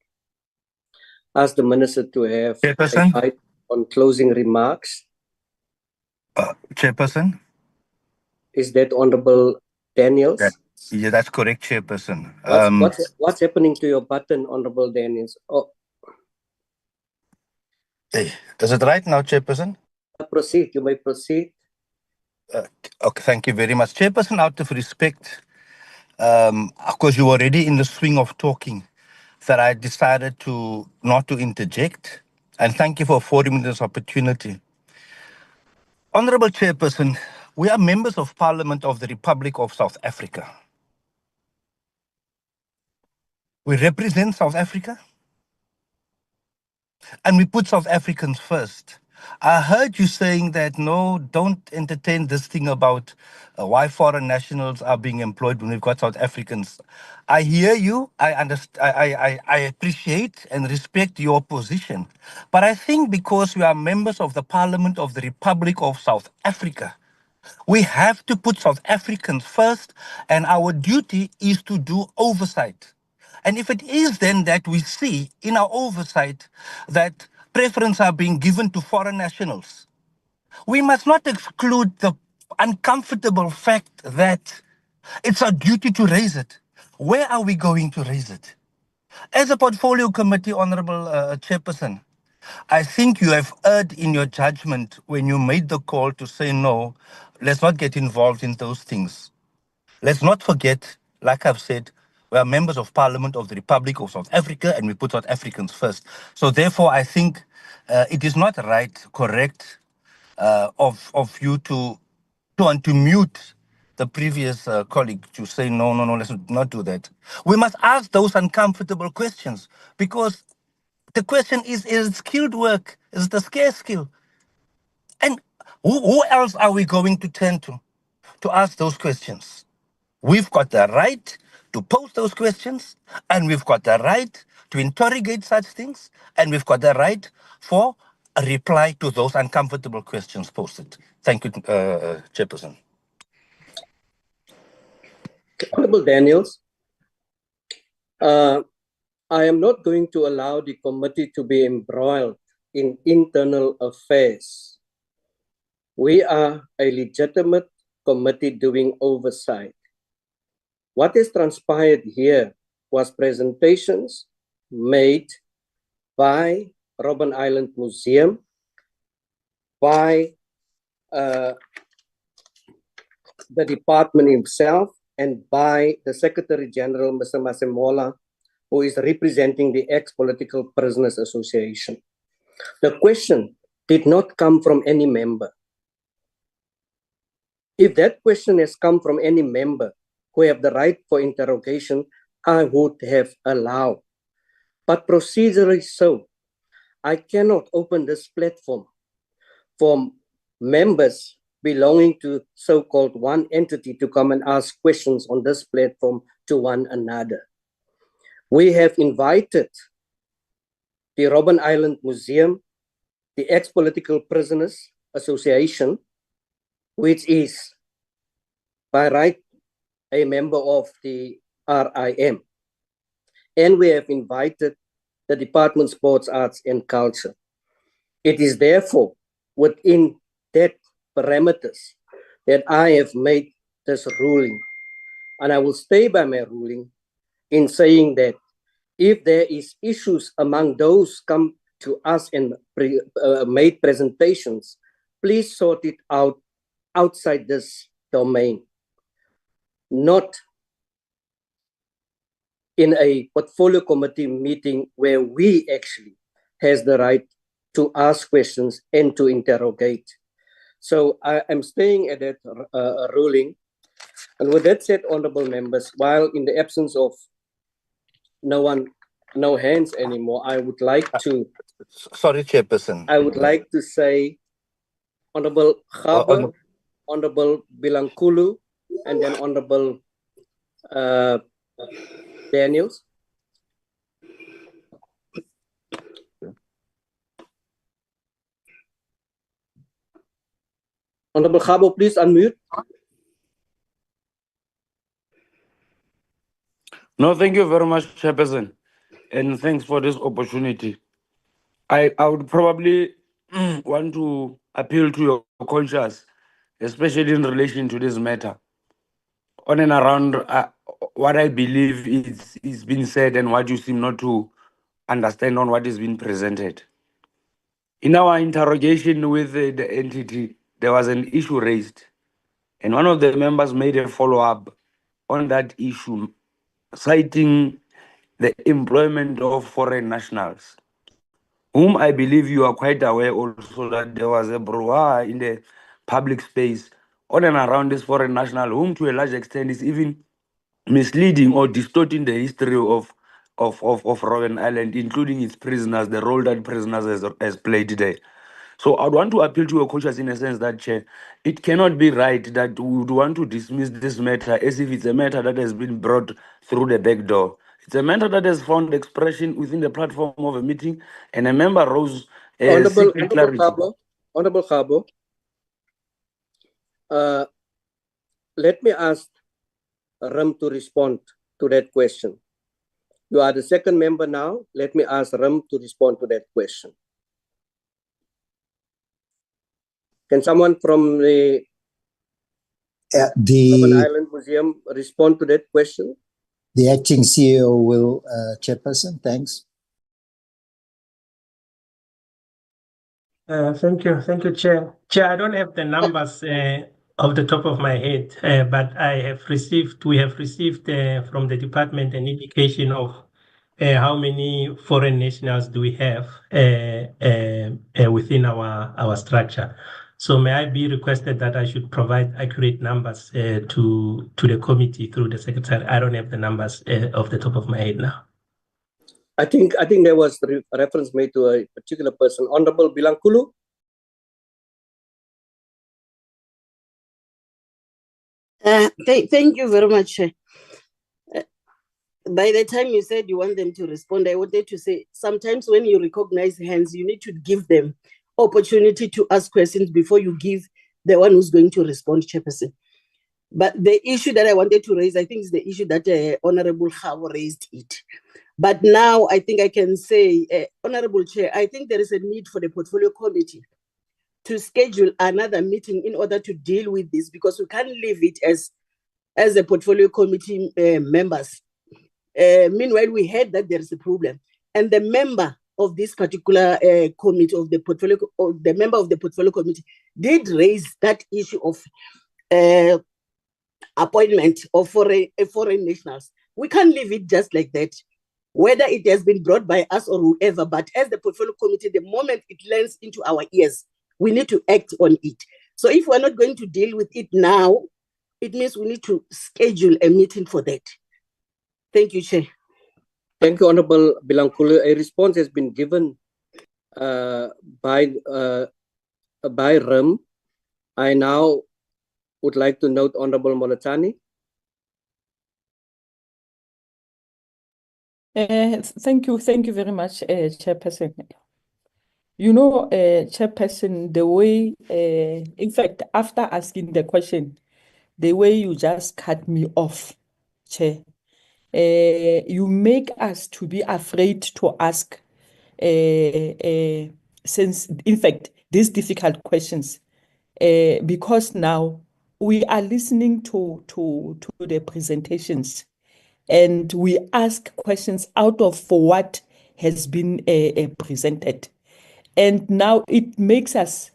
ask the minister to have a on closing remarks. Chairperson? Is that Honorable Daniels? Yeah, that's correct, Chairperson. What's happening to your button, Honorable Daniels? Oh. Hey, is it right now, Chairperson? Proceed. You may proceed. Okay, thank you very much. Chairperson, out of respect, of course, you were already in the swing of talking, that I decided not to interject. And thank you for affording me this opportunity. Honorable Chairperson, we are members of Parliament of the Republic of South Africa. We represent South Africa, and we put South Africans first. I heard you saying that, no, don't entertain this thing about why foreign nationals are being employed when we've got South Africans. I hear you. I understand. I appreciate and respect your position. But I think because we are members of the Parliament of the Republic of South Africa, we have to put South Africans first, and our duty is to do oversight. And if it is then that we see in our oversight that preference are being given to foreign nationals, we must not exclude the uncomfortable fact that it's our duty to raise it. Where are we going to raise it? As a portfolio committee, Honorable Chairperson, I think you have erred in your judgment when you made the call to say, no, let's not get involved in those things. Let's not forget, like I've said, we are members of Parliament of the Republic of South Africa, and we put South Africans first. So therefore, I think it is not correct of you to mute the previous colleague to say, no, let's not do that. We must ask those uncomfortable questions, because the question is it skilled work? Is it a scarce skill? And who else are we going to turn to ask those questions? We've got the right to pose those questions, and we've got the right to interrogate such things, and we've got the right for a reply to those uncomfortable questions posted. Thank you, Chairperson. Honorable Daniels, I am not going to allow the committee to be embroiled in internal affairs. We are a legitimate committee doing oversight. What has transpired here was presentations made by Robben Island Museum, by the department himself, and by the Secretary General, Mr. Masemola, who is representing the Ex-Political Prisoners Association. The question did not come from any member. If that question has come from any member who have the right for interrogation, I would have allowed. But procedurally so, I cannot open this platform for members belonging to so-called one entity to come and ask questions on this platform to one another. We have invited the Robben Island Museum, the Ex-Political Prisoners Association, which is by right a member of the RIM. And we have invited the Department of Sports, Arts and Culture. It is therefore within that parameters that I have made this ruling. And I will stay by my ruling in saying that if there is issues among those come to us and made presentations, please sort it out outside this domain, not in a portfolio committee meeting where we actually has the right to ask questions and to interrogate. So I am staying at that ruling. And with that said, honorable members, while in the absence of no hands anymore, I would like to... Sorry, Chairperson. I would like to say Honorable Gaber, Honorable Bilankulu, and then Honorable Daniels. Honorable Gaber, please unmute. No, thank you very much, Chairperson, and thanks for this opportunity. I would probably want to appeal to your conscience, especially in relation to this matter, on and around what I believe is being said and what you seem not to understand on what is being presented. In our interrogation with the entity, there was an issue raised, and one of the members made a follow-up on that issue, citing the employment of foreign nationals, whom I believe you are quite aware also that there was a brouhaha in the public space on and around this foreign national, whom to a large extent is even misleading or distorting the history of Robben Island, including its prisoners, the role that prisoners has played there. So I'd want to appeal to your conscience in a sense that, Chair, it cannot be right that we would want to dismiss this matter as if it's a matter that has been brought through the back door. It's a matter that has found expression within the platform of a meeting, and a member rose Honorable clarity. Honorable Gaber, let me ask Ram to respond to that question. You are the second member now. Let me ask Ram to respond to that question. Can someone from the Robben Island Museum respond to that question? The acting CEO will, Chairperson, thanks. Thank you, Chair. Chair, I don't have the numbers off the top of my head, but we have received from the department an indication of how many foreign nationals do we have within our structure. So may I be requested that I should provide accurate numbers to the committee through the secretary? I don't have the numbers off the top of my head now. I think there was reference made to a particular person. Honorable Bilangkulu. Thank you very much. By the time you said you want them to respond, I wanted to say sometimes when you recognize hands, you need to give them opportunity to ask questions before you give the one who's going to respond, Chairperson. But the issue that I wanted to raise, I think, is the issue that Honorable Khao raised it. But now I think I can say, Honorable Chair, I think there is a need for the Portfolio Committee to schedule another meeting in order to deal with this, because we can't leave it as a Portfolio Committee members. Meanwhile, we heard that there is a problem, and the member of this particular committee of the portfolio, or the member of the Portfolio Committee, did raise that issue of appointment of foreign nationals. We can't leave it just like that, whether it has been brought by us or whoever. But as the Portfolio Committee, the moment it lands into our ears, we need to act on it. So if we're not going to deal with it now, it means we need to schedule a meeting for that. Thank you, Chair. Thank you, Honorable Bilangkulu. A response has been given by REM. I now would like to note Honorable Molatani. Thank you very much, Chairperson. You know, Chairperson, the way, in fact, after asking the question, the way you just cut me off, Chair, you make us to be afraid to ask, since, in fact, these difficult questions, because now we are listening to the presentations, and we ask questions out of what has been presented. And now it makes us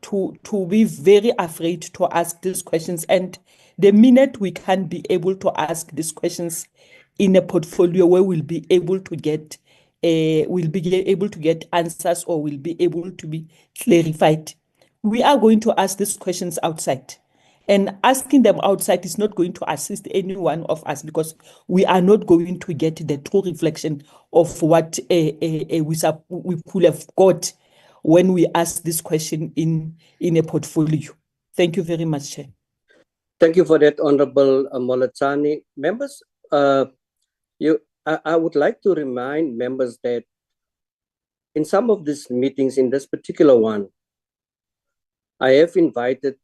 to be very afraid to ask these questions. And the minute we can be able to ask these questions in a portfolio where we'll be able to get answers, or will be able to be clarified, we are going to ask these questions outside. And asking them outside is not going to assist any one of us, because we are not going to get the true reflection of what we could have got when we ask this question in a portfolio. Thank you very much, Chair. Thank you for that, Honorable Molatani. Members, I would like to remind members that in some of these meetings, in this particular one, I have invited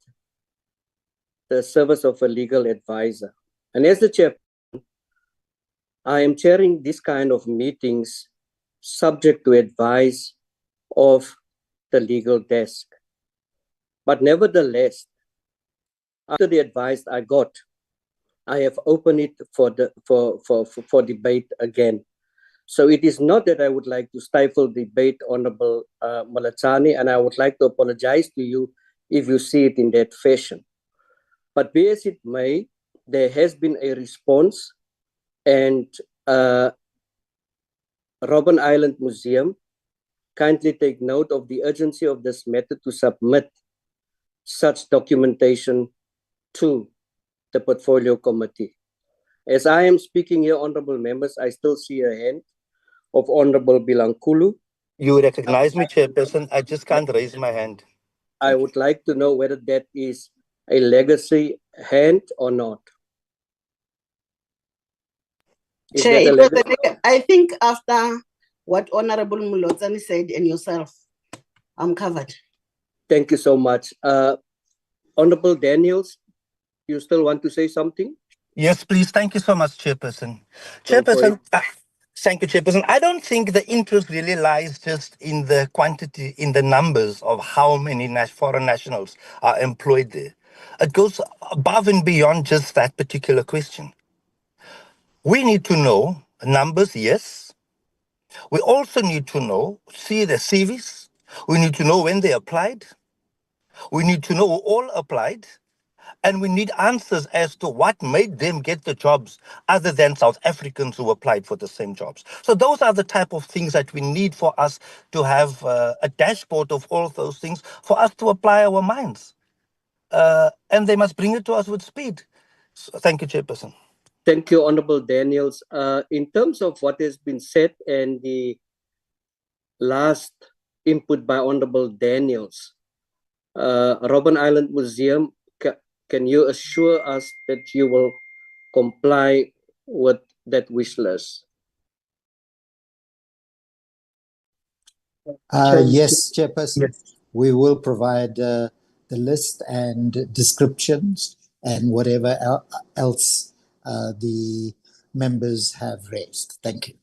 the service of a legal advisor. And as the chair, I am chairing this kind of meetings subject to advice of the legal desk. But nevertheless, after the advice I got, I have opened it for debate again. So it is not that I would like to stifle debate, Honorable Molatani, and I would like to apologize to you if you see it in that fashion. But be as it may, there has been a response, and Robben Island Museum kindly take note of the urgency of this matter to submit such documentation to the Portfolio Committee. As I am speaking here, honorable members, I still see a hand of Honorable Bilangkulu. You recognize me, Chairperson. I just can't raise my hand. I would like to know whether that is a legacy hand or not. Chair, I think after what Honorable Mulozani said and yourself, I'm covered. Thank you so much. Honorable Daniels, you still want to say something? Yes, please. Thank you so much, Chairperson. Chairperson, thank you, Chairperson. I don't think the interest really lies just in the quantity, in the numbers of how many foreign nationals are employed there. It goes above and beyond just that particular question. We need to know numbers, yes. We also need to know, see the CVs. We need to know when they applied. We need to know who all applied. And we need answers as to what made them get the jobs other than South Africans who applied for the same jobs. So those are the type of things that we need for us to have a dashboard of all of those things for us to apply our minds. And they must bring it to us with speed. So, thank you, Chairperson. Thank you, Honorable Daniels. In terms of what has been said and the last input by Honorable Daniels, Robben Island Museum, can you assure us that you will comply with that wish list? Yes, Chairperson. Yes. We will provide the list and descriptions and whatever else the members have raised. Thank you.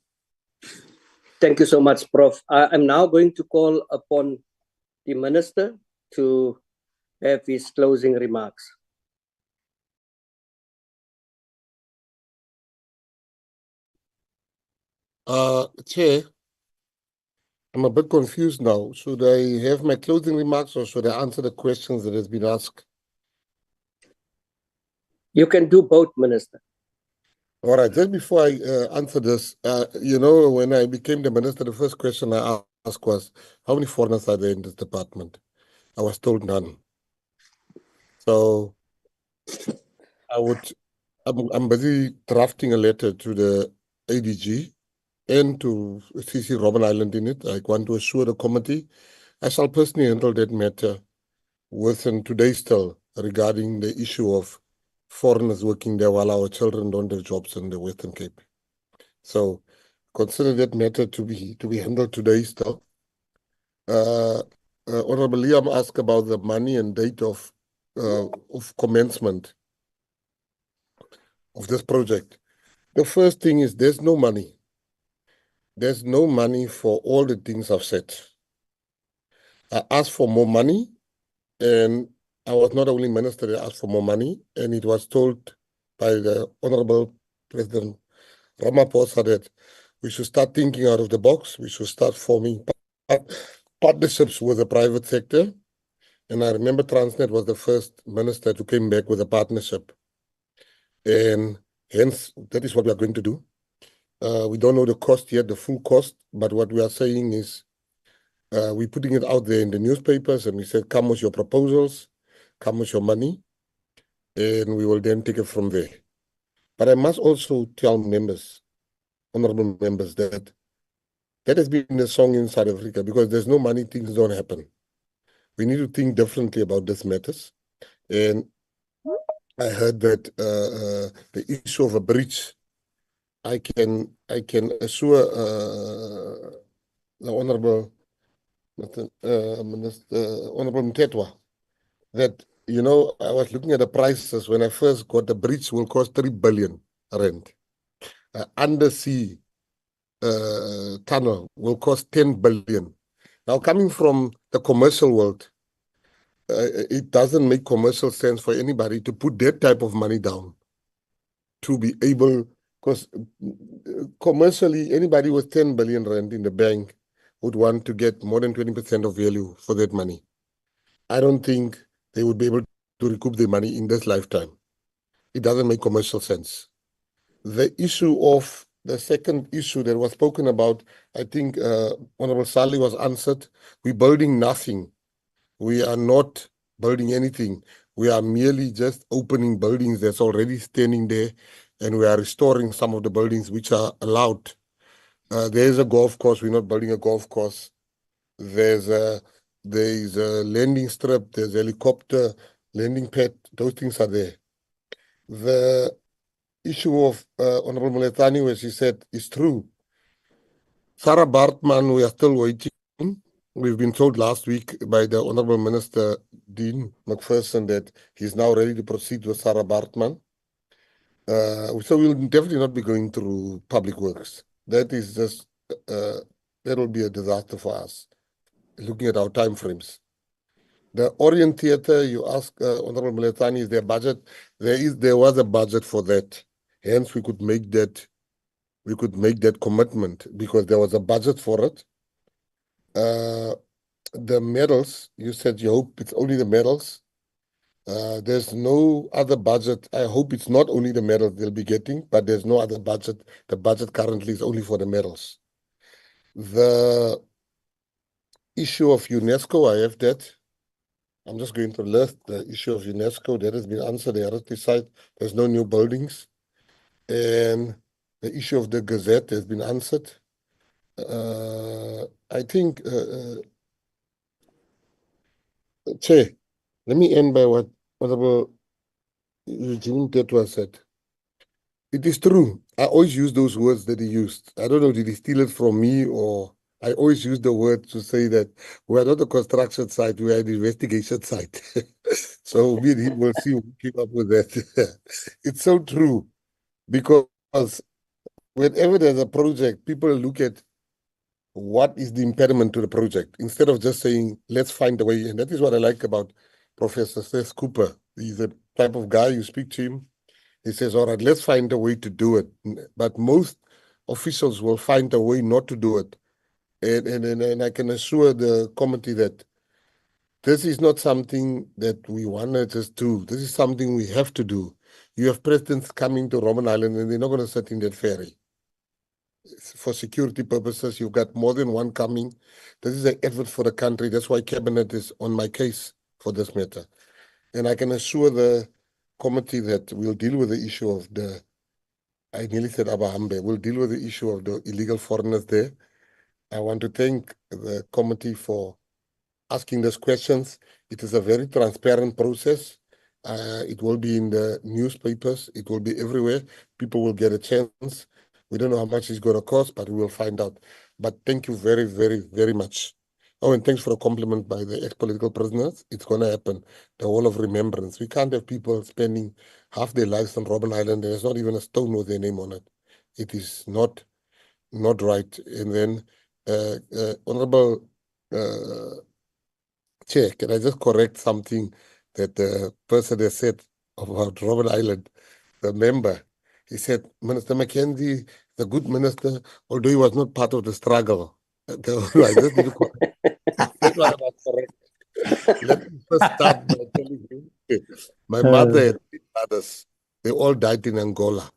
Thank you so much, Prof. I'm now going to call upon the Minister to have his closing remarks. Chair, I'm a bit confused now. Should I have my closing remarks or should I answer the questions that has been asked? You can do both, Minister. All right, just before I answer this, you know, when I became the minister, the first question I asked was, how many foreigners are there in this department? I was told none. So I'm busy drafting a letter to the ADG and to CC Robben Island in it. I want to assure the committee I shall personally handle that matter within today still regarding the issue of foreigners working there while our children don't have jobs in the Western Cape. So consider that matter to be handled today still. Honorable Liam asked about the money and date of commencement of this project. The first thing is there's no money. There's no money for all the things I've said. I asked for more money, and I was not only minister that asked for more money, and it was told by the Honorable President Ramaphosa that we should start thinking out of the box. We should start forming partnerships with the private sector. And I remember Transnet was the first minister to came back with a partnership. And hence, that is what we are going to do. We don't know the cost yet, the full cost, but what we are saying is we're putting it out there in the newspapers and we said, come with your proposals, come with your money, and we will then take it from there. But I must also tell members, honorable members, that has been the song in South Africa because there's no money, things don't happen. We need to think differently about these matters. And I heard that the issue of a bridge, I can assure the Honorable Minister, Honorable Mtetwa, that, you know, I was looking at the prices when I first got the bridge will cost 3 billion rand. Undersea tunnel will cost 10 billion. Now, coming from the commercial world, it doesn't make commercial sense for anybody to put that type of money down to be able, because commercially, anybody with 10 billion rand in the bank would want to get more than 20% of value for that money. I don't think they would be able to recoup their money in this lifetime. It doesn't make commercial sense. The issue of the second issue that was spoken about, I think Honorable Sali was answered. We're building nothing. We are not building anything. We are merely just opening buildings that's already standing there, and we are restoring some of the buildings which are allowed. There's a golf course. We're not building a golf course. There's a landing strip. There's a helicopter landing pad. Those things are there. The issue of Honorable Moletani, where she said, is true. Sarah Bartman, we are still waiting. We've been told last week by the Honorable Minister Dean McPherson that he's now ready to proceed with Sarah Bartman. So we'll definitely not be going through public works. That is just, that will be a disaster for us, looking at our time frames. The Orient Theatre, you ask Honorable Moletani, is there a budget? There was a budget for that. Hence, we could make that commitment because there was a budget for it. The medals, you said you hope it's only the medals. There's no other budget. I hope it's not only the medals they'll be getting, but there's no other budget. The budget currently is only for the medals. The issue of UNESCO, I have that. I'm just going to list the issue of UNESCO. That has been answered. The heritage site, there's no new buildings. And the issue of the Gazette has been answered. I think, Chair, let me end by what Honorable Eugene Tetwa said. It is true. I always use those words that he used. I don't know, did he steal it from me, or I always use the word to say that we're not a construction site, we're an investigation site. So me and him will see who came up with that. It's so true, because whenever there's a project, people look at what is the impediment to the project, instead of just saying, let's find a way. And that is what I like about Professor Seth Cooper. He's the type of guy, you speak to him, he says, all right, let's find a way to do it. But most officials will find a way not to do it. And I can assure the committee that this is not something that we want to just do. This is something we have to do. You have presidents coming to Robben Island and they're not going to sit in that ferry. For security purposes, you've got more than one coming. This is an effort for the country. That's why Cabinet is on my case for this matter. And I can assure the committee that we'll deal with the issue of the, I nearly said Abahambe, we'll deal with the issue of the illegal foreigners there. I want to thank the committee for asking those questions. It is a very transparent process. It will be in the newspapers. It will be everywhere. People will get a chance. We don't know how much it's going to cost, but we will find out. But thank you very, very, very much. Oh, and thanks for a compliment by the ex-political prisoners. It's going to happen. The wall of remembrance. We can't have people spending half their lives on Robben Island. There's not even a stone with their name on it. It is not right. And then, Honorable Chair, can I just correct something that the person has said about Robben Island, the member? He said, Minister Mackenzie, the good minister, although he was not part of the struggle. I just need to correct. That's what I was correct. Let me first start by telling you, my mother had 3 brothers. They all died in Angola.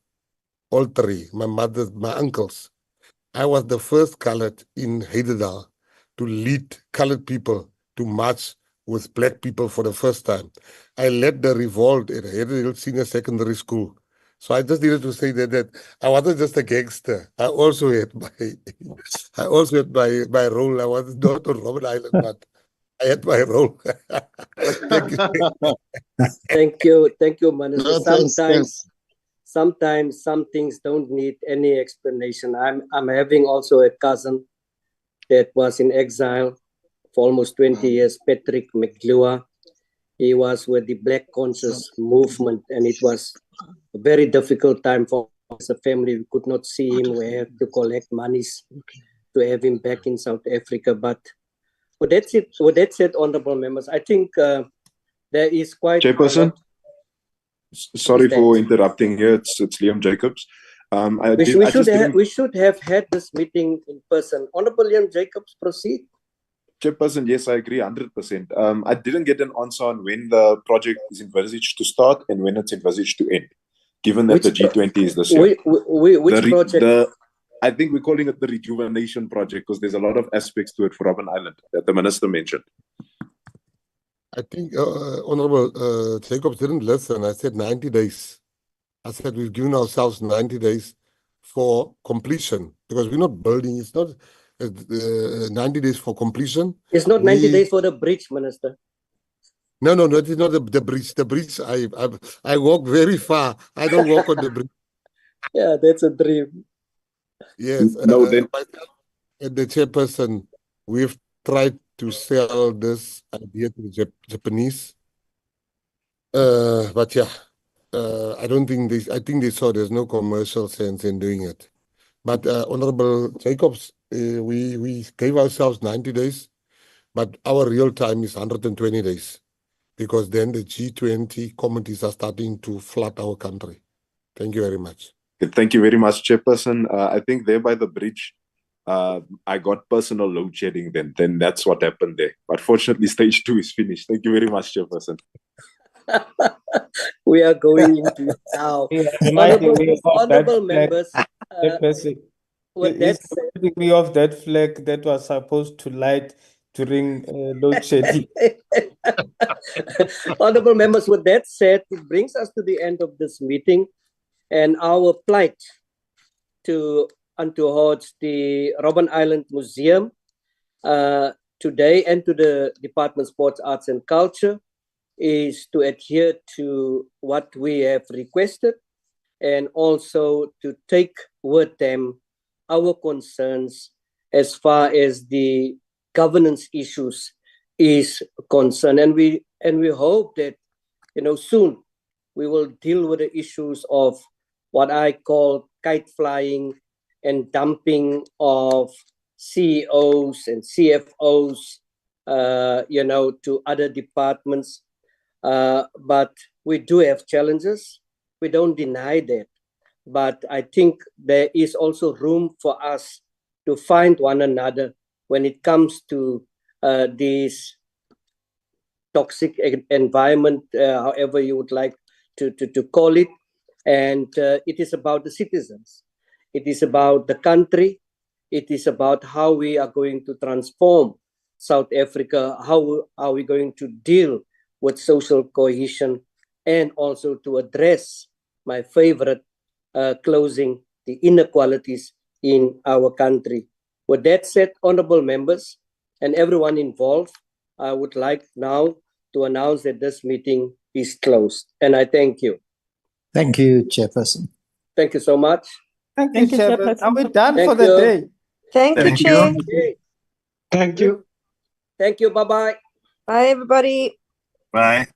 All 3. My uncles. I was the first colored in Heidedal to lead colored people to march with black people for the first time. I led the revolt at Heidedal Senior Secondary School. So I just needed to say that I wasn't just a gangster. I also had my role. I was not on Robben Island, but I had my role. Thank you. Thank you, Minister. No, Sometimes some things don't need any explanation. I'm having also a cousin that was in exile for almost 20 years, Patrick McGlure. He was with the Black Conscious movement, and it was a very difficult time for us as a family. We could not see him. We had to collect monies to have him back in South Africa. But with that said, honorable members, I think there is quite... Chairperson, sorry for interrupting here. It's Liam Jacobs. We should have had this meeting in person. Honorable Liam Jacobs, proceed. Chairperson, yes, I agree 100%. I didn't get an answer on when the project is envisaged to start and when it's envisaged to end, given that the G20 is this year. Which project? I think we're calling it the Rejuvenation Project because there's a lot of aspects to it for Robben Island that the Minister mentioned. I think Honorable Jacobs didn't listen. I said 90 days. I said we've given ourselves 90 days for completion because we're not building. It's not 90 days for completion. It's not 90 days for the bridge, Minister. No, that is not the bridge. The bridge, I walk very far. I don't walk on the bridge. Yeah, that's a dream. Yes. The chairperson, we've tried to sell this idea to the Japanese. But yeah, I don't think I think they saw there's no commercial sense in doing it. But Honorable Jacobs, we gave ourselves 90 days, but our real time is 120 days because then the G20 committees are starting to flood our country. Thank you very much. Thank you very much, Chairperson. I think there by the bridge, I got personal load shedding then that's what happened there. But fortunately, stage 2 is finished. Thank you very much, Chairperson. We are going into it now. Yeah, reminding me of Honorable that members, flag. with that It's said, reminding me of that flag that was supposed to light during load shedding. honorable members, with that said, it brings us to the end of this meeting, and our plight towards the Robben Island Museum today and to the Department of Sports, Arts and Culture is to adhere to what we have requested and also to take with them our concerns as far as the governance issues is concerned. And we hope that, soon we will deal with the issues of what I call kite flying and dumping of CEOs and CFOs, to other departments. But we do have challenges. We don't deny that. But I think there is also room for us to find one another when it comes to this toxic environment, however you would like to call it. And it is about the citizens. It is about the country. It is about how we are going to transform South Africa, how are we going to deal with social cohesion, and also to address my favorite closing, the inequalities in our country. With that said, honorable members and everyone involved, I would like now to announce that this meeting is closed. And I thank you. Thank you, Chairperson. Thank you so much. Thank you, Chairperson. Are we done Thank for the you. day? Thank you, Chair. Thank you. Thank you. Bye-bye. Bye, everybody. Bye.